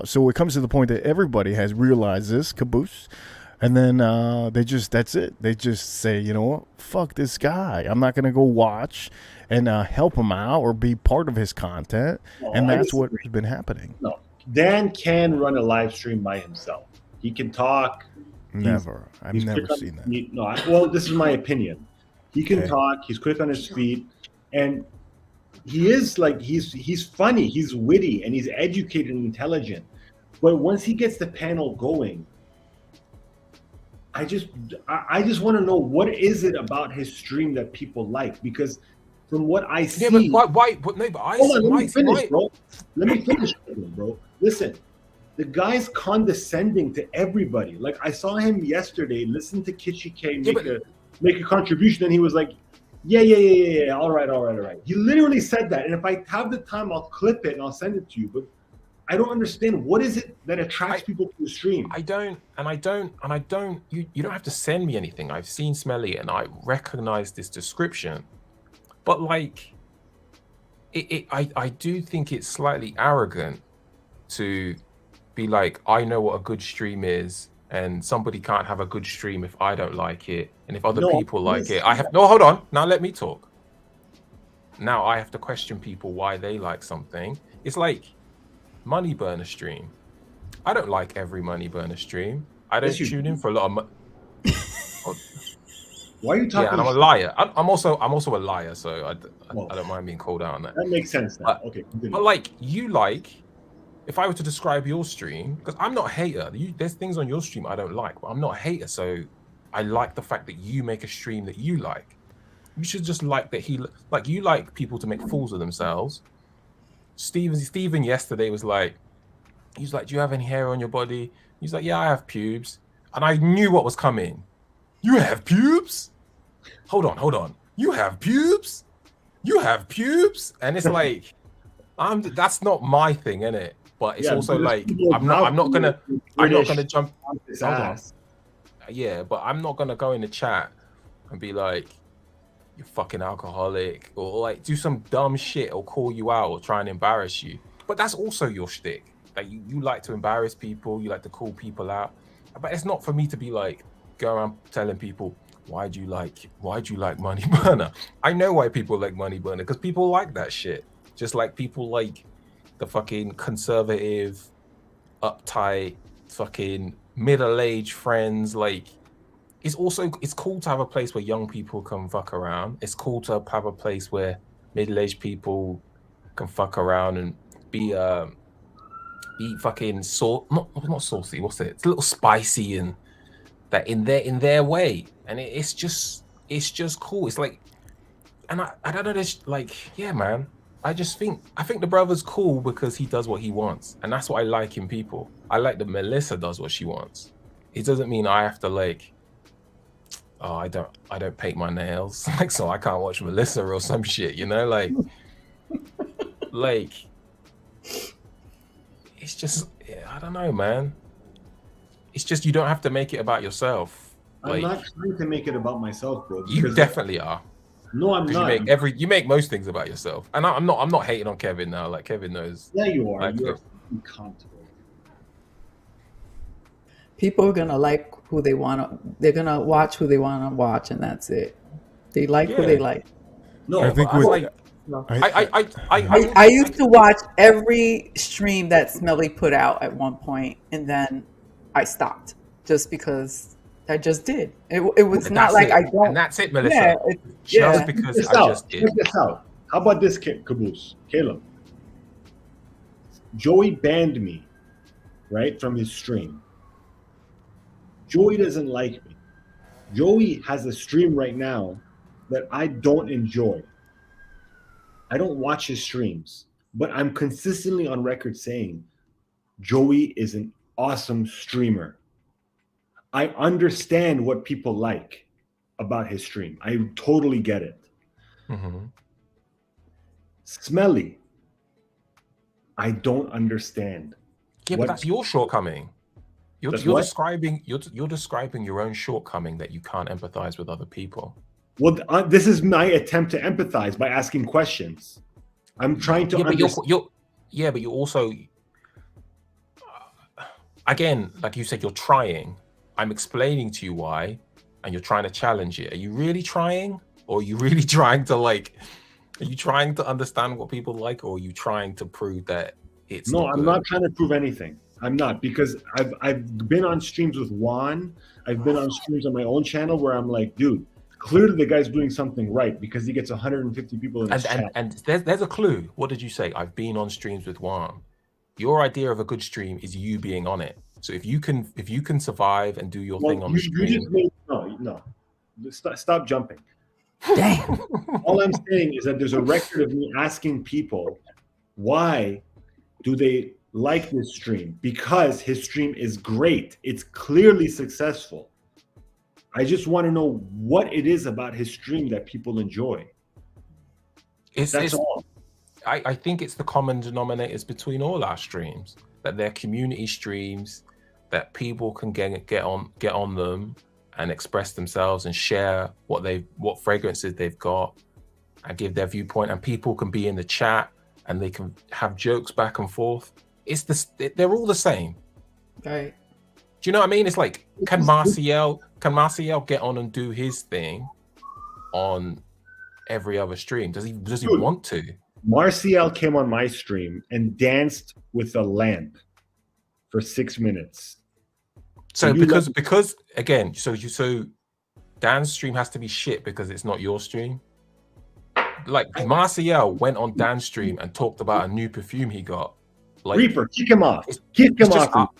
So it comes to the point that everybody has realized this, Caboose. And then that's it. They just say, you know what? Fuck this guy. I'm not going to go watch and help him out or be part of his content. And that's what has been happening. No. Dan can run a live stream by himself. He can talk. Never. I've never seen that. Well, this is my opinion. He can talk. He's quick on his feet. And he is like, he's funny. He's witty. And he's educated and intelligent. But once he gets the panel going, I just want to know, what is it about his stream that people like? Because from what I see... Yeah, but why? But no, but hold on, let me finish, bro. Let me finish, bro. Listen, the guy's condescending to everybody. Like, I saw him yesterday listen to Kitschy K make a contribution, and he was like, yeah, all right. He literally said that, and if I have the time, I'll clip it and I'll send it to you. But I don't understand, what is it that attracts people to the stream? I don't. You don't have to send me anything. I've seen Smelly and I recognize this description, but like, I do think it's slightly arrogant to be like, I know what a good stream is, and somebody can't have a good stream if I don't like it, and if other people like it, I have no. Hold on, now let me talk. Now I have to question people why they like something. It's like Money Burner stream. I don't like every Money Burner stream. I don't tune in for a lot of. Why are you talking? Yeah, and I'm a liar. I'm also a liar, so I don't mind being called out on that. That makes sense now. Okay, continue. But like, if I were to describe your stream, because I'm not a hater. There's things on your stream I don't like, but I'm not a hater. So I like the fact that you make a stream that you like. You should just like that you like people to make fools of themselves. Steven yesterday was like, he's like, do you have any hair on your body? He's like, yeah, I have pubes. And I knew what was coming. You have pubes? Hold on. You have pubes? You have pubes? And it's like, that's not my thing, innit? But it's also like, I'm not gonna jump. Hold on. Yeah, but I'm not gonna go in the chat and be like, you're fucking alcoholic, or like do some dumb shit or call you out or try and embarrass you. But that's also your shtick. Like you like to embarrass people, you like to call people out. But it's not for me to be like, go around telling people, why'd you like Money Burner? I know why people like Money Burner, because people like that shit. Just like people like the fucking conservative, uptight, fucking middle-aged friends. Like, it's cool to have a place where young people can fuck around. It's cool to have a place where middle-aged people can fuck around and be fucking not saucy. What's it? It's a little spicy and that in their way. And it's just cool. It's like, and I don't know. This like, yeah, man. I think the brother's cool because he does what he wants, and that's what I like in people. I like that Melissa does what she wants. It doesn't mean I have to like, oh, I don't paint my nails, like, so I can't watch Melissa or some shit, you know, like, like, it's just, I don't know, man. It's just, you don't have to make it about yourself. I'm not trying to make it about myself, bro. You definitely are. No, I'm not. You make most things about yourself, and I'm not hating on Kevin now. Like Kevin knows. Yeah, you are. Like, You're a fucking cunt, bro. People are gonna like who they want to. They're gonna watch who they want to watch, and that's it. They like who they like. No, I think I used to watch every stream that Smelly put out at one point, and then I stopped just because I just did. It was not like I don't. And that's it, Melissa. Yeah, just because I just did. Check this out. How about this, Caboose? Caleb. Joey banned me, right, from his stream. Joey doesn't like me. Joey has a stream right now that I don't enjoy. I don't watch his streams, but I'm consistently on record saying Joey is an awesome streamer. I understand what people like about his stream. I totally get it. Smelly, I don't understand. Yeah, but that's your shortcoming. You're what? describing your own shortcoming that you can't empathize with other people. Well, this is my attempt to empathize by asking questions. I'm trying to understand. But you're also, again, like you said, you're trying. I'm explaining to you why, and you're trying to challenge it. Are you really trying, or are you really trying to like? Are you trying to understand what people like, or are you trying to prove that it's? No, I'm not trying to prove anything. I'm not, because I've been on streams with Juan. I've been on streams on my own channel where I'm like, dude, clearly the guy's doing something right because he gets 150 people in his chat. And there's a clue. What did you say? I've been on streams with Juan. Your idea of a good stream is you being on it. So if you can survive and do your thing on the stream, no, stop jumping. Damn. All I'm saying is that there's a record of me asking people why do they like this stream, because his stream is great. It's clearly successful. I just want to know what it is about his stream that people enjoy. That's all. I think it's the common denominators between all our streams, that they're community streams, that people can get on them and express themselves and share what fragrances they've got and give their viewpoint, and people can be in the chat and they can have jokes back and forth. They're all the same. Right. Do you know what I mean? It's like, can Marciel get on and do his thing on every other stream? Does he want to? Marciel came on my stream and danced with a lamp for 6 minutes. So because again, so Dan's stream has to be shit because it's not your stream. Like Marciel went on Dan's stream and talked about a new perfume he got. Like, Reaper, kick him off. Kick him off.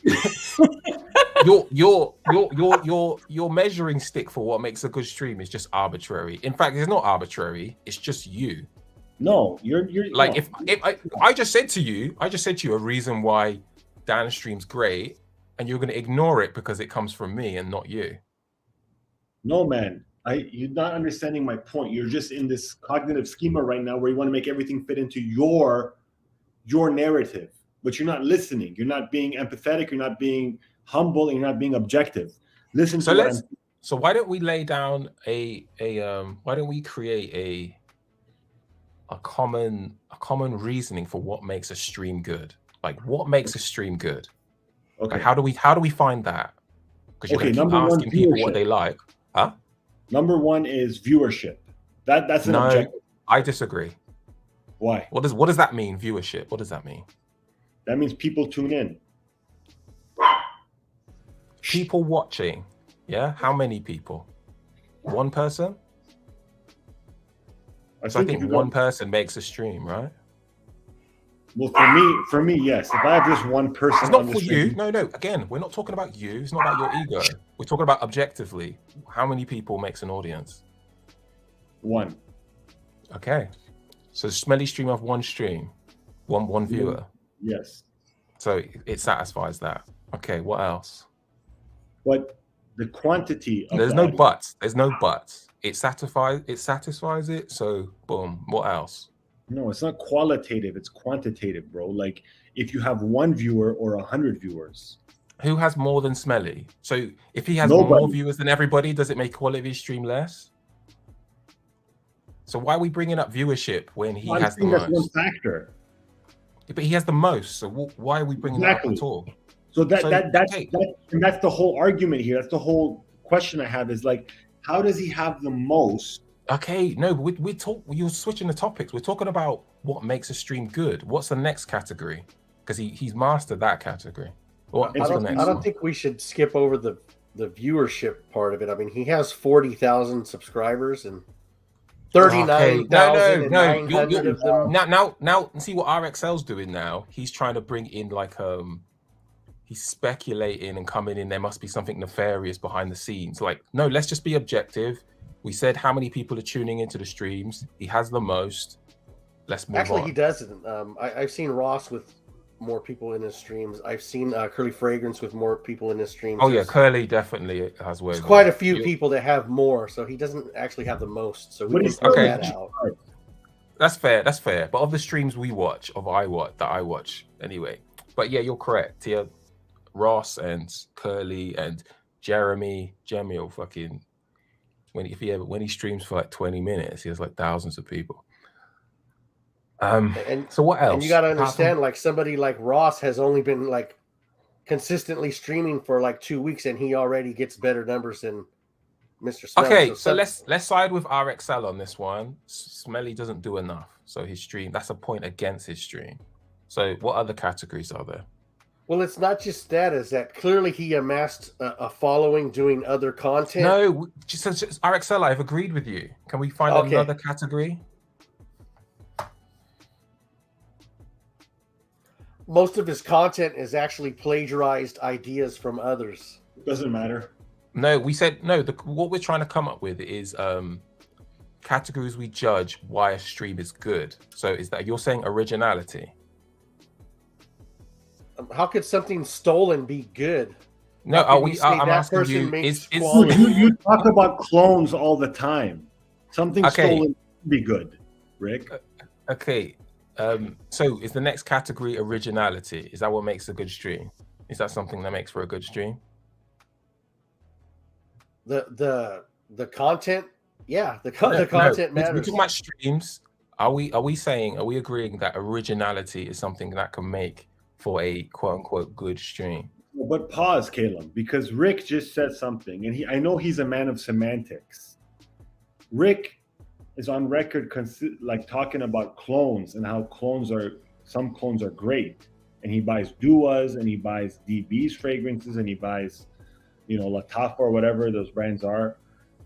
Your measuring stick for what makes a good stream is just arbitrary. In fact, it's not arbitrary. It's just you. No, you're like, no. if I just said to you a reason why Dan's stream's great, and you're going to ignore it because it comes from me and not you. No, man. You're not understanding my point. You're just in this cognitive schema right now where you want to make everything fit into your narrative, but you're not listening. You're not being empathetic. You're not being humble. And you're not being objective. Listen. So why don't we lay down why don't we create a common reasoning for what makes a stream good? Like, what makes a stream good? Okay. Like, how do we find that? Because you're keep asking people what they like, huh? Number one is viewership. That's an objective. I disagree. Why? What does that mean? Viewership. What does that mean? That means people tune in. People watching. Yeah. How many people? One person. I think one person makes a stream, right? Well, for me, yes. If I have this one person, it's not for you. No. Again, we're not talking about you. It's not about your ego. We're talking about objectively. How many people makes an audience? One. Okay. So Smelly stream of one stream, one viewer. Yes. So it satisfies that. Okay. What else? But the quantity. There's no buts. There's no buts. It satisfies it. So boom. What else? No, it's not qualitative. It's quantitative, bro. Like if you have one viewer or 100 viewers. Who has more than Smelly? So if he has Nobody. more viewers than everybody, does it make quality of his stream less? So why are we bringing up viewership when he has the that's one most? factor. But he has the most, so why are we bringing that up at all? So that's the whole argument here. That's the whole question I have is like, how does he have the most? Okay, no, you're switching the topics. We're talking about what makes a stream good. What's the next category? Because he's mastered that category. I don't think we should skip over the viewership part of it. I mean, he has 40,000 subscribers and 39,900 of them. Now, see what RXL's doing now. He's trying to bring in like he's speculating and coming in. There must be something nefarious behind the scenes. Like, no, let's just be objective. We said how many people are tuning into the streams. He has the most. Let's move on. He doesn't. I've seen Ross with more people in his streams. I've seen Curly Fragrance with more people in his streams. Oh yeah, Curly definitely has way. There's quite a few people that have more, so he doesn't actually have the most. So we can put that out. That's fair. That's fair. But of the streams we watch, that I watch anyway. But yeah, you're correct. Yeah, Ross and Curly and Jeremy will fucking when he streams for like 20 minutes, he has like thousands of people. So what else? And you got to understand, like somebody like Ross has only been like consistently streaming for like 2 weeks, and he already gets better numbers than Mr. Smelly. Okay, so let's side with RXL on this one. Smelly doesn't do enough, so his stream, that's a point against his stream. So what other categories are there? Well, it's not just that. Is that clearly he amassed a following doing other content? No, just RXL. I've agreed with you. Can we find another category? Most of his content is actually plagiarized ideas from others. Doesn't matter. No, we said no. What we're trying to come up with is categories we judge why a stream is good. So is that you're saying originality? How could something stolen be good? No, I'm asking you. You talk about clones all the time. Something stolen can be good, Rick. Okay. So is the next category originality? Is that what makes a good stream? Is that something that makes for a good stream? The content, yeah, the content matters. We're talking about streams. Are we agreeing that originality is something that can make for a quote unquote good stream? But pause, Caleb, because Rick just said something, and I know he's a man of semantics. Rick is on record like talking about clones and how some clones are great, and he buys Duas and he buys DB's fragrances and he buys, Latafa or whatever those brands are.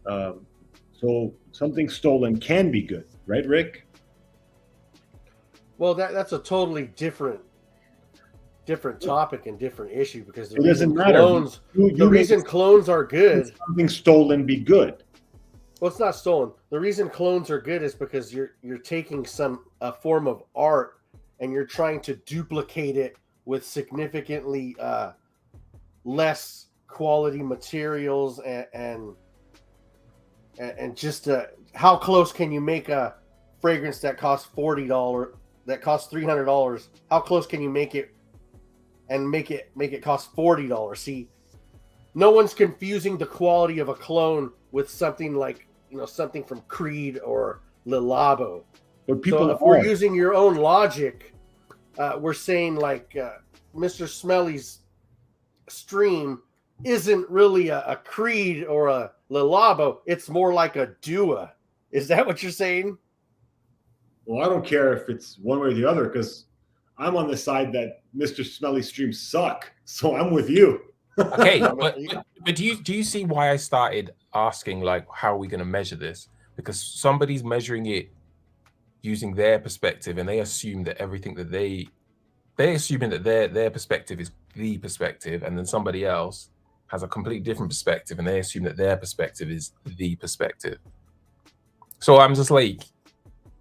So something stolen can be good, right, Rick? Well, that's a totally different topic and different issue, because it doesn't matter. The reason clones are good. Something stolen be good. Well, it's not stolen. The reason clones are good is because you're taking a form of art and you're trying to duplicate it with significantly less quality materials and just how close can you make a fragrance that costs $40, that costs $300? How close can you make it and make it cost $40? See, no one's confusing the quality of a clone with something like something from Creed or Le Labo. But people, so if we're using your own logic, we're saying like Mr. Smelly's stream isn't really a Creed or a Le Labo. It's more like a Dua. Is that what you're saying? Well, I don't care if it's one way or the other, because I'm on the side that Mr. Smelly's streams suck. So I'm with you. Okay, but do you see why I started asking like how are we going to measure this? Because somebody's measuring it using their perspective, and they assume that everything that they're assuming that their perspective is the perspective, and then somebody else has a completely different perspective, and they assume that their perspective is the perspective. So I'm just like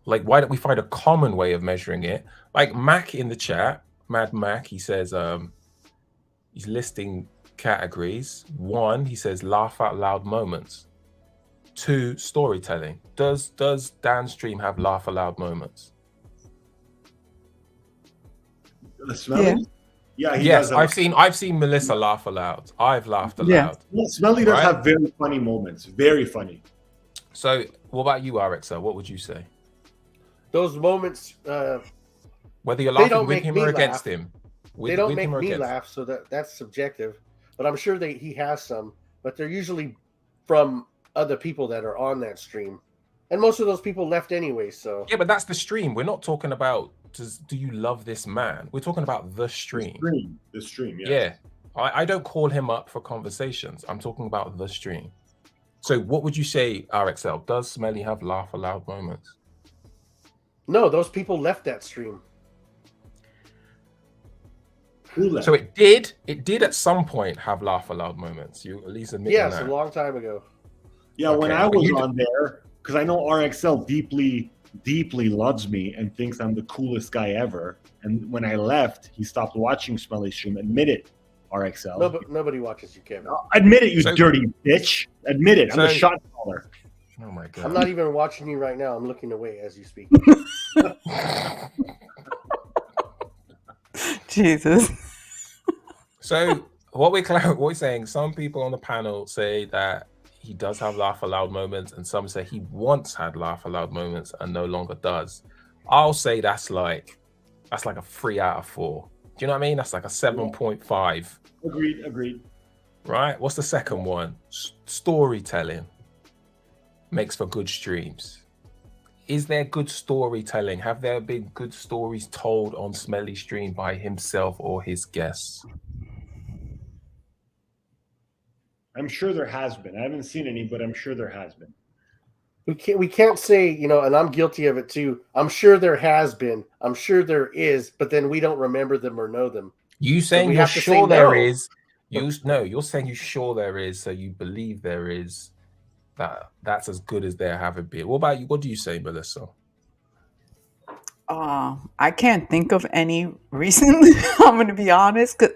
why don't we find a common way of measuring it? Like Mac in the chat, Mad Mac, he says he's listing categories. 1, he says laugh out loud moments. 2, storytelling. Does Dan's stream have laugh aloud moments? Yeah, he Yes, does. I've seen Melissa laugh aloud. I've laughed Yes. aloud. Smelly does Right? have very funny moments. Very funny. So, what about you, RXL? What would you say? Those moments, Whether you're they laughing don't with make him me or against laugh. him? They don't with make him or me against? laugh, so that's subjective. But I'm sure he has some. But they're usually from other people that are on that stream, and most of those people left anyway. So Yeah, but that's the stream. We're not talking about do you love this man? We're talking about the stream. The stream. Yes. Yeah. I don't call him up for conversations. I'm talking about the stream. So what would you say, RXL? Does Smelly have laugh aloud moments? no, those people left that stream. Who left? So it did at some point have laugh aloud moments. You at least admit Yes, that. a long time ago. Yeah, when Okay, I but was you on there, because I know RXL deeply loves me and thinks I'm the coolest guy ever. And when I left, he stopped watching Smelly stream. Admit it, RXL. Nobody watches you, Kevin. Admit it, you So- dirty bitch. Admit it. I'm the So- shot caller. Oh my god. I'm not even watching you right now. I'm looking away as you speak. Jesus. So what we're saying, some people on the panel say that he does have laugh aloud moments, and some say he once had laugh aloud moments and no longer does. I'll say that's like a 3 out of 4. Do you know what I mean? That's like a 7.5. Agreed. Right? What's the second one? Storytelling makes for good streams. Is there good storytelling? Have there been good stories told on Smelly stream by himself or his guests? I'm sure there has been. I haven't seen any, but I'm sure there has been. We can't say, and I'm guilty of it too. I'm sure there has been. I'm sure there is, but then we don't remember them or know them. You So saying we you're have to say sure there no. is? You're saying you're sure there is, so you believe there is. That's as good as there haven't been. What about you? What do you say, Melissa? I can't think of any recently. I'm going to be honest, because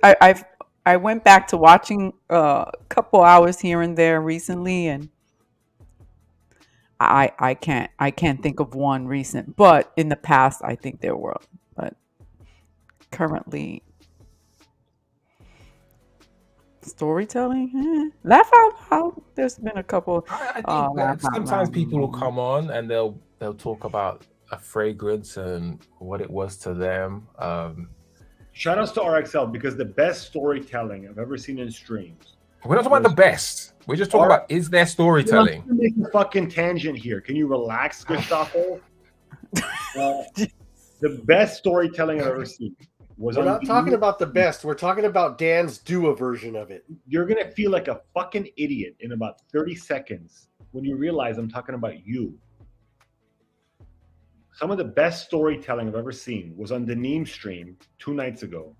I went back to watching a couple hours here and there recently, and I can't think of one recent. But in the past, I think there were. But currently, storytelling, laugh out loud. There's been a couple. I think laugh out sometimes loud people will moments. come on and they'll talk about a fragrance and what it was to them. Shout outs to RXL because the best storytelling I've ever seen in streams. We're not talking about the best. We're just talking about, is there storytelling? You're making a fucking tangent here. Can you relax, Gustavo? The best storytelling I've ever seen was. We're not talking about the best. We're talking about Dan's Dua version of it. You're gonna feel like a fucking idiot in about 30 seconds when you realize I'm talking about you. Some of the best storytelling I've ever seen was on the Neem stream 2 nights ago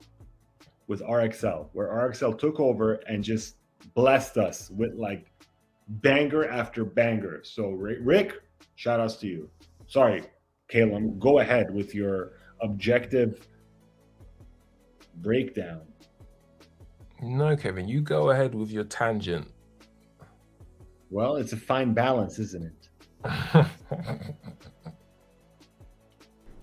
with RXL, where RXL took over and just blessed us with like banger after banger. So Rick, shout outs to you. Sorry, Caleb, go ahead with your objective breakdown. No, Kevin, you go ahead with your tangent. Well, it's a fine balance, isn't it?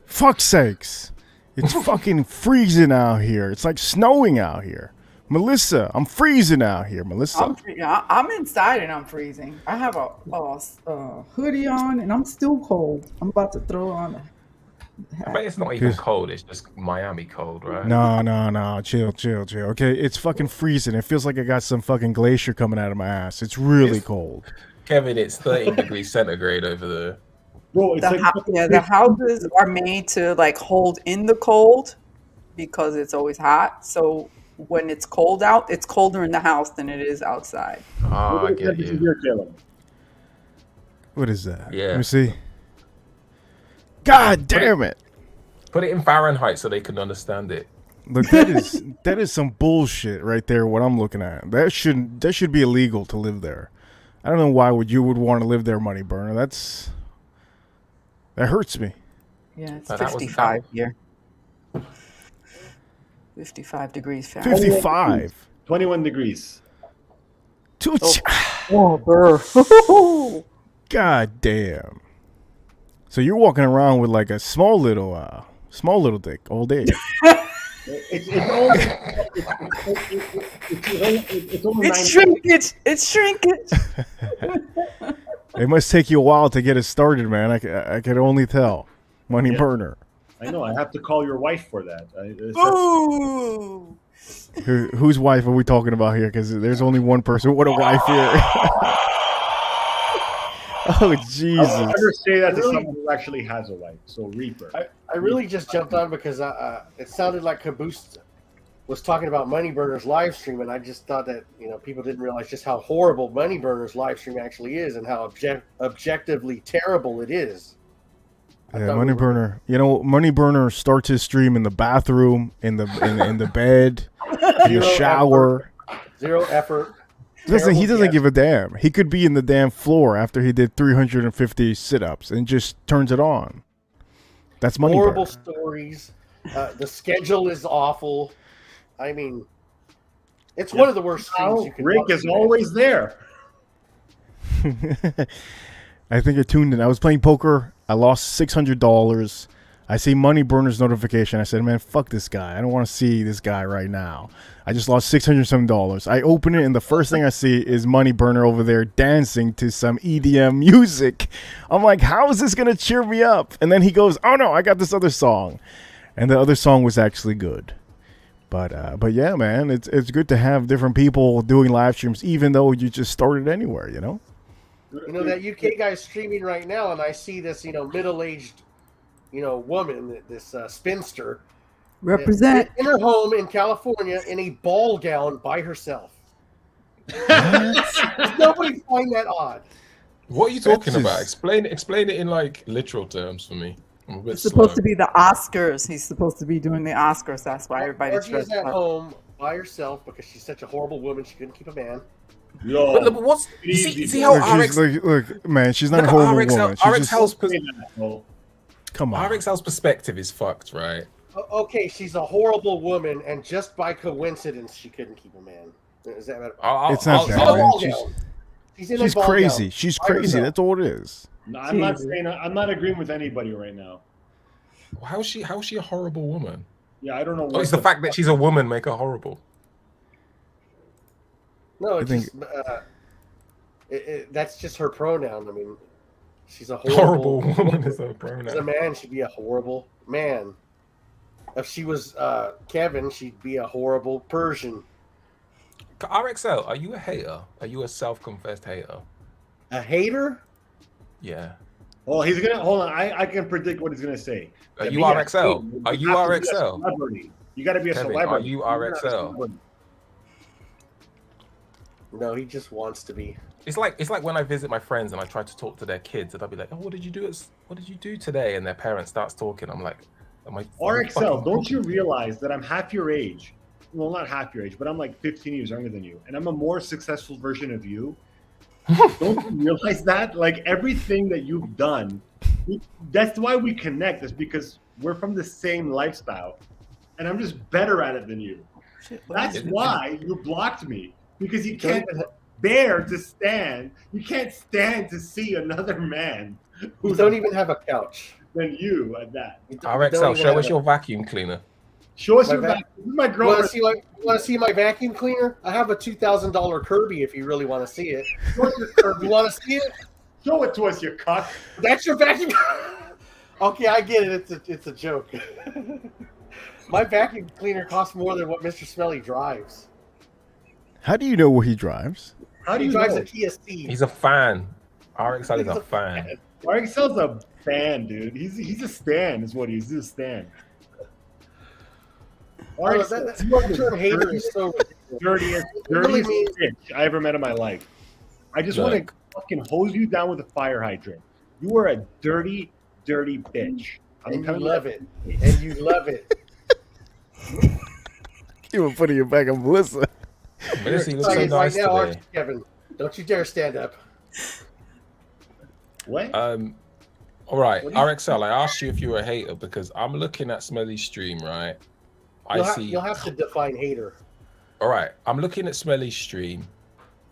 Fuck's sakes. It's fucking freezing out here. It's like snowing out here. Melissa, I'm freezing out here, Melissa. I'm inside and I'm freezing. I have a hoodie on and I'm still cold. I'm about to throw on a But it's not even cold. It's just Miami cold, right? No. Chill. Okay, it's fucking freezing. It feels like I got some fucking glacier coming out of my ass. It's really cold. Kevin, it's 13 degrees centigrade over there. Bro, it's the houses are made to like hold in the cold because it's always hot. So when it's cold out, it's colder in the house than it is outside. Oh, I get you. What is that? Yeah. Let me see. God damn it. Put it in Fahrenheit so they can understand it. Look, that is some bullshit right there, what I'm looking at. That should be illegal to live there. I don't know why you would want to live there, Money Burner. That hurts me. Yeah, it's So that was- 55 here. 55 degrees Fahrenheit. 55. 21 degrees. Oh, bro. God damn. So you're walking around with like a small little dick all day. It's only It's shrinkage. It's shrinkage. It must take you a while to get it started, man. I can only tell. Money burner. I know. I have to call your wife for that. Ooh. Whose wife are we talking about here? Because there's only one person. What a wife here. Oh, Jesus. I would never say that to someone who actually has a wife. So Reaper. I really just jumped on because it sounded like Caboose was talking about Moneyburner's live stream, and I just thought that people didn't realize just how horrible Moneyburner's live stream actually is, and how objectively terrible it is. Yeah, Moneyburner. Moneyburner starts his stream in the bathroom, in the bed, in the shower. Zero effort. Listen, he doesn't give a damn. He could be in the damn floor after he did 350 sit-ups and just turns it on. That's Moneyburner. Horrible stories. The schedule is awful. I mean, it's one of the worst streams you can. Rick is always there. I think I tuned in. I was playing poker. I lost $600. I see Moneyburner's notification. I said, man, fuck this guy. I don't want to see this guy right now. I just lost $607. I open it, and the first thing I see is Moneyburner over there dancing to some EDM music. I'm like, how is this going to cheer me up? And then he goes, oh, no, I got this other song. And the other song was actually good. But yeah, man, it's good to have different people doing live streams, even though you just started anywhere, That UK guy's streaming right now, and I see this, middle-aged, woman, this spinster, Represent. in her home in California in a ball gown by herself. Does nobody find that odd? What are you talking about? Explain it in like literal terms for me. I'm a bit It's supposed slow. to be the Oscars. He's supposed to be doing the Oscars. That's why everybody's Margie is dressed at up. home by herself because she's such a horrible woman. She couldn't keep a man. Yo, But what's see how RX look, man, she's not look a at horrible woman. She's just- come on. RXL's perspective is fucked, right? Okay, she's a horrible woman, and just by coincidence, she couldn't keep a man. Is that better? It's not She's that, in a man. ball gown. She's in a She's ball crazy. gown She's by crazy. herself. That's all it is. No, I'm not agreeing with anybody right now. How is she a horrible woman? Yeah, I don't know. Oh, it's the fact that she's a woman make her horrible. No, I think- that's just her pronoun. I mean, she's a Horrible woman is her pronoun. As a man, she'd be a horrible man. If she was Kevin, she'd be a horrible Persian. RXL, are you a hater? Are you a self-confessed hater? A hater? Yeah. Oh, he's gonna hold on. I can predict what he's gonna say. Are To you be a RXL? hater, Are you have to be a RXL? celebrity. You got to be a Kevin, celebrity. are you RXL? No, he just wants to be. It's like when I visit my friends and I try to talk to their kids and I'll be like, "Oh, what did you do today?" And their parent starts talking. I'm like, "Am I?" RXL, don't you realize that I'm half your age? Well, not half your age, but I'm like 15 years younger than you, and I'm a more successful version of you. Don't you realize that? Like everything that you've done, that's why we connect. Is because we're from the same lifestyle, and I'm just better at it than you. That's why you blocked me, because you can't bear to stand. You can't stand to see another man You don't even have a couch. than you at that. RXL, show us your vacuum cleaner. Show us My your vac- back. This is my You girlfriend. want to see my vacuum cleaner? I have a $2,000 Kirby. If you really want to see it, Show us your Kirby. you want to see it? Show it to us, you cuck. That's your vacuum. Okay, I get it. It's a joke. My vacuum cleaner costs more than what Mr. Smelly drives. How do you know what he drives? How do He you drives know? a Kia Ceed. He's a fan. RXL is He's a a fan. RXL's a fan, dude. He's a stan, is what he is. He's a stan. That term hater is so ridiculous. Dirtiest bitch I ever met in my life. I just want to fucking hose you down with a fire hydrant. You are a dirty, dirty bitch. And you love it. And you love it. You were putting it back on Melissa. Melissa, you look so Right nice now, aren't today. you, Kevin? Don't you dare stand up. What? All right, RXL, I asked you if you were a hater because I'm looking at Smelly's stream, right? You'll have to define hater. All right, I'm looking at Smelly's stream.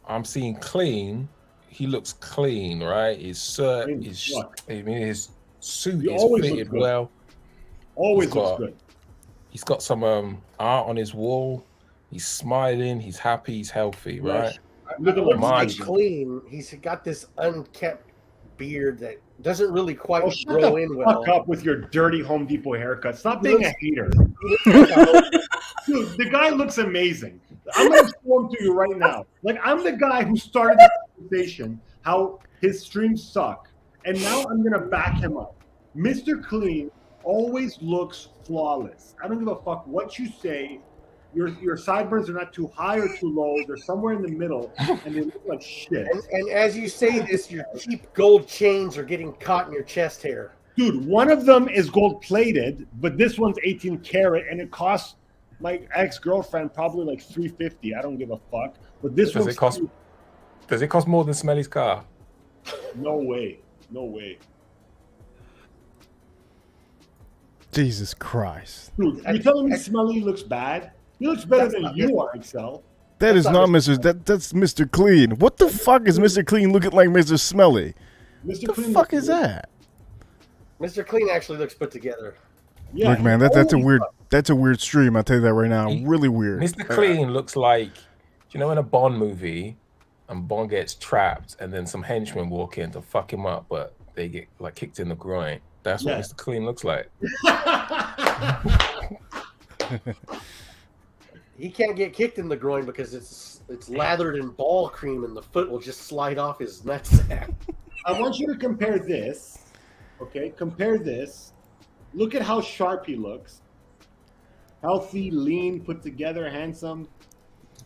I'm seeing clean. He looks clean, right? His shirt, his suit He is always fitted looks good. well. Always He's looks got good. He's got some art on his wall. He's smiling. He's happy. He's healthy, right? Look at Marge. he's clean. He's got this unkept beard that doesn't really quite Oh, shut grow the in fuck well. up with your dirty Home Depot haircut. Stop being a hater. Dude, the guy looks amazing. I'm going to show him to you right now. Like, I'm the guy who started this conversation, how his streams suck. And now I'm going to back him up. Mr. Clean always looks flawless. I don't give a fuck what you say. Your sideburns are not too high or too low. They're somewhere in the middle, and they look like shit. And as you say this, your cheap gold chains are getting caught in your chest hair. Dude, one of them is gold plated, but this one's 18 karat, and it costs my ex-girlfriend probably like $350. I don't give a fuck. But this Does one's it cost more than Smelly's car? No way. No way. Jesus Christ. Dude, you're telling me Smelly looks bad? He looks better than you are, Excel. That is not Mr. That's Mr. Clean. What the fuck is Mr. Clean looking like Mr. Smelly? Mr. The Clean fuck is that? Mr. Clean actually looks put together. Yeah, Look, man, that's a weird stream. I'll tell you that right now. Really weird. Mr. Clean looks like, you know, in a Bond movie, and Bond gets trapped, and then some henchmen walk in to fuck him up, but they get like kicked in the groin. That's what Mr. Clean looks like. He can't get kicked in the groin because it's lathered in ball cream, and the foot will just slide off his nutsack. I want you to compare this. Okay, compare this. Look at how sharp he looks. Healthy, lean, put together, handsome.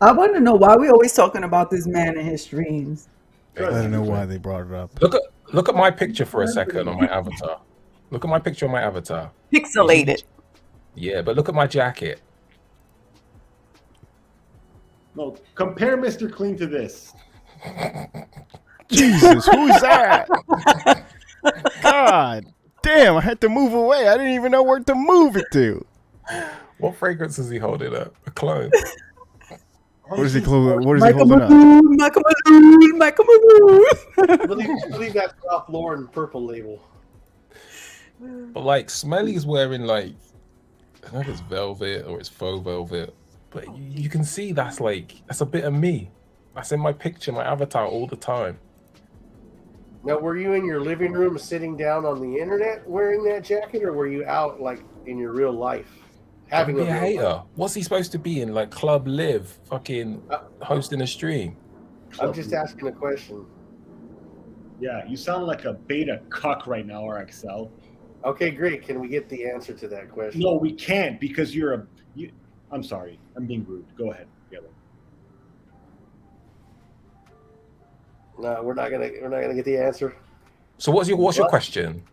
I want to know why we always talking about this man and his streams. I don't know why they brought it up. Look at my picture for a second on my avatar. Look at my picture on my avatar. Pixelated. Yeah, but look at my jacket. No, compare Mr. Clean to this. Jesus, who's that? God damn, I had to move away. I didn't even know where to move it to. What fragrance is he holding up? A clone. What is he holding up? Michael Malone. I believe that's Ralph Lauren purple label. But like Smelly's wearing like, I don't know if it's velvet or it's faux velvet, but you can see that's a bit of me. That's in my picture, my avatar all the time. Now, were you in your living room sitting down on the internet wearing that jacket, or were you out like in your real life? Having Be a hater. What's he supposed to be in? Like Club Live, fucking hosting a stream. I'm just asking a question. Yeah, you sound like a beta cuck right now, RXL. Okay, great. Can we get the answer to that question? No, we can't because I'm sorry. I'm being rude. Go ahead. No, we're not gonna get the answer. So what's your question?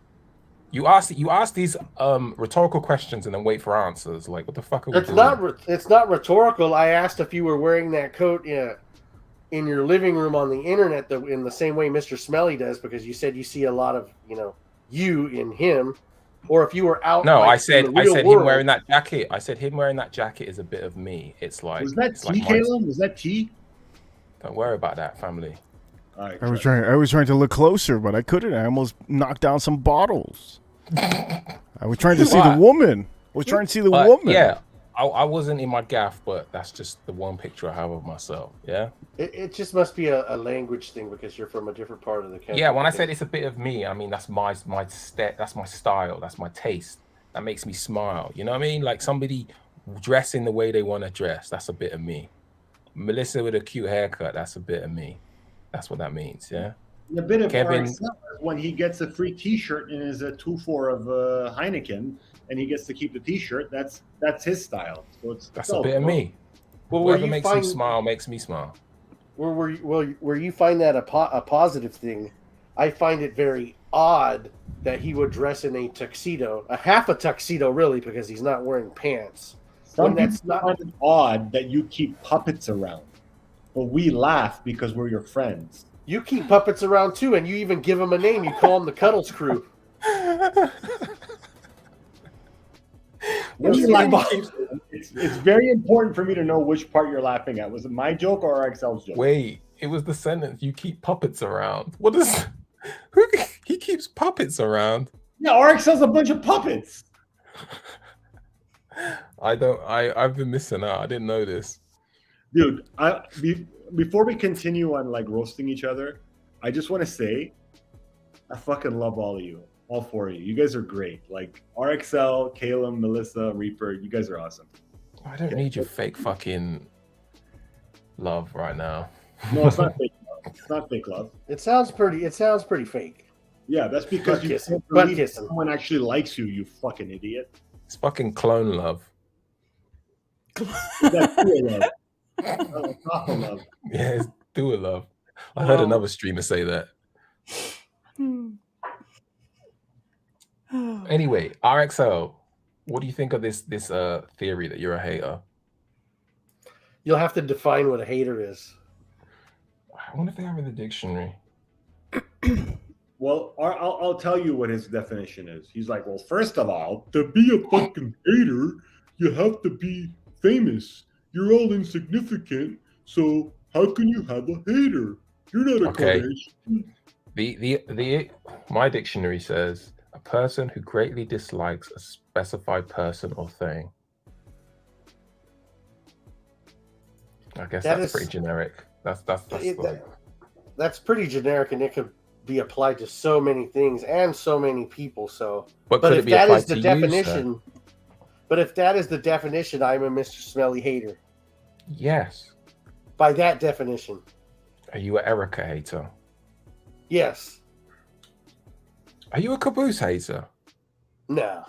You ask these rhetorical questions and then wait for answers. Like, what the fuck are we doing? It's not rhetorical. I asked if you were wearing that coat in your living room on the internet in the same way Mr. Smelly does, because you said you see a lot of you in him, or if you were out. No, like, I said world. him wearing that jacket. I said him wearing that jacket is a bit of me. It's like, was that tea, like Caleb? Was that tea? Don't worry about that, family. All right, I was trying to look closer, but I couldn't. I almost knocked down some bottles. I was trying to see the woman. Yeah, I wasn't in my gaff, but that's just the one picture I have of myself. Yeah. It just must be a language thing because you're from a different part of the country. Yeah, when I said it's a bit of me, I mean that's my that's my style, that's my taste. That makes me smile. You know what I mean? Like somebody dressing the way they want to dress. That's a bit of me. Melissa with a cute haircut. That's a bit of me. That's what that means. Yeah. A bit of Kevin, RXL when he gets a free T-shirt and is a 2-4 of Heineken, and he gets to keep the T-shirt. That's his style. So that's a bit of me. Well, whatever makes me smile makes me smile. Where you find that a positive thing, I find it very odd that he would dress in a tuxedo, a half a tuxedo really, because he's not wearing pants. Some people find it odd that you keep puppets around, but we laugh because we're your friends. You keep puppets around too, and you even give them a name. You call them the Cuddles Crew. It's very important for me to know which part you're laughing at. Was it my joke or RXL's joke? Wait, it was the sentence. You keep puppets around. What is? He keeps puppets around. Yeah, RXL's a bunch of puppets. I've been missing out. I didn't know this. Dude, before we continue on like roasting each other, I just want to say I fucking love all of you. All four of you. You guys are great. Like RXL, Caleb, Melissa, Reaper, you guys are awesome. I don't need your fake fucking love right now. No, it's not fake love. It's not fake love. It sounds pretty fake. Yeah, that's because Butt you kissing. can't Butt believe kissing. someone actually likes you, you fucking idiot. It's fucking clone love. That's real love. Oh, proper love. Yeah, it's do it love. I heard another streamer say that. Anyway, RXL, what do you think of this theory that you're a hater? You'll have to define what a hater is. I wonder if they have in the dictionary. Well, I'll tell you what his definition is. He's like, well, first of all, to be a fucking hater, you have to be famous. You're all insignificant, so how can you have a hater? You're not a Okay. Kardashian. My dictionary says a person who greatly dislikes a specified person or thing. I guess That that's is- pretty generic. That's That's pretty generic, and it could be applied to so many things and so many people. So, But could it if be that applied is the to you, sir? definition, but if that is the definition, I'm a Mr. Smelly hater. Yes. By that definition, Are you an Erica hater? yes. Are you a Caboose hater? No.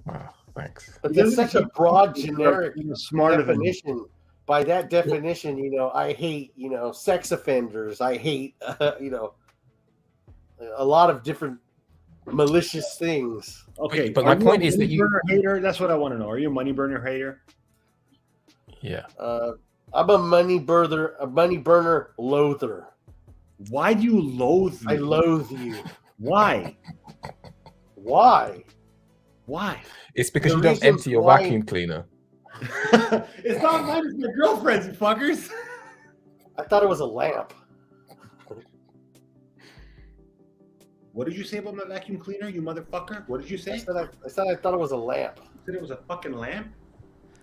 Wow, thanks. But that's such a broad, generic smarter than you. definition. By that definition, I hate, sex offenders. I hate, a lot of different malicious things. Okay, But are my you point a is that money you- burner hater? That's what I want to know. Are you a money burner hater? Yeah. I'm a money burner loather. Why do you loathe me? I loathe you. Why? Why? Why? It's because The you don't reasons empty your why- vacuum cleaner. It's not mine, it's my girlfriend's, you fuckers. I thought it was a lamp. What did you say about my vacuum cleaner, you motherfucker? What did you I say? said I thought it was a lamp. You said it was a fucking lamp?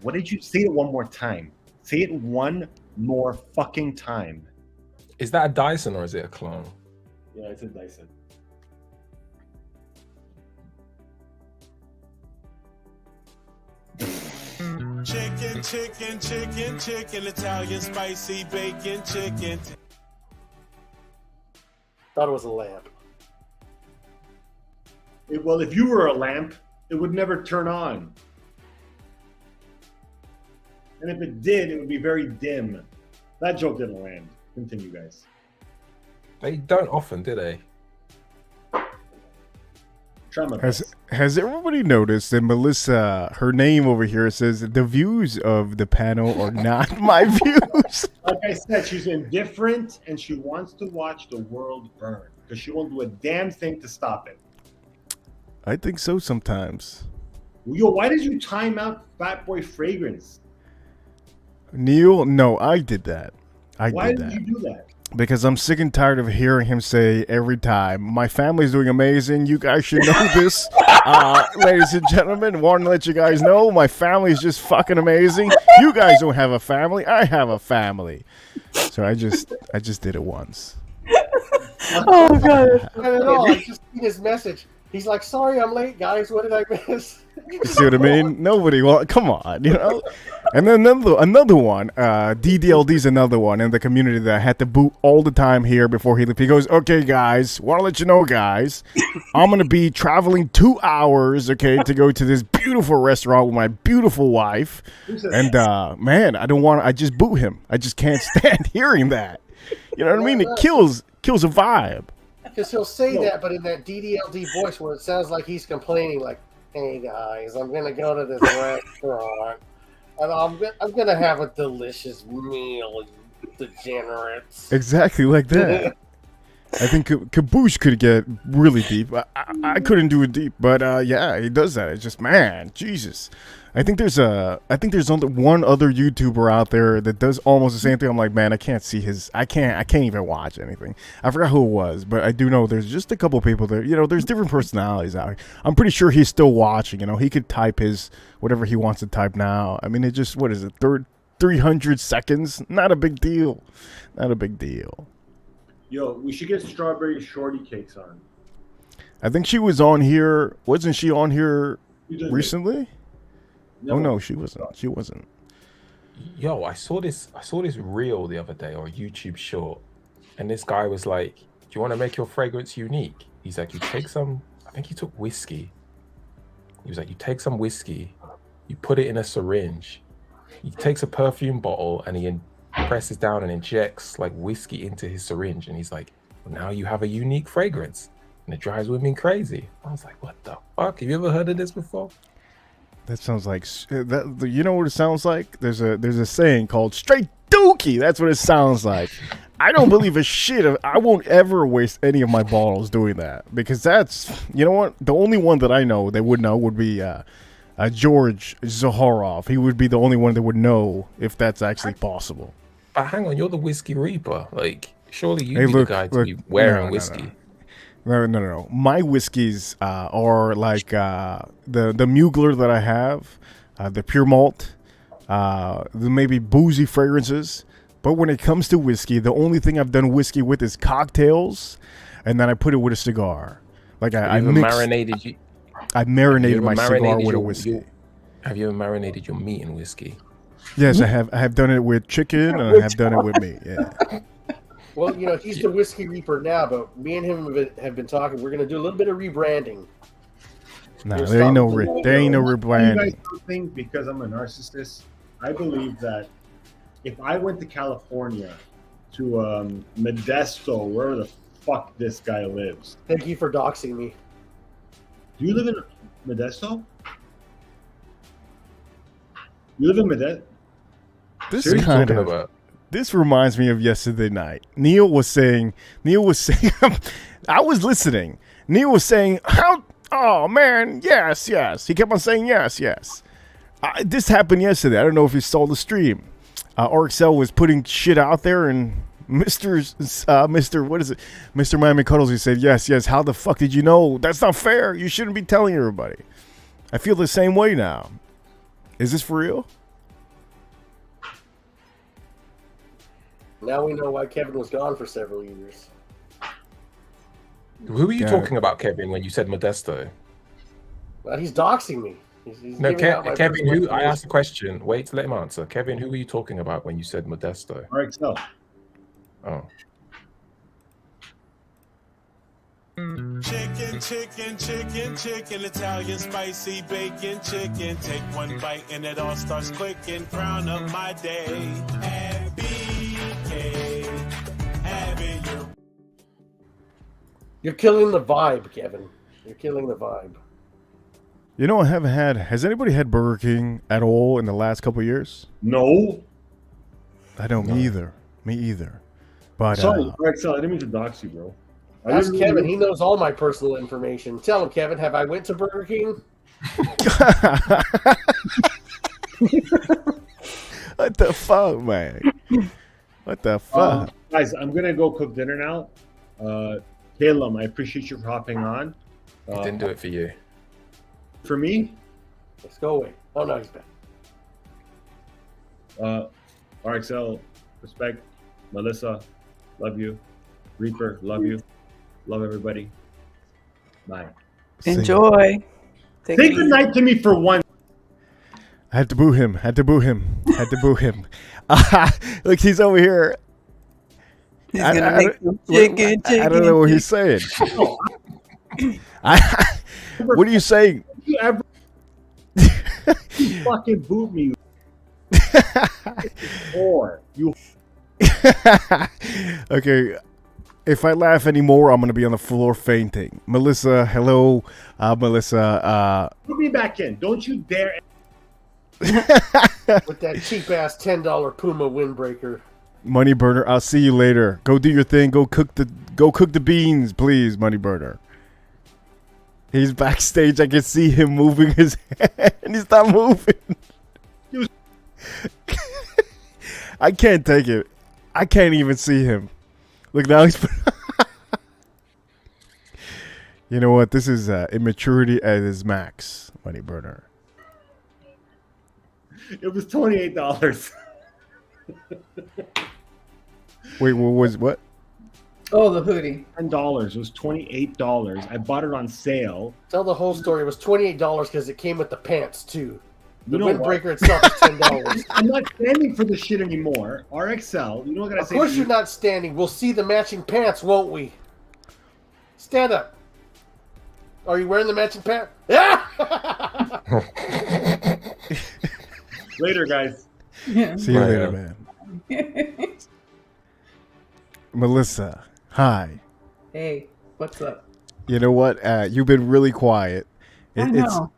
What did you say it one more time? Say it one more fucking time. Is that a Dyson or is it a clone? Yeah, it's a Dyson. Chicken, chicken, chicken, chicken, Italian spicy bacon, chicken. Thought it was a lamp. Well, if you were a lamp, it would never turn on. And if it did, it would be very dim. That joke didn't land. Continue, guys. They don't often, do they? Try my best. Has everybody noticed that Melissa, her name over here says the views of the panel are not my views? Like I said, she's indifferent and she wants to watch the world burn because she won't do a damn thing to stop it. I think so sometimes. Yo, why did you time out Fat Boy Fragrance? Neil, no, I did that. Why did you do that? Because I'm sick and tired of hearing him say every time, my family's doing amazing. You guys should know this. Ladies and gentlemen, want to let you guys know my family's just fucking amazing. You guys don't have a family. I have a family. So I just did it once. Oh god. Not at all. I just seen his message. He's like, sorry I'm late, guys. What did I miss? You see what I mean? Nobody come on, And then another one, DDLD's another one in the community that I had to boot all the time here before he left. He goes, okay, guys, want to let you know, guys, I'm going to be traveling 2 hours, okay, to go to this beautiful restaurant with my beautiful wife. And, man, I just boot him. I just can't stand hearing that. You know what I mean? It kills a vibe. Because he'll say that, but in that DDLD voice where it sounds like he's complaining, like, hey, guys, I'm going to go to this restaurant. And I'm gonna have a delicious meal, you degenerates. Exactly like that. I think Kaboosh could get really deep. I couldn't do it deep, but yeah, he does that. It's just, man, Jesus. I think there's only one other YouTuber out there that does almost the same thing. I'm like, man, I can't see his. I can't even watch anything. I forgot who it was, but I do know there's just a couple people there. You know, there's different personalities out here. I'm pretty sure he's still watching. You know, he could type his whatever he wants to type now. I mean, it just, what is it, 300 seconds? Not a big deal. Not a big deal. Yo, we should get strawberry shorty cakes on. I think she was on here. Wasn't she on here recently? No. Oh no, she wasn't. She wasn't. Yo, I saw this reel the other day, or a YouTube short, and this guy was like, "Do you want to make your fragrance unique?" He's like, "You take some." I think he took whiskey. He was like, "You take some whiskey, you put it in a syringe. He takes a perfume bottle and he presses down and injects like whiskey into his syringe, and he's like, well, now you have a unique fragrance." And it drives women crazy. I was like, what the fuck? Have you ever heard of this before? That sounds like that. You know what it sounds like? There's a saying called "straight dookie." That's what it sounds like. I don't believe a shit. I won't ever waste any of my bottles doing that, because that's, you know what? The only one that I know that would know would be George Zaharov. He would be the only one that would know if that's actually possible. But hang on, you're the whiskey reaper. Like, surely you'd be the guy to be wearing whiskey. No. My whiskeys are like the Mugler that I have, the pure malt, the maybe boozy fragrances. But when it comes to whiskey, the only thing I've done whiskey with is cocktails, and then I put it with a cigar. Like I marinated you. I marinated my cigar with a whiskey. Have you ever marinated your meat in whiskey? Yes, I have. I have done it with chicken, and I have done it with meat. Yeah. Well, you know, he's the whiskey reaper now, but me and him have been talking. We're going to do a little bit of rebranding. No, there ain't no rebranding. You guys don't think because I'm a narcissist, I believe that if I went to California, to Modesto, wherever the fuck this guy lives. Thank you for doxing me. Do you live in Modesto? You live in Modesto? This reminds me of yesterday night. Neil was saying, I was listening. Neil was saying, oh man, yes. He kept on saying yes. This happened yesterday. I don't know if you saw the stream. RXL was putting shit out there, and Mr. Miami Cuddles, he said, yes. How the fuck did you know? That's not fair. You shouldn't be telling everybody. I feel the same way now. Is this for real? Now we know why Kevin was gone for several years. Who were you talking about, Kevin, when you said Modesto? Well, he's doxing me. He's no, Kevin, who? I asked the question. Wait to let him answer. Kevin, who were you talking about when you said Modesto? RXL. Oh. Chicken, Italian spicy bacon chicken. Take one bite and it all starts clicking. Crown of my day. You're killing the vibe, Kevin. You're killing the vibe. You know, I haven't had. Has anybody had Burger King at all in the last couple of years? No. I don't. Me either. But sorry, RXL, I didn't mean to dox you, bro. Ask Kevin. He knows all my personal information. Tell him, Kevin. Have I went to Burger King? What the fuck, man? What the fuck? Guys, I'm gonna go cook dinner now. Caleb, I appreciate you for hopping on. I didn't do it for you. For me? Let's go away. Oh no, he's back. RXL, respect. Melissa, love you. Reaper, love you. Love everybody. Bye. Enjoy. Say good night to me for one. I had to boo him. Look, he's over here. He's gonna make some chicken. I don't know what he's saying. What are you saying? You fucking boot me. You. Okay. If I laugh anymore, I'm gonna be on the floor fainting. Melissa, hello. Melissa. Put me back in. Don't you dare. With that cheap ass $10 Puma windbreaker. Money burner, I'll see you later. Go do your thing. Go cook the beans, please, money burner. He's backstage. I can see him moving his hand. He's not moving. I can't take it. I can't even see him. Look, now he's... You know what? This is immaturity at its max, money burner. It was $28. Wait, what was what? Oh, the hoodie. $10. It was $28. I bought it on sale. Tell the whole story. It was $28 because it came with the pants too. The You know windbreaker what? itself is $10. I'm not standing for this shit anymore. RXL, you know what I Of say? course you're not standing. We'll see the matching pants, won't we? Stand up. Are you wearing the matching pants? Yeah. Later, guys. Yeah. See you later, man. Melissa, hi. Hey, what's up? You know what? You've been really quiet. I know.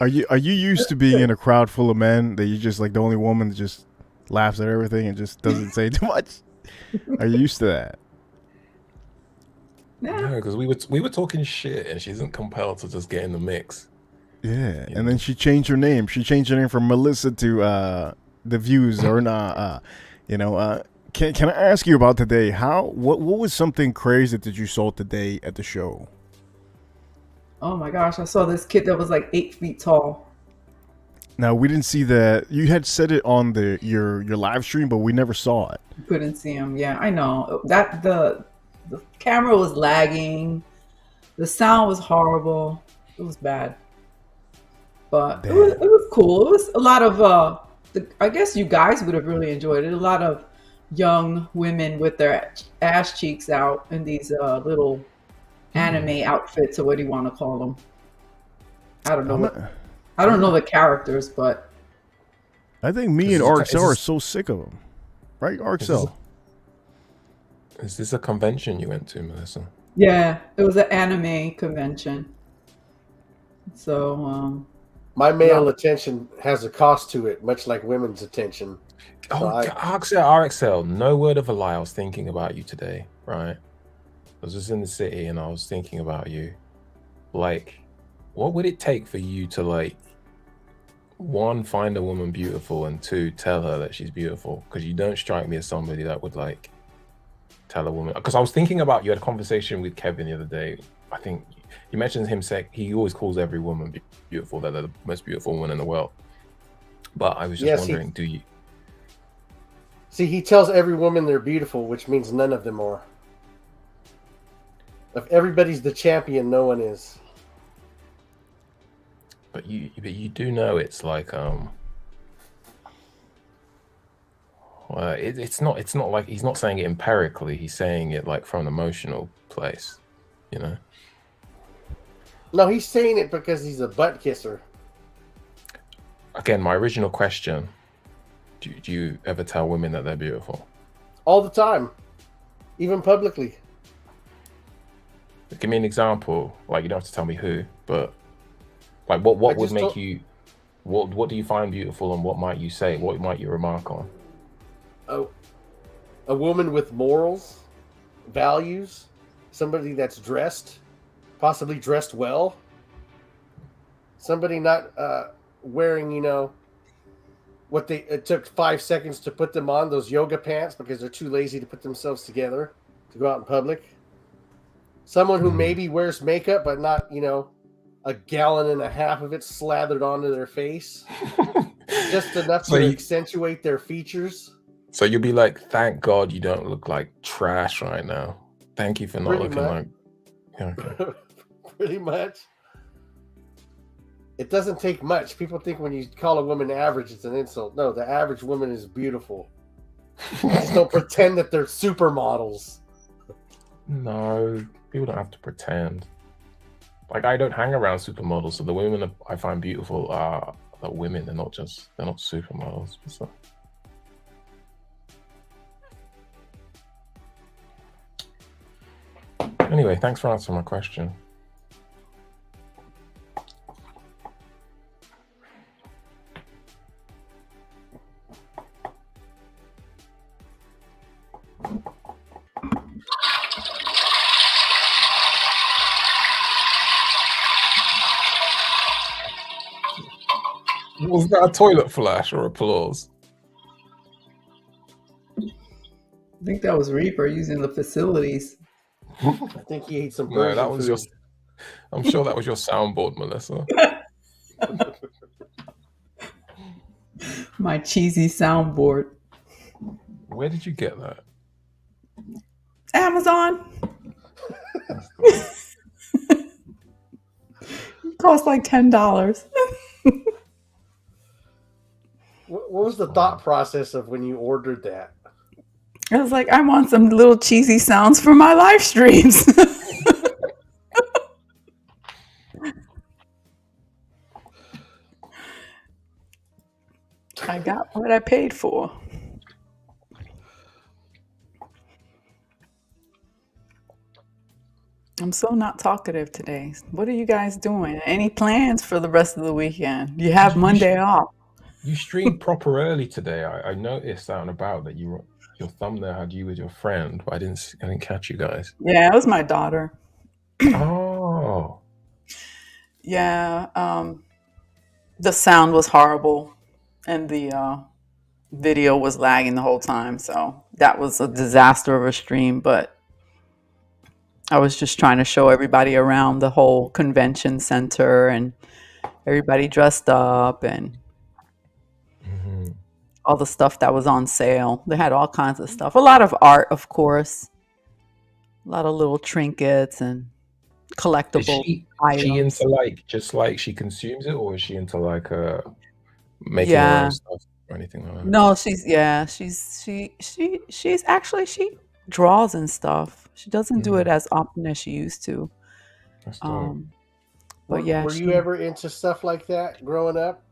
Are you used to being in a crowd full of men that you just like the only woman that just laughs at everything and just doesn't say too much? Are you used to that? No, because we were talking shit, and she isn't compelled to just get in the mix. Yeah, and then she changed her name. She changed her name from Melissa to the Views or not. Can I ask you about today? What was something crazy that you saw today at the show? Oh my gosh, I saw this kid that was like 8 feet tall. Now we didn't see that. You had said it on your live stream, but we never saw it. Couldn't see him. Yeah, I know that the camera was lagging. The sound was horrible. It was bad, but it was cool. It was a lot of I guess you guys would have really enjoyed it. A lot of young women with their ass cheeks out in these little anime outfits, or what do you want to call them? I don't know. I don't know the characters, but I think me and RXL are so sick of them, right? RXL. Is this a convention you went to, Melissa? yeah, it was an anime convention. So My male attention has a cost to it, much like women's attention. Oh, RXL, no word of a lie. I was thinking about you today, right? I was just in the city and I was thinking about you. Like, what would it take for you to, like, one, find a woman beautiful, and two, tell her that she's beautiful? Because you don't strike me as somebody that would, like, tell a woman. Because I was thinking about, you had a conversation with Kevin the other day. I think you mentioned him saying he always calls every woman beautiful, that they're the most beautiful woman in the world. But I was just wondering, do you? See, he tells every woman they're beautiful, which means none of them are. If everybody's the champion, no one is. But you do know it's like it's not like he's not saying it empirically. He's saying it like from an emotional place, you know. No, he's saying it because he's a butt kisser. Again, my original question: Do you ever tell women that they're beautiful? All the time, even publicly. Give me an example. Like, you don't have to tell me who, but like what would make you? What do you find beautiful, and what might you say? What might you remark on? A woman with morals, values, somebody that's dressed, possibly dressed well. Somebody not wearing, it took 5 seconds to put them on, those yoga pants, because they're too lazy to put themselves together to go out in public. Someone who maybe wears makeup, but not, a gallon and a half of it slathered onto their face. Just enough to accentuate their features. So you'll be like, thank God you don't look like trash right now. Thank you for not looking like... Okay. Pretty much. It doesn't take much. People think when you call a woman average, it's an insult. No, the average woman is beautiful. Just don't pretend that they're supermodels. No, people don't have to pretend. Like, I don't hang around supermodels, so the women that I find beautiful are women. They're not supermodels. So. Anyway, thanks for answering my question. Was that a toilet flash or applause? I think that was Reaper using the facilities. I think he ate some No, Persian that was food. your. I'm sure that was your soundboard, Melissa. My cheesy soundboard. Where did you get that? Amazon. Cost like $10. What was the thought process of when you ordered that? I was like, I want some little cheesy sounds for my live streams. I got what I paid for. I'm so not talkative today. What are you guys doing? Any plans for the rest of the weekend? You have Monday off. You streamed proper early today. I noticed out and about that your thumbnail had you with your friend, but I didn't catch you guys. Yeah, it was my daughter. Oh. Yeah, the sound was horrible, and the video was lagging the whole time. So that was a disaster of a stream. But I was just trying to show everybody around the whole convention center and everybody dressed up and all the stuff that was on sale. They had all kinds of stuff. A lot of art, of course. A lot of little trinkets and collectible items. Is she into just like she consumes it, or is she into making her Yeah. own stuff or anything like that? No, she's actually she draws and stuff. She doesn't do it as often as she used to. That's dope. But yeah, were you ever into stuff like that growing up?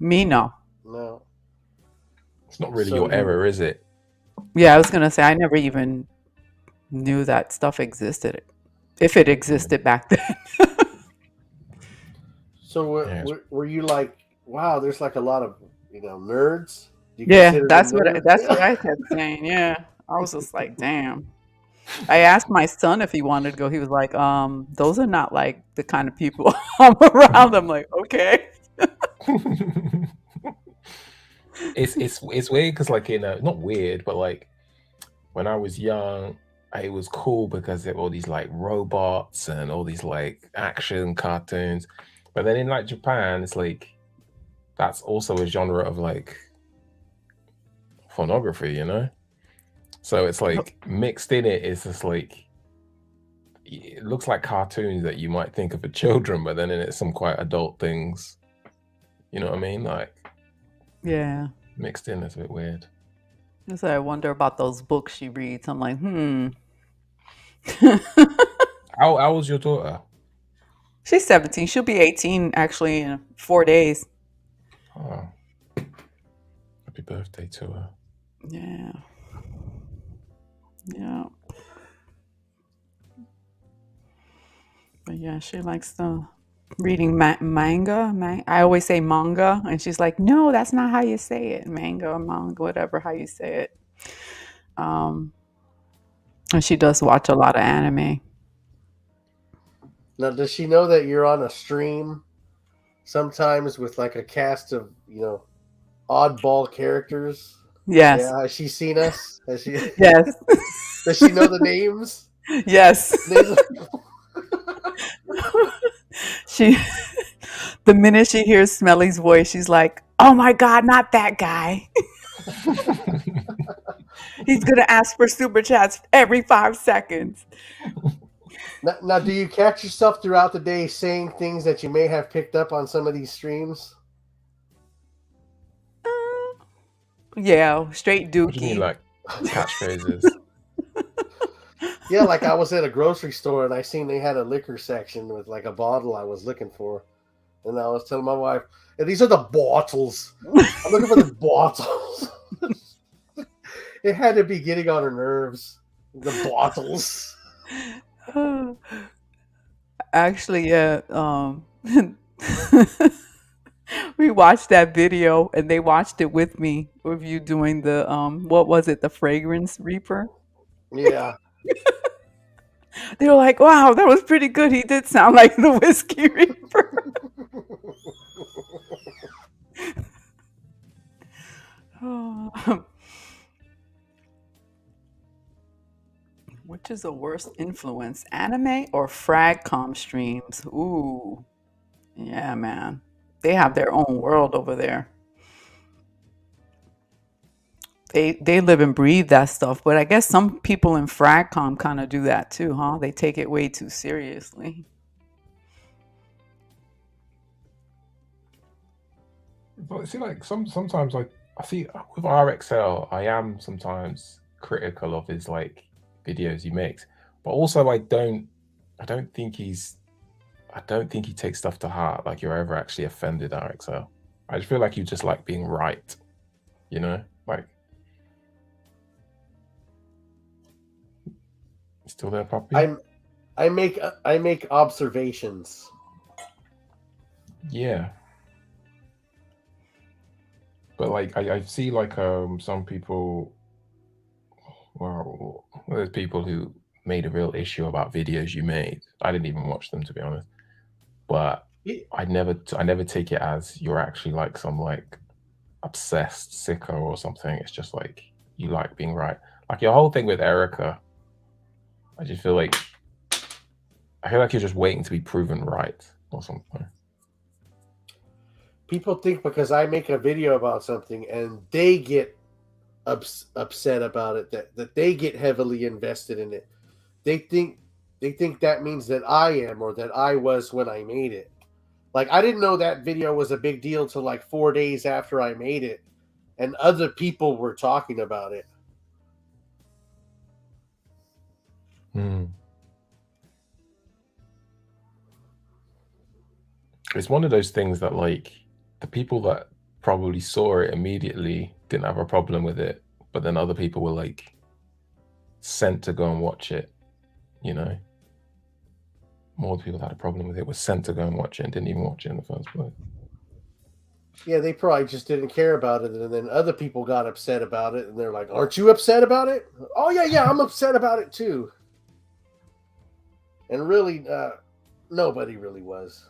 Me, no. No. It's not really your era, is it? Yeah, I was gonna say I never even knew that stuff existed, if it existed back then. So were you like, wow, there's like a lot of nerds? Do you Yeah, consider that's them what nerds? I kept saying. Yeah, I was just like, damn. I asked my son if he wanted to go. He was like, those are not like the kind of people I'm around. I'm like, okay. It's weird because not weird, but like when I was young, it was cool because there were all these like robots and all these like action cartoons. But then in like Japan, it's like that's also a genre of like pornography, you know? So it's like mixed in it is just like it looks like cartoons that you might think of for children, but then in it some quite adult things. You know what I mean? Like Yeah. mixed in is a bit weird. So I wonder about those books she reads. I'm like, How old's your daughter? She's 17. She'll be 18 actually in 4 days. Oh. Happy birthday to her. Yeah. Yeah. But yeah, she likes the reading manga. I always say manga, and she's like, "No, that's not how you say it. Manga or manga, whatever how you say it." And she does watch a lot of anime. Now, does she know that you're on a stream sometimes with like a cast of, oddball characters? Yes. Yeah, has she seen us? Has she? Yes. Does she know the names? Yes. The minute she hears Smelly's voice, she's like, "Oh my God, not that guy." He's gonna ask for super chats every 5 seconds. Now, do you catch yourself throughout the day saying things that you may have picked up on some of these streams? Yeah, straight dookie. What do you mean, like catchphrases? Yeah, like I was at a grocery store and I seen they had a liquor section with like a bottle I was looking for. And I was telling my wife, "Yeah, these are the bottles. I'm looking for the bottles." It had to be getting on her nerves. The bottles. Actually, yeah. We watched that video and they watched it with me of you doing the what was it, the fragrance reaper? Yeah. They were like, "Wow, that was pretty good. He did sound like the whiskey reaper." Which is the worst influence, anime or Fragcom streams? Ooh, yeah, man. They have their own world over there. They live and breathe that stuff, but I guess some people in Fragcom kind of do that too, huh? They take it way too seriously. But see, like sometimes I see with RXL, I am sometimes critical of his like videos he makes, but also I don't think he takes stuff to heart. Like you're ever actually offended RXL. I just feel like you just like being right, you know, like. Still there, puppy? I make observations. Yeah. But like I see like some people, well, there's people who made a real issue about videos you made. I didn't even watch them, to be honest. But I never take it as you're actually like some like obsessed sicko or something. It's just like you like being right. Like your whole thing with Erica, I feel like you're just waiting to be proven right or something. People think because I make a video about something and they get upset about it, that they get heavily invested in it. They think that means that I am, or that I was when I made it. Like, I didn't know that video was a big deal till like 4 days after I made it, and other people were talking about it. It's one of those things that like the people that probably saw it immediately didn't have a problem with it, but then other people were like sent to go and watch it, you know. More people that had a problem with it were sent to go and watch it and didn't even watch it in the first place. Yeah, they probably just didn't care about it, and then other people got upset about it, and they're like, "Aren't you upset about it?" "Oh yeah, I'm upset about it too." And really, nobody really was.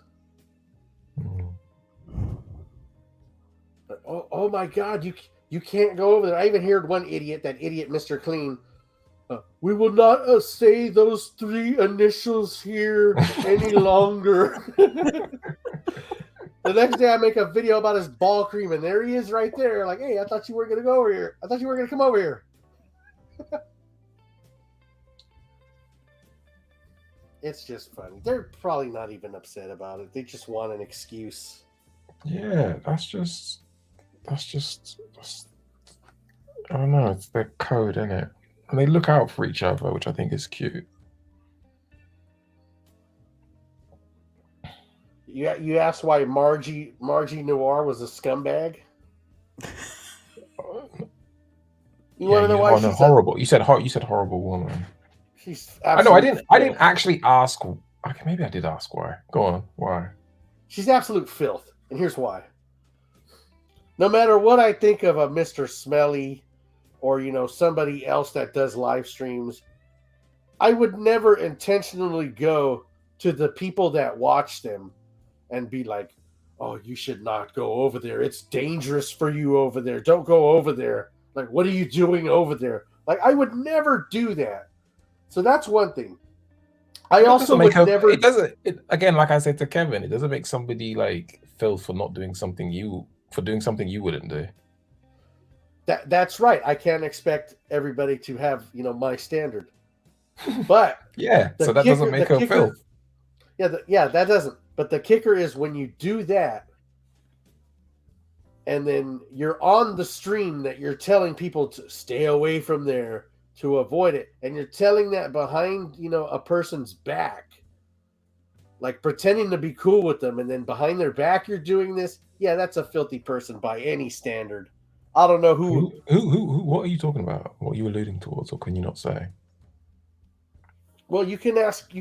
But, oh my God, you can't go over there. I even heard one idiot, that idiot Mr. Clean. We will not say those 3 initials here any longer. The next day I make a video about his ball cream, and there he is right there. Like, hey, I thought you were going to go over here. I thought you were going to come over here. It's just funny. They're probably not even upset about it. They just want an excuse. Yeah, that's just I don't know, it's their code, isn't it? And they look out for each other, which I think is cute. You asked why Margie Noir was a scumbag? You want to know why she's horrible? You said horrible woman. She's I know. I didn't actually ask. Okay, maybe I did ask why. Go on. Why? She's absolute filth, and here's why. No matter what I think of a Mr. Smelly, or somebody else that does live streams, I would never intentionally go to the people that watch them and be like, "Oh, you should not go over there. It's dangerous for you over there. Don't go over there. Like, what are you doing over there?" Like, I would never do that. So that's one thing. I also would never. It doesn't. Again, like I said to Kevin, it doesn't make somebody like filth for not doing something you wouldn't do. That's right. I can't expect everybody to have my standard. But yeah, so that doesn't make her filth. Yeah, that doesn't. But the kicker is when you do that, and then you're on the stream that you're telling people to stay away from there, to avoid it, and you're telling that behind a person's back, like pretending to be cool with them, and then behind their back you're doing this. Yeah, that's a filthy person by any standard. I don't know who. What are you talking about? What are you alluding towards, or can you not say? Well, you can ask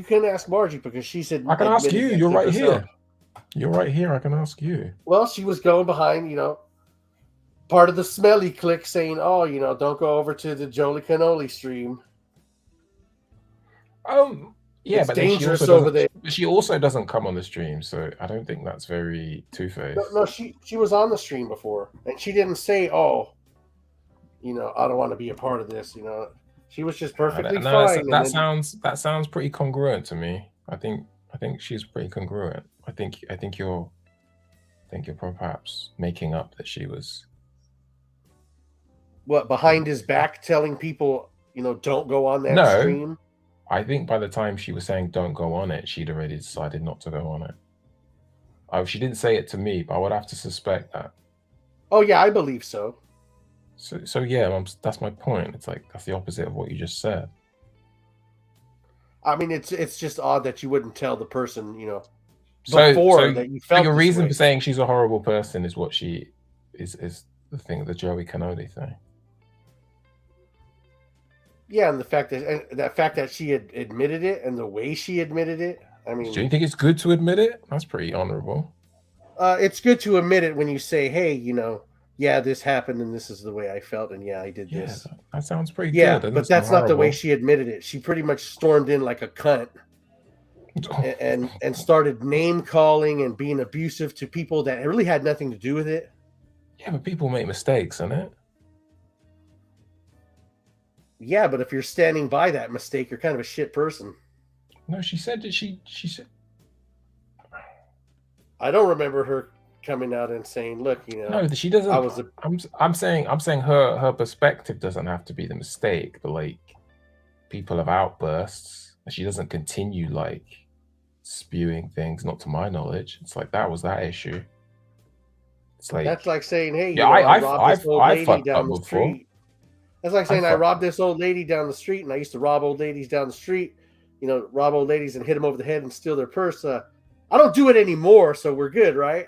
Margie, because she said I can ask you. You're right here. You're right here. I can ask you. Well, she was going behind, part of the smelly clique, saying, "Oh, don't go over to the Jolie Cannoli stream." Yeah, it's but dangerous over there. She also doesn't come on the stream, so I don't think that's very two-faced. No, she was on the stream before, and she didn't say, "Oh, I don't want to be a part of this." She was just perfectly No, fine. that sounds pretty congruent to me. I think she's pretty congruent. I think you're perhaps making up that she was what, behind his back telling people, don't go on that No. stream. I think by the time she was saying don't go on it, she'd already decided not to go on it. She didn't say it to me, but I would have to suspect that. Oh yeah, I believe so. So yeah, that's my point. It's like that's the opposite of what you just said. I mean, it's just odd that you wouldn't tell the person, So that you felt your this reason way. for saying she's a horrible person is what she is the thing, the Joey Canoli thing. Yeah, and the fact that she had admitted it and the way she admitted it. I mean, do you think it's good to admit it? That's pretty honorable. It's good to admit it when you say, "Hey, yeah, this happened and this is the way I felt, and yeah, I did this." That sounds pretty Yeah, good. but that's not the way she admitted it. She pretty much stormed in like a cunt and started name calling and being abusive to people that really had nothing to do with it. Yeah, but people make mistakes, innit? Yeah, but if you're standing by that mistake, you're kind of a shit person. No, she said that she said. I don't remember her coming out and saying, "Look, No, she doesn't. I'm saying her perspective doesn't have to be the mistake, but like people have outbursts, and she doesn't continue like spewing things. Not to my knowledge. It's like that was that issue. It's like that's like saying, "Hey, yeah, I robbed this old lady fucked down up the before. street." That's like saying I robbed this old lady down the street, and I used to rob old ladies down the street. Rob old ladies and hit them over the head and steal their purse. I don't do it anymore, so we're good, right?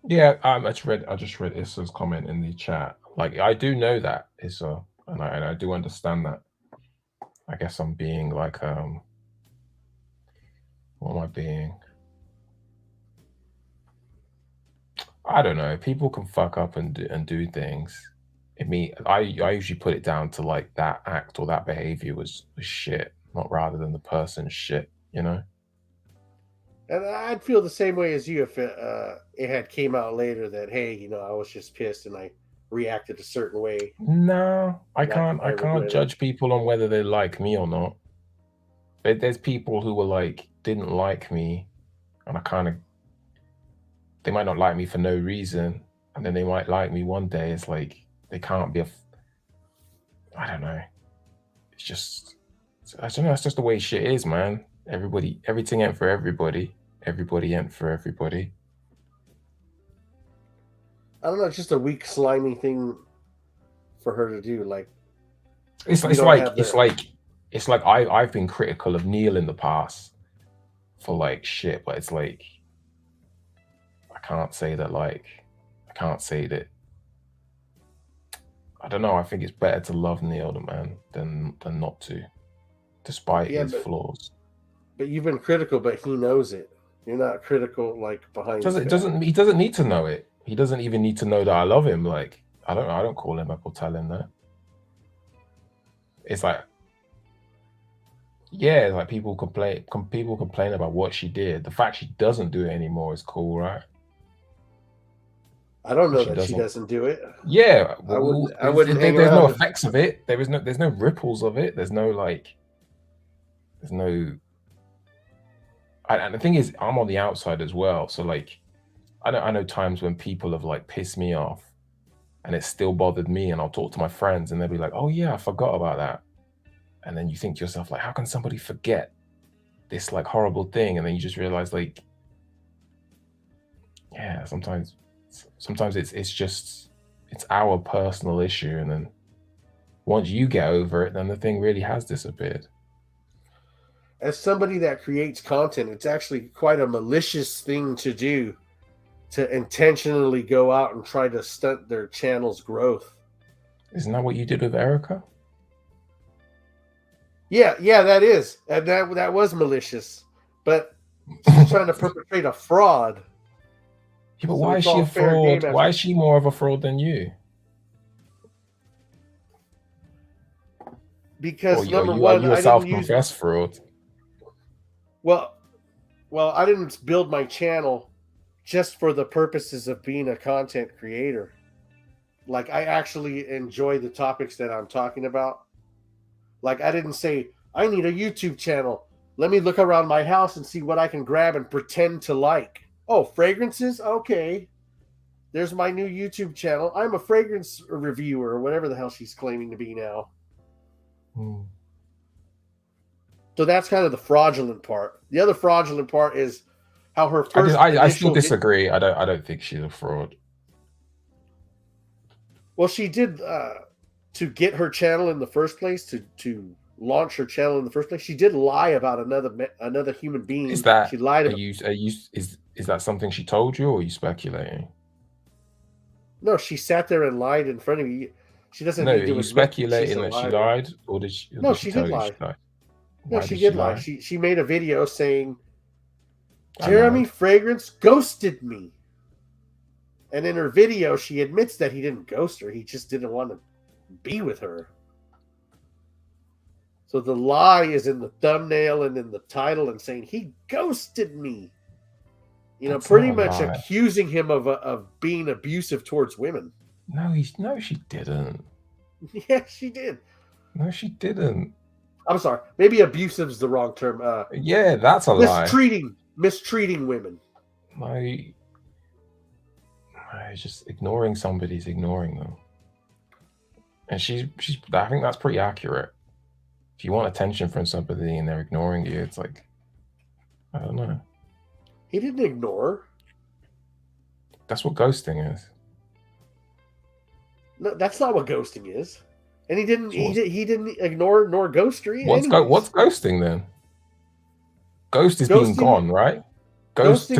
Yeah, I just read Issa's comment in the chat. Like I do know that, Issa, and I do understand that. I guess I'm being like what am I being? I don't know. People can fuck up and do things. I usually put it down to like that act or that behavior was shit, not rather than the person's shit, And I'd feel the same way as you if it had came out later that, hey, I was just pissed and I reacted a certain way. No, I can't judge people on whether they like me or not. There's people who were like didn't like me, and they might not like me for no reason, and then they might like me one day. It's like they can't be I don't know. It's just I don't know. It's just the way shit is, man. Everything ain't for everybody. Everybody ain't for everybody. I don't know. It's just a weak, slimy thing for her to do. Like it's like I've been critical of Neil in the past for like shit, but it's like I can't say that I don't know. I think it's better to love Neil than not to, despite his flaws. But you've been critical, but he knows it. You're not critical like behind. He doesn't need to know it. He doesn't even need to know that I love him. Like I don't call him up or tell him that. It's like, yeah, like people complain about what she did. The fact she doesn't do it anymore is cool, right? I don't know that she doesn't do it. Yeah, I wouldn't. There's no effects of it. There's no ripples of it. There's no. And the thing is, I'm on the outside as well. So like, I know times when people have like pissed me off, and it still bothered me, and I'll talk to my friends, and they'll be like, "Oh yeah, I forgot about that." And then you think to yourself, like, how can somebody forget this like horrible thing? And then you just realize, like, yeah, sometimes it's our personal issue, and then once you get over it, then the thing really has disappeared. As somebody that creates content, it's actually quite a malicious thing to do, to intentionally go out and try to stunt their channel's growth. Isn't that what you did with Erica? Yeah, that is. And that was malicious. But she's trying to perpetrate a fraud. Yeah, but why is she a fraud? Why is she more of a fraud than you? Because number one, you're a self-confessed fraud. Well, I didn't build my channel just for the purposes of being a content creator. Like, I actually enjoy the topics that I'm talking about. Like, I didn't say, I need a YouTube channel. Let me look around my house and see what I can grab and pretend to like. Oh, fragrances? Okay. There's my new YouTube channel. I'm a fragrance reviewer, or whatever the hell she's claiming to be now. So that's kind of the fraudulent part. The other fraudulent part is how her first I still initial disagree. I don't think she's a fraud. Well, she did to get her channel in the first place, to launch her channel in the first place. She did lie about another human being. Is that she lied about? Is that something she told you, or are you speculating? No, she sat there and lied in front of you. She doesn't No, need are to you admit speculating that she liar. lied, or did she? Or No, did she tell did you lie. she lied? No, Why she did did she lie. lie? She made a video saying I Jeremy know. Fragrance ghosted me. And in her video, she admits that he didn't ghost her. He just didn't want to be with her. So the lie is in the thumbnail and in the title and saying he ghosted me. You know, That's pretty not a much lie. accusing him of being abusive towards women. No, she didn't. Yeah, she did. No, she didn't. I'm sorry. Maybe abusive is the wrong term. Yeah, that's a lie. Mistreating women. Just ignoring somebody's ignoring them. And she's I think that's pretty accurate. If you want attention from somebody and they're ignoring you, it's like, I don't know. He didn't ignore her. That's what ghosting is. No, that's not what ghosting is. And he didn't ignore nor ghost her. What's ghosting then? Ghost is being gone, right? Ghost to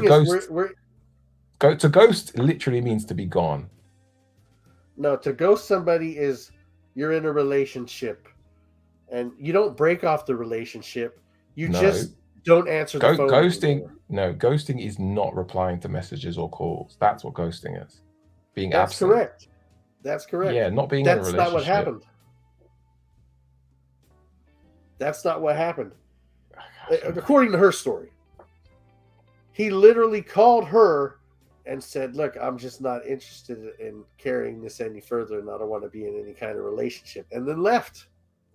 ghost literally means to be gone. No, to ghost somebody is you're in a relationship and you don't break off the relationship. You just don't answer the phone. Ghosting is not replying to messages or calls. That's what ghosting is. Being That's absent. correct. That's correct. Yeah, not being in a relationship. That's not what happened. That's not what happened. According to her story. He literally called her and said, look, I'm just not interested in carrying this any further and I don't want to be in any kind of relationship. And then left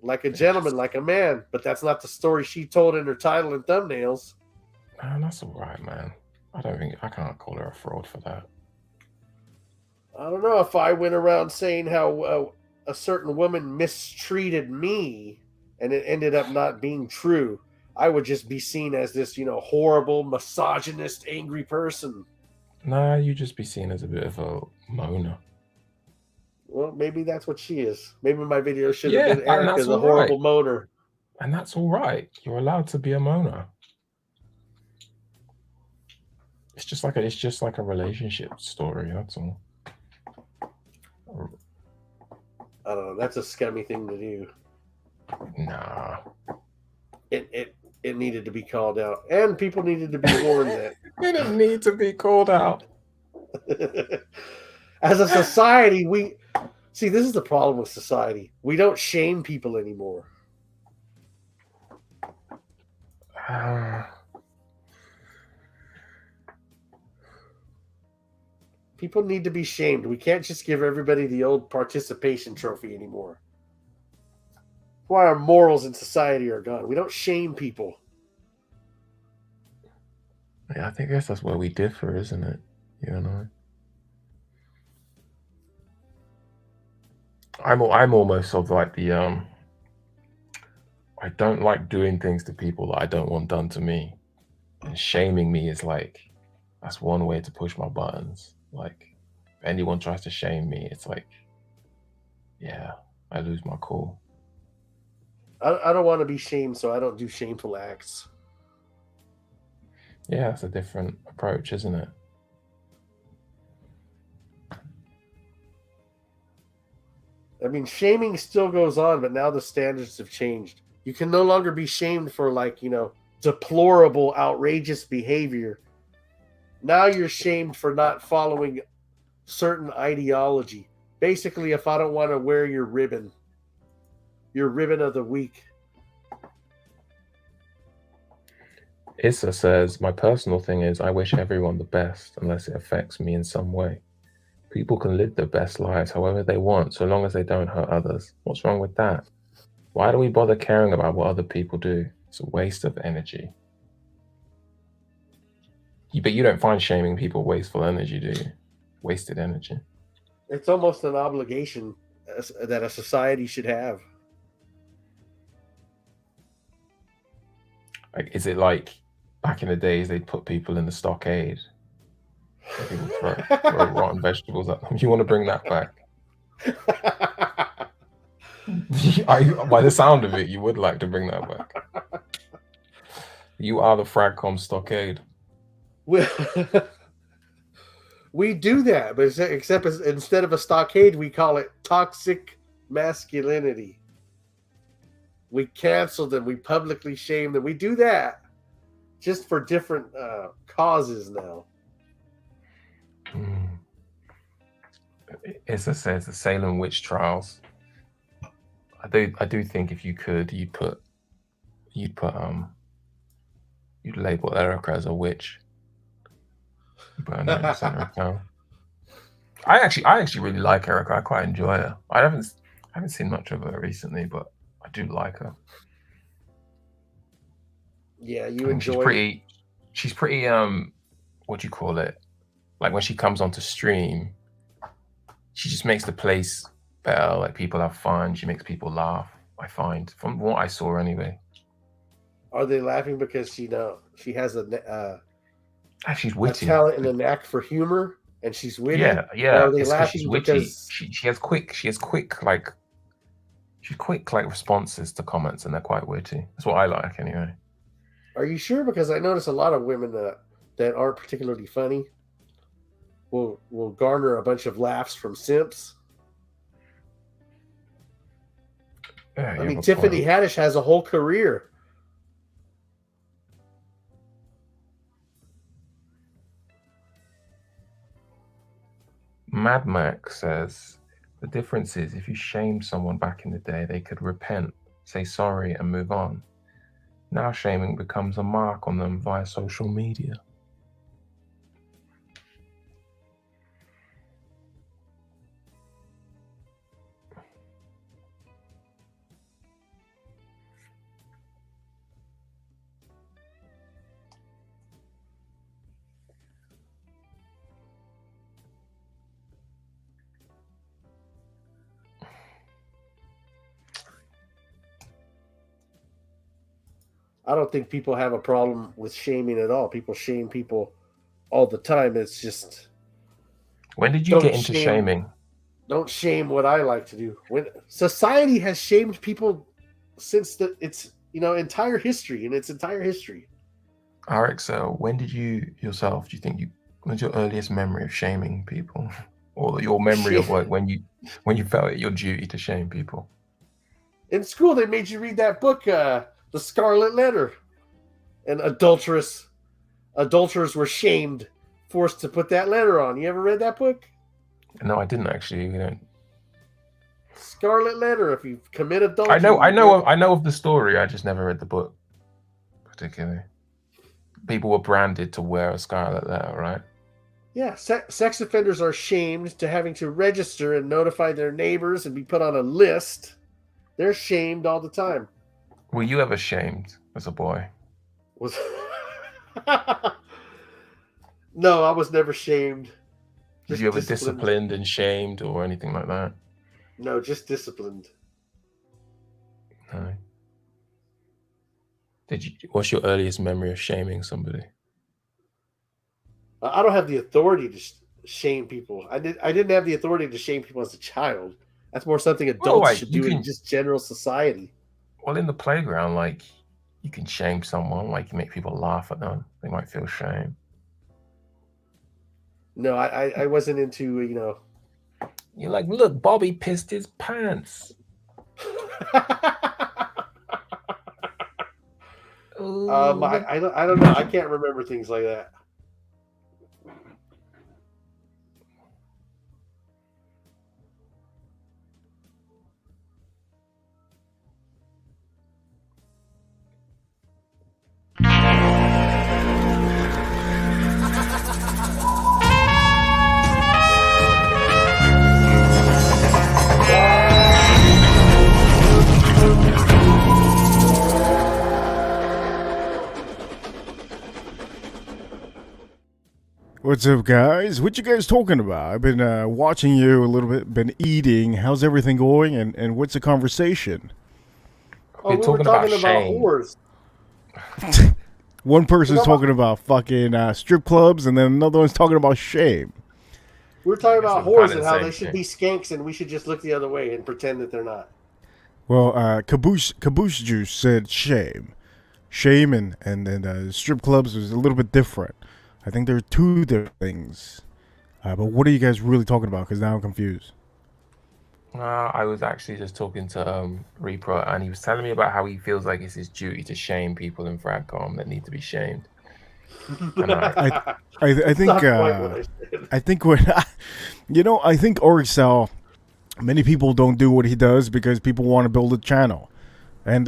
like a gentleman, like a man. But that's not the story she told in her title and thumbnails. Man, that's all right, man. I can't call her a fraud for that. I don't know if I went around saying how a certain woman mistreated me and it ended up not being true. I would just be seen as this, horrible, misogynist, angry person. Nah, you just be seen as a bit of a moaner. Well, maybe that's what she is. Maybe my video should have been and Eric as that's a horrible moaner. And that's all right. You're allowed to be a moaner. It's just like a relationship story. That's all. I don't know. That's a scummy thing to do. Nah. It needed to be called out, and people needed to be warned that it didn't need to be called out. As a society, we see this is the problem with society. We don't shame people anymore. People need to be shamed. We can't just give everybody the old participation trophy anymore. Why our morals in society are gone. We don't shame people. Yeah, I guess that's where we differ, isn't it? You and I. I'm almost of like the I don't like doing things to people that I don't want done to me. And shaming me is like, that's one way to push my buttons. Like, if anyone tries to shame me, it's like, yeah, I lose my cool. I don't want to be shamed, so I don't do shameful acts. Yeah, that's a different approach, isn't it? I mean, shaming still goes on, but now the standards have changed. You can no longer be shamed for, deplorable, outrageous behavior. Now you're shamed for not following certain ideology. Basically, if I don't want to wear your ribbon of the week. Issa says, my personal thing is I wish everyone the best unless it affects me in some way. People can live their best lives however they want, so long as they don't hurt others. What's wrong with that? Why do we bother caring about what other people do? It's a waste of energy. But you don't find shaming people wasteful energy, do you? Wasted energy. It's almost an obligation that a society should have. Like, is it like back in the days they'd put people in the stockade? And people throw rotten vegetables at them. You want to bring that back? By the sound of it, you would like to bring that back. You are the Fragcom stockade. We do that, but except instead of a stockade, we call it toxic masculinity. We cancel them. We publicly shame them. We do that just for different causes now. Issa says the Salem witch trials. I do think if you could, you'd label Erica as a witch. Put her name in the center of town. I actually really like Erica. I quite enjoy her. I haven't seen much of her recently, but I do like her. Yeah, you enjoy. She's pretty what do you call it? Like when she comes onto stream, she just makes the place better. Like people have fun. She makes people laugh. I find from what I saw anyway. Are they laughing because she has she's witty, a talent and a knack for humor, and she's witty? Yeah. Or are they It's laughing she's witty. because She has quick responses to comments, and they're quite witty. That's what I like anyway. Are you sure? Because I notice a lot of women that aren't particularly funny will garner a bunch of laughs from simps. Yeah, I mean, Tiffany Haddish has a whole career. Mad Max says, the difference is if you shamed someone back in the day, they could repent, say sorry, and move on. Now shaming becomes a mark on them via social media. I don't think people have a problem with shaming at all. People shame people all the time. It's just... When did you get into shaming? Don't shame what I like to do. When society has shamed people since its entire history, Eric, so when did you yourself, do you think when's your earliest memory of shaming people? Or your memory of like when you felt it your duty to shame people? In school, they made you read that book, The Scarlet Letter. And adulterers were shamed, forced to put that letter on. You ever read that book? No, I didn't actually. Scarlet Letter. If you commit adultery, I know of the story. I just never read the book, particularly. People were branded to wear a scarlet letter, right? Yeah, sex offenders are shamed to having to register and notify their neighbors and be put on a list. They're shamed all the time. Were you ever shamed as a boy? No, I was never shamed. Did you ever disciplined and shamed or anything like that? No, just disciplined. No. What's your earliest memory of shaming somebody? I don't have the authority to shame people. I didn't have the authority to shame people as a child. That's more something adults should do in just general society. Well, in the playground, like, you can shame someone, like you make people laugh at them. They might feel shame. No, I wasn't into, You're like, look, Bobby pissed his pants. I don't know. I can't remember things like that. What's up, guys? What you guys talking about? I've been watching you a little bit, been eating. How's everything going? And what's the conversation? Oh, we were talking about whores. One person's talking about fucking strip clubs, and then another one's talking about shame. We were talking about kinda whores and the how same they should thing. be skanks, and we should just look the other way and pretend that they're not. Well, Caboose Juice said shame. Shame and then strip clubs was a little bit different. I think there are two different things. But what are you guys really talking about? Because now I'm confused. I was actually just talking to Reaper, and he was telling me about how he feels like it's his duty to shame people in Fragcom that need to be shamed. And I think I think when I think Orixel, many people don't do what he does because people want to build a channel, and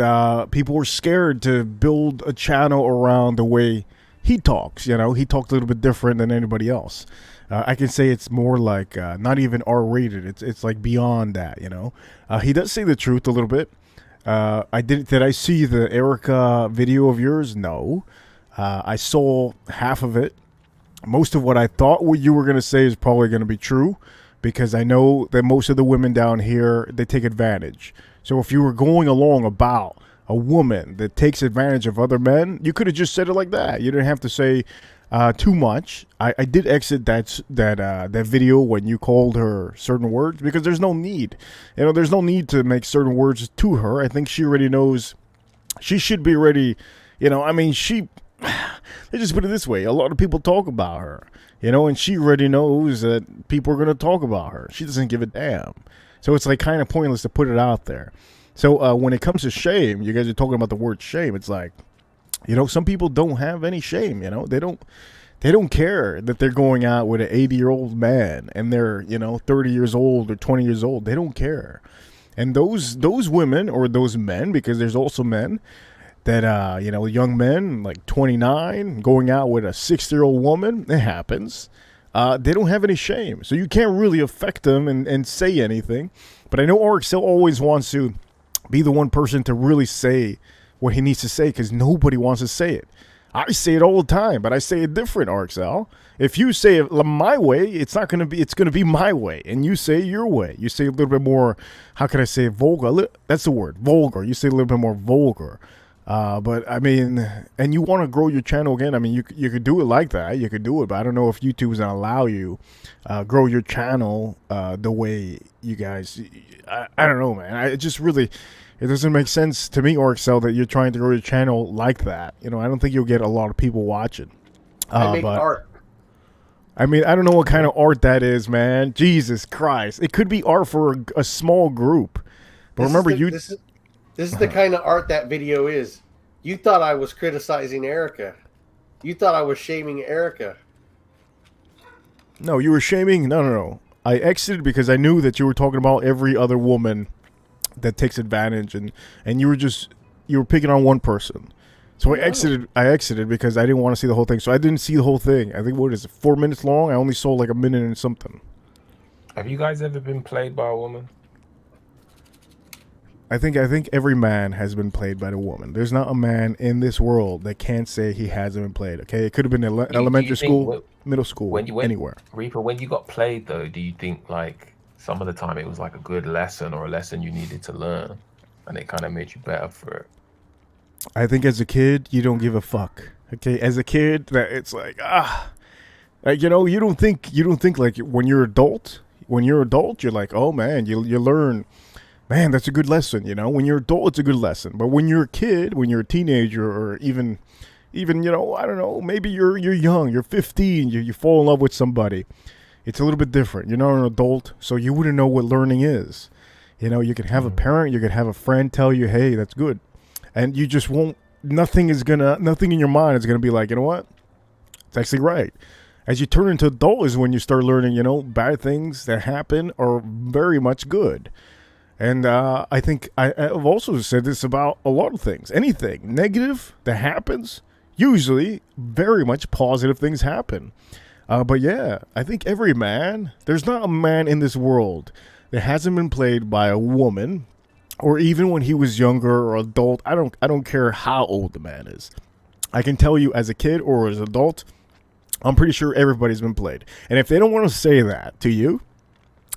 people are scared to build a channel around the way he talks. He talks a little bit different than anybody else. I can say it's more like not even R-rated. It's like beyond that. He does say the truth a little bit. Did I see the Erica video of yours? No. I saw half of it. Most of what I thought what you were going to say is probably going to be true, because I know that most of the women down here, they take advantage. So if you were going along about a woman that takes advantage of other men, you could have just said it like that. You didn't have to say too much. I did exit that video when you called her certain words, because there's no need. There's no need to make certain words to her. I think she already knows. She should be ready. They just put it this way. A lot of people talk about her, and she already knows that people are going to talk about her. She doesn't give a damn. So it's like kind of pointless to put it out there. So when it comes to shame, you guys are talking about the word shame. It's like, some people don't have any shame. They don't care that they're going out with an 80-year-old man and they're 30 years old or 20 years old. They don't care. And those women or those men, because there's also men that young men like 29 going out with a 60-year-old woman. It happens. They don't have any shame, so you can't really affect them and say anything. But I know Orixel always wants to be the one person to really say what he needs to say, because nobody wants to say it. I say it all the time, but I say it different, Orixel. If you say it my way, it's going to be my way, and you say it your way. You say a little bit more, how can I say it, vulgar? That's the word, vulgar. You say a little bit more vulgar. But I mean, and you want to grow your channel again. I mean, you could do it like that. You could do it, but I don't know if YouTube is going to allow you grow your channel the way you guys. I don't know, man. It doesn't make sense to me, Orixel, that you're trying to grow your channel like that. I don't think you'll get a lot of people watching. I make art. I mean, I don't know what kind of art that is, man. Jesus Christ. It could be art for a small group. But This is the kind of art that video is. You thought I was criticizing Erica. You thought I was shaming Erica. No, you were shaming. No. I exited because I knew that you were talking about every other woman that takes advantage, and you were picking on one person. So I exited because I didn't want to see the whole thing. So I didn't see the whole thing. I think, what is it, 4 minutes long? I only saw like a minute and something. Have you guys ever been played by a woman? I think every man has been played by the woman. There's not a man in this world that can't say he hasn't been played. Okay, it could have been elementary school, middle school, anywhere. Reaper, when you got played though, do you think like some of the time it was like a good lesson or a lesson you needed to learn, and it kind of made you better for it? I think as a kid, you don't give a fuck. Okay, as a kid, that it's like you don't think like when you're adult. When you're adult, you're like, oh man, you learn. Man, that's a good lesson, When you're adult, it's a good lesson. But when you're a kid, when you're a teenager, or even I don't know, maybe you're young, you're 15, you fall in love with somebody. It's a little bit different. You're not an adult, so you wouldn't know what learning is. You can have a parent, you can have a friend tell you, hey, that's good. And you just won't, nothing in your mind is going to be like, you know what? It's actually right. As you turn into adult is when you start learning, bad things that happen are very much good. And I think I've also said this about a lot of things. Anything negative that happens, usually very much positive things happen. But yeah, I think every man, there's not a man in this world that hasn't been played by a woman, or even when he was younger or adult. I don't care how old the man is. I can tell you as a kid or as an adult, I'm pretty sure everybody's been played. And if they don't want to say that to you,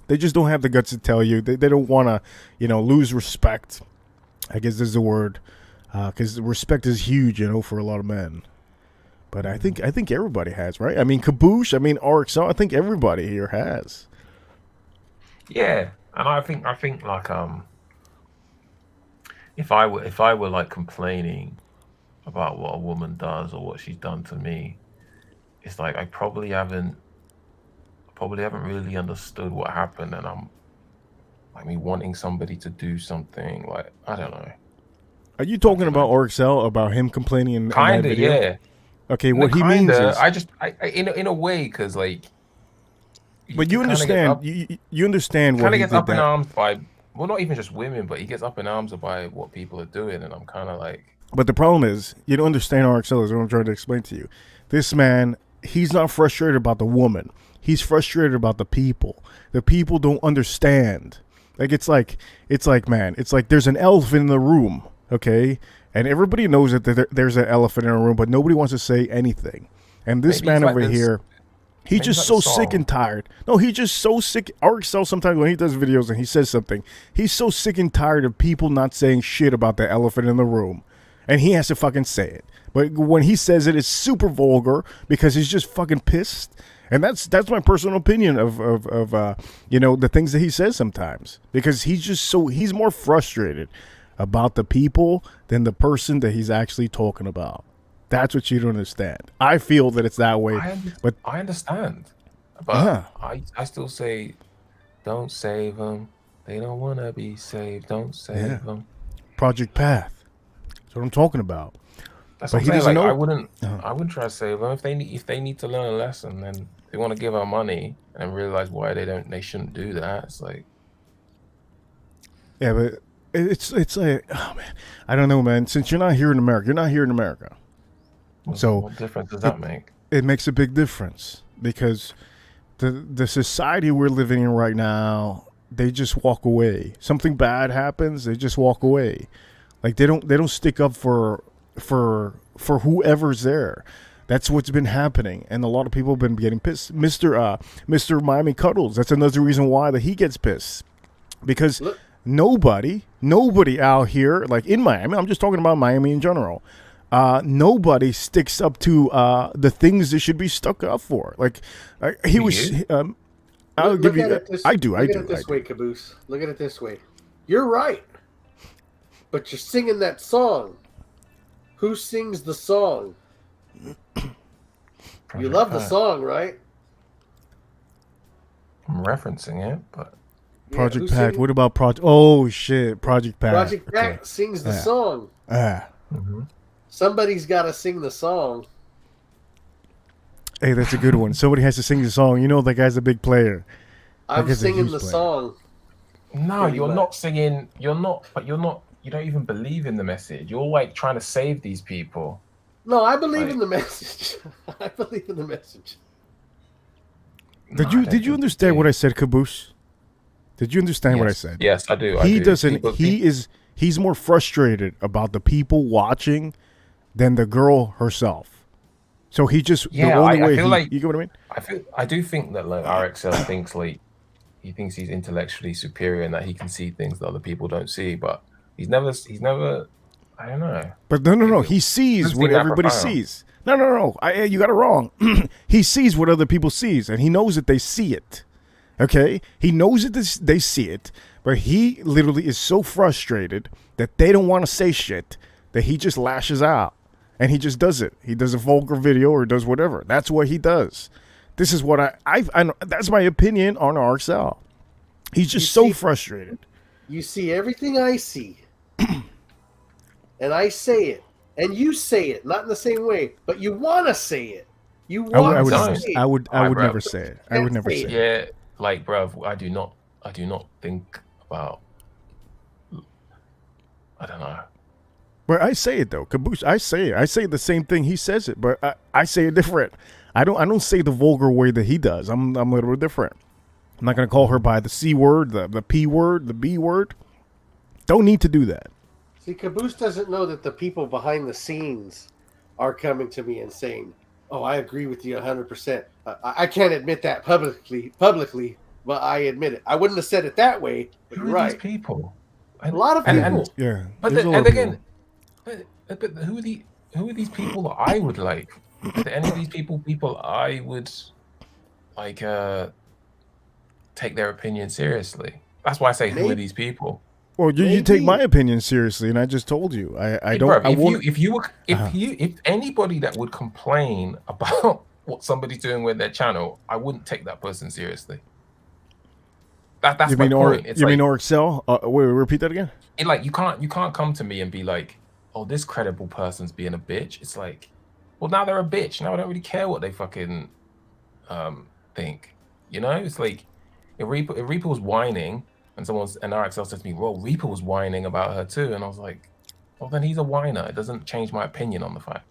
they just don't have the guts to tell you. They don't want to, lose respect. I guess is the word, because respect is huge, for a lot of men. But I think everybody has, right? I mean, Caboose. I mean, RXL. I think everybody here has. Yeah, and I think like if I were like complaining about what a woman does or what she's done to me, it's like I probably haven't really understood what happened, and I'm like me wanting somebody to do something, like I don't know. Are you talking about RXL, about him complaining in that video? Yeah. Okay, what he means is I in a way, because like. But you understand, you understand what he gets did up in arms by, well, not even just women, but he gets up in arms by what people are doing, and I'm kind of like. But the problem is, you don't understand RXL, is what I'm trying to explain to you. This man, he's not frustrated about the woman. He's frustrated about the people. The people don't understand. Like it's like there's an elephant in the room, okay? And everybody knows that there's an elephant in the room, but nobody wants to say anything. And this man over here. He's just so sick and tired. No, he's just so sick. RXL sometimes when he does videos and he says something, he's so sick and tired of people not saying shit about the elephant in the room. And he has to fucking say it. But when he says it, it's super vulgar because he's just fucking pissed. And that's my personal opinion of the things that he says sometimes. Because he's more frustrated about the people than the person that he's actually talking about. That's what you don't understand. I feel that it's that way. But I understand. But I still say, don't save them. They don't want to be saved. Don't save them. Project Path. That's what I'm talking about. That's but what I'm saying. Like, I wouldn't try to save them. If they need to learn a lesson, then they want to give our money and realize why they shouldn't do that. It's like. Yeah, but it's like, oh man, I don't know, man. Since you're not here in America. So what difference does that make? It makes a big difference because the society we're living in right now, they just walk away. Something bad happens, they just walk away. Like they don't stick up for whoever's there. That's what's been happening, and a lot of people have been getting pissed. Mr. Miami Cuddles. That's another reason why that he gets pissed because nobody out here, like in Miami. I'm just talking about Miami in general. Nobody sticks up to the things they should be stuck up for. Like he was. I'll give you that. I do. Look at it this way, Caboose. Look at it this way. You're right, but you're singing that song. Who sings the song? You love the song, right? I'm referencing it, but Project Pact. What about Project? Oh shit, Project Pact. Project Pact sings the song. Mm-hmm. Somebody's got to sing the song. Hey, that's a good one. Somebody has to sing the song. You know that guy's a big player. I'm singing the song. No, you're not singing. You're not. But you're not. You don't even believe in the message. You're like trying to save these people. No, I believe in the message. I believe in the message. Did you understand what I said, Caboose? Did you understand what I said? Yes, I do. He doesn't. He's more frustrated about the people watching than the girl herself. So he just the only way you get what I mean? I do think that like RXL thinks like he thinks he's intellectually superior and that he can see things that other people don't see, but he's never I don't know. But no. He sees what everybody sees. No. You got it wrong. He sees what other people sees, and he knows that they see it. Okay? He knows that they see it, but he literally is so frustrated that they don't want to say shit that he just lashes out. And he just does it. He does a vulgar video or does whatever. That's what he does. This is what I that's my opinion on RXL. He's just so frustrated. You see everything I see. And I say it. And you say it. Not in the same way. But you want to say it. You want to say it. I would never say it. I would never say it. Yeah, like, bruv, I do not think about, I don't know. But I say it though, Caboose. I say it. I say the same thing he says it, but I say it different. I don't say the vulgar way that he does. I'm a little bit different. I'm not gonna call her by the C word, the P word, the B word. Don't need to do that. See, Caboose doesn't know that the people behind the scenes are coming to me and saying, Oh, I agree with you 100%. I can't admit that publicly, but I admit it. I wouldn't have said it that way, but Who you're are these right. people? A lot of people. Yeah, But there's a lot and of people. again, but who are these people that I would like? Are there any of these people I would like take their opinion seriously? That's why I say, who are Maybe. these people? Well, you take my Maybe. opinion seriously, and I just told you I Hey, don't. bro, I won't. if anybody that would complain about what somebody's doing with their channel, I wouldn't take that person seriously. That's You my mean point. It's you like mean Orexcel? Wait, repeat that again. like you can't come to me and be like, oh, this credible person's being a bitch. It's like, well, now they're a bitch. Now I don't really care what they fucking think. You know, it's like if Reaper was whining and an RXL said to me, well, Reaper was whining about her too, and I was like, well, then he's a whiner. It doesn't change my opinion on the fact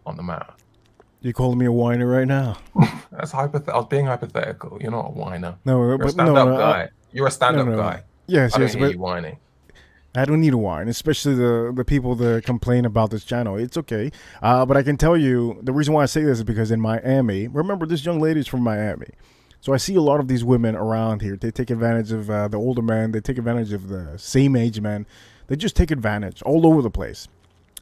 on the matter. You calling me a whiner right now? That's I was being hypothetical. You're not a whiner. No, You're a but stand-up guy. You're a stand-up no. guy. Yes, I don't yes, hear but you whining. I don't need a whine, especially the people that complain about this channel. It's okay. But I can tell you, the reason why I say this is because in Miami, remember this young lady's from Miami. So I see a lot of these women around here. They take advantage of the older men. They take advantage of the same age men. They just take advantage all over the place.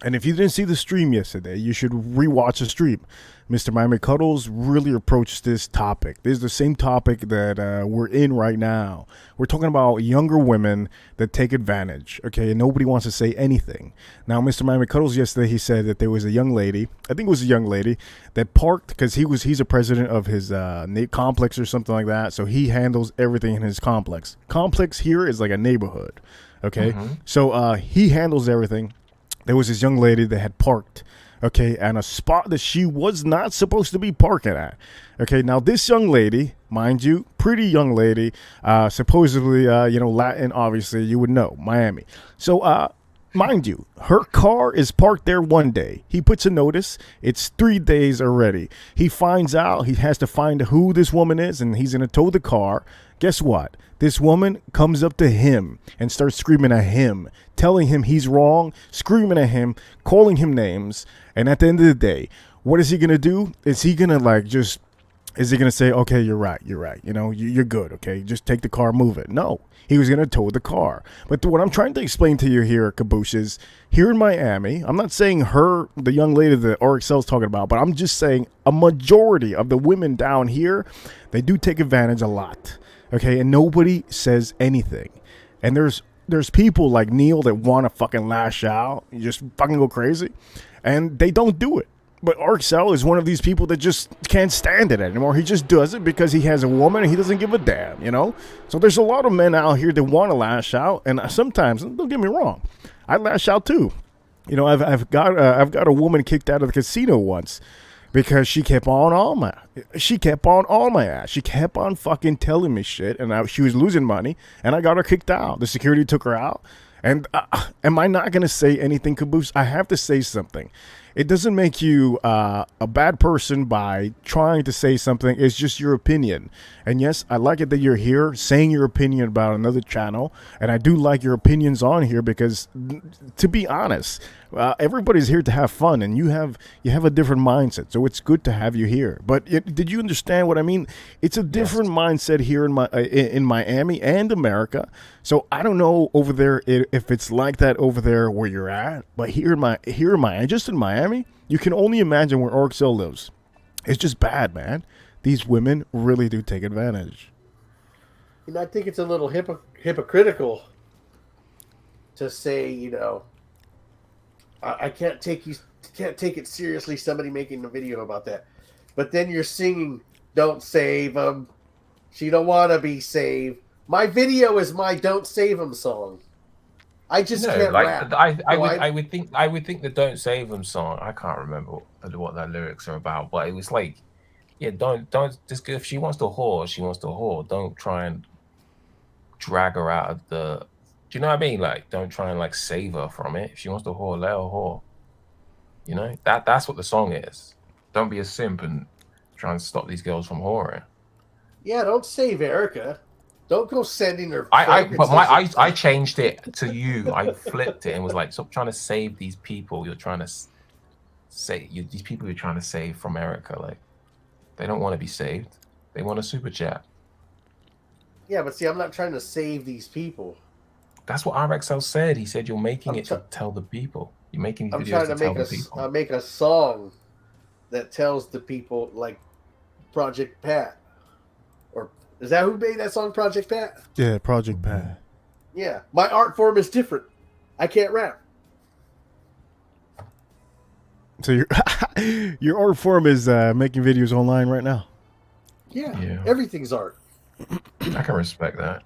And if you didn't see the stream yesterday, you should rewatch the stream. Mr. Miami Cuddles really approached this topic. This is the same topic that we're in right now. We're talking about younger women that take advantage, okay? And nobody wants to say anything. Now, Mr. Miami Cuddles yesterday, he said that there was a young lady, I think it was a young lady, that parked, because he's a president of his complex or something like that, so he handles everything in his complex. Complex here is like a neighborhood, okay? So he handles everything. There was this young lady that had parked, okay, at a spot that she was not supposed to be parking at. Okay, now this young lady, mind you, pretty young lady, supposedly, Latin, obviously, you would know, Miami. So, mind you, her car is parked there one day. He puts a notice. It's 3 days already. He finds out. He has to find who this woman is, and he's going to tow the car. Guess what? This woman comes up to him and starts screaming at him, telling him he's wrong, screaming at him, calling him names. And at the end of the day, what is he going to do? Is he going to is he going to say, okay, you're right. You know, you're good. Okay, just take the car, move it. No, he was going to tow the car. But what I'm trying to explain to you here, Caboose, is here in Miami, I'm not saying the young lady that RXL's talking about, but I'm just saying a majority of the women down here, they do take advantage a lot. Okay, and nobody says anything. And there's people like Neil that want to fucking lash out, just fucking go crazy, and they don't do it. But RXL is one of these people that just can't stand it anymore. He just does it because he has a woman and he doesn't give a damn, you know? So there's a lot of men out here that want to lash out, and sometimes, don't get me wrong, I lash out too. You know, I've got a woman kicked out of the casino once because she kept on my ass. She kept on fucking telling me shit, and she was losing money, and I got her kicked out. The security took her out. And am I not going to say anything, Caboose? I have to say something. It doesn't make you a bad person by trying to say something. It's just your opinion. And yes, I like it that you're here saying your opinion about another channel. And I do like your opinions on here because, to be honest, everybody's here to have fun, and you have a different mindset. So it's good to have you here. But did you understand what I mean? It's a different mindset here in Miami and America. So I don't know over there if it's like that over there where you're at. But here in Miami, just in Miami, you can only imagine where RXL lives. It's just bad, man. These women really do take advantage. You know, I think it's a little hypocritical to say, you know, I can't take it seriously, somebody making a video about that. But then you're singing Don't Save Them. She don't want to be saved. My video is my Don't Save Them song. I just can't rap. I would think the Don't Save Them song, I can't remember what that lyrics are about, but it was like, yeah, don't just, if she wants to whore, she wants to whore. Don't try and drag her out of the, do you know what I mean? Like, don't try and like save her from it. If she wants to whore, let her whore. You know, that's what the song is. Don't be a simp and try and stop these girls from whoring. Yeah, don't save Erica. Don't go sending her. I changed it to you. I flipped it and was like, stop trying to save these people. You're trying to these people who are trying to save from America, like they don't want to be saved. They want a super chat. Yeah, but see, I'm not trying to save these people. That's what RXL said. He said you're making it to tell the people. You're making these I'm videos trying to to tell make the people. make a song that tells the people, like Project Pat, or is that who made that song, Project Pat? Yeah, Project Pat. Yeah, my art form is different. I can't rap. So your art form is making videos online right now. Yeah, everything's art. I can respect that.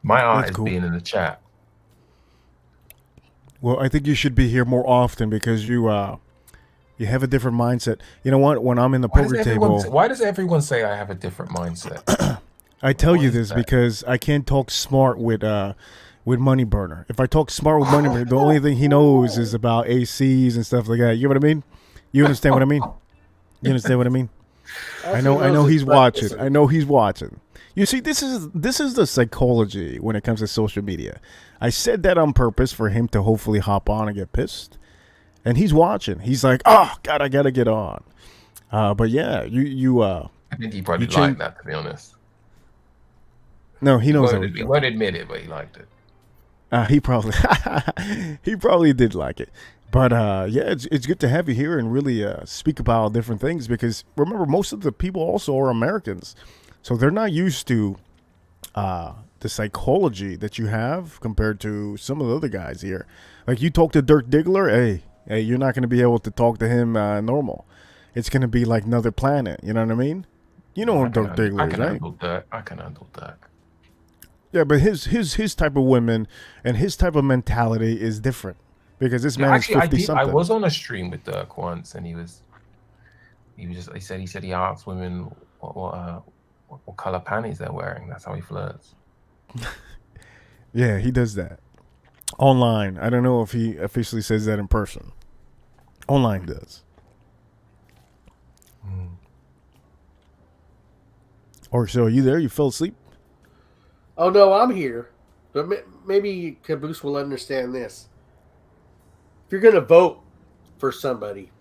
My art That's is cool. being in the chat. Well, I think you should be here more often because you have a different mindset. You know what? When I'm in the poker table, Why does everyone say I have a different mindset? I tell you this because I can't talk smart with Money Burner. If I talk smart with Money Burner, the only thing he knows is about ACs and stuff like that. You know what I mean? You understand what I mean? You understand what I mean? I know he's watching. I know he's watching. You see, this is the psychology when it comes to social media. I said that on purpose for him to hopefully hop on and get pissed. And he's watching. He's like, oh God, I gotta get on. But yeah, you I think he probably you liked that, to be honest. No, he knows He won't admit it, but he liked it. He probably did like it. But yeah, it's good to have you here and really speak about different things because remember, most of the people also are Americans, so they're not used to the psychology that you have compared to some of the other guys here. Like you talk to Dirk Diggler, hey, you're not going to be able to talk to him normal. It's going to be like another planet. You know what I mean? You know who Dirk Diggler is, right? I can handle Dirk. Yeah, but his type of women and his type of mentality is different because this man is 50 something. I was on a stream with Dirk once, and he said he asked women what color panties they're wearing. That's how he flirts. Yeah, he does that online. I don't know if he officially says that in person. Online does. Or so, are you there? You fell asleep? Oh no, I'm here. But maybe Caboose will understand this. If you're going to vote for somebody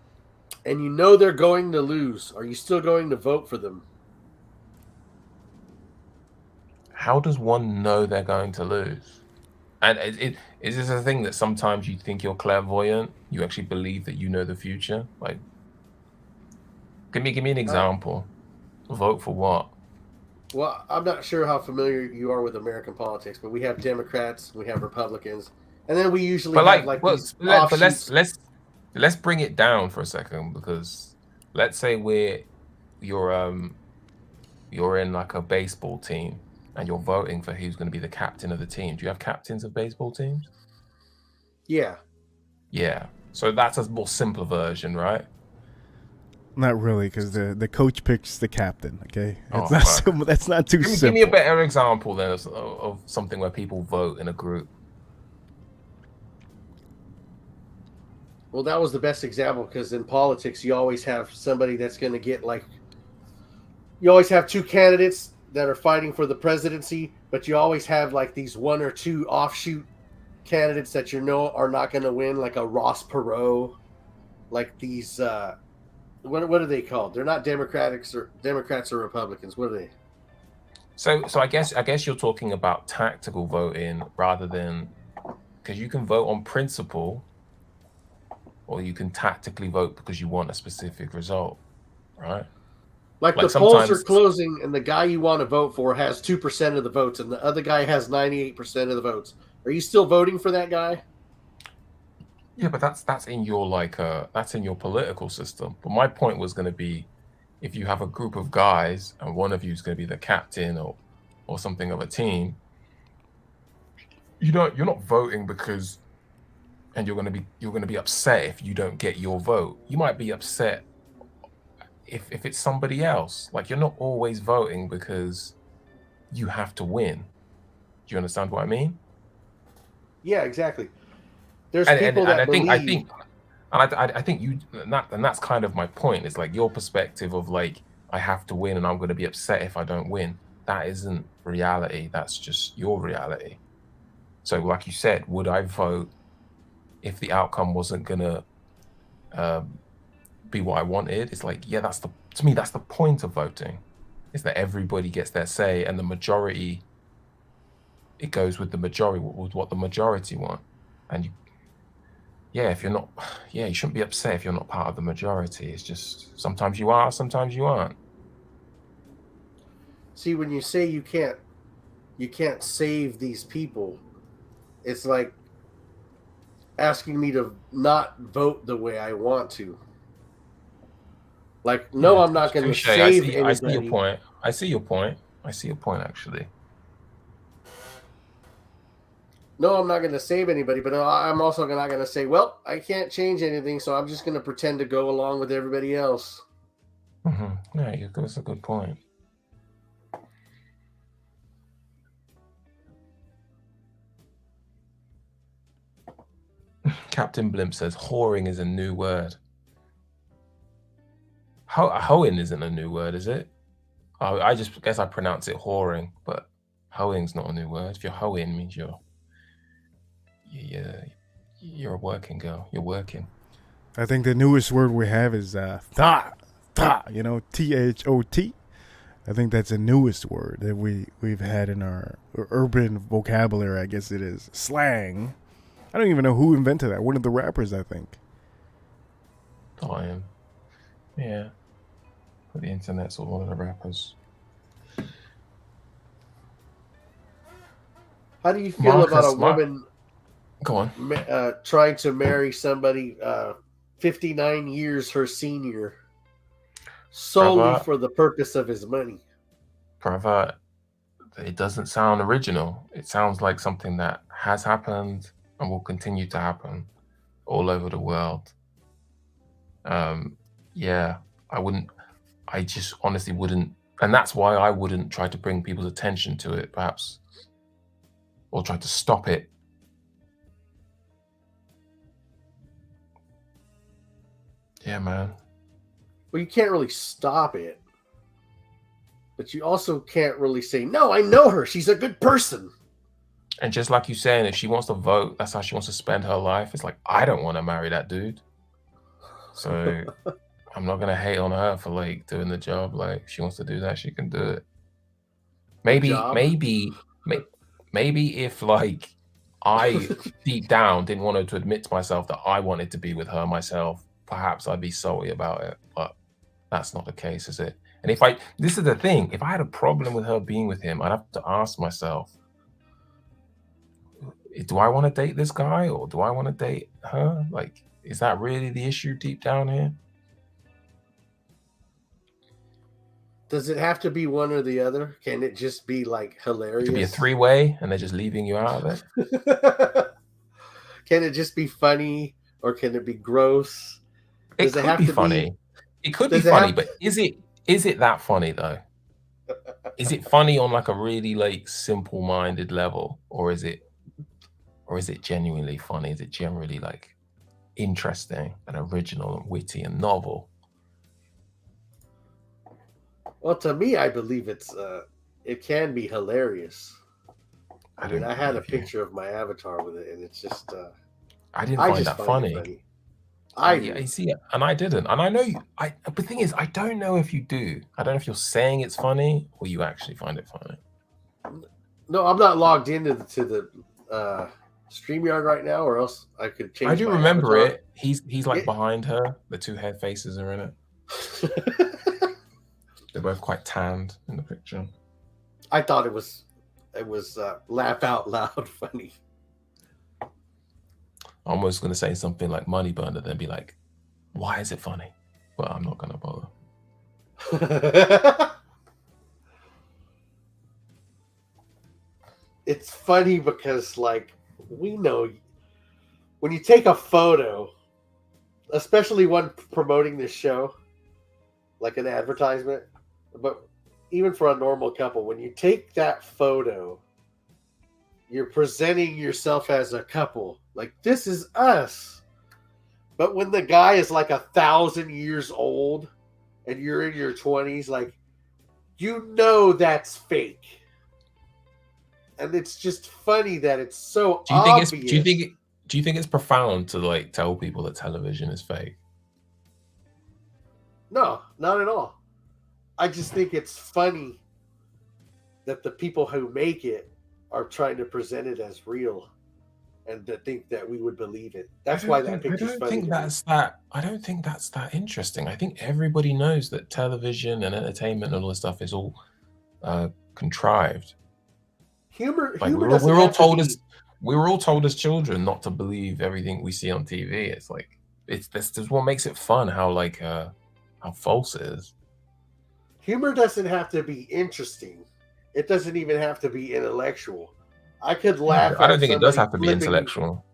and you know they're going to lose, are you still going to vote for them? How does one know they're going to lose? And is this a thing that sometimes you think you're clairvoyant? You actually believe that you know the future? Like, give me an example. Vote for what? Well, I'm not sure how familiar you are with American politics, but we have Democrats, we have Republicans, and then we usually have these offshoots. Let's bring it down for a second, because let's say you're in like a baseball team and you're voting for who's going to be the captain of the team. Do you have captains of baseball teams? Yeah. Yeah. So that's a more simpler version, right? Not really, because the coach picks the captain. Okay, That's that's not too simple. Give me a better example then of something where people vote in a group. Well, that was the best example because in politics, you always have somebody that's going to get you always have two candidates that are fighting for the presidency, but you always have like these one or two offshoot candidates that are not going to win, like a Ross Perot, like these. What are they called? They're not Democrats or Republicans. What are they? So I guess you're talking about tactical voting rather than, because you can vote on principle, or you can tactically vote because you want a specific result, right? Like the polls are closing, and the guy you want to vote for has 2% of the votes, and the other guy has 98% of the votes. Are you still voting for that guy? Yeah, but that's in your that's in your political system. But my point was going to be, if you have a group of guys and one of you is going to be the captain or something of a team, you're not voting because, and you're going to be upset if you don't get your vote. You might be upset if it's somebody else. Like, you're not always voting because you have to win. Do you understand what I mean? Yeah, exactly. There's people that believe. I think you, and that's kind of my point. It's like your perspective of like, I have to win and I'm going to be upset if I don't win. That isn't reality. That's just your reality. So like you said, would I vote if the outcome wasn't gonna be what I wanted. It's like, yeah, to me that's the point of voting, is that everybody gets their say and the majority, it goes with the majority, with what the majority want. And if you're not, you shouldn't be upset if you're not part of the majority. It's just sometimes you are, sometimes you aren't. See, when you say you can't save these people, it's like asking me to not vote the way I want to. Like, no, I'm not going to save anybody. I see your point. I see your point, actually. No, I'm not going to save anybody, but I'm also not going to say, well, I can't change anything, so I'm just going to pretend to go along with everybody else. Mm-hmm. Yeah, that's a good point. Captain Blimp says whoring is a new word. Hoeing isn't a new word, is it? I just guess I pronounce it whoring, but hoeing's not a new word. If you're hoeing, means you're a working girl. You're working. I think the newest word we have is thot. You know, THOT. I think that's the newest word that we've had in our urban vocabulary. I guess it is slang. I don't even know who invented that. One of the rappers, I think. I am. Yeah. The internet's all one of the rappers. How do you feel about a woman Go on. Trying to marry somebody 59 years her senior solely for the purpose of his money? Brother, it doesn't sound original. It sounds like something that has happened and will continue to happen all over the world. I just honestly wouldn't, and that's why I wouldn't try to bring people's attention to it, perhaps, or try to stop it. Yeah, man. Well, you can't really stop it, but you also can't really say, no, I know her, she's a good person. And just like you saying, if she wants to vote, that's how she wants to spend her life. It's like, I don't want to marry that dude. So I'm not gonna hate on her for like doing the job. Like, she wants to do that, she can do it. Maybe if like I deep down didn't want to admit to myself that I wanted to be with her myself, perhaps I'd be salty about it. But that's not the case, is it? And this is the thing, if I had a problem with her being with him, I'd have to ask myself, do I want to date this guy or do I want to date her? Like, is that really the issue deep down here? Does it have to be one or the other? Can it just be like hilarious? It could be a three-way and they're just leaving you out of it. Can it just be funny or can it be gross? It could be funny. It could be funny, but is it that funny though? Is it funny on like a really like simple-minded level, or is it genuinely funny? Is it generally like interesting and original and witty and novel? Well, to me, I believe it can be hilarious. I mean, I had a picture of my avatar with it, and it's just I didn't find that funny. I see it, and I didn't, and I know you. But the thing is, I don't know if you do. I don't know if you're saying it's funny or you actually find it funny. No, I'm not logged into the StreamYard right now, or else I could change. I do remember avatar. It. He's like behind her. The two head faces are in it. They're both quite tanned in the picture. I thought it was laugh out loud funny. I'm almost going to say something like Money Burner, then be like, why is it funny? But I'm not going to bother. It's funny because, like, we know when you take a photo, especially one promoting this show, like an advertisement, but even for a normal couple, when you take that photo, you're presenting yourself as a couple. Like, this is us. But when the guy is like 1,000 years old and you're in your 20s, like, you know that's fake. And it's just funny that it's so obvious. Do you think Do you think it's profound to like tell people that television is fake? No, not at all. I just think it's funny that the people who make it are trying to present it as real, and to think that we would believe it. That's why that picture's funny. I don't think that's that interesting. I think everybody knows that television and entertainment and all this stuff is all contrived. Humor. Like Humor we were all told as children not to believe everything we see on TV. It's like this is what makes it fun. How false it is. Humor doesn't have to be interesting. It doesn't even have to be intellectual. I could laugh. I don't think it does have to be intellectual.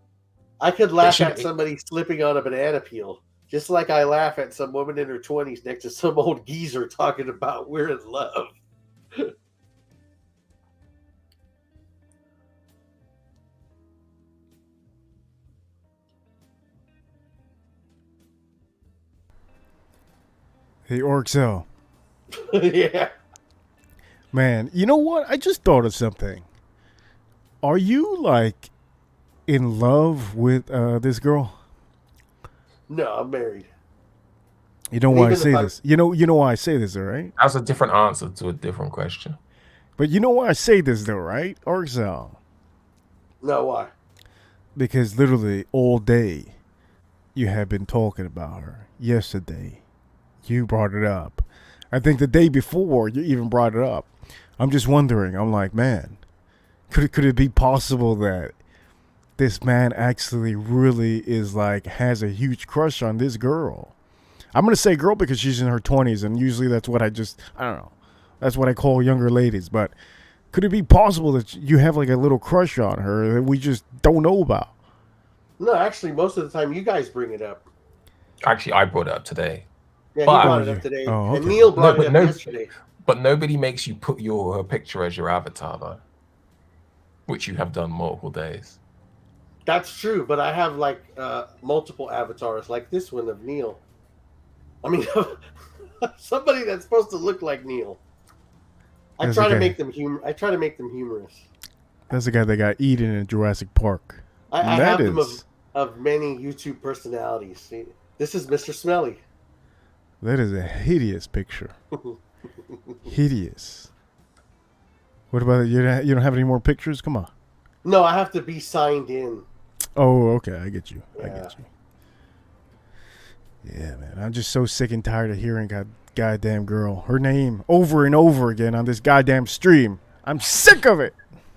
I could laugh at somebody slipping on a banana peel, just like I laugh at some woman in her 20s next to some old geezer talking about we're in love. Hey, Orxel. Yeah. Man, you know what? I just thought of something. Are you like in love with this girl? No, I'm married. You know why I say this? You know why I say this, though, right? That's a different answer to a different question. But you know why I say this, though, right, Orxel? No, why? Because literally all day you have been talking about her. Yesterday, you brought it up. I think the day before you even brought it up. I'm just wondering. I'm like, man, could it be possible that this man actually really is like has a huge crush on this girl? I'm gonna say girl because she's in her 20s, and usually that's what I don't know. That's what I call younger ladies. But could it be possible that you have like a little crush on her that we just don't know about? No, actually, most of the time you guys bring it up. Actually, I brought it up today. Yeah, he brought it up today. Oh, okay. And Neil brought it up yesterday. But nobody makes you put her picture as your avatar, though, which you have done multiple days. That's true, but I have like multiple avatars, like this one of Neil. I mean, somebody that's supposed to look like Neil. I try to make them humorous. That's the guy that got eaten in Jurassic Park. I have them of many YouTube personalities. See, this is Mr. Smelly. That is a hideous picture. Hideous. What about it? You don't have any more pictures? Come on. No, I have to be signed in. Oh, okay. I get you. Yeah. I get you. Yeah, man. I'm just so sick and tired of hearing goddamn girl, her name over and over again on this goddamn stream. I'm sick of it.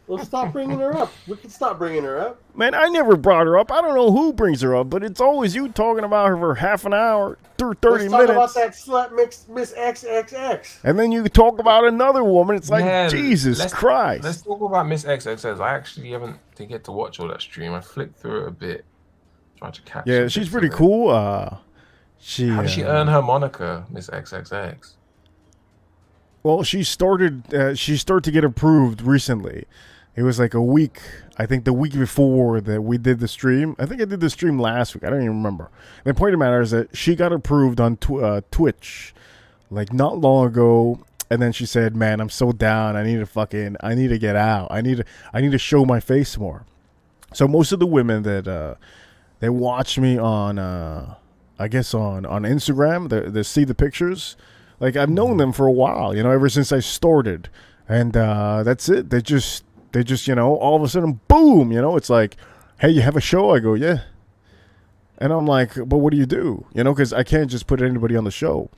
Well, stop bringing her up. We can stop bringing her up. Man, I never brought her up. I don't know who brings her up, but it's always you talking about her for half an hour, 30 Let's minutes. talk about that slut Miss XXX. And then you talk about another woman. It's like, Yeah, Jesus Christ. Let's talk about Miss XXX. I actually haven't get to watch all that stream. I flicked through it a bit, tried to catch. Yeah, she's pretty cool. How did she earn her moniker, Miss XXX? Well, she started to get approved recently. It was like a week, I think the week before that we did the stream. I think I did the stream last week. I don't even remember. The point of the matter is that she got approved on Twitch like not long ago. And then she said, man, I'm so down. I need to get out. I need to show my face more. So most of the women that watch me on, I guess on Instagram, they see the pictures. Like I've known them for a while, ever since I started. And that's it. They just, all of a sudden, boom, it's like, hey, you have a show? I go, yeah. And I'm like, but what do you do? Because I can't just put anybody on the show.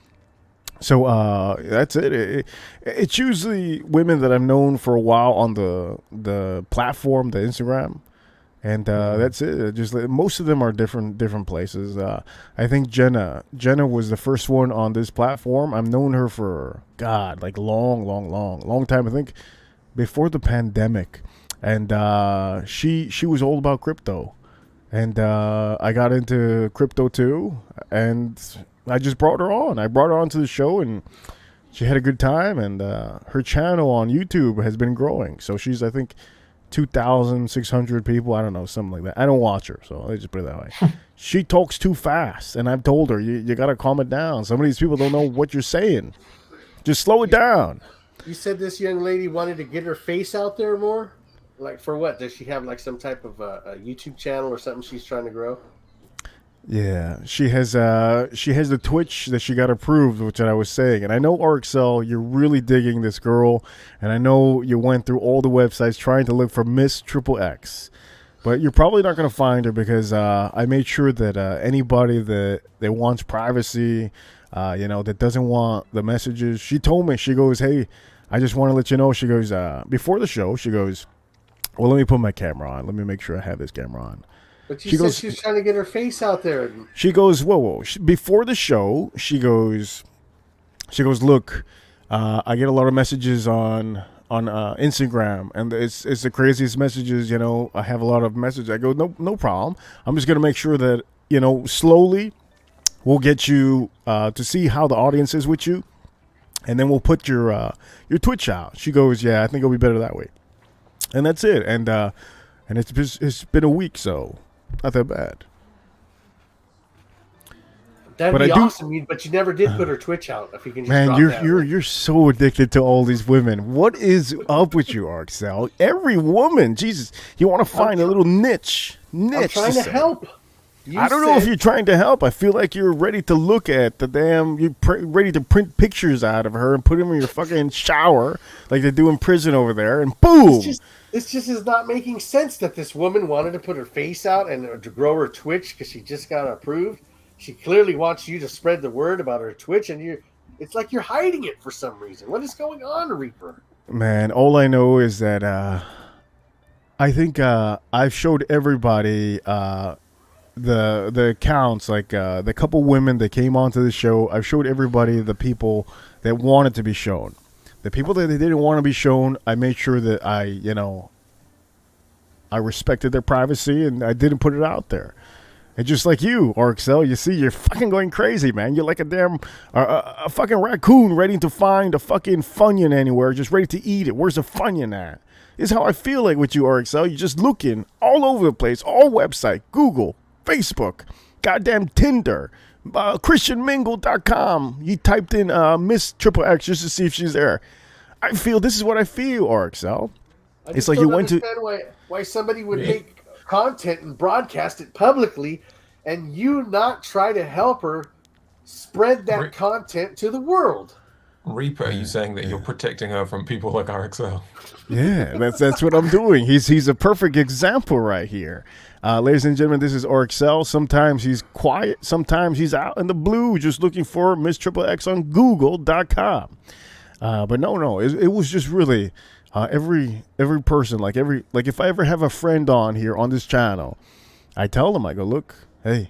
So that's it. It's usually women that I've known for a while on the platform, the Instagram. And that's it. Just most of them are different places. I think Jenna was the first one on this platform. I've known her for like long time. I think before the pandemic, and she was all about crypto, and I got into crypto too, and I just brought her on. I brought her onto the show, and she had a good time. And her channel on YouTube has been growing. So she's, I think, 2,600 people. I don't know, something like that. I don't watch her, so I just put it that way. She talks too fast, and I've told her, you got to calm it down. Some of these people don't know what you're saying. Just slow it down. You said this young lady wanted to get her face out there more? Like for what? Does she have like some type of a YouTube channel or something she's trying to grow? Yeah, she has the Twitch that she got approved, which I was saying. And I know RXL, you're really digging this girl, and I know you went through all the websites trying to look for Miss Triple X, but you're probably not going to find her because I made sure that anybody that wants privacy, that doesn't want the messages, she told me, she goes, hey, I just want to let you know, she goes, before the show, she goes, well, let me put my camera on. Let me make sure I have this camera on. But she said she was trying to get her face out there. She goes, whoa. Before the show, she goes, look, I get a lot of messages on Instagram, and it's the craziest messages. I have a lot of messages. I go, no problem. I'm just gonna make sure that slowly we'll get you to see how the audience is with you, and then we'll put your Twitch out. She goes, yeah, I think it'll be better that way, and that's it. And it's been a week, so. Not that bad. That'd be awesome, but you never did put her Twitch out. If you can, just you're so addicted to all these women. What is up with you, Arxel? Every woman, Jesus, you want to find a little niche. I'm trying to help. I don't know if you're trying to help. I feel like you're ready to look at the damn. You're ready to print pictures out of her and put them in your fucking shower, like they do in prison over there, and boom. This just is not making sense that this woman wanted to put her face out and to grow her Twitch because she just got approved. She clearly wants you to spread the word about her Twitch, and it's like you're hiding it for some reason. What is going on, Reaper? Man, all I know is that I think I've showed everybody the accounts, like the couple women that came onto the show. I've showed everybody the people that wanted to be shown. The people that they didn't want to be shown, I made sure that I respected their privacy and I didn't put it out there. And just like you, RXL, you see, you're fucking going crazy, man. You're like a damn a fucking raccoon ready to find a fucking Funyun anywhere, just ready to eat it. Where's the Funyun at? This is how I feel like with you, RXL. You're just looking all over the place, all website, Google, Facebook, goddamn Tinder, ChristianMingle.com. You typed in Miss Triple X just to see if she's there. I feel this is what I feel, RXL. It's like you went to why somebody would make content and broadcast it publicly, and you not try to help her spread that content to the world. Reaper, are you saying that you're protecting her from people like RXL? Yeah, that's what I'm doing. He's a perfect example right here. Ladies and gentlemen, this is RXL. Sometimes he's quiet. Sometimes he's out in the blue just looking for Miss Triple X on Google.com. But no, it was just really every person, like if I ever have a friend on here on this channel, I tell them, I go, look, hey,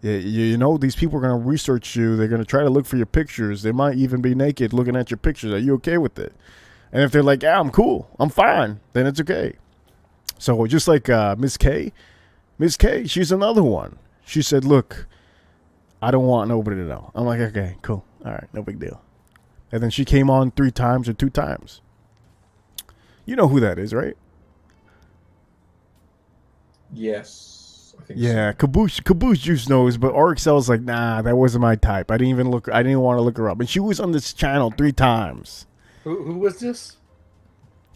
you know, these people are going to research you. They're going to try to look for your pictures. They might even be naked looking at your pictures. Are you okay with it? And if they're like, yeah, I'm cool, I'm fine, then it's okay. So just like Miss K, she's another one. She said, look, I don't want nobody to know. I'm like, okay, cool. All right, no big deal. And then she came on 3 times or 2 times. You know who that is, right? Yes. I think yeah, so. Caboose Juice knows, but RXL's like, nah, that wasn't my type. I didn't want to look her up. And she was on this channel 3 times. Who was this?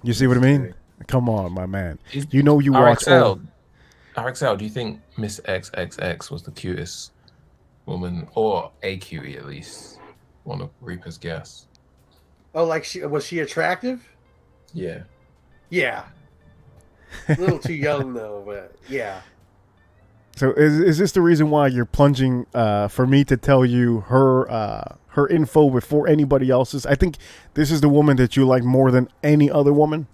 You see what I mean? Come on, my man. You know you watch RXL, do you think Miss XXX was the cutest woman, or a cutie at least? One of Reaper's guests. Oh, like was she attractive? Yeah. Yeah. A little too young though, but yeah. So is this the reason why you're plunging for me to tell you her info before anybody else's? I think this is the woman that you like more than any other woman.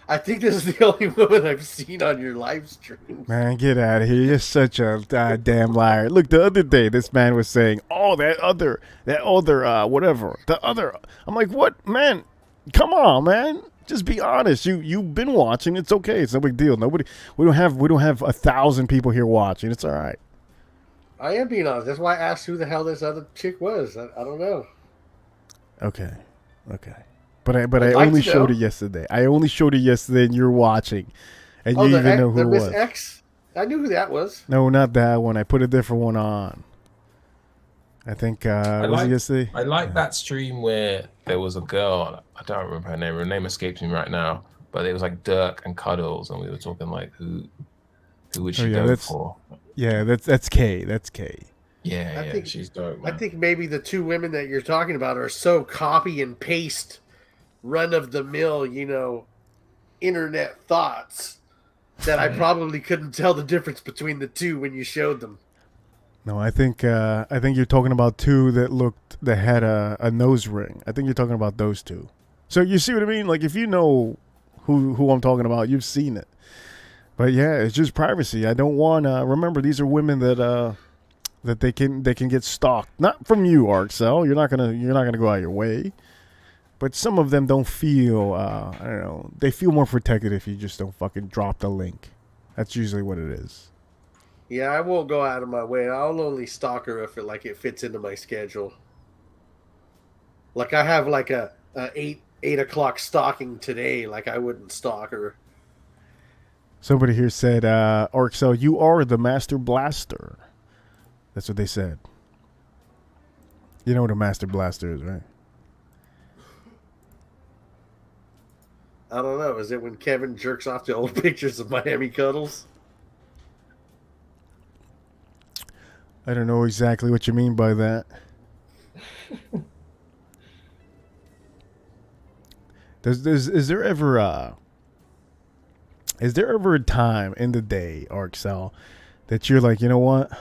I think this is the only woman I've seen on your live stream. Man, get out of here. You're such a damn liar. Look, the other day, this man was saying, oh, that other, whatever. The other. I'm like, what? Man, come on, man. Just be honest. You've been watching. It's okay. It's no big deal. We don't have 1,000 people here watching. It's all right. I am being honest. That's why I asked who the hell this other chick was. I don't know. Okay. But I only showed it yesterday. And you're watching. And you even know who it was. Miss X? I knew who that was. No, not that one. I put a different one on. I think was it yesterday? I like that stream where there was a girl. I don't remember her name. Her name escapes me right now. but it was like Dirk and Cuddles, and we were talking like who would she Oh, yeah, go that's for? that's Kay. That's Kay. Yeah, I yeah, think she's dope, I man. think maybe the two women that you're talking about are so copy and paste, run of the mill, internet thoughts that I probably couldn't tell the difference between the two when you showed them. No, I think you're talking about two that had a nose ring. I think you're talking about those two. So you see what I mean? Like if you know who I'm talking about, you've seen it. But yeah, it's just privacy. I don't want to remember these are women that they can get stalked. Not from you, Arcel. You're not gonna go out your way. But some of them don't feel I don't know. They feel more protected if you just don't fucking drop the link. That's usually what it is. Yeah, I won't go out of my way. I'll only stalk her if it fits into my schedule. Like I have like a 8 o'clock stalking today. Like I wouldn't stalk her. Somebody here said, Arcel, you are the master blaster. That's what they said. You know what a master blaster is, right? I don't know. Is it when Kevin jerks off to old pictures of Miami Cuddles? I don't know exactly what you mean by that. Is there ever a time in the day, Arcel, that you're like, you know what?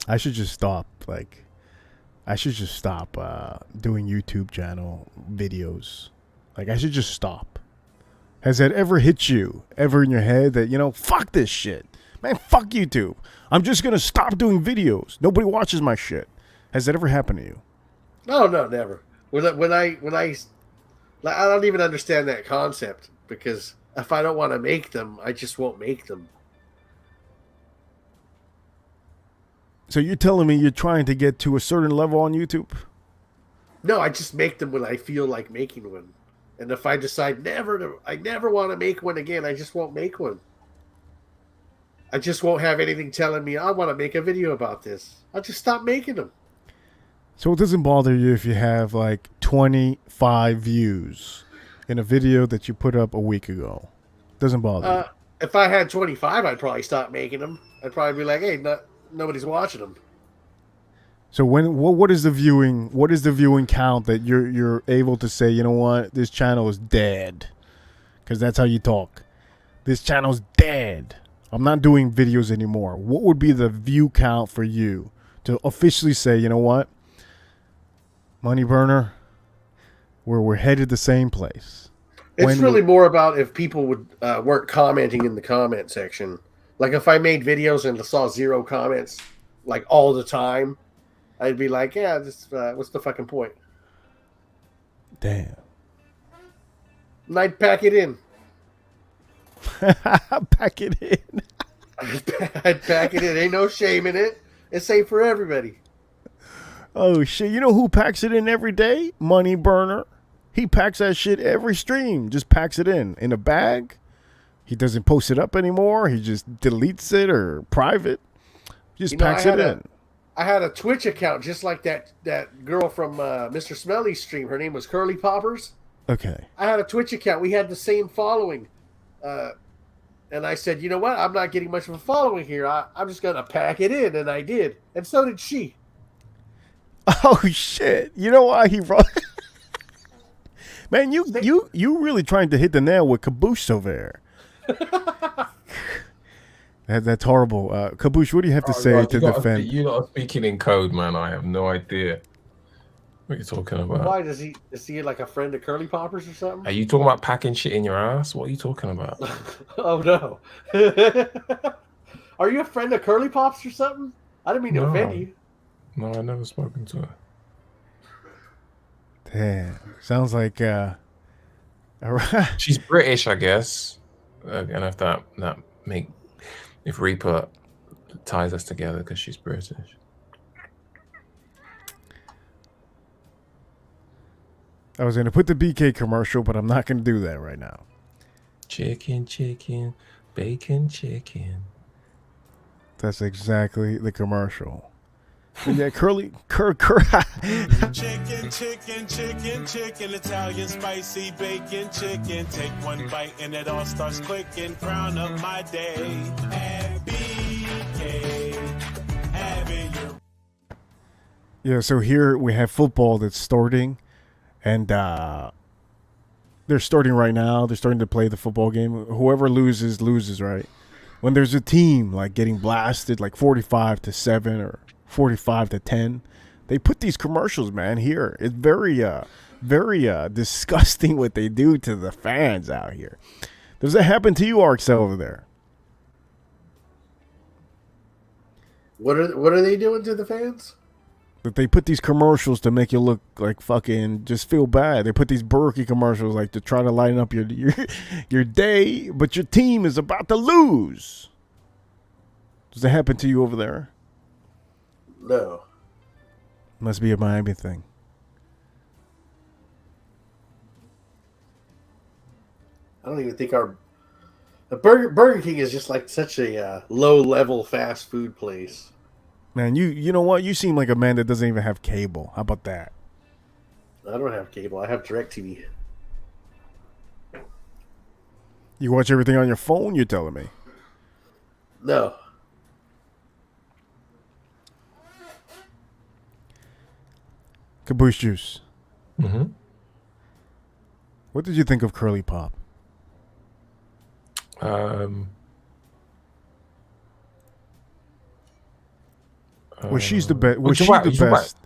I should just stop. Like, I should just stop doing YouTube channel videos. Like, I should just stop. Has that ever hit you? Ever in your head that, fuck this shit. Man, fuck YouTube. I'm just going to stop doing videos. Nobody watches my shit. Has that ever happened to you? No, never. When I don't even understand that concept because if I don't want to make them, I just won't make them. So you're telling me you're trying to get to a certain level on YouTube? No, I just make them when I feel like making one. And if I decide I never want to make one again, I just won't make one. I just won't have anything telling me I want to make a video about this. I'll just stop making them. So it doesn't bother you if you have like 25 views in a video that you put up a week ago? Doesn't bother you? If I had 25, I'd probably stop making them. I'd probably be like, hey, nobody's watching them. So what is the viewing count that you're able to say, you know what, this channel is dead? Because that's how you talk. This channel's dead. I'm not doing videos anymore. What would be the view count for you to officially say, you know what, Money Burner, we're headed the same place? It's really more about if people weren't commenting in the comment section. Like if I made videos and saw 0 comments like all the time, I'd be like, yeah, what's the fucking point? Damn. And I'd pack it in. Pack it in. I'd pack it in. Ain't no shame in it. It's safe for everybody. Oh, shit. You know who packs it in every day? Money Burner. He packs that shit every stream. Just packs it in a bag. He doesn't post it up anymore. He just deletes it or private. Just packs it in. I had a Twitch account just like that girl from Mr. Smelly's stream. Her name was Curly Poppers. Okay. I had a Twitch account. We had the same following. And I said, you know what? I'm not getting much of a following here. I'm just going to pack it in. And I did. And so did she. Oh, shit. You know why he wrote... Man, you really trying to hit the nail with Caboose over there. That's horrible. Caboose, what do you have to say to defend? You're not speaking in code, man. I have no idea what you're talking about. Why is he like a friend of Curly Poppers or something? Are you talking about packing shit in your ass? What are you talking about? Oh no. Are you a friend of Curly Pops or something? I didn't mean to offend you. No, I never spoken to her. Damn. Sounds like she's British, I guess. And if Reaper ties us together because she's British. I was going to put the BK commercial, but I'm not going to do that right now. Chicken, bacon, chicken. That's exactly the commercial. And yeah, Chicken, Italian spicy bacon chicken. Take one bite and it all starts clicking. Crown of my day. BK, having your Yeah, so here we have football that's starting, and they're starting right now. They're starting to play the football game. Whoever loses, loses, right? When there's a team like getting blasted, like 45-7 or 45-10, they put these commercials, man. Here, it's very disgusting what they do to the fans out here. Does that happen to you, Arxel, over there? What are they doing to the fans? That they put these commercials to make you look like fucking just feel bad. They put these Berkey commercials like to try to lighten up your day, but your team is about to lose. Does that happen to you over there? No. Must be a Miami thing. I don't even think the Burger King is just like such a low level fast food place. Man, you know what? You seem like a man that doesn't even have cable. How about that? I don't have cable. I have DirecTV. You watch everything on your phone, you're telling me? No. Caboose Juice. Mm-hmm. What did you think of Curly Pop? Was she's the best? Was she the best?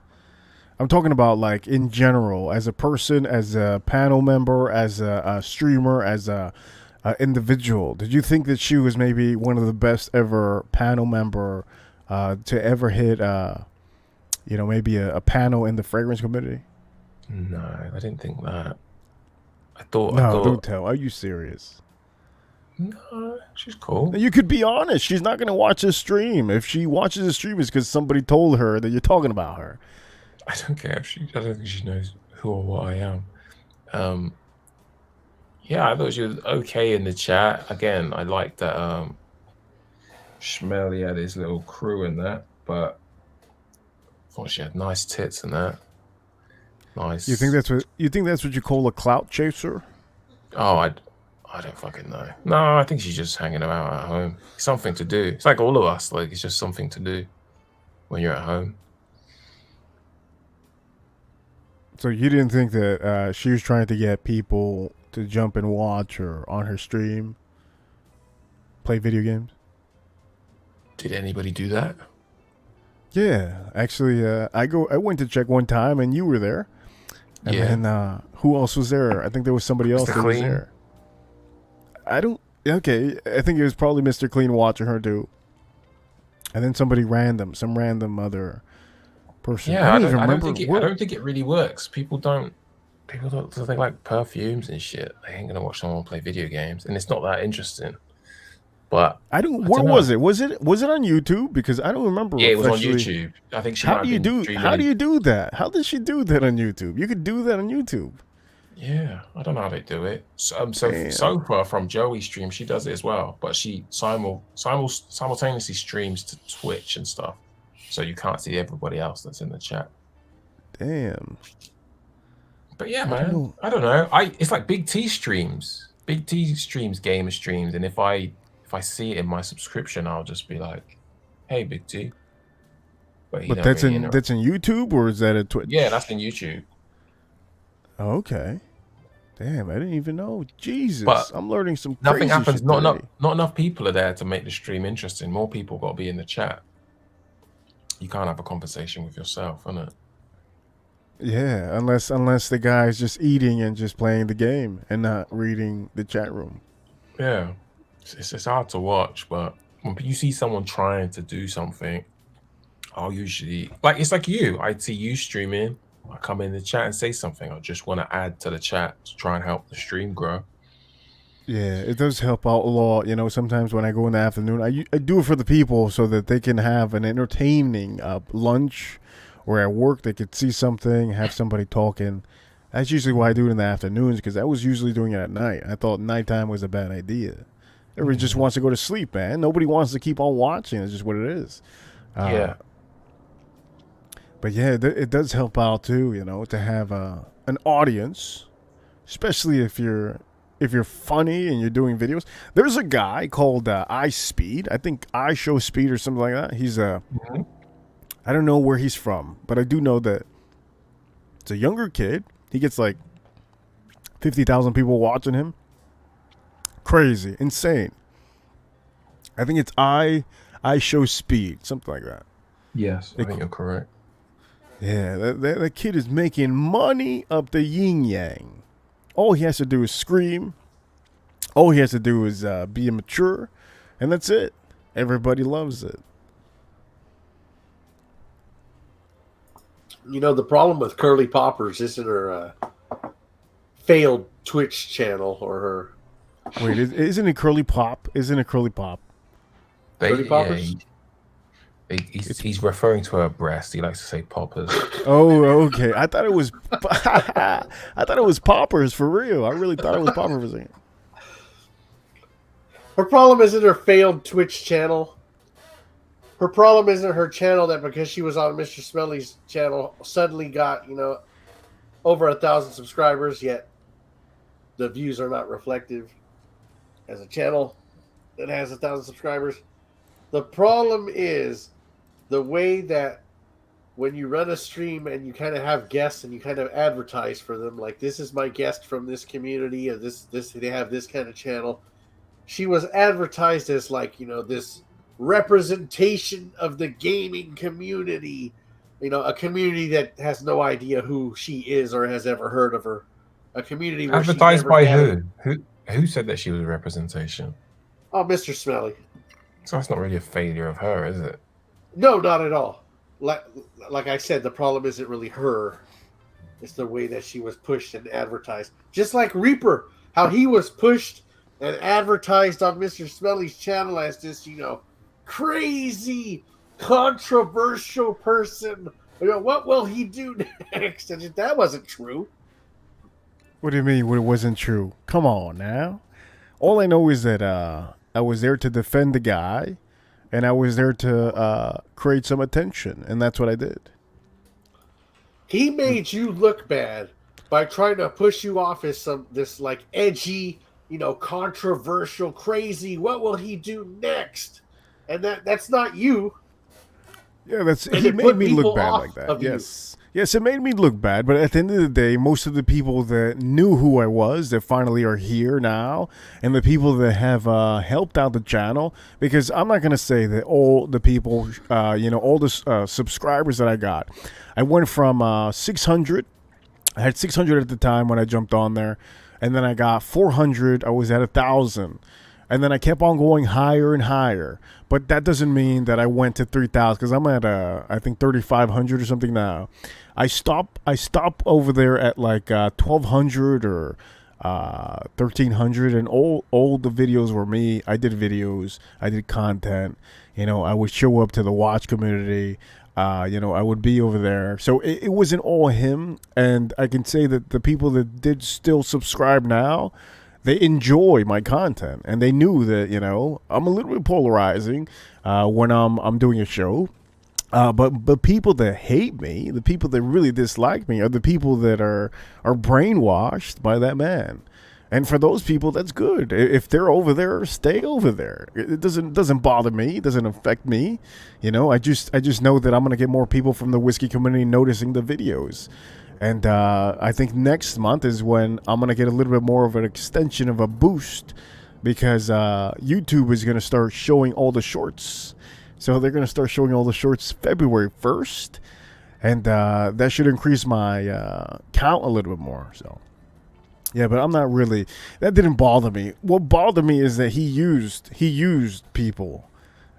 I'm talking about like in general, as a person, as a panel member, as a streamer, as a individual. Did you think that she was maybe one of the best ever panel member to ever hit? Maybe a panel in the fragrance community. No, I didn't think that. I thought. Don't tell. Are you serious? No, she's cool. You could be honest. She's not going to watch a stream. If she watches a stream, it's because somebody told her that you're talking about her. I don't care if I don't think she knows who or what I am. Yeah, I thought she was okay in the chat. Again, I liked that Schmelly had his little crew in that, but I thought she had nice tits in that. Nice. You think that's what you call a clout chaser? Oh, I don't fucking know. No, I think she's just hanging about at home. It's something to do. It's like all of us. Like, it's just something to do when you're at home. So you didn't think that she was trying to get people to jump and watch her on her stream, play video games? Did anybody do that? Yeah, actually, I went to check one time and you were there. And then who else was there? I think there was somebody else that was there. Okay, I think it was probably Mr. Clean watching her too. And then some random other person. Yeah, I don't think it really works. People don't they like perfumes and shit. They ain't gonna watch someone play video games, and it's not that interesting. But where was it? Was it on YouTube? Because I don't remember. Yeah, it was on YouTube. I think How do you do that? How did she do that on YouTube? You could do that on YouTube. Yeah, I don't know how they do it. So far from Joey's stream, she does it as well, but she simultaneously streams to Twitch and stuff, so you can't see everybody else that's in the chat. Damn. But yeah, man, I don't know. It's like Big T streams, gamer streams, and if I see it in my subscription, I'll just be like, "Hey, Big T." But that's in YouTube, or is that at Twitch? Yeah, that's in YouTube. Okay. Damn, I didn't even know. Jesus, but I'm learning some crazy nothing happens. Shit Not enough people are there to make the stream interesting. More people got to be in the chat. You can't have a conversation with yourself, innit? Yeah, unless the guy's just eating and just playing the game and not reading the chat room. Yeah, it's hard to watch, but when you see someone trying to do something, I'll usually it's like you. I see you streaming. I come in the chat and say something. I just want to add to the chat to try and help the stream grow. Yeah, it does help out a lot. Sometimes when I go in the afternoon, I do it for the people so that they can have an entertaining lunch, or at work they could see something, have somebody talking. That's usually why I do it in the afternoons, because I was usually doing it at night. I thought nighttime was a bad idea. Everybody just wants to go to sleep, man. Nobody wants to keep on watching. It's just what it is. Yeah. But yeah, it does help out too, you know, to have an audience, especially if you're funny and you're doing videos. There's a guy called iSpeed. I think I Show Speed or something like that. He's I don't know where he's from, but I do know that it's a younger kid. He gets like 50,000 people watching him. Crazy, insane. I think it's I Show Speed, something like that. Yes, I think you're correct. Yeah, that kid is making money up the yin yang. All he has to do is scream. All he has to do is be immature, and that's it. Everybody loves it. You know, the problem with Curly Poppers isn't her failed Twitch channel or her. Wait, isn't it Curly Pop? Isn't it Curly Pop? Curly Poppers? He's referring to her breast. He likes to say poppers. Oh, okay. I thought it was. I thought it was poppers for real. I really thought it was poppers for a second. Her problem isn't her failed Twitch channel. Her problem isn't her channel that because she was on Mr. Smelly's channel suddenly got, you know, over 1,000 subscribers, yet the views are not reflective as a channel that has 1,000 subscribers. The problem is the way that when you run a stream and you kind of have guests and you kind of advertise for them, like this is my guest from this community or this they have this kind of channel. She was advertised as like, you know, this representation of the gaming community, you know, a community that has no idea who she is or has ever heard of her. A community where Advertised by who? Who said that she was a representation? Oh, Mr. Smelly. So that's not really a failure of her, is it? No, not at all. Like I said, the problem isn't really her. It's the way that she was pushed and advertised. Just like Reaper, how he was pushed and advertised on Mr. Smelly's channel as this, you know, crazy, controversial person. You know, what will he do next? And that wasn't true. What do you mean it wasn't true? Come on now. All I know is that I was there to defend the guy, and I was there to create some attention, and that's what I did. He made you look bad by trying to push you off as this like edgy, you know, controversial, crazy. What will he do next? And that's not you. Yeah, he made me look bad like that. Yes. Yes, it made me look bad, but at the end of the day, most of the people that knew who I was, that finally are here now, and the people that have helped out the channel, because I'm not going to say that all the people, you know, all the subscribers that I got. I went from 600, I had 600 at the time when I jumped on there, and then I got 400, I was at 1,000. And then I kept on going higher and higher. But that doesn't mean that I went to 3,000 because I'm at, I think, 3,500 or something now. I stop over there at like 1,200 or 1,300. And all the videos were me. I did videos. I did content. You know, I would show up to the watch community. You know, I would be over there. So it wasn't all him. And I can say that the people that did still subscribe now, they enjoy my content, and they knew that, you know, I'm a little bit polarizing when I'm doing a show. But people that hate me, the people that really dislike me, are the people that are brainwashed by that man. And for those people, that's good. If they're over there, stay over there. It doesn't bother me. It doesn't affect me. You know, I just know that I'm gonna get more people from the whiskey community noticing the videos. And I think next month is when I'm going to get a little bit more of an extension of a boost, because YouTube is going to start showing all the shorts. So they're going to start showing all the shorts February 1st. And that should increase my count a little bit more. So, yeah, but I'm not really, that didn't bother me. What bothered me is that he used people.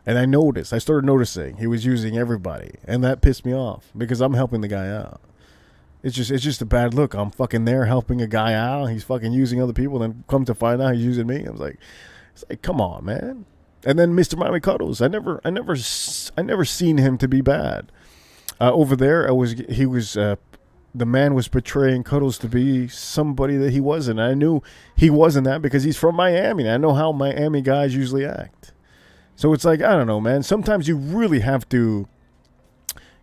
And I started noticing he was using everybody. And that pissed me off because I'm helping the guy out. It's just a bad look. I'm fucking there helping a guy out. He's fucking using other people. Then come to find out he's using me. I was like, it's like, come on, man. And then Mr. Miami Cuddles. I never seen him to be bad. Over there, the man was portraying Cuddles to be somebody that he wasn't. I knew he wasn't that because he's from Miami. And I know how Miami guys usually act. So it's like, I don't know, man. Sometimes you really have to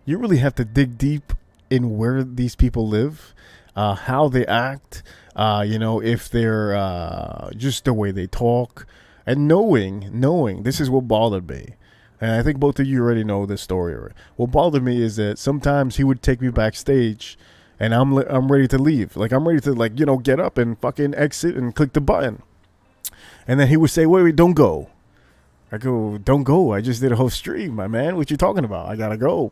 you really have to dig deep in where these people live, how they act, if they're just the way they talk, and knowing this is what bothered me. And I think both of you already know this story. What bothered me is that sometimes he would take me backstage, and I'm ready to leave. Like, I'm ready to get up and fucking exit and click the button. And then he would say, wait, don't go. I go, don't go. I just did a whole stream, my man. What you talking about? I gotta go.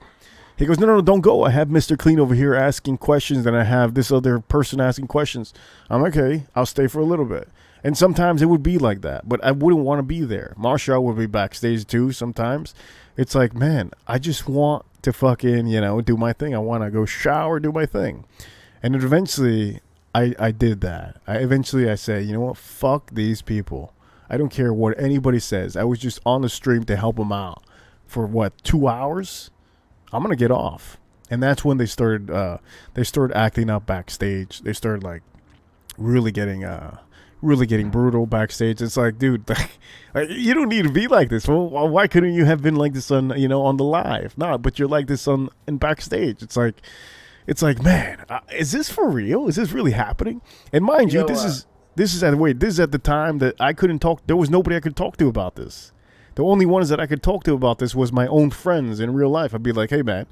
He goes, no, don't go. I have Mr. Clean over here asking questions, and I have this other person asking questions. I'm okay. I'll stay for a little bit. And sometimes it would be like that, but I wouldn't want to be there. Marshall would be backstage too sometimes. It's like, man, I just want to fucking, do my thing. I want to go shower, do my thing. And then eventually I did that. I said, you know what? Fuck these people. I don't care what anybody says. I was just on the stream to help them out for 2 hours? I'm going to get off. And that's when they started acting up backstage. They started like really getting brutal backstage. It's like, dude, you don't need to be like this. Well, why couldn't you have been like this on the live? No, but you're like this in backstage. It's like, man, is this for real? Is this really happening? And mind you, this is at the time that I couldn't talk. There was nobody I could talk to about this. The only ones that I could talk to about this was my own friends in real life. I'd be like, hey man,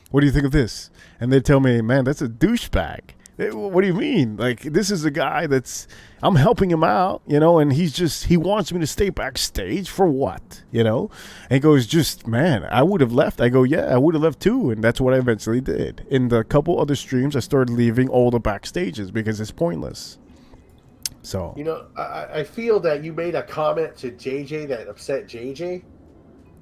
what do you think of this? And they'd tell me, man, that's a douchebag. What do you mean? Like, this is a guy I'm helping him out, and he wants me to stay backstage for what, And he goes, just, man, I would have left. I go, yeah, I would have left too. And that's what I eventually did. In the couple other streams, I started leaving all the backstages because it's pointless. So, I feel that you made a comment to JJ that upset JJ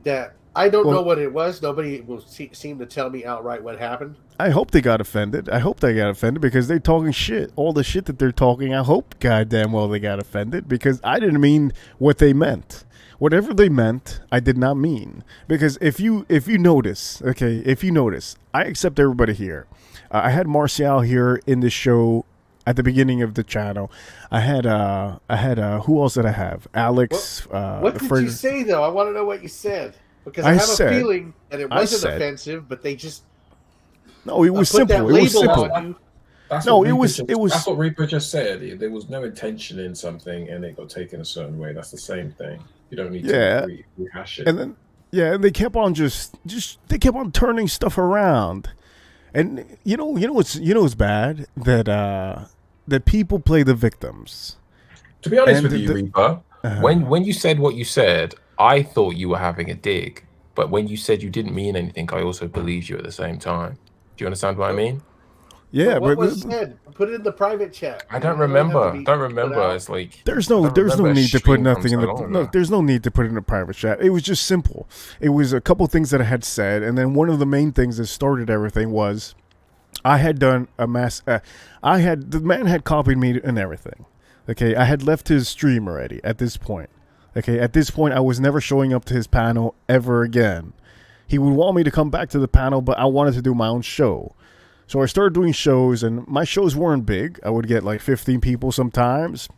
that I don't know what it was. Nobody will seem to tell me outright what happened. I hope they got offended. Because they're talking shit. All the shit that they're talking, I hope goddamn well they got offended because I didn't mean what they meant. Whatever they meant, I did not mean. Because if you notice, I accept everybody here. I had Martial here in the show at the beginning of the channel. I had who else did I have? Alex. What did you say though? I want to know what you said. Because I have a feeling that it wasn't offensive, but they just no, it was simple. It was simple. That's what Reaper just said. There was no intention in something, and it got taken a certain way. That's the same thing. You don't need to rehash it. And then, and they kept on they kept on turning stuff around, and what's bad that people play the victims. To be honest with you, Reaper, when you said what you said, I thought you were having a dig, but when you said you didn't mean anything, I also believed you at the same time. Do you understand what I mean? Yeah, what was said? Put it in the private chat. I don't remember. It's like there's no need to put nothing in the there's no need to put it in the private chat. It was just simple. It was a couple things that I had said, and then one of the main things that started everything was I had done a mass. The man had copied me and everything. Okay, I had left his stream already at this point. Okay, at this point, I was never showing up to his panel ever again. He would want me to come back to the panel, but I wanted to do my own show. So I started doing shows, and my shows weren't big. I would get like 15 people sometimes.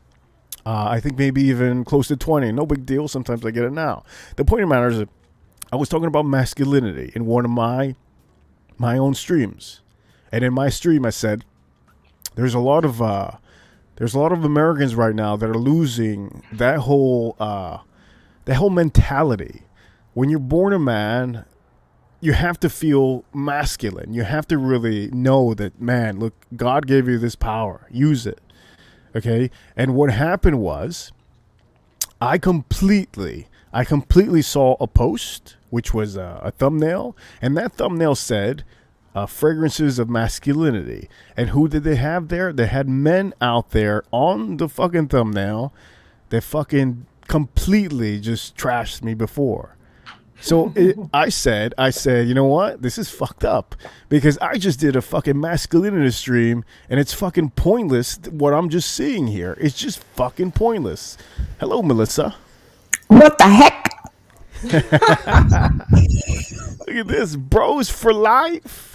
I think maybe even close to 20. No big deal. Sometimes I get it now. The point of the matter is that I was talking about masculinity in one of my own streams. And in my stream, I said, there's a lot of Americans right now that are losing that whole mentality. When you're born a man, you have to feel masculine. You have to really know that, man, look, God gave you this power. Use it. Okay? And what happened was I completely saw a post, which was a thumbnail, and that thumbnail said, fragrances of masculinity. And who did they have there? They had men out there on the fucking thumbnail that fucking completely just trashed me before. So I said, you know what? This is fucked up because I just did a fucking masculinity stream and it's fucking pointless what I'm just seeing here. It's just fucking pointless. Hello, Melissa. What the heck? Look at this. Bros for life.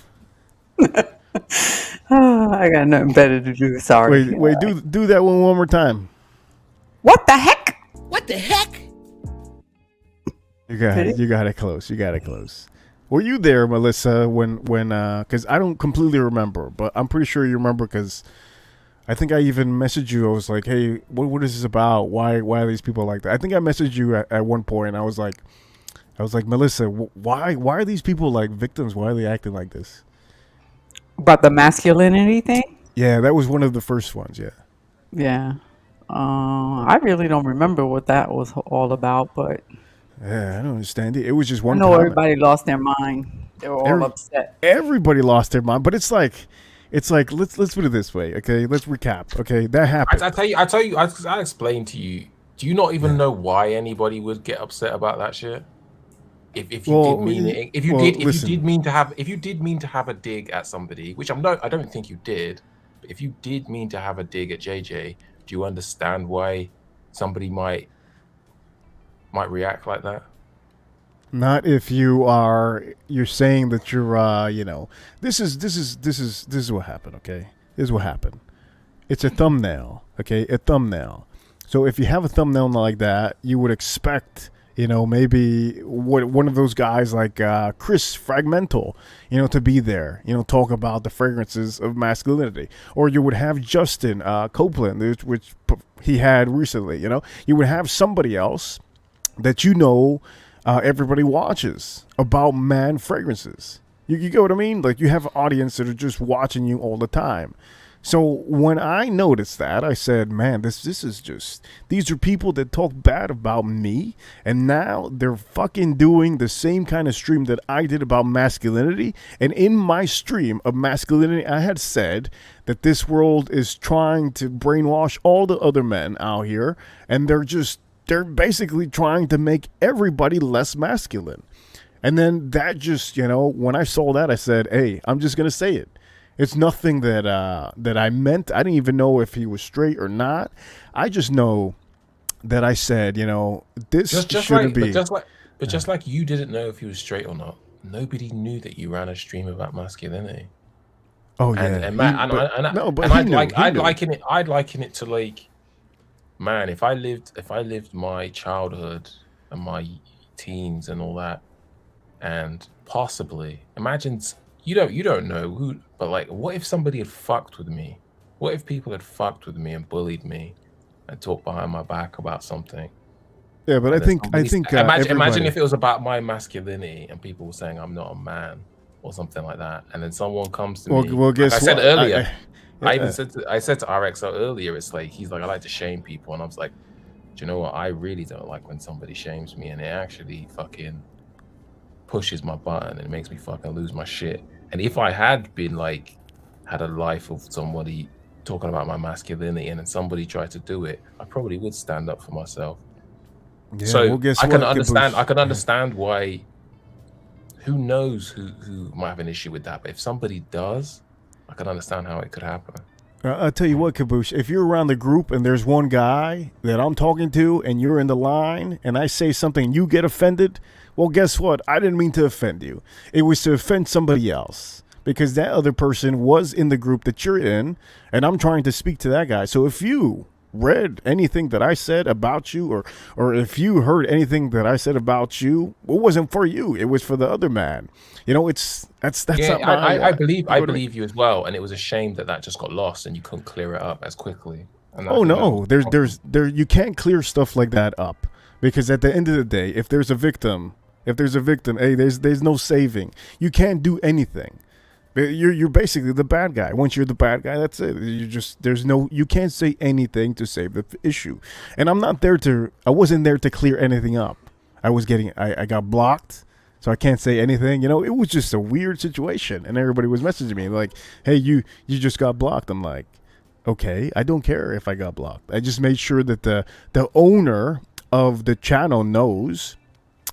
I got nothing better to do. Sorry. Wait, do that one more time. What the heck? What the heck? You got it close. Were you there, Melissa, when because I don't completely remember, but I'm pretty sure you remember because I think I even messaged you. I was like, hey, what is this about? Why are these people like that? I think I messaged you at one point. I was like, Melissa, why are these people like victims? Why are they acting like this? About the masculinity thing? Yeah, that was one of the first ones. Yeah. Yeah. I really don't remember what that was all about, but Yeah, I don't understand it. It was just I one know comment. everybody lost their mind. They were all upset. Everybody lost their mind, but it's like let's put it this way, okay? Let's recap. Okay, that happened. I explained to you. Do you not even know why anybody would get upset about that shit? If you did mean it, if you did mean to have a dig at somebody, which I don't think you did, but if you did mean to have a dig at JJ, do you understand why somebody might react like that? Not if you're saying that you're this is what happened, okay? This is what happened. It's a thumbnail, okay? A thumbnail. So if you have a thumbnail like that, you would expect, maybe one of those guys like Chris Fragmental, to be there, talk about the fragrances of masculinity. Or you would have Justin Copeland, which he had recently, You would have somebody else that everybody watches about man fragrances. You get what I mean? Like, you have an audience that are just watching you all the time. So when I noticed that, I said, man, this is just, these are people that talk bad about me, and now they're fucking doing the same kind of stream that I did about masculinity. And in my stream of masculinity, I had said that this world is trying to brainwash all the other men out here, and they're basically trying to make everybody less masculine. And then that just, when I saw that, I said, hey, I'm just going to say it. It's nothing that I meant. I didn't even know if he was straight or not. I just know that I said, this shouldn't be. But just like you didn't know if he was straight or not, nobody knew that you ran a stream about masculinity. Oh yeah, I'd liken it to like, man, if I lived my childhood and my teens and all that, and possibly imagine you don't know who, but like, what if somebody had fucked with me? What if people had fucked with me and bullied me and talked behind my back about something? Yeah, but I think imagine if it was about my masculinity and people were saying I'm not a man or something like that, and then someone comes to me. Well, guess like I said what? earlier. I said to RXO earlier, it's like, he's like, I like to shame people, and I was like, do you know what? I really don't like when somebody shames me, and it actually fucking pushes my button and it makes me fucking lose my shit. And if I had been like, had a life of somebody talking about my masculinity and then somebody tried to do it, I probably would stand up for myself. Yeah, so well, guess I can what, understand. Caboose? I can understand why. Who knows who might have an issue with that? But if somebody does, I can understand how it could happen. I'll tell you what, Caboose, if you're around the group and there's one guy that I'm talking to and you're in the line and I say something and you get offended, well, guess what? I didn't mean to offend you. It was to offend somebody else because that other person was in the group that you're in, and I'm trying to speak to that guy. So if you read anything that I said about you, or if you heard anything that I said about you, it wasn't for you. It was for the other man. That's Yeah, not my, I believe you as well, and it was a shame that just got lost and you couldn't clear it up as quickly. And Oh no, you can't clear stuff like that up, because at the end of the day, if there's a victim, hey, there's no saving. You can't do anything. You're basically the bad guy. Once you're the bad guy, that's it. You can't say anything to save the issue. And I wasn't there to clear anything up. I got blocked, so I can't say anything. It was just a weird situation, and everybody was messaging me like, "Hey, you just got blocked." I'm like, okay, I don't care if I got blocked. I just made sure that the owner of the channel knows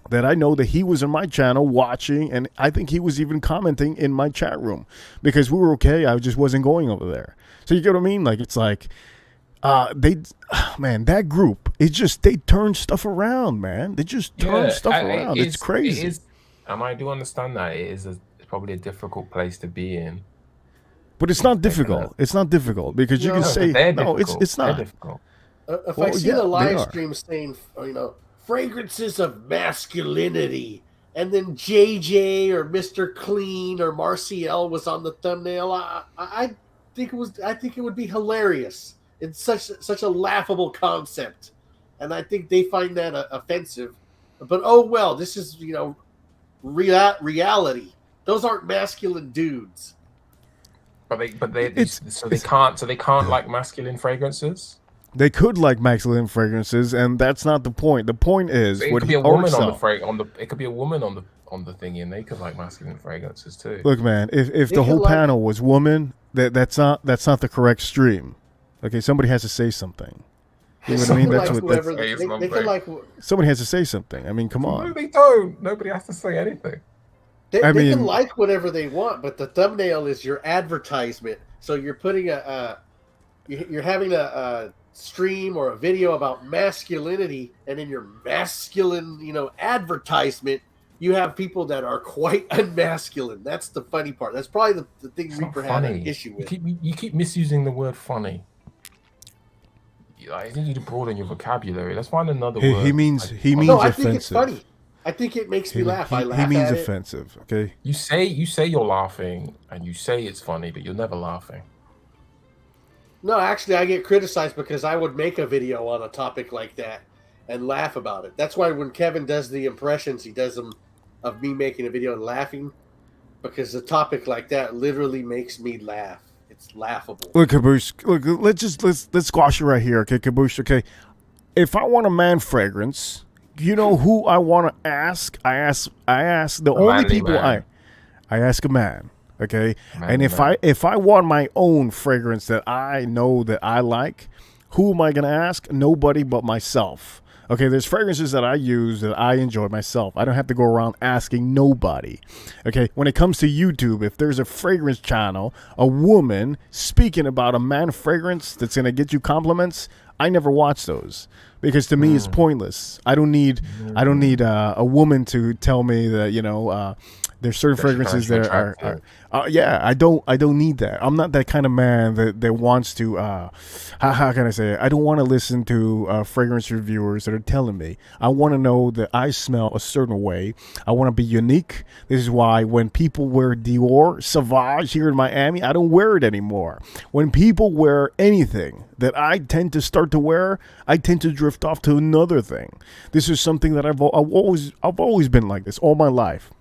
that I know that he was in my channel watching, and I think he was even commenting in my chat room because we were okay. I just wasn't going over there. So you get what I mean? Like, it's like, that group, they turn stuff around, man. They just turn stuff around. It's crazy. It is, and I do understand that it's probably a difficult place to be in. But it's not difficult. It's not difficult because you can say, no, it's not. Difficult. If I see the live stream saying, fragrances of masculinity, and then JJ or Mr. Clean or Marciel was on the thumbnail, I think it would be hilarious. It's such a laughable concept, and I think they find that offensive. But oh well, this is reality. Those aren't masculine dudes. But they can't like masculine fragrances. They could like masculine fragrances, and that's not the point. The point is, It what could he be a woman arcs on out. it could be a woman on the thingy, and they could like masculine fragrances too. Look, man, if They the could whole like- panel was woman, that's not the correct stream. Okay, somebody has to say something. You know what I mean? That's what whoever that's, they could like. somebody has to say something. I mean, come No, on. they don't. Nobody has to say anything. They I can mean- like whatever they want, but the thumbnail is your advertisement. So you're putting you're having a stream or a video about masculinity, and in your masculine, advertisement, you have people that are quite unmasculine. That's the funny part. That's probably the thing It's Reaper not had an funny. issue with. You keep misusing the word funny. I think you need to broaden your vocabulary. Let's find another word. He means No, I think it's offensive. funny. I think it makes me laugh. I laugh he means at it. offensive. Okay. You say you're laughing, and you say it's funny, but you're never laughing. No, actually, I get criticized because I would make a video on a topic like that and laugh about it. That's why when Kevin does the impressions, he does them of me making a video and laughing, because a topic like that literally makes me laugh. It's laughable. Look, Caboose. Look, let's squash it right here, okay, Caboose. Okay, if I want a man fragrance, you know who I want to ask? I ask the only manly people man. I ask a man. Okay, Manly and man. if I want my own fragrance that I know that I like, who am I gonna ask? Nobody but myself. Okay, there's fragrances that I use that I enjoy myself. I don't have to go around asking nobody. Okay, when it comes to YouTube, if there's a fragrance channel, a woman speaking about a man fragrance that's gonna get you compliments, I never watch those because to me it's pointless. I don't need a woman to tell me that there's certain That she fragrances finds that you are attractive. yeah, I don't need that. I'm not that kind of man that wants to how can I say it? I don't want to listen to fragrance reviewers that are telling me. I want to know that I smell a certain way. I want to be unique. This is why when people wear Dior Sauvage here in Miami, I don't wear it anymore. When people wear anything that I tend to start to wear, I tend to drift off to another thing. This is something that I've always been like this all my life.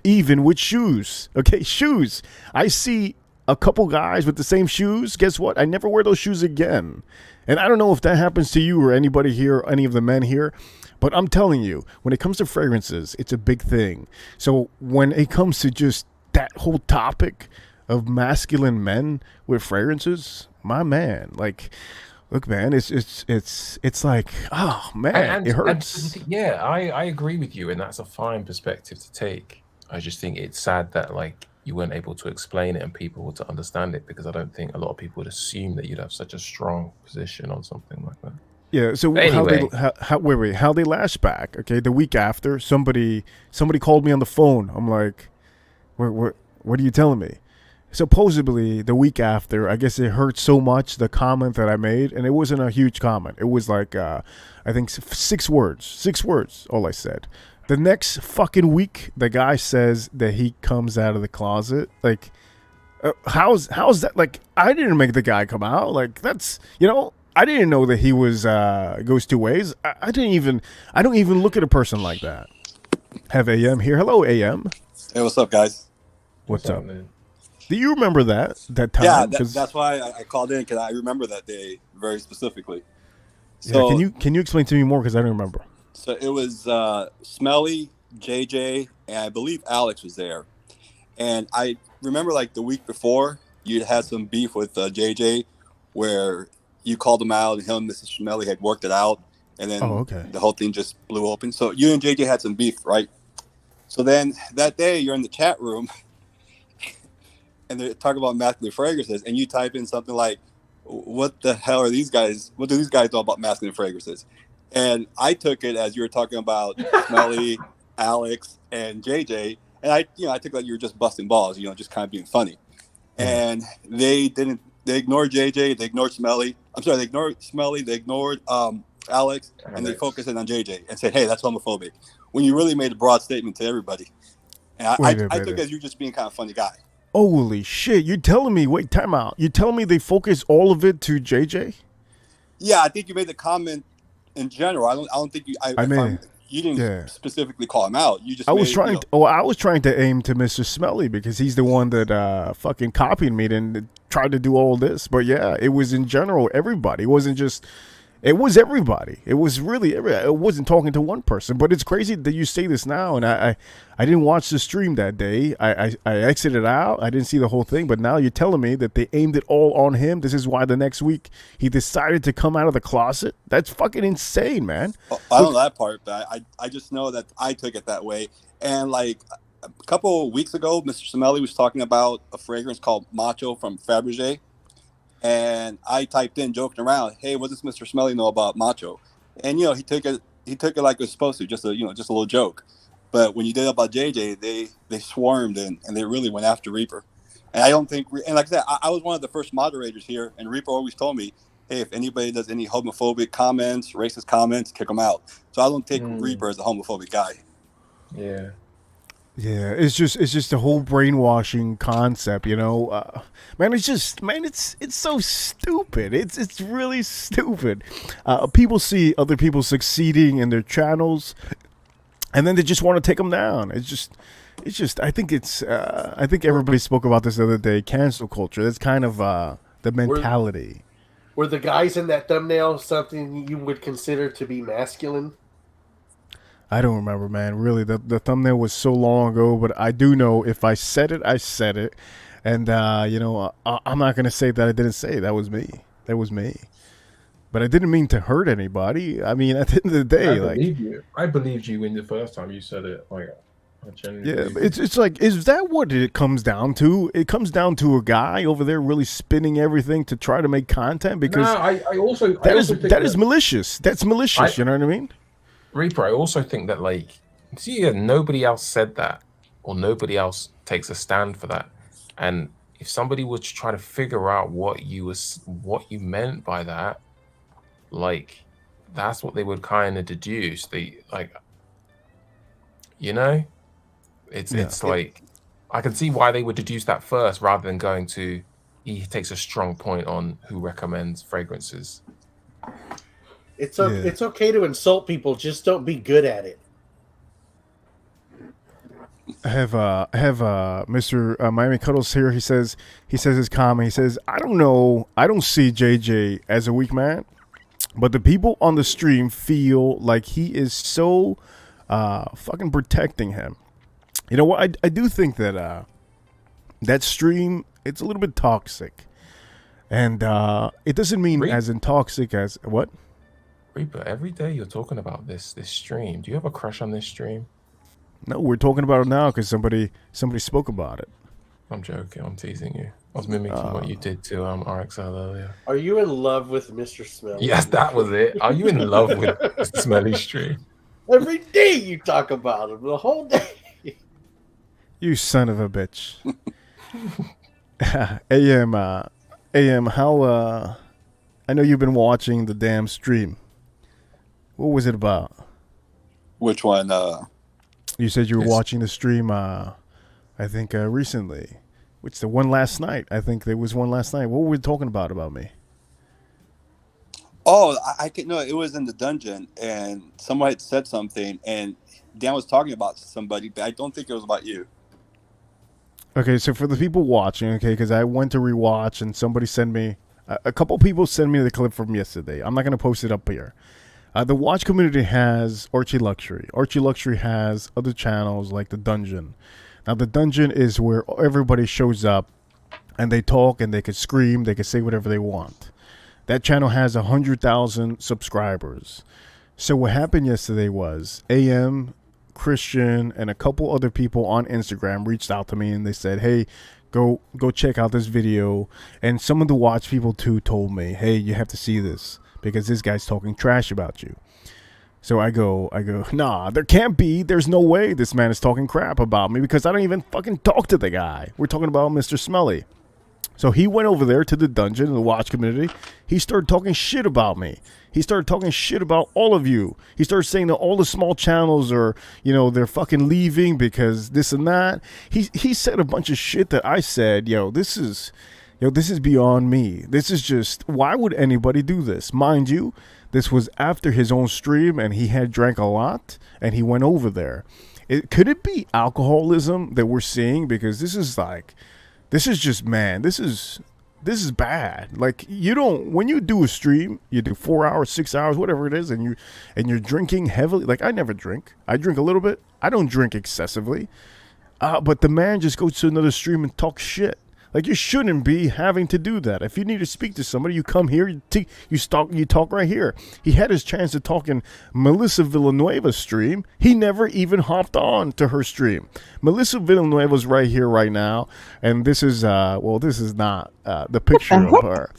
Even with shoes. Okay, shoes. I see a couple guys with the same shoes. Guess what? I never wear those shoes again. And I don't know if that happens to you or anybody here, any of the men here, but I'm telling you, when it comes to fragrances, it's a big thing. So when it comes to just that whole topic of masculine men with fragrances, my man, like, look, man, it's like, oh man, it hurts. I agree with you, and that's a fine perspective to take. I just think it's sad that like you weren't able to explain it and people were to understand it, because I don't think a lot of people would assume that you'd have such a strong position on something like that. Yeah. So But anyway. how they lash back? Okay, the week after, somebody called me on the phone. I'm like, what are you telling me? Supposedly the week after, I guess it hurt so much, the comment that I made, and it wasn't a huge comment. It was like I think 6 words. All I said. The next fucking week, the guy says that he comes out of the closet. Like, how's that? Like, I didn't make the guy come out. Like, that's I didn't know that he was goes 2 ways. I don't even look at a person like that. Have AM here. Hello, AM. Hey, what's up, guys? What's up? Man? Do you remember that time? Yeah, that's why I called in, because I remember that day very specifically. So, yeah, can you explain to me more, because I don't remember. So it was Smelly, JJ, and I believe Alex was there. And I remember like the week before, you had some beef with JJ, where you called him out, and him and Mrs. Smelly had worked it out, and then the whole thing just blew open. So you and JJ had some beef, right? So then that day, you're in the chat room, and they're talking about masculine fragrances, and you type in something like, what the hell are these guys? What do these guys know about masculine fragrances? And I took it as you were talking about Smelly, Alex, and JJ, and I took that you were just busting balls, just kind of being funny. And they ignored JJ, they ignored Smelly. I'm sorry, they ignored Smelly, they ignored Alex, and they focused it on JJ and said, "Hey, that's homophobic," when you really made a broad statement to everybody. And I took it as you just being kind of funny guy. Holy shit! You're telling me? Wait, time out. You're telling me they focus all of it to JJ? Yeah, I think you made the comment in general. I don't think you. You didn't specifically call him out. You just. I was trying to aim to Mr. Smelly because he's the one that fucking copied me and tried to do all this. But yeah, it was in general everybody. It wasn't just. It was everybody. It was really everybody. It wasn't talking to one person. But it's crazy that you say this now, and I didn't watch the stream that day. I exited out. I didn't see the whole thing. But now you're telling me that they aimed it all on him. This is why the next week he decided to come out of the closet. That's fucking insane, man. Well, I don't know that part, but I just know that I took it that way. And like a couple of weeks ago, Mr. Semelli was talking about a fragrance called Macho from Fabergé. And I typed in, joking around, "Hey, what does Mr. Smelly know about Macho?" And he took it like it was supposed to, just a little joke. But when you did it about JJ, they swarmed and they really went after Reaper. And I don't think, and like I said, I was one of the first moderators here, and Reaper always told me, "Hey, if anybody does any homophobic comments, racist comments, kick them out." So I don't take Reaper as a homophobic guy. Yeah. Yeah, it's just a whole brainwashing concept, man. It's so stupid. It's really stupid. People see other people succeeding in their channels, and then they just want to take them down. It's just. I think everybody spoke about this the other day. Cancel culture. That's kind of the mentality. Were the guys in that thumbnail something you would consider to be masculine? I don't remember, man. Really, the thumbnail was so long ago, but I do know if I said it, I said it. And, I'm not going to say that I didn't say it. That was me. But I didn't mean to hurt anybody. I mean, at the end of the day, I believed you when the first time you said it. Like, I genuinely believed it's like, is that what it comes down to? It comes down to a guy over there really spinning everything to try to make content because that is malicious. That's malicious. You know what I mean? Reaper, I also think that nobody else said that, or nobody else takes a stand for that. And if somebody was to try to figure out what you meant by that, that's what they would kind of deduce. It's like I can see why they would deduce that first rather than going to. He takes a strong point on who recommends fragrances. It's okay to insult people, just don't be good at it. I have Mr. Miami Cuddles here. He says his comment. He says, "I don't know. I don't see JJ as a weak man, but the people on the stream feel like he is so fucking protecting him. You know what? I do think that that stream, it's a little bit toxic, and it doesn't mean as in toxic as what." Reaper, every day you're talking about this stream. Do you have a crush on this stream? No, we're talking about it now because somebody spoke about it. I'm joking. I'm teasing you. I was mimicking what you did to RXL earlier. Are you in love with Mr. Smelly? Yes, that was it. Are you in love with Mr. Smelly stream? Every day you talk about him, the whole day. You son of a bitch. AM, how I know you've been watching the damn stream. What was it about? Which one? You said you were watching the stream, I think, recently. Which the one last night. I think there was one last night. What were we talking about me? Oh, it was in the dungeon, and someone had said something, and Dan was talking about somebody, but I don't think it was about you. Okay, so for the people watching, because I went to rewatch, and somebody sent me, a couple people sent me the clip from yesterday. I'm not going to post it up here. The watch community has Archie Luxury. Archie Luxury has other channels like The Dungeon. Now, The Dungeon is where everybody shows up and they talk and they can scream. They can say whatever they want. That channel has 100,000 subscribers. So what happened yesterday was AM, Christian, and a couple other people on Instagram reached out to me and they said, "Hey, go check out this video." And some of the watch people too told me, "Hey, you have to see this, because this guy's talking trash about you." So I go, nah, there can't be. There's no way this man is talking crap about me because I don't even fucking talk to the guy. We're talking about Mr. Smelly. So he went over there to the dungeon in the watch community. He started talking shit about me. He started talking shit about all of you. He started saying that all the small channels are, they're fucking leaving because this and that. He said a bunch of shit that I said, this is beyond me. This is just, why would anybody do this? Mind you, this was after his own stream and he had drank a lot and he went over there. Could it be alcoholism that we're seeing? Because this is bad. Like, when you do a stream, you do 4 hours, 6 hours, whatever it is, and you're drinking heavily. Like, I never drink. I drink a little bit. I don't drink excessively. But the man just goes to another stream and talks shit. Like, you shouldn't be having to do that. If you need to speak to somebody, you come here, you talk right here. He had his chance to talk in Melissa Villanueva's stream. He never even hopped on to her stream. Melissa Villanueva's right here right now, and this is this is not the picture of her.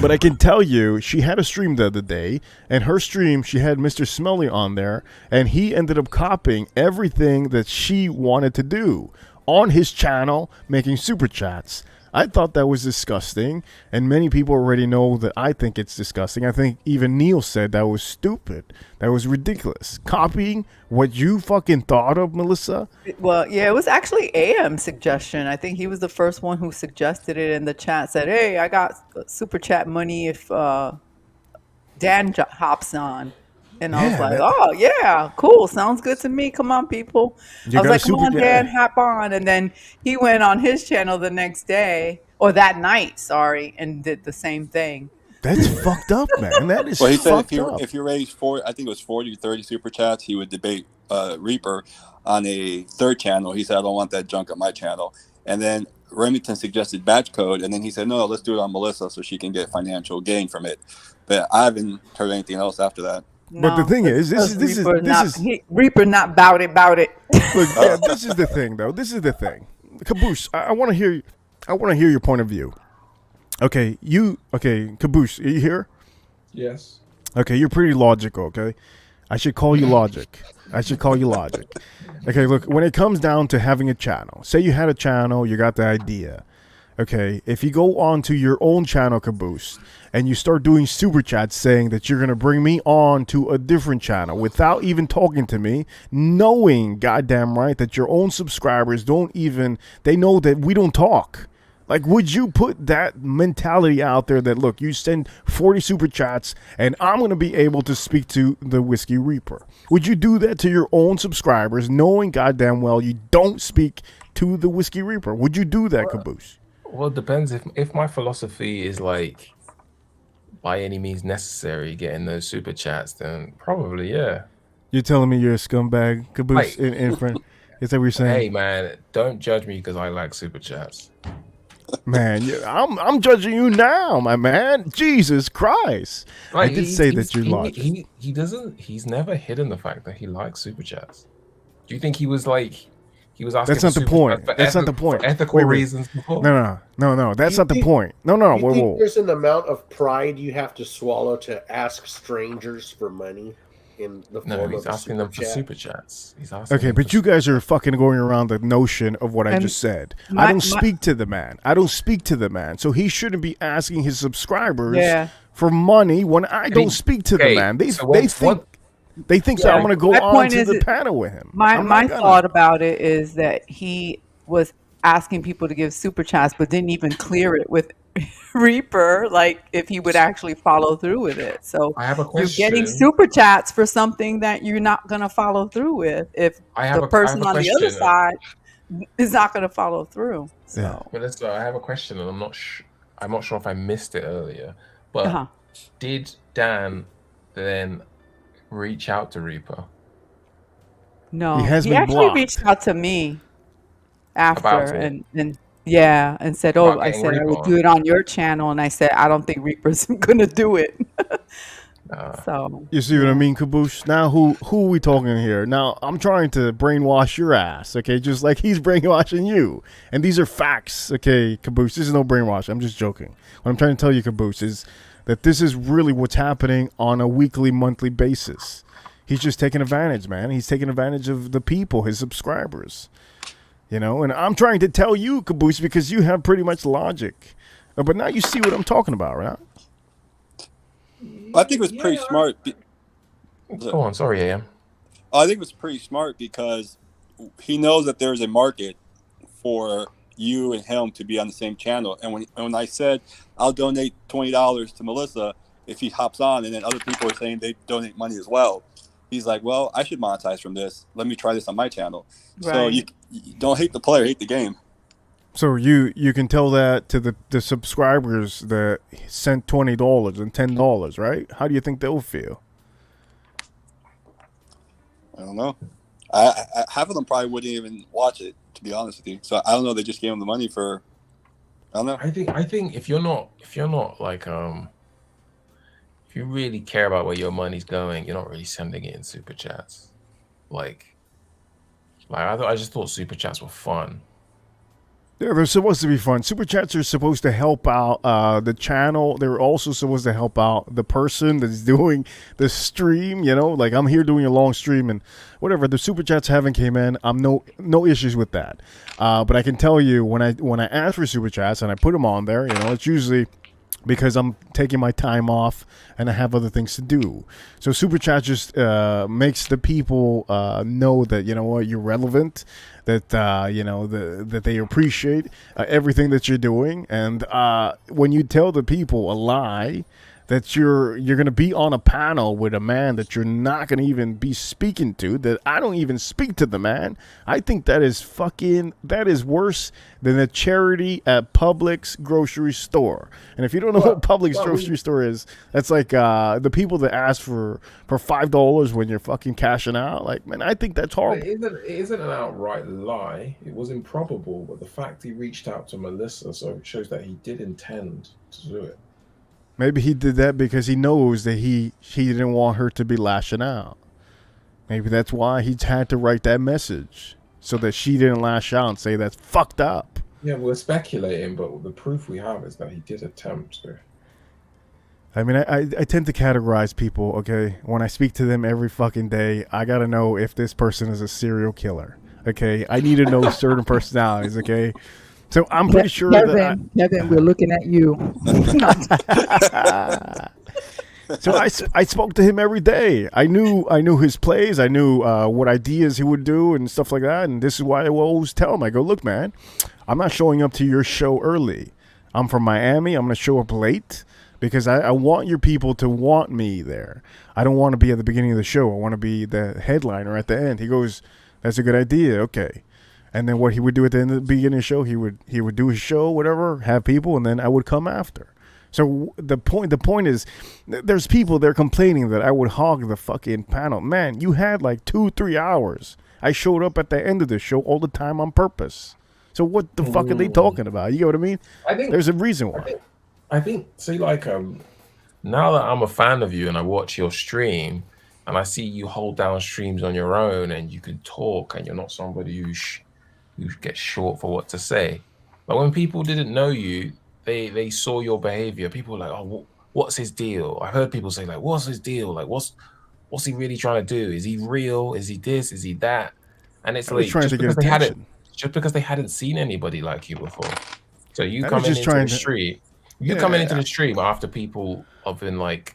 But I can tell you, she had a stream the other day, and her stream, she had Mr. Smelly on there, and he ended up copying everything that she wanted to do on his channel, making super chats. I thought that was disgusting, and many people already know that I think it's disgusting. I think even Neil said that was stupid. That was ridiculous. Copying what you fucking thought of, Melissa? Well, yeah, it was actually AM's suggestion. I think he was the first one who suggested it in the chat, said, hey, I got super chat money if Dan hops on. And I was like, oh, yeah, cool. Sounds good to me. Come on, people. I was like, come on, Dan, hop on. And then he went on his channel the next day, or that night, sorry, and did the same thing. That's fucked up, man. That is he said fucked up. if you raised I think it was 40 or 30 super chats, he would debate Reaper on a third channel. He said, I don't want that junk on my channel. And then Remington suggested batch code, and then he said, no, let's do it on Melissa so she can get financial gain from it. But I haven't heard anything else after that. No, but the thing is, this is Reaper not bout it. Look, yeah, this is the thing, though. This is the thing. Caboose, I want to hear your point of view. Okay, Caboose, are you here? Yes. Okay, you're pretty logical, okay? I should call you Logic. Okay, look, when it comes down to having a channel, say you had a channel, you got the idea. Okay, if you go on to your own channel, Caboose, and you start doing super chats saying that you're going to bring me on to a different channel without even talking to me, knowing goddamn right that your own subscribers they know that we don't talk. Like, would you put that mentality out there that, look, you send 40 super chats and I'm going to be able to speak to the Whiskey Reaper? Would you do that to your own subscribers knowing goddamn well you don't speak to the Whiskey Reaper? Would you do that, Caboose? Well, it depends. If my philosophy is like, by any means necessary, getting those super chats, then probably, yeah. You're telling me you're a scumbag, Caboose, in front? Is that what you're saying? Hey, man, don't judge me because I like super chats. Man, I'm judging you now, my man. Jesus Christ! Like, I did say that you like. He doesn't. He's never hidden the fact that he likes super chats. Do you think he was like? He was asking. That's not the point. That's not the point. Ethical reasons. Before. No. That's not the point. No. Whoa. There's an amount of pride you have to swallow to ask strangers for money in the form he's of asking them for super chats. He's asking. Okay, but you guys are fucking going around the notion of what I just said. I don't speak to the man. So he shouldn't be asking his subscribers for money when I don't speak to the man. They think that I'm going to go on to the panel with him. My thought about it is that he was asking people to give super chats, but didn't even clear it with Reaper, like if he would actually follow through with it. So I have a question. You're getting super chats for something that you're not going to follow through with if the person on the other side is not going to follow through. So. Yeah. But I have a question, and I'm not sure if I missed it earlier, but did Dan then reach out to Reaper? No, he actually reached out to me after and said, I would do it on your channel, and I said I don't think Reaper's gonna do it. So you see what I mean, Caboose? Now who are we talking here? Now I'm trying to brainwash your ass, okay? Just like he's brainwashing you. And these are facts, okay, Caboose? This is no brainwash. I'm just joking. What I'm trying to tell you, Caboose, is that this is really what's happening on a weekly, monthly basis. He's just taking advantage, man. He's taking advantage of the people, his subscribers. You know, and I'm trying to tell you, Caboose, because you have pretty much logic. But now you see what I'm talking about, right? I think it was pretty smart. Go on, sorry, AM. I think it was pretty smart because he knows that there's a market for you and him to be on the same channel. And when I said I'll donate $20 to Melissa if he hops on, and then other people are saying they donate money as well, he's like, well, I should monetize from this. Let me try this on my channel. Right. So you don't hate the player, hate the game. So you can tell that to the subscribers that sent $20 and $10, right? How do you think they'll feel? I don't know. I half of them probably wouldn't even watch it, to be honest with you. So I don't know. They just gave him the money for. I don't know. I think if you're not like if you really care about where your money's going, you're not really sending it in super chats. Like I just thought super chats were fun. Yeah, they're supposed to be fun. Super chats are supposed to help out the channel. They're also supposed to help out the person that's doing the stream. You know, like I'm here doing a long stream and whatever. The super chats haven't came in. I'm no issues with that. But I can tell you when I ask for super chats and I put them on there, you know, it's usually because I'm taking my time off and I have other things to do. So super chat just makes the people know that, you know what, you're relevant, that you know that they appreciate everything that you're doing. And when you tell the people a lie, that you're going to be on a panel with a man that you're not going to even be speaking to, that I don't even speak to the man, I think that is worse than a charity at Publix grocery store. And if you don't know what Publix grocery store is, that's like the people that ask for $5 when you're fucking cashing out. Like, man, I think that's horrible. It isn't an outright lie. It was improbable, but the fact he reached out to Melissa, so it shows that he did intend to do it. Maybe he did that because he knows that he didn't want her to be lashing out. Maybe that's why he had to write that message, so that she didn't lash out and say that's fucked up. Yeah, we're speculating, but the proof we have is that he did attempt to. I mean, I tend to categorize people, okay? When I speak to them every fucking day, I got to know if this person is a serial killer, okay? I need to know certain personalities, okay? So I'm pretty sure Kevin, we're looking at you. So I spoke to him every day. I knew his plays. I knew what ideas he would do and stuff like that. And this is why I will always tell him, I go, look, man, I'm not showing up to your show early. I'm from Miami. I'm going to show up late because I want your people to want me there. I don't want to be at the beginning of the show. I want to be the headliner at the end. He goes, that's a good idea. Okay. And then what he would do at the end of the beginning of the show, he would do his show, whatever, have people, and then I would come after. So the point is, there's people there complaining that I would hog the fucking panel. Man, you had like 2-3 hours. I showed up at the end of the show all the time on purpose. So what the fuck are they talking about? You know what I mean? I think there's a reason why. I think see, like now that I'm a fan of you and I watch your stream and I see you hold down streams on your own and you can talk and you're not somebody who gets short for what to say. But when people didn't know you, they saw your behavior. People were like, oh, what's his deal? I heard people say, like, what's his deal? Like, what's he really trying to do? Is he real? Is he this? Is he that? And it's like just because they hadn't seen anybody like you before. So you coming into the stream, into the stream after people have been like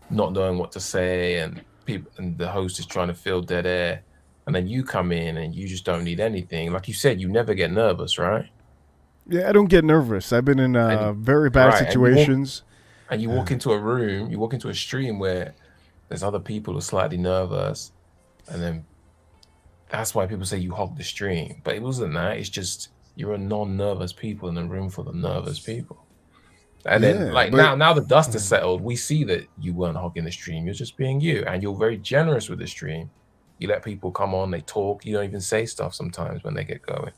not knowing what to say, and people and the host is trying to fill dead air. And then you come in and you just don't need anything. Like you said, you never get nervous, right? Yeah, I don't get nervous. I've been in very bad situations. And you walk into a room, you walk into a stream where there's other people who are slightly nervous. And then that's why people say you hog the stream. But it wasn't that. It's just you're a non-nervous people in a room full of nervous people. And then now the dust is settled. We see that you weren't hogging the stream. You're just being you. And you're very generous with the stream. You let people come on, they talk. You don't even say stuff sometimes when they get going.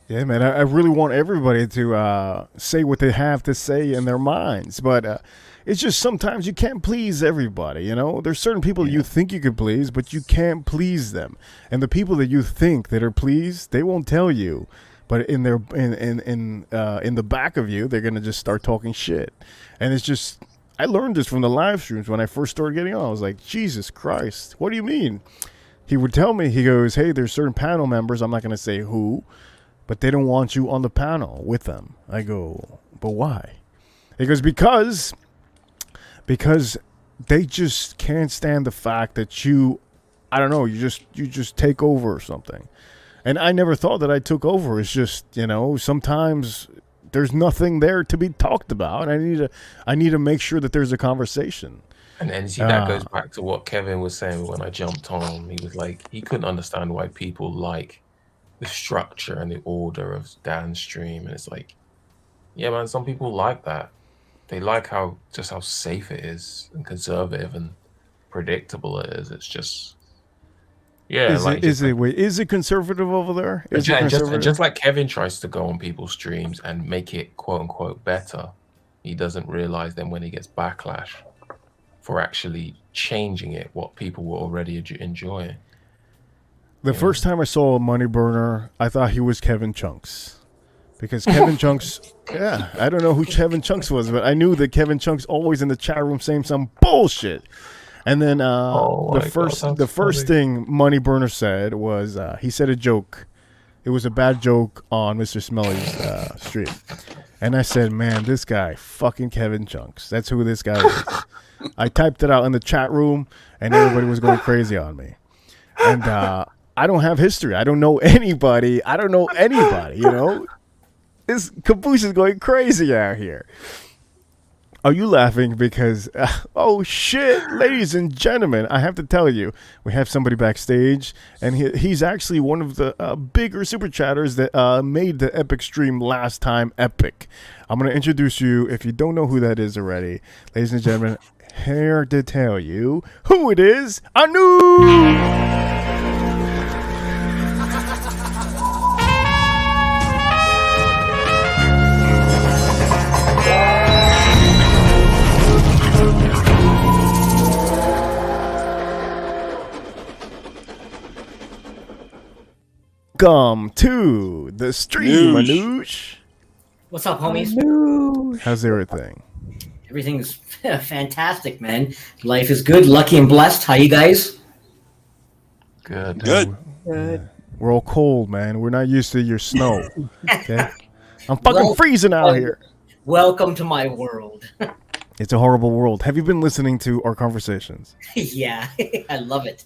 Yeah, man, I really want everybody to say what they have to say in their minds. But it's just sometimes you can't please everybody, you know? There's certain people you think you could please, but you can't please them. And the people that you think that are pleased, they won't tell you. But in the back of you, they're going to just start talking shit. And it's just, I learned this from the live streams when I first started getting on. I was like, Jesus Christ, what do you mean? He would tell me, he goes, hey, there's certain panel members, I'm not going to say who, but they don't want you on the panel with them. I go, but why? He goes, because they just can't stand the fact that you, I don't know, you just take over or something. And I never thought that I took over. It's just, sometimes there's nothing there to be talked about. I need to make sure that there's a conversation. And then see, that goes back to what Kevin was saying when I jumped on. He was like, he couldn't understand why people like the structure and the order of Dan's stream. And it's like, yeah, man, some people like that. They like how safe it is and conservative and predictable it is. It's just, yeah. Is it conservative over there? Just like Kevin tries to go on people's streams and make it quote unquote better, he doesn't realize then when he gets backlash for actually changing it, what people were already enjoying. The first time I saw a Money Burner, I thought he was Kevin Chunks. Because Kevin Chunks, I don't know who Kevin Chunks was, but I knew that Kevin Chunks always in the chat room saying some bullshit. And then the first thing Money Burner said was he said a joke. It was a bad joke on Mr. Smelly's stream. And I said, man, this guy, fucking Kevin Chunks. That's who this guy is. I typed it out in the chat room, and everybody was going crazy on me. And I don't have history. I don't know anybody. This Caboose is going crazy out here. Are you laughing because, oh shit, ladies and gentlemen, I have to tell you, we have somebody backstage, and he's actually one of the bigger super chatters that made the epic stream last time epic. I'm going to introduce you, if you don't know who that is already, ladies and gentlemen, here to tell you who it is, Anu! Welcome to the stream, Manouche. What's up, homies? How's everything? Everything's fantastic, man. Life is good, lucky and blessed. How you guys? Good. We're all cold, man. We're not used to your snow. Okay, I'm fucking freezing out here. Welcome to my world. It's a horrible world. Have you been listening to our conversations? Yeah, I love it.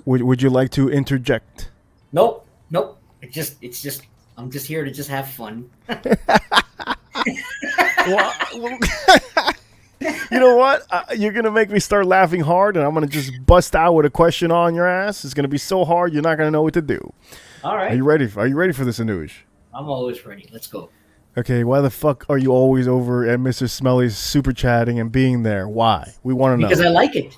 Would you like to interject? Nope. It's just. I'm just here to just have fun. You know what? You're gonna make me start laughing hard, and I'm gonna just bust out with a question on your ass. It's gonna be so hard, you're not gonna know what to do. All right. Are you ready for this, Anuj? I'm always ready. Let's go. Okay. Why the fuck are you always over at Mr. Smelly's super chatting and being there? Why? We want to know. Because I like it.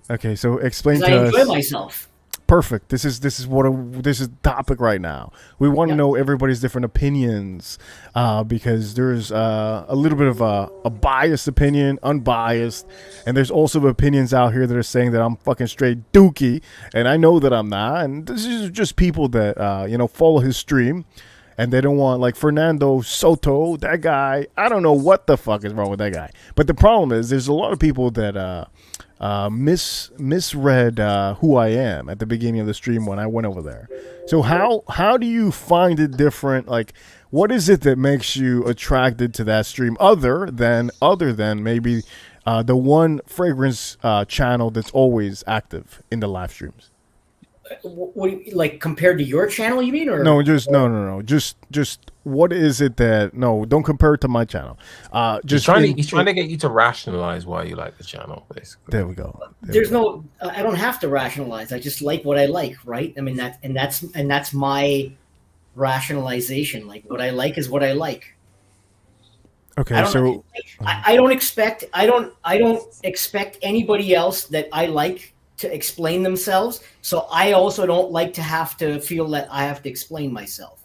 Okay. So explain to us. I enjoy us. Myself. Perfect. This is the topic right now. We want to know everybody's different opinions, because there's a little bit of a biased opinion, unbiased, and there's also opinions out here that are saying that I'm fucking straight dookie, and I know that I'm not. And this is just people that follow his stream, and they don't want, like Fernando Soto, that guy. I don't know what the fuck is wrong with that guy. But the problem is, there's a lot of people that misread who I am at the beginning of the stream when I went over there. So how do you find it different? Like, what is it that makes you attracted to that stream other than maybe the one fragrance channel that's always active in the live streams? What do you, like, compared to your channel, you mean? Or no, just what is it that don't compare it to my channel. He's trying to get you to rationalize why you like the channel, basically. There we go. I don't have to rationalize. I just like what I like, right? I mean, that's my rationalization. Like, what I like is what I like. Okay, I don't expect anybody else that I like to explain themselves. So I also don't like to have to feel that I have to explain myself.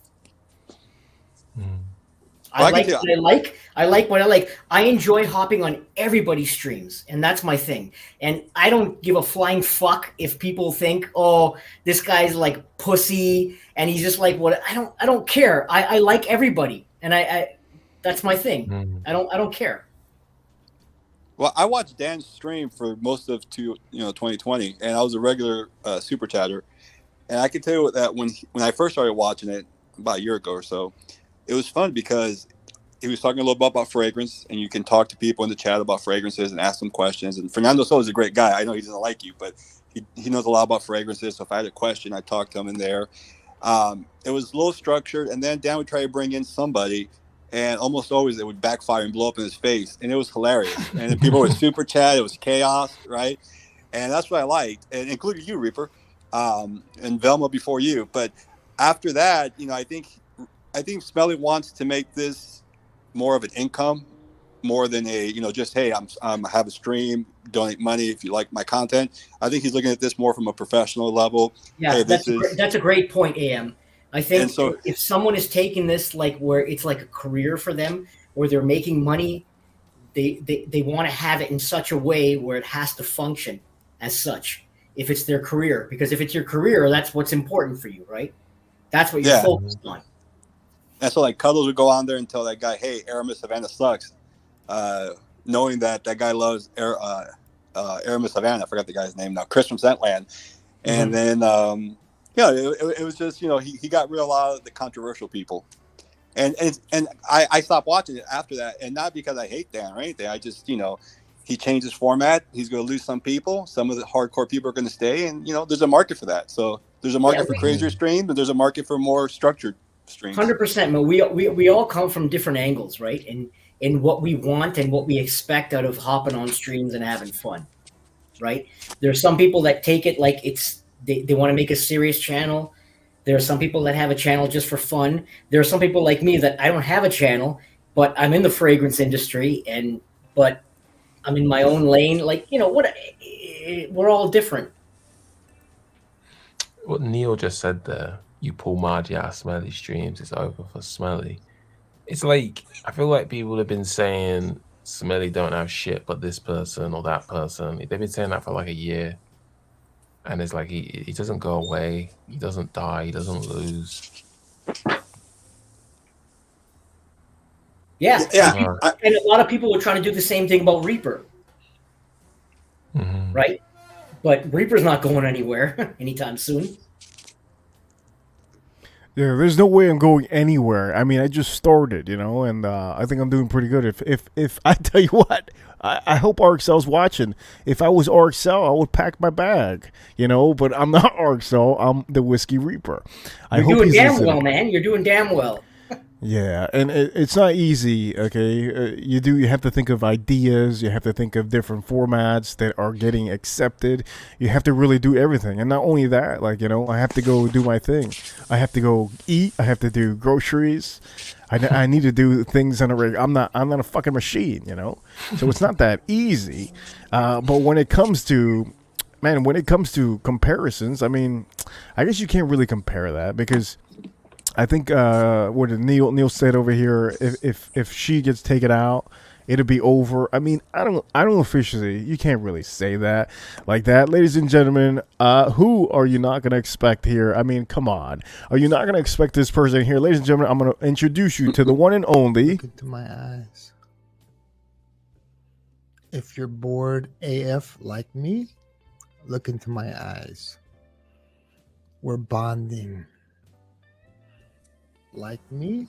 I like what I like. I like what I like. I enjoy hopping on everybody's streams, and that's my thing. And I don't give a flying fuck if people think, oh, this guy's like pussy, and he's just like what. I don't care. I like everybody, and I that's my thing. I don't care. Well, I watched Dan's stream for most of 2020, and I was a regular super chatter. And I can tell you that when I first started watching it, about a year ago or so. It was fun because he was talking a little bit about fragrance, and you can talk to people in the chat about fragrances and ask them questions. And Fernando Soto is a great guy. I know he doesn't like you, but he knows a lot about fragrances. So if I had a question, I talked to him in there. It was a little structured, and then Dan would try to bring in somebody, and almost always it would backfire and blow up in his face, and it was hilarious. And then people would super chat. It was chaos, right? And that's what I liked, and including you, Reaper, and Velma before you. But after that, I think Smelly wants to make this more of an income, more than a just, hey, I have a stream, donate money if you like my content. I think he's looking at this more from a professional level. Yeah, hey, that's a great point, AM. I think so, if someone is taking this like where it's like a career for them, where they're making money, they want to have it in such a way where it has to function as such. If it's their career, because if it's your career, that's what's important for you, right? That's what you're focused on. And so like Cuddles would go on there and tell that guy, hey, Aramis Havana sucks, knowing that guy loves Aramis Havana. I forgot the guy's name now, Chris from Scentland. And then it was just he got rid of a lot of the controversial people, and I stopped watching it after that, and not because I hate Dan or anything. I just he changed his format. He's going to lose some people. Some of the hardcore people are going to stay, and there's a market for that. So there's a market for crazier streams, and there's a market for more structured streams. 100%. But we all come from different angles, right? And what we want and what we expect out of hopping on streams and having fun, right? There's some people that take it like they want to make a serious channel. There are some people that have a channel just for fun. There are some people like me that I don't have a channel, but I'm in the fragrance industry, but I'm in my own lane. Like, we're all different. What Neil just said there, you pull Margie out of Smelly streams, it's over for Smelly. It's like, I feel like people have been saying Smelly don't have shit but this person or that person. They've been saying that for like a year. And it's like he doesn't go away. He doesn't die. He doesn't lose. Yeah. And a lot of people are trying to do the same thing about Reaper. Right? But Reaper's not going anywhere anytime soon. Yeah, there's no way I'm going anywhere. I mean, I just started, and I think I'm doing pretty good. If I tell you what, I hope RXL's watching. If I was RXL, I would pack my bag, but I'm not RXL. I'm the Whiskey Reaper. You're doing damn well, man. You're doing damn well. Yeah, and it's not easy, okay? You have to think of ideas. You have to think of different formats that are getting accepted. You have to really do everything. And not only that, I have to go do my thing. I have to go eat. I have to do groceries. I need to do things on a regular. I'm not a fucking machine, So it's not that easy. But when it comes to comparisons, I mean, I guess you can't really compare that because I think what Neil said over here, if she gets taken out, it'll be over. I mean, I don't officially. You can't really say that like that, ladies and gentlemen. Who are you not gonna expect here? I mean, come on. Are you not gonna expect this person here, ladies and gentlemen? I'm gonna introduce you to the one and only. Look into my eyes. If you're bored AF like me, look into my eyes. We're bonding. Like me,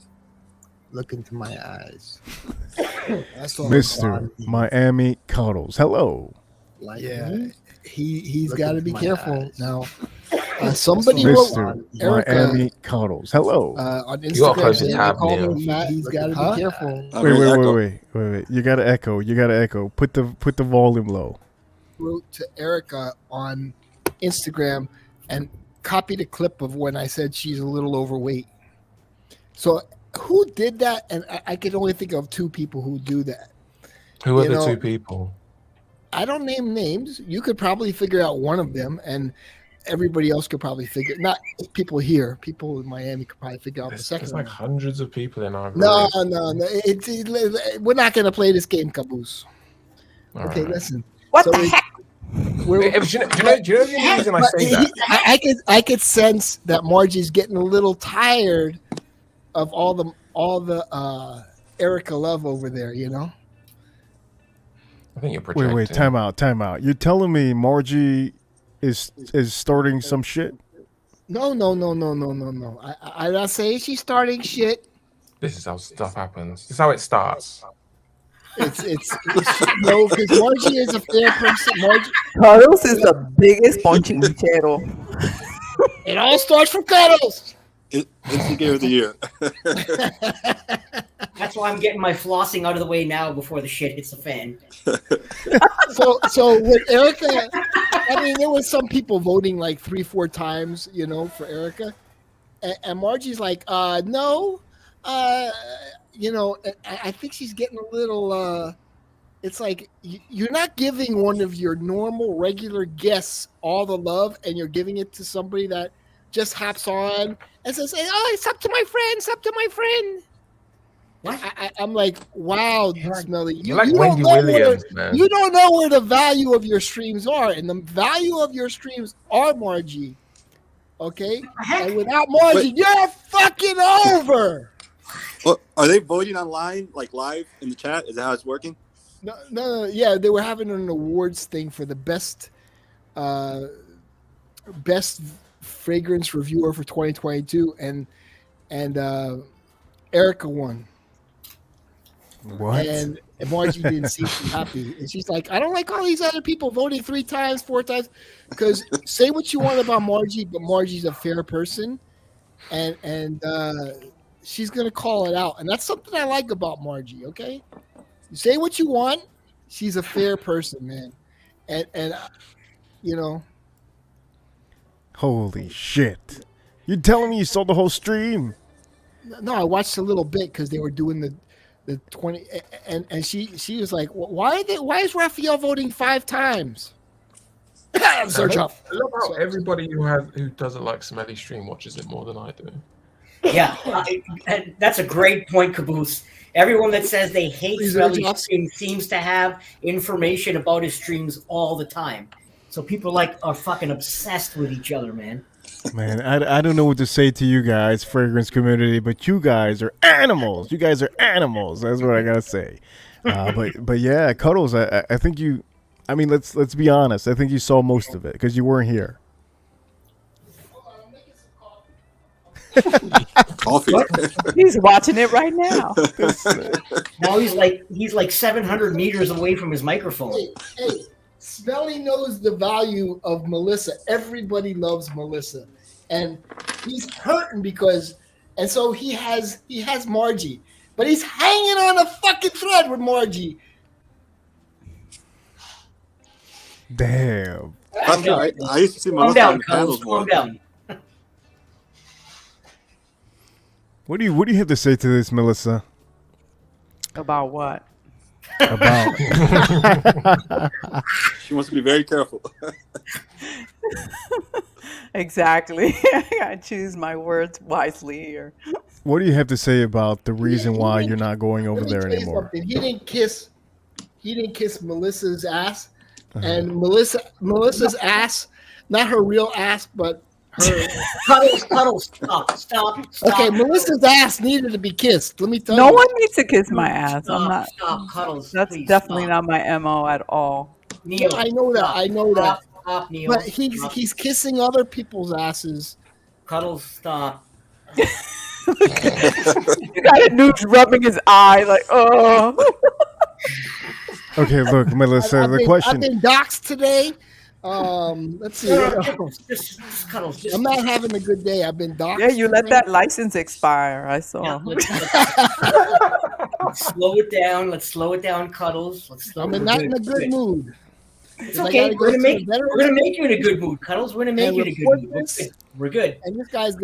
look into my eyes. Mr. Miami Cuddles. Hello. Like me, he's got to be careful now. Somebody wrote Erica, Miami Cuddles. Hello. On Instagram. He's got to be careful. Wait. You got to echo. Put the volume low. Wrote to Erica on Instagram and copied a clip of when I said she's a little overweight. So who did that? And I can only think of two people who do that. Who are the two people? I don't name names. You could probably figure out one of them, and everybody else could probably figure. Not people here. People in Miami could probably figure out the second. There's like hundreds of people in our group. No. We're not going to play this game, Caboose. Okay, right. Listen. What the heck? Do you know the reason I say that? I could sense that Margie's getting a little tired of all the Erica love over there, I think you're projecting. Wait, time out. You're telling me Margie is starting some shit? No. I'm not saying she's starting shit. This is how stuff happens. This is how it starts. It's no, because Margie is a fair person. Margie, Carlos is the biggest ponchero. it all starts from Cuddles. Instigator of the year. That's why I'm getting my flossing out of the way now before the shit hits the fan. So with Erica, I mean, there was some people voting like 3-4 times, for Erica, and Margie's like, no, I think she's getting a little. It's like you're not giving one of your normal, regular guests all the love, and you're giving it to somebody that just hops on and says, "Oh, it's up to my friend. It's up to my friend." What? I'm like, wow, Smelly. You like Wendy Williams, man. You don't know where the value of your streams are, and the value of your streams are Margie. Okay, and without Margie, you're fucking over. Well, are they voting online, like live in the chat? Is that how it's working? No. Yeah, they were having an awards thing for the best fragrance reviewer for 2022, and Erica won. What? And Margie didn't seem happy, and she's like, "I don't like all these other people voting 3 times, 4 times." Because say what you want about Margie, but Margie's a fair person, and she's gonna call it out, and that's something I like about Margie. Okay. You say what you want. She's a fair person, man. And Holy shit. You telling me you saw the whole stream? No, I watched a little bit because they were doing the 20, and she was like, why is Raphael voting 5 times? Search off. I love how everybody who doesn't like Smelly stream watches it more than I do. Yeah, and that's a great point, Caboose. Everyone that says they hate Smelly streams seems to have information about his streams all the time. So people are fucking obsessed with each other, man. Man, I don't know what to say to you guys, fragrance community, but you guys are animals. You guys are animals. That's what I gotta say. But yeah, Cuddles. I think you. I mean, let's be honest. I think you saw most of it because you weren't here. Coffee. He's watching it right now. Now he's like 700 meters away from his microphone. Hey, Smelly knows the value of Melissa. Everybody loves Melissa, and he's hurting and so he has Margie, but he's hanging on a fucking thread with Margie. Damn. I used to see Melissa on the panels more. Down. What do you have to say to this, Melissa? About what? About she wants to be very careful. Exactly. I gotta choose my words wisely here. What do you have to say about the reason why you're not going over there anymore? He didn't kiss Melissa's ass, and Melissa's ass, not her real ass, but her Cuddles, stop. Okay, Melissa's ass needed to be kissed. Let me tell you. No one needs to kiss my ass. Stop, Cuddles. That's please, definitely not my MO at all. Neil, I know that. Stop, Neil. But he's kissing other people's asses. Cuddles, stop. You got a noose rubbing his eye, like, oh. Okay, look, Melissa, the question. I've been doxxed today. Let's see. Just Cuddles. I'm not having a good day. I've been doxxed. Yeah, you let that license expire. I saw. Let's slow it down. Let's slow it down, Cuddles. I'm not in a good mood. It's okay. We're gonna make you in a good mood, Cuddles. We're gonna make you in a good mood. We're good. And this guy's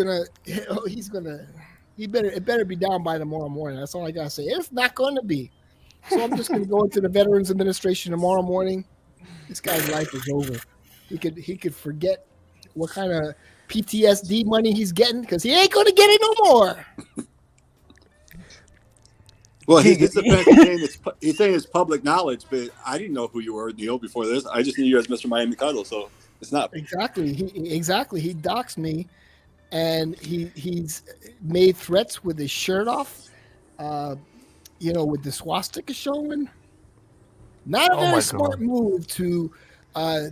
it better be down by tomorrow morning. That's all I gotta say. It's not gonna be. So I'm just gonna go into the Veterans Administration tomorrow morning. This guy's life is over. He could forget what kind of PTSD money he's getting because he ain't gonna get it no more. Well, he's saying it's public knowledge, but I didn't know who you were, Neil, before this. I just knew you as Mr. Miami Cuddle, so it's not. Exactly. He doxed me, and he's made threats with his shirt off, with the swastika showing. Not a very smart move to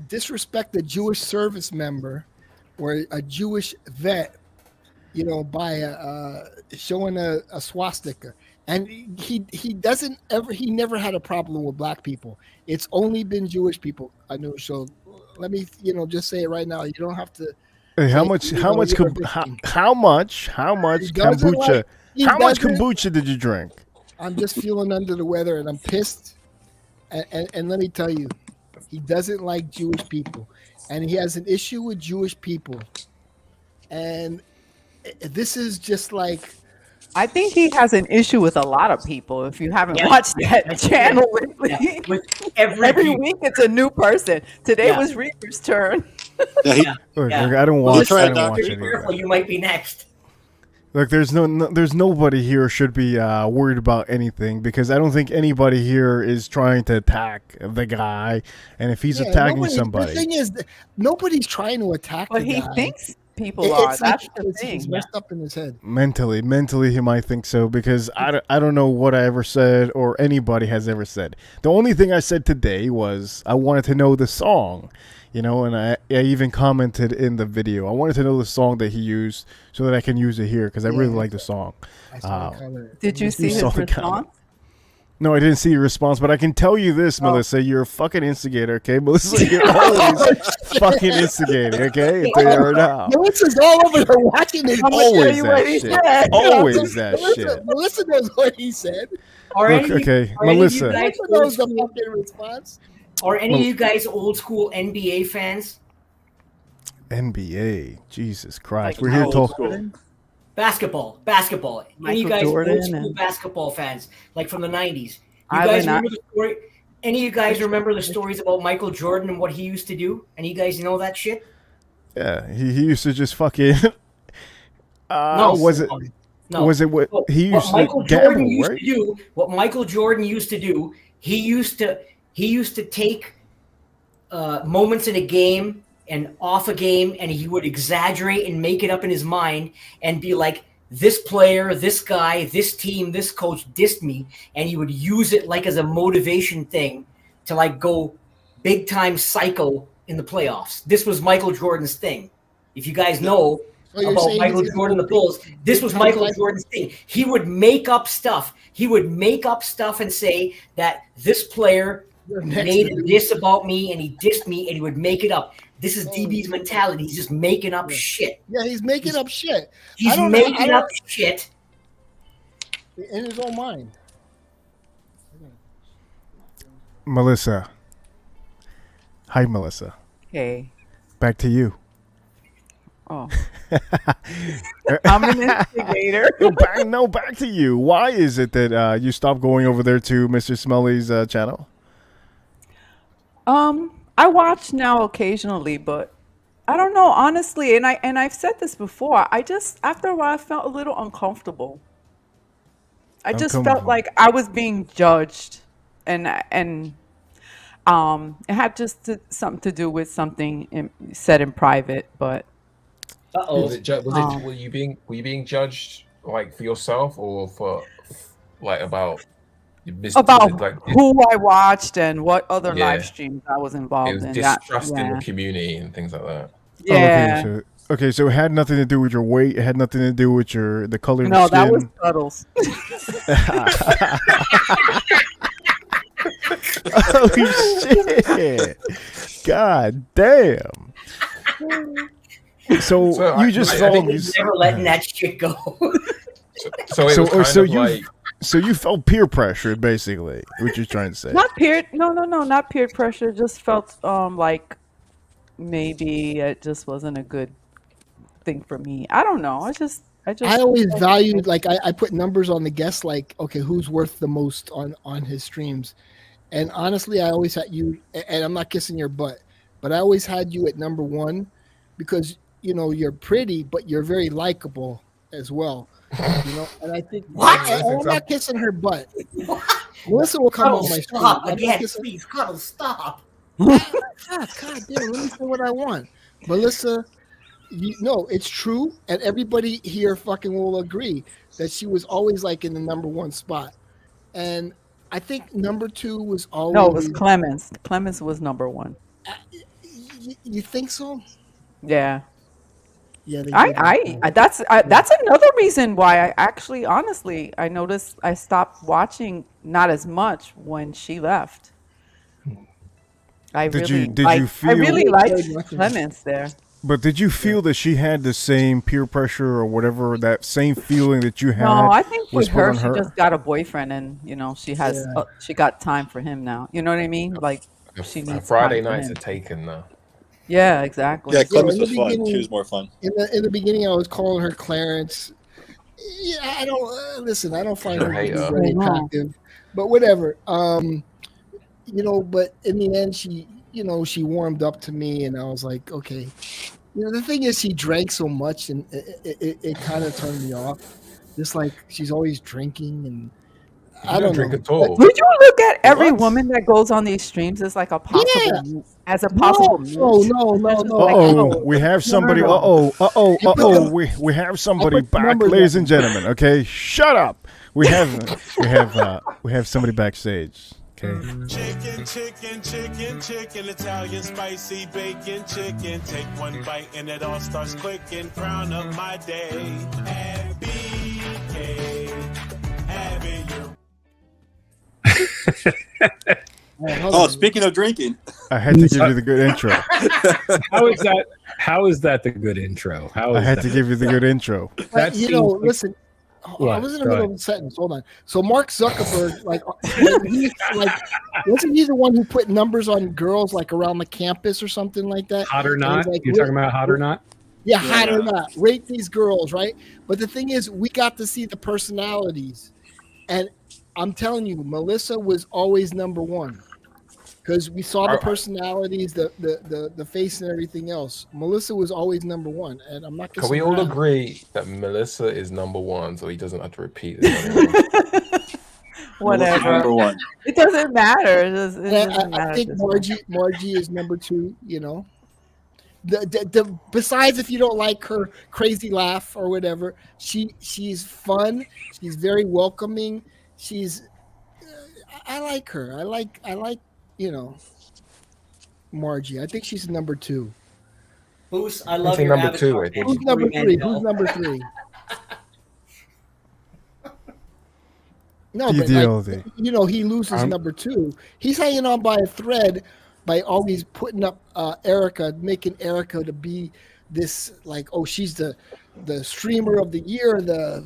disrespect a Jewish service member where a Jewish vet, by showing a swastika, and he doesn't ever he never had a problem with black people. It's only been Jewish people. I know. So let me just say it right now. You don't have to. Hey, Say, how much you're a victim. how much He doesn't kombucha he how much doesn't- kombucha did you drink? I'm just feeling under the weather and I'm pissed. And let me tell you, he doesn't like Jewish people, and he has an issue with Jewish people. And this is just like, I think he has an issue with a lot of people. If you haven't Yeah. watched that Yeah. channel lately, Yeah. With every week it's a new person. Today Yeah. was Reaper's turn. Yeah. Look, Yeah. I don't Well, watch. I listen, don't watch be any of careful, that. you might be next. Look, there's there's nobody here should be worried about anything, because I don't think anybody here is trying to attack the guy. And if he's attacking somebody, The thing is, that nobody's trying to attack But the he guy. thinks people are. That's the thing. He's messed up in his head. mentally he might think so, because I don't know what I ever said or anybody has ever said. The only thing I said today was I wanted to know the song, and I even commented in the video. I wanted to know the song that he used so that I can use it here, because I really like the song. Did you see his response? No, I didn't see your response, but I can tell you this, Melissa. You're a fucking instigator, okay? Melissa, you're always fucking instigating, okay? I tell you right now. Melissa's all over there watching it. Always that shit. Always that shit. Melissa knows what he said. Look, okay, Melissa. Melissa knows the fucking response. Are any of you guys old school NBA fans? NBA, Jesus Christ, Like we're here to talk. Basketball. Any of you Michael guys Jordan old school and- basketball fans, like from the 90s? You I guys would not- remember the story? Any of you guys remember the stories about Michael Jordan and what he used to do? Any of you guys know that shit? Yeah, he used to just fucking. No, was it? No. Was it what he used to Michael Jordan gamble? used Right? to do, what Michael Jordan used to do, he used to take moments in a game and off a game, and he would exaggerate and make it up in his mind and be like, this player, this guy, this team, this coach dissed me, and he would use it like as a motivation thing to like go big time psycho in the playoffs. This was Michael Jordan's thing. If you guys know So you're about saying Michael he's Jordan, the big- Bulls, this big was time Michael psycho? Jordan's thing. He would make up stuff. He would make up stuff and say that this player next made to a me. diss about me and he dissed me, and he would make it up. This is DB's mentality. He's just making up shit. Yeah, he's making up shit. He's I don't know- I making don't- up shit. in his own mind. Melissa. Hi, Melissa. Hey. Back to you. Oh. I'm an instigator. Back to you. Why is it that you stopped going over there to Mr. Smelly's channel? I watch now occasionally, but I don't know, honestly, and I've said this before. I just after a while I felt a little uncomfortable. I just felt Uncomfortable. like I was being judged, and it had just something to do with something said in private, but. Was it, were you being judged like for yourself or for like about like who I watched and what other Yeah. live streams I was involved it was in. distrust in Yeah. the community and things like that? Yeah. Okay, so it had nothing to do with your weight. It had nothing to do with the color of No, your skin. that was Cuddles. Oh shit! God damn! So you just I felt think he's never letting that shit go. So it was kind of like so you felt peer pressured, basically. What you're trying to say? Not peer. No, not peer pressure. Just felt like maybe it just wasn't a good thing for me. I don't know. I always valued, like, I put numbers on the guests, like, okay, who's worth the most on his streams. And honestly, I always had you, and I'm not kissing your butt, but I always had you at number one because, you're pretty, but you're very likable as well. And I think, I'm not kissing her butt. Melissa will come on my stream. Stop I'm not again, kissing- please. Cuddle, stop. God damn, let me say what I want. Melissa, it's true, and everybody here fucking will agree that she was always like in the number one spot. And I think number two was always. No, it was Clemens. Clemens was number one. You think so? Yeah. Yeah, they did. That's another reason why I actually, honestly, I noticed I stopped watching not as much when she left. I Did really you feel? liked Clemens there. But did you feel that she had the same peer pressure or whatever, that same feeling that you No, had I think was with put her, on she her? just got a boyfriend, and she has she got time for him now. You know what I mean? Like she Her needs Friday time for nights him. are taken now. Yeah, exactly. Yeah, Clemens in the was fun. She beginning- was more fun. In the beginning, I was calling her Clarence. Yeah, I don't listen. I don't find her to be very attractive, but whatever. But in the end, she warmed up to me, and I was like, okay. The thing is, she drank so much, and it kind of turned me off. Just like she's always drinking, and I don't drink know. at all. Would you look at every What? woman that goes on these streams as like a possible Yeah. as a possible No, We have somebody. We have somebody back, ladies and gentlemen. Okay, shut up. We have somebody backstage. Okay. Chicken, Italian spicy bacon chicken. Take one bite and it all starts clicking. Crown of my day. At BK, having your Speaking of drinking, I had to give you the good intro. How is that the good intro? I had to give you the good intro. Listen. What? I was in the Go middle ahead. of a sentence. Hold on. So Mark Zuckerberg, wasn't he the one who put numbers on girls like around the campus or something like that? Hot or And not? he's like, You're talking about hot or not? Yeah, hot or not. Rate these girls, right? But the thing is, we got to see the personalities, and I'm telling you, Melissa was always number one. Because we saw the personalities, the face, and everything else. Melissa was always number one, and I'm not. Can we all agree that Melissa is number one, so he doesn't have to repeat it? Whatever. Number one. It doesn't matter. It doesn't matter I think Margie is number two. Besides, if you don't like her crazy laugh or whatever, she's fun. She's very welcoming. I like her. I like. Margie. I think she's number two. Boost, I love your number avatar. two, I think. Who's number three? Who's number three? No, but he loses number two. He's hanging on by a thread by always putting up Erica, making Erica to be this she's the streamer of the year, the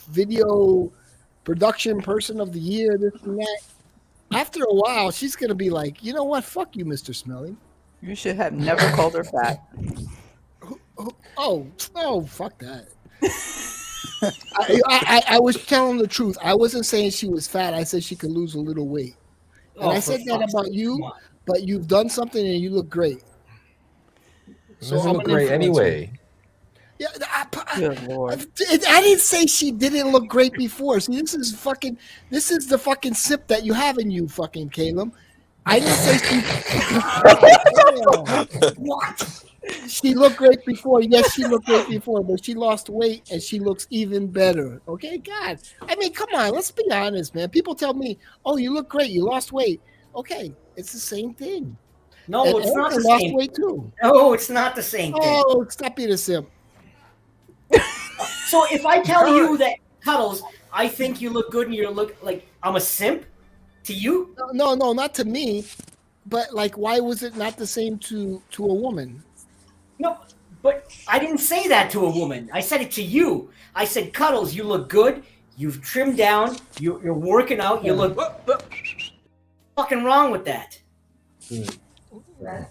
video production person of the year, this and that. After a while, she's gonna be like, you know what? Fuck you, Mr. Smelly. You should have never called her fat. Oh, fuck that. I was telling the truth. I wasn't saying she was fat. I said she could lose a little weight. And I said that about you, but you've done something and you look great. So I'm look great anyway. Yeah, I didn't say she didn't look great before. See, this is the fucking sip that you have in you, fucking Caleb. I didn't say she. What? She looked great before. Yes, she looked great before, but she lost weight and she looks even better. Okay, God. I mean, come on. Let's be honest, man. People tell me, "Oh, you look great. You lost weight." Okay, it's the same thing. No, And it's not the Erica lost same. weight too. No, it's not the same thing. Oh, stop being a simp. So if I tell you that, Cuddles, I think you look good and you look like I'm a simp to you? No, not to me. But why was it not the same to a woman? No, but I didn't say that to a woman. I said it to you. I said, Cuddles, you look good. You've trimmed down. You're working out. You look. What's fucking wrong with that?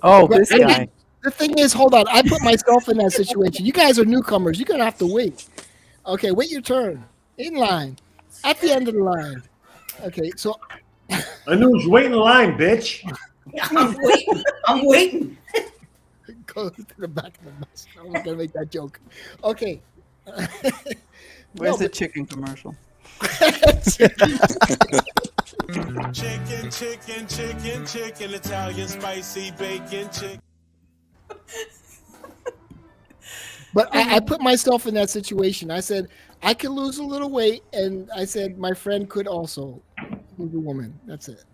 Oh, this guy. The thing is, hold on. I put myself in that situation. You guys are newcomers. You're gonna have to wait. Okay, wait your turn. In line. At the end of the line. Okay, so Anuj, wait in line, bitch. I'm waiting. Go to the back of the bus. I was gonna make that joke. Okay. Where's the chicken commercial? Chicken, Italian spicy bacon chicken. But I put myself in that situation. I said I could lose a little weight, and I said my friend could also, who's a woman. That's it.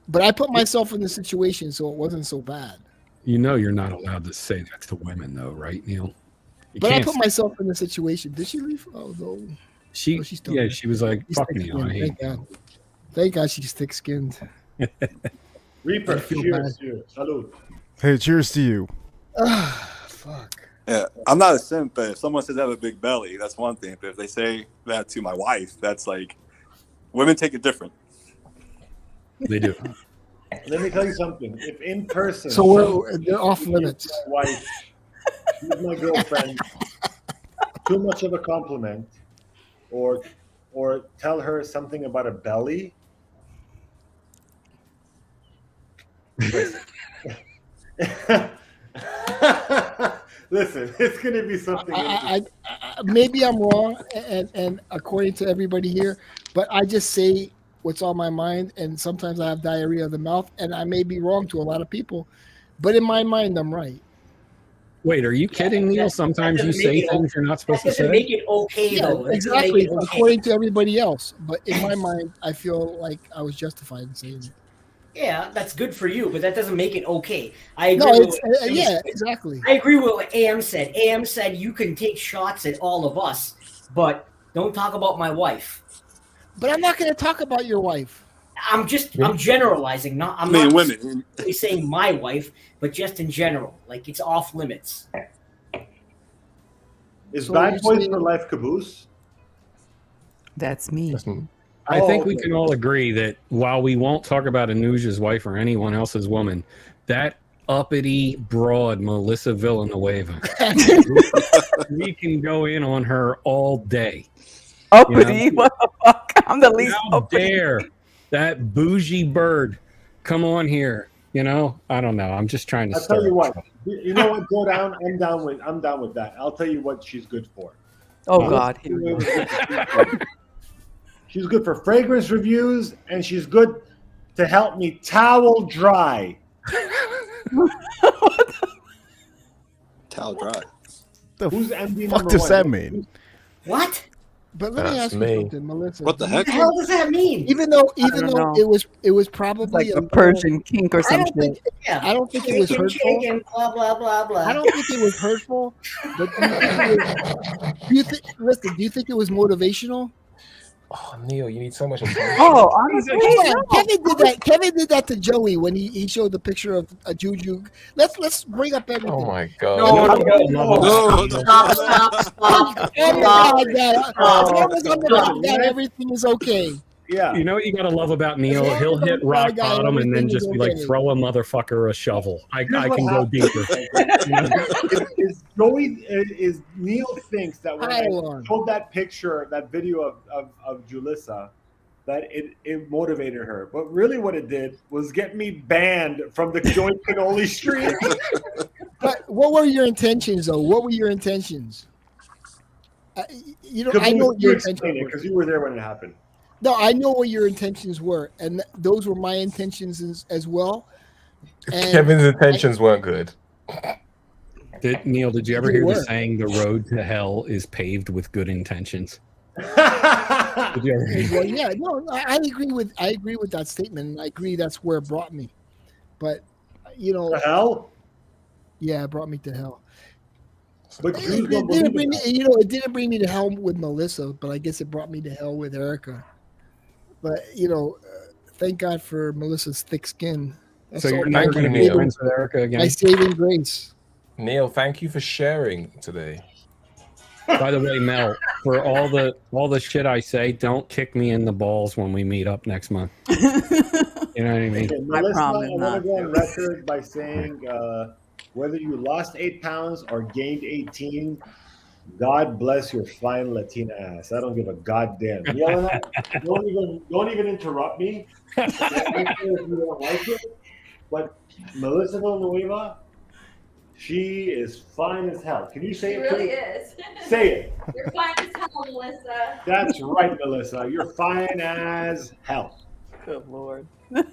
But I put myself in the situation, so it wasn't so bad. You know you're not allowed to say that to women, though, right, Neil? You But I can't. put myself in the situation. Did she leave? Oh no. She, she's still yeah, there. she was like, She's "Fuck Neil, I thick-skinned. hate Thank God. Thank God she's thick-skinned. Reaper, I feel cheers bad. to you. Salud. Hey, cheers to you. Fuck. Yeah, I'm not a simp, but if someone says I have a big belly, that's one thing. But if they say that to my wife, that's like, women take it different. They do. Let me tell you something. If in person, So they're off limits. My wife, she's my girlfriend. Too much of a compliment, or tell her something about a belly. Listen, it's gonna be something. Maybe I'm wrong, and according to everybody here, but I just say what's on my mind, and sometimes I have diarrhea of the mouth, and I may be wrong to a lot of people, but in my mind, I'm right. Wait, are you kidding, Neil? Sometimes you say things you're not supposed to That doesn't say. make it okay, Yeah, though. That doesn't make exactly. it okay. According to everybody else, but in my mind, I feel like I was justified in saying it. Yeah, that's good for you, but that doesn't make it okay. I agree. No, with it's yeah, exactly. I agree with what AM said. AM said you can take shots at all of us, but don't talk about my wife. But I'm not going to talk about your wife. I'm generalizing. I'm mean, not women. saying my wife, but just in general. Like, it's off limits. Is So Bad you're Boys saying- for Life caboose? That's me. I think we okay. can all agree that while we won't talk about Anuja's wife or anyone else's woman, that uppity broad Melissa Villanueva, we can go in on her all day. Uppity? You know? What the fuck? I'm the least How uppity. dare that bougie bird come on here? You know, I don't know. I'm just trying to I'll tell you start. what. You know what? Go down. I'm down with that. I'll tell you what she's good for. Oh God, here we go. She's good for fragrance reviews, and she's good to help me towel dry. Towel dry. Who's MD fuck number does one? that mean? What? But let me That's ask me. you something, Melissa. What the Do you heck? What the think- hell does that mean? Even though don't know. it was probably It's like a little- Persian kink or I some don't shit. think Yeah. I don't think it was Chicken, hurtful. chicken, blah, blah, blah, blah. I don't think it was hurtful. But do you think it was motivational? Oh, Neil, you need so much attention. Oh, honestly, Yeah, no. Kevin did that. Kevin did that to Joey when he showed the picture of a Juju. Let's bring up everything. Oh my god. No, Stop, stop, stop. Oh my God, Dad. As Stop. long as I'm the bad guy, everything is okay. Yeah. You know what you gotta love about Neil? long He'll as I'm hit the rock bad guy, bottom and then everything is just be like, okay. throw a motherfucker a shovel. I Here's what can go happened. deeper. You know? Is Joey is Neil thinks that when I Pile on. showed that picture, that video of Julissa, that it motivated her. But really what it did was get me banned from the Joey Cannoli stream. But what were your intentions, though? What were your intentions? I know what your intentions were. because you were there when it happened. No, I know what your intentions were, and those were my intentions as well. And Kevin's intentions weren't good. Neil, did you ever They hear the were. saying the road to hell is paved with good intentions? Did you ever hear Well, yeah, no, I agree with that statement, and I agree that's where it brought me. But The hell? yeah, it brought me to hell. But It Jews don't didn't believe bring me, in it didn't bring me to hell with Melissa, but I guess it brought me to hell with Erica. But thank God for Melissa's thick skin. That's So you're all- never Thank going to you, be Neil. friends with Erica again? my saving grace. Neil, thank you for sharing today. By the way, Mel, for all the shit I say, don't kick me in the balls when we meet up next month. You know what I mean? Okay, Melissa, I promise want not to go on to. record by saying whether you lost 8 pounds or gained 18, God bless your fine Latina ass. I don't give a goddamn. Yelena, don't even interrupt me. I don't care if you don't like it, but Melissa Villanueva, she is fine as hell. Can you say She it? really please? is. Say it. You're fine as hell, Melissa. That's right, Melissa. You're fine as hell. Good lord.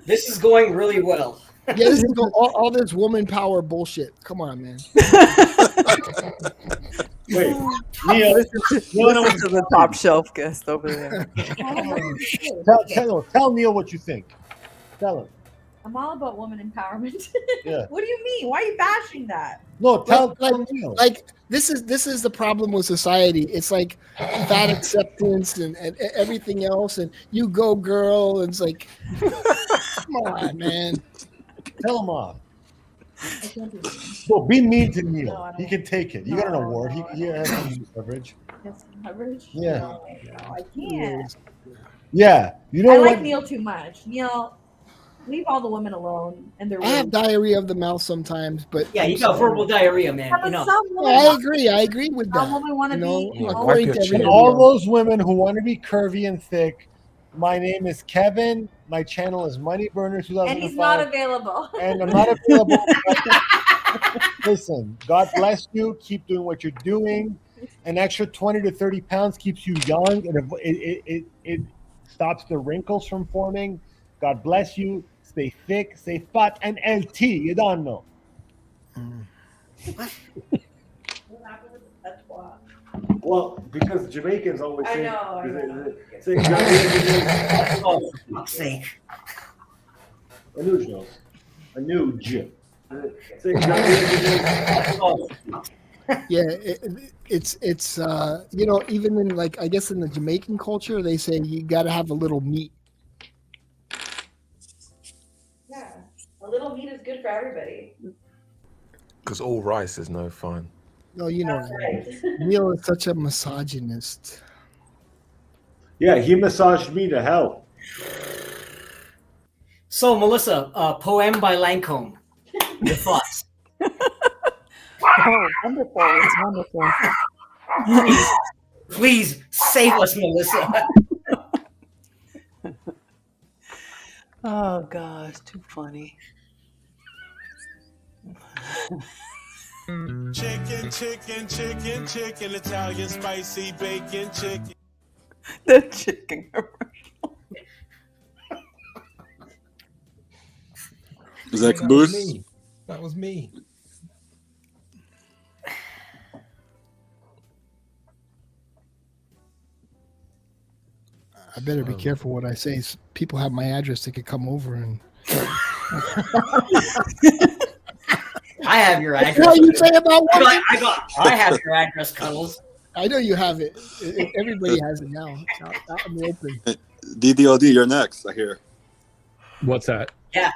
This is going really well. Yeah, this is all this woman power bullshit. Come on, man. Wait, Neil, Listen to the top shelf guest over there. tell Neil what you think. Tell him. I'm all about woman empowerment. Yeah. What do you mean? Why are you bashing that? No, like this is the problem with society. It's like fat acceptance and everything else, and you go girl, and it's like, come on, man. Tell him off. I can't be mean. No, be mean to Neil. No, I don't He can take it. You got an award. He has some news coverage. Get some coverage? Yeah. No, I can't. Yeah. You know I what? like Neil too much. Neil, leave all the women alone and their I have rules. diarrhea of the mouth sometimes, but Yeah, you got verbal diarrhea, man. Yeah, but Enough. some women I agree with that. Some women want to be. according to And everybody all else. those women who want to be curvy and thick, my name is Kevin. My channel is Money Burner 2005. And he's not available. And I'm not available. Listen, God bless you. Keep doing what you're doing. An extra 20 to 30 pounds keeps you young, and it stops the wrinkles from forming. God bless you. Stay thick, stay fat, and LT. You don't know. Well, because Jamaicans always say, say Oh, for fuck's sake. Anuj knows. Anuj. Say Yeah, it's you know, even in like I guess in the Jamaican culture they say you got to have a little meat. Yeah, a little meat is good for everybody. Because all rice is no fun. No, you know, That's Neil is such a misogynist. Yeah, he massaged me to hell. So, Melissa, poem by Lancome. Your thoughts? Oh, wonderful. It's wonderful. Please save us, Melissa. Oh, gosh, too funny. Chicken, chicken, chicken, chicken, Italian spicy bacon chicken. The chicken. Is that was Caboose? me. That was me. I better be careful what I say. People have my address; they could come over and. I have your address. What you say about women? I have your address, Cuddles. I know you have it. Everybody has it now. It's out in the open. DDOD, you're next, I hear. What's that? Yeah.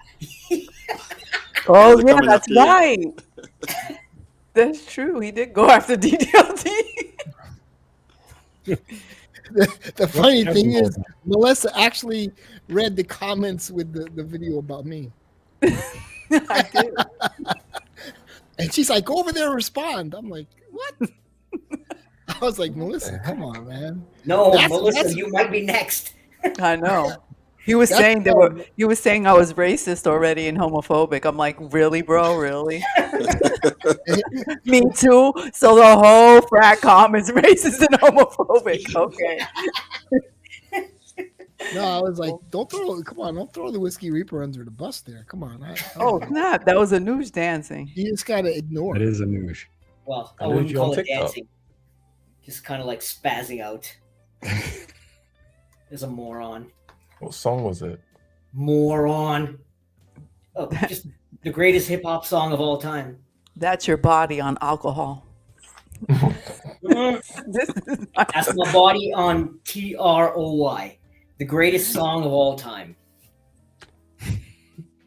Oh, They're yeah, coming that's after you. right. That's true. He did go after DDLT. The funny thing is, Melissa actually read the comments with the video about me. I did. And she's like, go over there and respond. I'm like, what? I was like, Melissa, come on, man. No, That's- Melissa, that's- you might be next. I know. He was That's saying he was saying I was racist already and homophobic. I'm like, really, bro? Really? Me too. So the whole frat com is racist and homophobic. Okay. No, I was like, don't throw the Whiskey Reaper under the bus there. Come on. Oh, snap. That was a news dancing. You just got to ignore That it. is a news. Well, I I wouldn't heard you on call it TikTok. dancing. Just kind of like spazzing out. There's a moron. What song was it? Moron. Oh, just the greatest hip hop song of all time. That's your body on alcohol. That's my body on TROY. The greatest song of all time.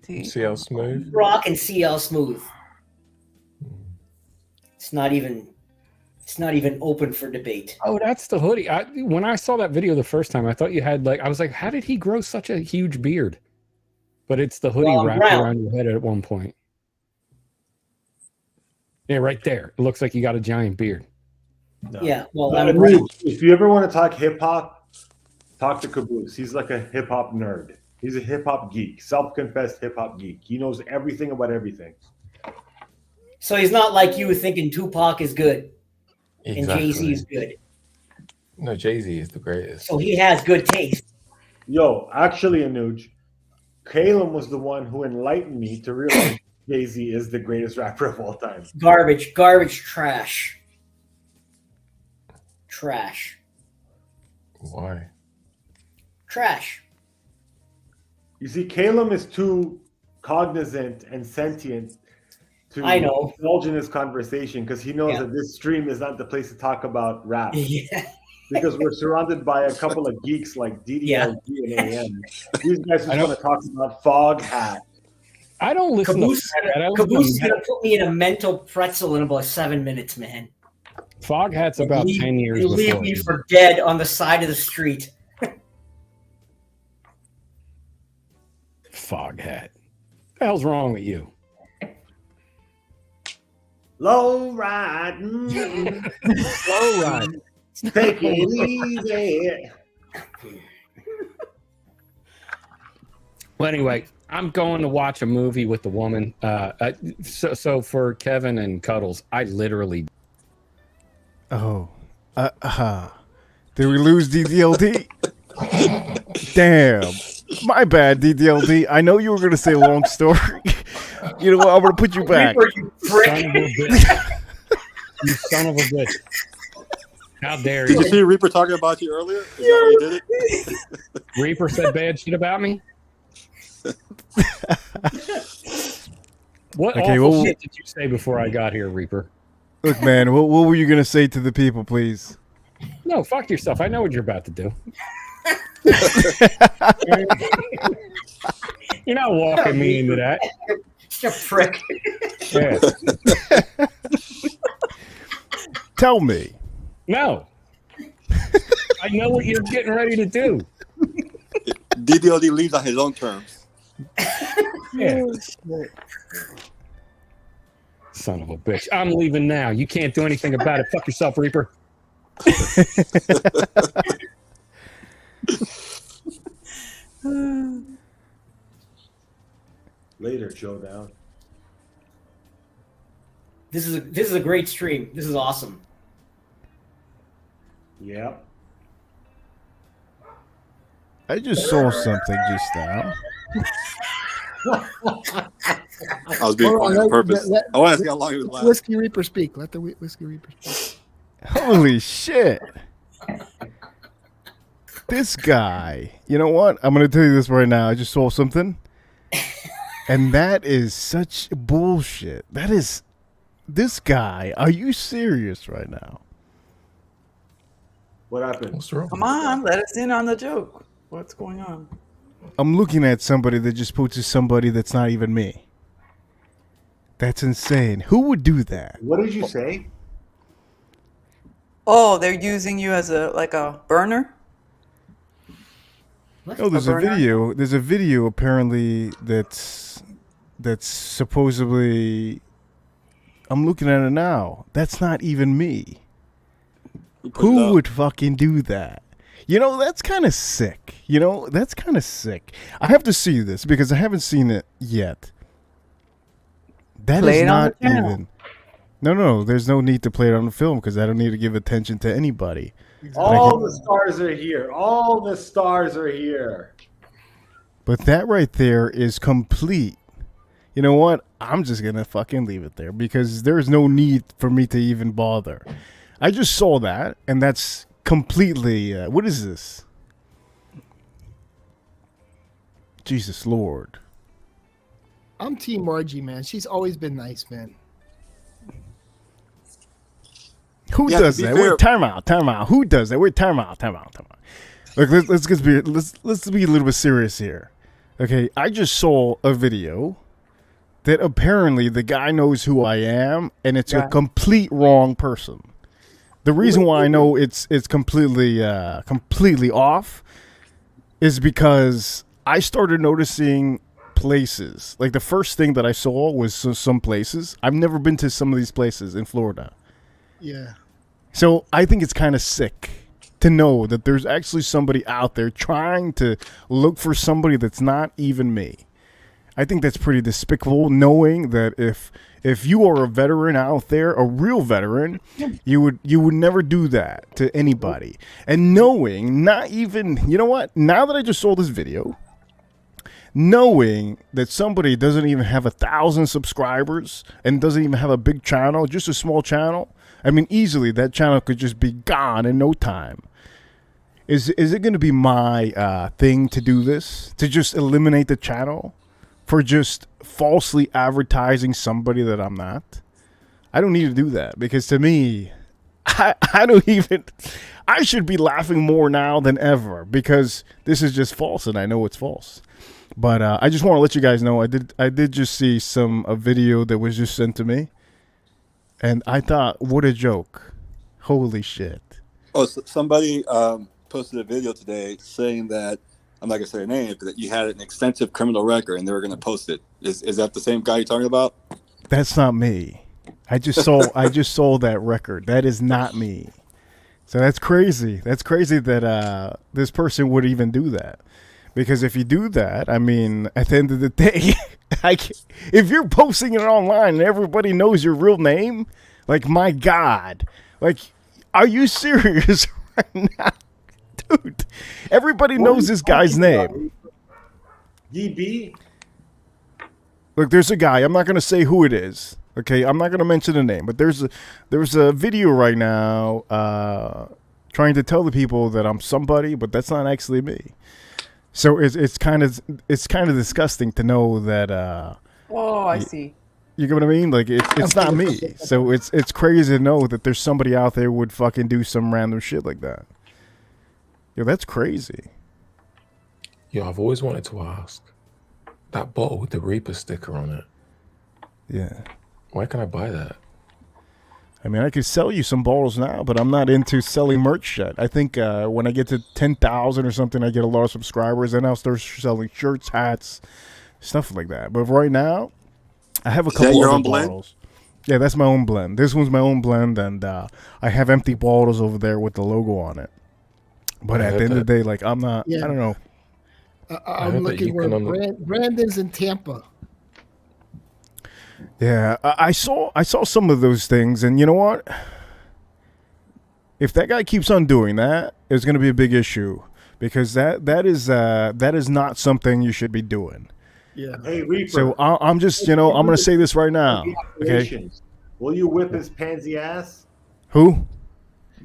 See how smooth? Rock and CL Smooth. It's not even open for debate. Oh, that's the hoodie. When I saw that video the first time, I thought you had I was like, how did he grow such a huge beard? But it's the hoodie Well, I'm wrapped brown. around your head at one point. Yeah, right there. It looks like you got a giant beard. Yeah, well, But I'm if you ever want to talk hip hop, talk to Caboose. He's like a hip hop nerd. He's a hip hop geek, self-confessed hip hop geek. He knows everything about everything. So he's not like you thinking Tupac is good and Exactly. Jay-Z is good. No, Jay-Z is the greatest. So he has good taste. Yo, actually, Anuj, Caleb was the one who enlightened me to realize Jay-Z is the greatest rapper of all time. Garbage, trash. Trash. Why? Trash. You see, Caleb is too cognizant and sentient to I know. indulge in this conversation because he knows that this stream is not the place to talk about rap. Yeah. Because we're surrounded by a couple of geeks like DDLG and AM. These guys just want to talk about Fog Hat. I don't listen Caboose, to Fog Hat. I listen Caboose is to gonna put me in a mental pretzel in about 7 minutes, man. Fog Hat's about 10 years You leave before. me for dead on the side of the street. Fog Hat. What the hell's wrong with you? Low riding. Low riding. Take it easy. Well, anyway, I'm going to watch a movie with the woman. So for Kevin and Cuddles, I literally. Oh. Did we lose DDLD? Damn. My bad, DDLD. I know you were going to say a long story. You know what? I'm going to put you back. Reaper, you prick. Son of a bitch. You son of a bitch. How dare Did you? you see Reaper talking about you earlier? Is that why you did it? Reaper said bad shit about me? What Okay, awful well, shit did you say before I got here, Reaper? Look, man, what were you going to say to the people, please? No, fuck yourself. I know what you're about to do. You're not walking me into that. You prick. Yeah. Tell me. No. I know what you're getting ready to do. DDLD leaves on his own terms. Yeah. Son of a bitch. I'm leaving now. You can't do anything about it. Fuck yourself, Reaper. Later, showdown. This is a great stream. This is awesome. Yeah. I just saw something just now. I was being funny on purpose. I want to see how long it was last. Whiskey Reaper speak. Let the Whiskey Reaper speak. Holy shit. This guy. You know what? I'm going to tell you this right now. I just saw something. And that is such bullshit. That is... This guy. Are you serious right now? What happened? What's wrong? Come on, let us in on the joke. What's going on? I'm looking at somebody that just posted somebody that's not even me. That's insane. Who would do that? What did you say? Oh, they're using you as a burner? Oh, there's a video. There's a video apparently that's supposedly. I'm looking at it now. That's not even me. Who would fucking do that? You know, that's kind of sick. You know, that's kind of sick. I have to see this because I haven't seen it yet. That Play is it on not the channel. even. No. There's no need to play it on the film because I don't need to give attention to anybody. All the stars are here. All the stars are here. But that right there is complete. You know what? I'm just going to fucking leave it there because there's no need for me to even bother. I just saw that, and that's completely... what is this? Jesus Lord. I'm Team Margie, man. She's always been nice, man. Who Yeah, does to be that? fair- Wait, time out. Who does that? Wait, time out. Look, let's be a little bit serious here. Okay, I just saw a video that apparently the guy knows who I am, and it's a Right. complete wrong person. The reason why I know it's completely off is because I started noticing places. Like the first thing that I saw was some places. I've never been to some of these places in Florida. Yeah. So I think it's kind of sick to know that there's actually somebody out there trying to look for somebody that's not even me. I think that's pretty despicable, knowing that if you are a veteran out there, a real veteran, you would never do that to anybody. And knowing, not even, you know what? Now that I just saw this video, knowing that somebody doesn't even have 1,000 subscribers and doesn't even have a big channel, just a small channel, I mean, easily that channel could just be gone in no time. Is it going to be my thing to do this? To just eliminate the channel? for just falsely advertising somebody that I'm not. I don't need to do that because to me, I don't even. I should be laughing more now than ever because this is just false and I know it's false. But I just want to let you guys know I did just see a video that was just sent to me, and I thought, what a joke! Holy shit! Oh, somebody posted a video today saying that I'm not gonna say her name, but that you had an extensive criminal record and they were gonna post it. Is that the same guy you're talking about? That's not me. I just saw that record. That is not me. So that's crazy. That's crazy that this person would even do that. Because if you do that, I mean, at the end of the day, if you're posting it online and everybody knows your real name, like, my God, like, are you serious right now? Dude, everybody knows this guy's name. DB? Look, there's a guy. I'm not going to say who it is. Okay, I'm not going to mention the name, but there's a video right now trying to tell the people that I'm somebody, but that's not actually me. So it's kind of disgusting to know that. I see. You get what I mean? Like it's not me. So it's crazy to know that there's somebody out there who would fucking do some random shit like that. Yo, that's crazy. Yo, I've always wanted to ask. That bottle with the Reaper sticker on it. Yeah. Where can I buy that? I mean, I could sell you some bottles now, but I'm not into selling merch yet. I think when I get to 10,000 or something, I get a lot of subscribers, and I'll start selling shirts, hats, stuff like that. But right now, I have a couple your other own blend? bottles. Yeah, that's my own blend. This one's my own blend, and I have empty bottles over there with the logo on it. But at the end of the day, like, I'm not, I don't know. I'm looking where Brandon's in Tampa. Yeah, I saw some of those things, and you know what? If that guy keeps on doing that, it's going to be a big issue because that is not something you should be doing. Yeah. Hey, Reaper. So I'm just, I'm going to say this right now. Okay. Will you whip his pansy ass? Who?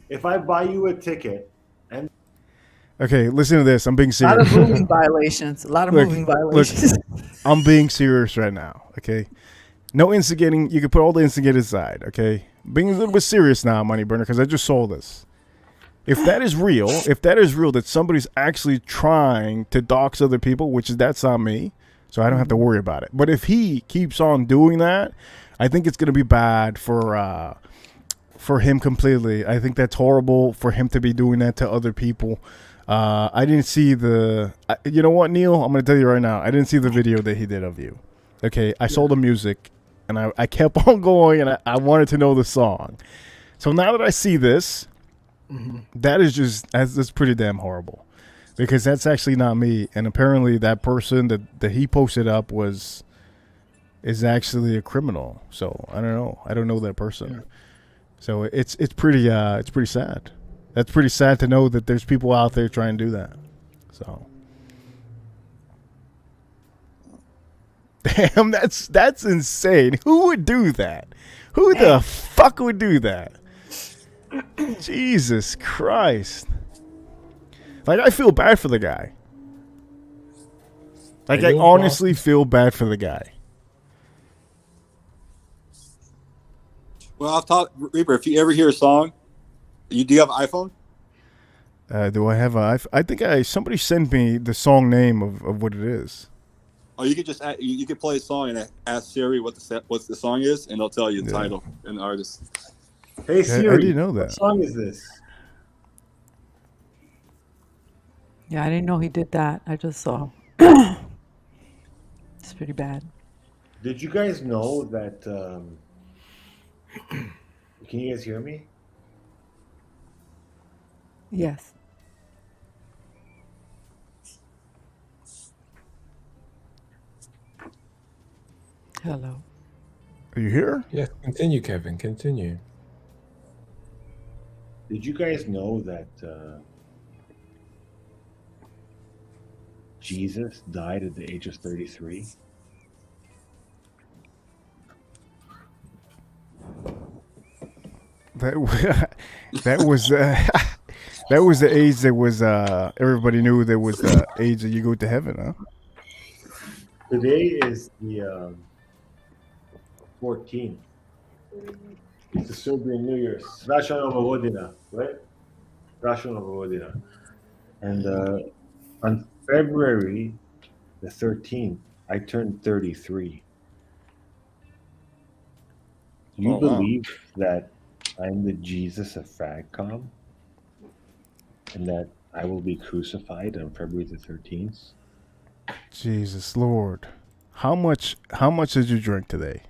If I buy you a ticket and Okay, listen to this. I'm being A lot serious. of moving violations. A lot of moving violations. Look, I'm being serious right now. Okay. No instigating. You can put all the instigating aside. Okay. Being a little bit serious now, Money Burner, because I just saw this. If that is real, that somebody's actually trying to dox other people, which that's not me, so I don't have to worry about it. But if he keeps on doing that, I think it's going to be bad for him completely. I think that's horrible for him to be doing that to other people. I didn't see you know what, Neil? I'm going to tell you right now. I didn't see the video that he did of you. Okay, I saw the music, and I kept on going, and I wanted to know the song. So now that I see this, that's pretty damn horrible. Because that's actually not me. And apparently that person that he posted up is actually a criminal. So I don't know. I don't know that person. So it's pretty sad. That's pretty sad to know that there's people out there trying to do that. So damn, that's insane. Who would do that? Who the fuck would do that? Jesus Christ. Like, I feel bad for the guy. Like, I honestly feel bad for the guy. Well, I'll talk, Reaper. If you ever hear a song, do you have an iPhone? Do I have I think somebody sent me the song name of what it is. Oh, you could just you could play a song and ask Siri what the song is, and they'll tell you the title and the artist. Hey Siri, I didn't know that. What song is this? Yeah, I didn't know he did that. I just saw. It's pretty bad. Did you guys know that? Can you guys hear me? Yes. Hello. Are you here? Yes, continue, Kevin. Continue. Did you guys know that Jesus died at the age of 33? That was that was the age that was everybody knew that was the age that you go to heaven, huh? Today is the 14th. It's the Serbian New Year. Svaša Nova Godina, right? Svaša Nova Godina. And on February the 13th, I turned 33. Do you Oh, wow. believe that I'm the Jesus of Fragcom? And that I will be crucified on February the 13th? Jesus Lord. How much did you drink today?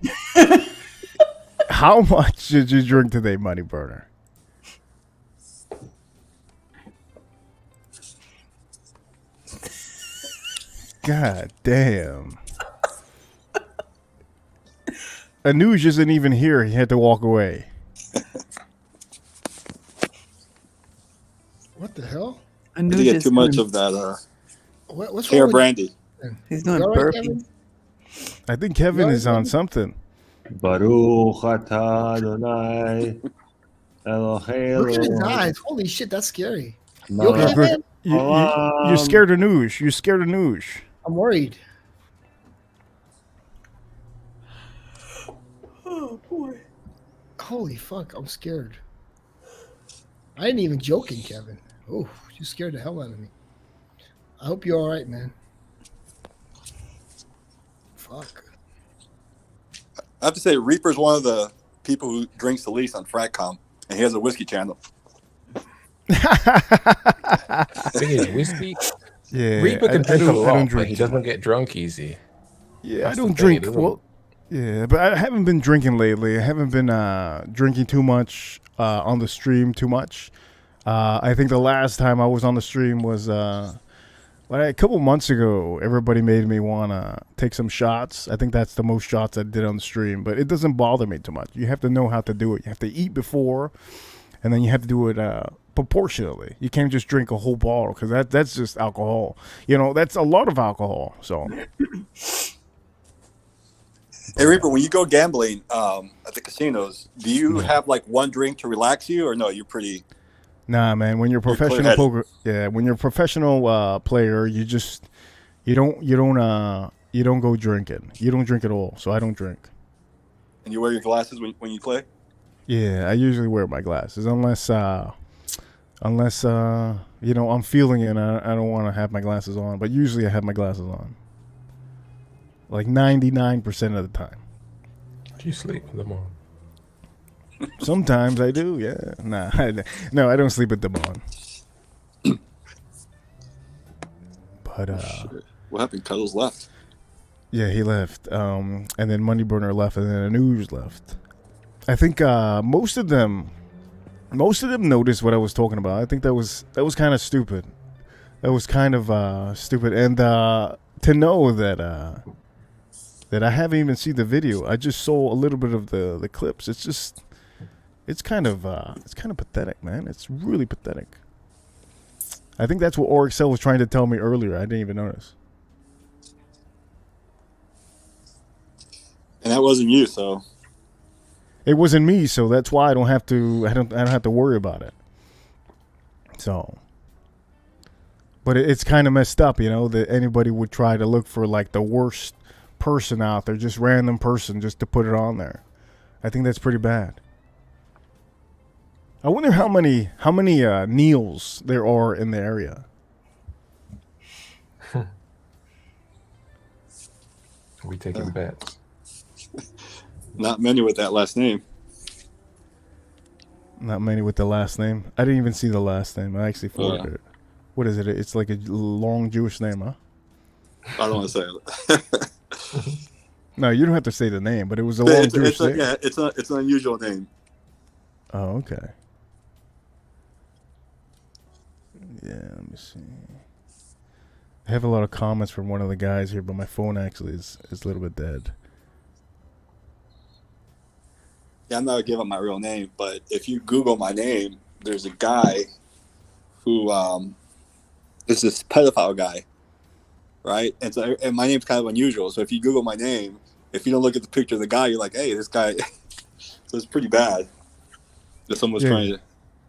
How much did you drink today, Money Burner? God damn. Anuj isn't even here. He had to walk away. What the hell? I did get too much of that What's pear wrong with brandy. He's You doing all right, burpees. Kevin? I think Kevin Yeah, is on yeah. something. Baruch atah Adonai Eloheinu. Look at his eyes. Holy shit, that's scary. You Malach okay, man? You scared Anuj. You scared Anuj. I'm worried. Oh boy. Holy fuck, I'm scared. I ain't even joking, Kevin. Oh, you scared the hell out of me. I hope you're all right, man. Fuck. I have to say, Reaper's one of the people who drinks the least on Fragcom, and he has a whiskey channel. Thing is, whiskey. Yeah, Reaper can drink a I lot, don't but drink he too doesn't get drunk easy. Yeah, That's I the don't thing, he drink. doesn't- Well, yeah, but I haven't been drinking lately. I haven't been drinking too much on the stream too much. I think the last time I was on the stream was a couple months ago. Everybody made me want to take some shots. I think that's the most shots I did on the stream, but it doesn't bother me too much. You have to know how to do it. You have to eat before, and then you have to do it proportionally. You can't just drink a whole bottle because that's just alcohol. You know, that's a lot of alcohol. So. Hey, Reaper, when you go gambling at the casinos, do you have like one drink to relax you, or no? You're pretty. Nah, man. When you're a professional clear-headed. poker, when you're a professional player, you don't go drinking. You don't drink at all. So I don't drink. And you wear your glasses when you play. Yeah, I usually wear my glasses unless I'm feeling it and I don't want to have my glasses on. But usually I have my glasses on. Like 99% of the time. Do you sleep with them on? Sometimes I do, yeah. Nah, I don't sleep with them on. But What happened? Cuddles left. yeah, he left. And then Moneyburner left, and then Anuj left. I think most of them noticed what I was talking about. I think that was kind of stupid. That was kind of stupid, and to know that I haven't even seen the video. I just saw a little bit of the clips. It's kind of pathetic, man. It's really pathetic. I think that's what Orixel was trying to tell me earlier. I didn't even notice. And that wasn't you, so. It wasn't me, so that's why I don't have to worry about it. So, but it's kind of messed up, that anybody would try to look for like the worst person out there, just random person, just to put it on there. I think that's pretty bad. I wonder how many Neils there are in the area. We taking bets. Not many with that last name. Not many with the last name. I didn't even see the last name. I actually forwarded it. What is it? It's like a long Jewish name, huh? I don't want to say it. No, you don't have to say the name, but it was a long Jewish name. Yeah, it's an unusual name. Oh, okay. Yeah, let me see. I have a lot of comments from one of the guys here, but my phone actually is a little bit dead. Yeah, I'm not gonna give up my real name, but if you Google my name, there's a guy who is this pedophile guy, right? And so, and my name's kind of unusual. So if you Google my name, if you don't look at the picture of the guy, you're like, hey, this guy. So it's pretty bad that someone's trying to.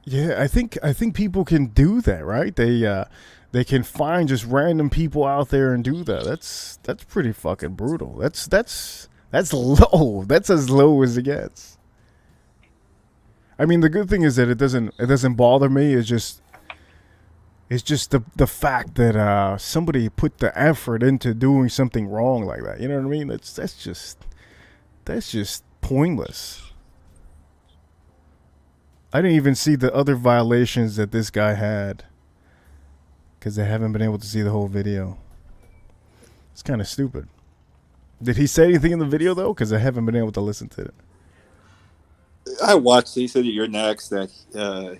Yeah, I think people can do that, right? They can find just random people out there and do that. That's pretty fucking brutal. That's low. That's as low as it gets. I mean, the good thing is that it doesn't bother me. It's just the fact that somebody put the effort into doing something wrong like that. You know what I mean? That's just pointless. I didn't even see the other violations that this guy had because I haven't been able to see the whole video. It's kind of stupid. Did he say anything in the video though? Because I haven't been able to listen to it. I watched. He said that you're next. That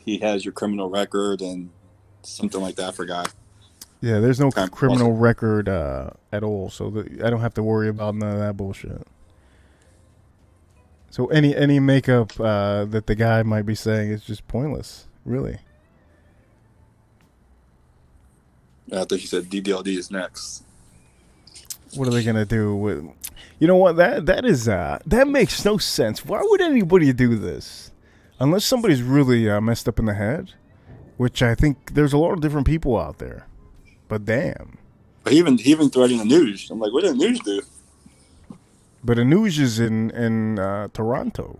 he has your criminal record and something like that. I forgot. Yeah, there's no criminal record at all, so I don't have to worry about none of that bullshit. So any makeup that the guy might be saying is just pointless, really. I think he said DDLD is next. What are they gonna do with? You know what? That makes no sense. Why would anybody do this? Unless somebody's really messed up in the head, which I think there's a lot of different people out there. But damn. But he even threatened the news. I'm like, what did the news do? But Anuj is in Toronto.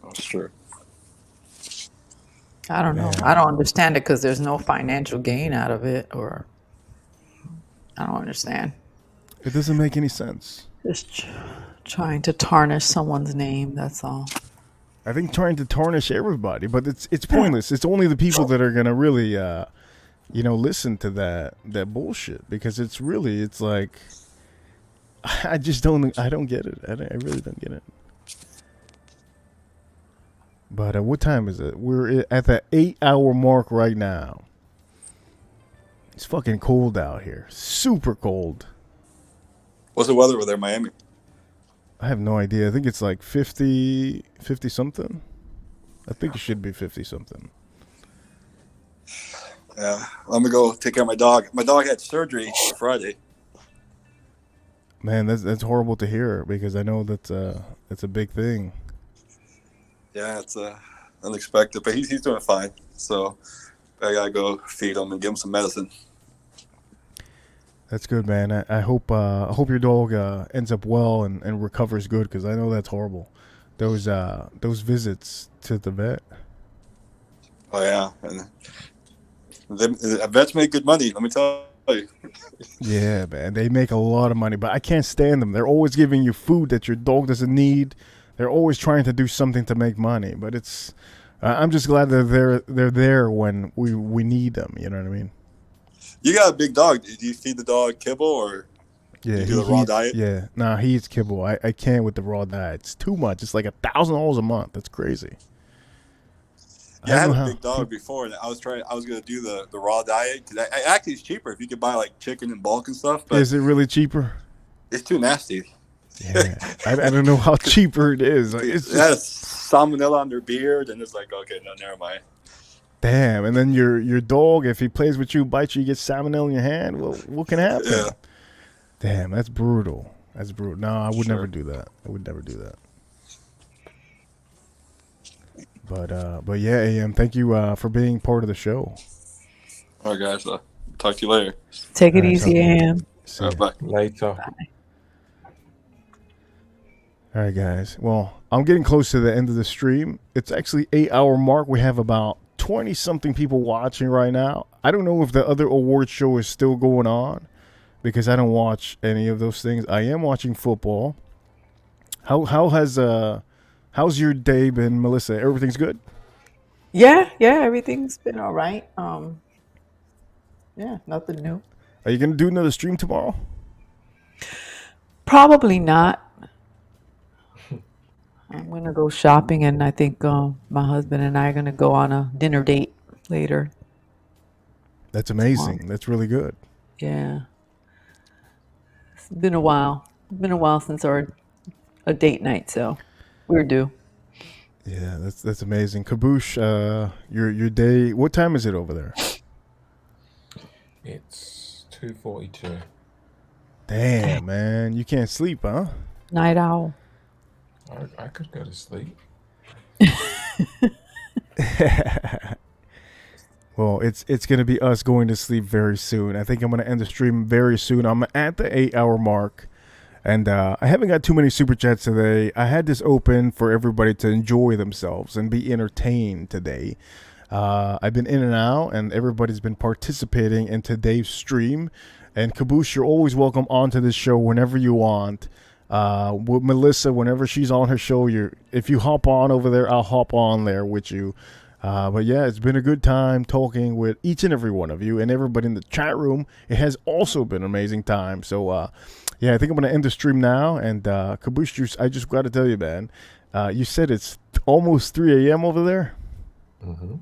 Oh, sure. I don't know. I don't understand it because there's no financial gain out of it, or I don't understand. It doesn't make any sense. Just trying to tarnish someone's name. That's all. I think trying to tarnish everybody, but it's pointless. It's only the people that are gonna really, listen to that bullshit because it's like. I don't get it. I really don't get it. But what time is it? We're at the 8-hour mark right now. It's fucking cold out here. Super cold. What's the weather over there in Miami? I have no idea. I think it's like 50 something. I think it should be 50 something. Yeah. Let me go take care of my dog. My dog had surgery Friday. Man, that's horrible to hear because I know that's a big thing. Yeah, it's unexpected, but he's doing fine. So I gotta go feed him and give him some medicine. That's good, man. I hope your dog ends up well and recovers good because I know that's horrible. Those visits to the vet. Oh yeah, and the vets make good money. Let me tell you. Yeah, man, they make a lot of money, but I can't stand them. They're always giving you food that your dog doesn't need. They're always trying to do something to make money, but it's. I'm just glad that they're there when we need them. You know what I mean? You got a big dog. Do you feed the dog kibble or Yeah, do you do the raw diet? Yeah, nah, he eats kibble. I can't with the raw diet. It's too much. It's like $1,000 a month. That's crazy. Yeah, I had a big dog before, and I was gonna do the raw diet because actually it's cheaper if you could buy like chicken in bulk and stuff. But is it really cheaper? It's too nasty. Yeah, I don't know how cheaper it is. Like, it's just salmonella on their beard, and it's like, okay, no, never mind. Damn, and then your dog, if he plays with you, bites you, you get salmonella in your hand. Well, what can happen? Yeah. Damn, that's brutal. That's brutal. No, I would never do that. I would never do that. But yeah, AM, thank you for being part of the show. All right, guys. Talk to you later. Take it easy, AM. Bye. Later. All right, guys. Well, I'm getting close to the end of the stream. It's actually 8-hour mark. We have about 20-something people watching right now. I don't know if the other award show is still going on because I don't watch any of those things. I am watching football. How's your day been, Melissa? Everything's good? Yeah, everything's been all right. Yeah, nothing new. Are you gonna do another stream tomorrow? Probably not. I'm gonna go shopping, and I think my husband and I are gonna go on a dinner date later. That's amazing. That's really good. Yeah, it's been a while. It's been a while since a date night, so we're due. Yeah, that's amazing. Kaboosh, your day. What time is it over there? It's 2:42. Damn, man, you can't sleep, huh? Night owl. I could go to sleep. Well, it's gonna be us going to sleep very soon. I think I'm gonna end the stream very soon. I'm at the 8 hour mark, and I haven't got too many super chats today. I had this open for everybody to enjoy themselves and be entertained today. I've been in and out, and everybody's been participating in today's stream. And Caboose, you're always welcome onto this show whenever you want. With Melissa, whenever she's on her show, if you hop on over there, I'll hop on there with you. But yeah, it's been a good time talking with each and every one of you and everybody in the chat room. It has also been an amazing time. So yeah, I think I'm going to end the stream now. And Caboose, I just got to tell you, man, you said it's almost 3 a.m. over there? Mm-hmm.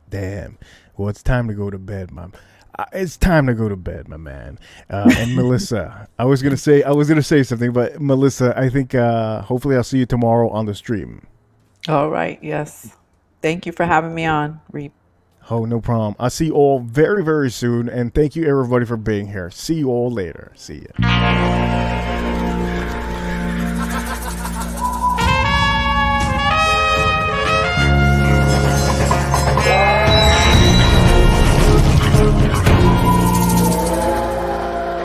Damn. Well, it's time to go to bed, man. It's time to go to bed, my man. And Melissa, I was gonna say something, but Melissa, I think hopefully I'll see you tomorrow on the stream. All right. Yes. Thank you for having me on, Reap. Oh, no problem. I'll see you all very, very soon, and thank you everybody for being here. See you all later. See ya.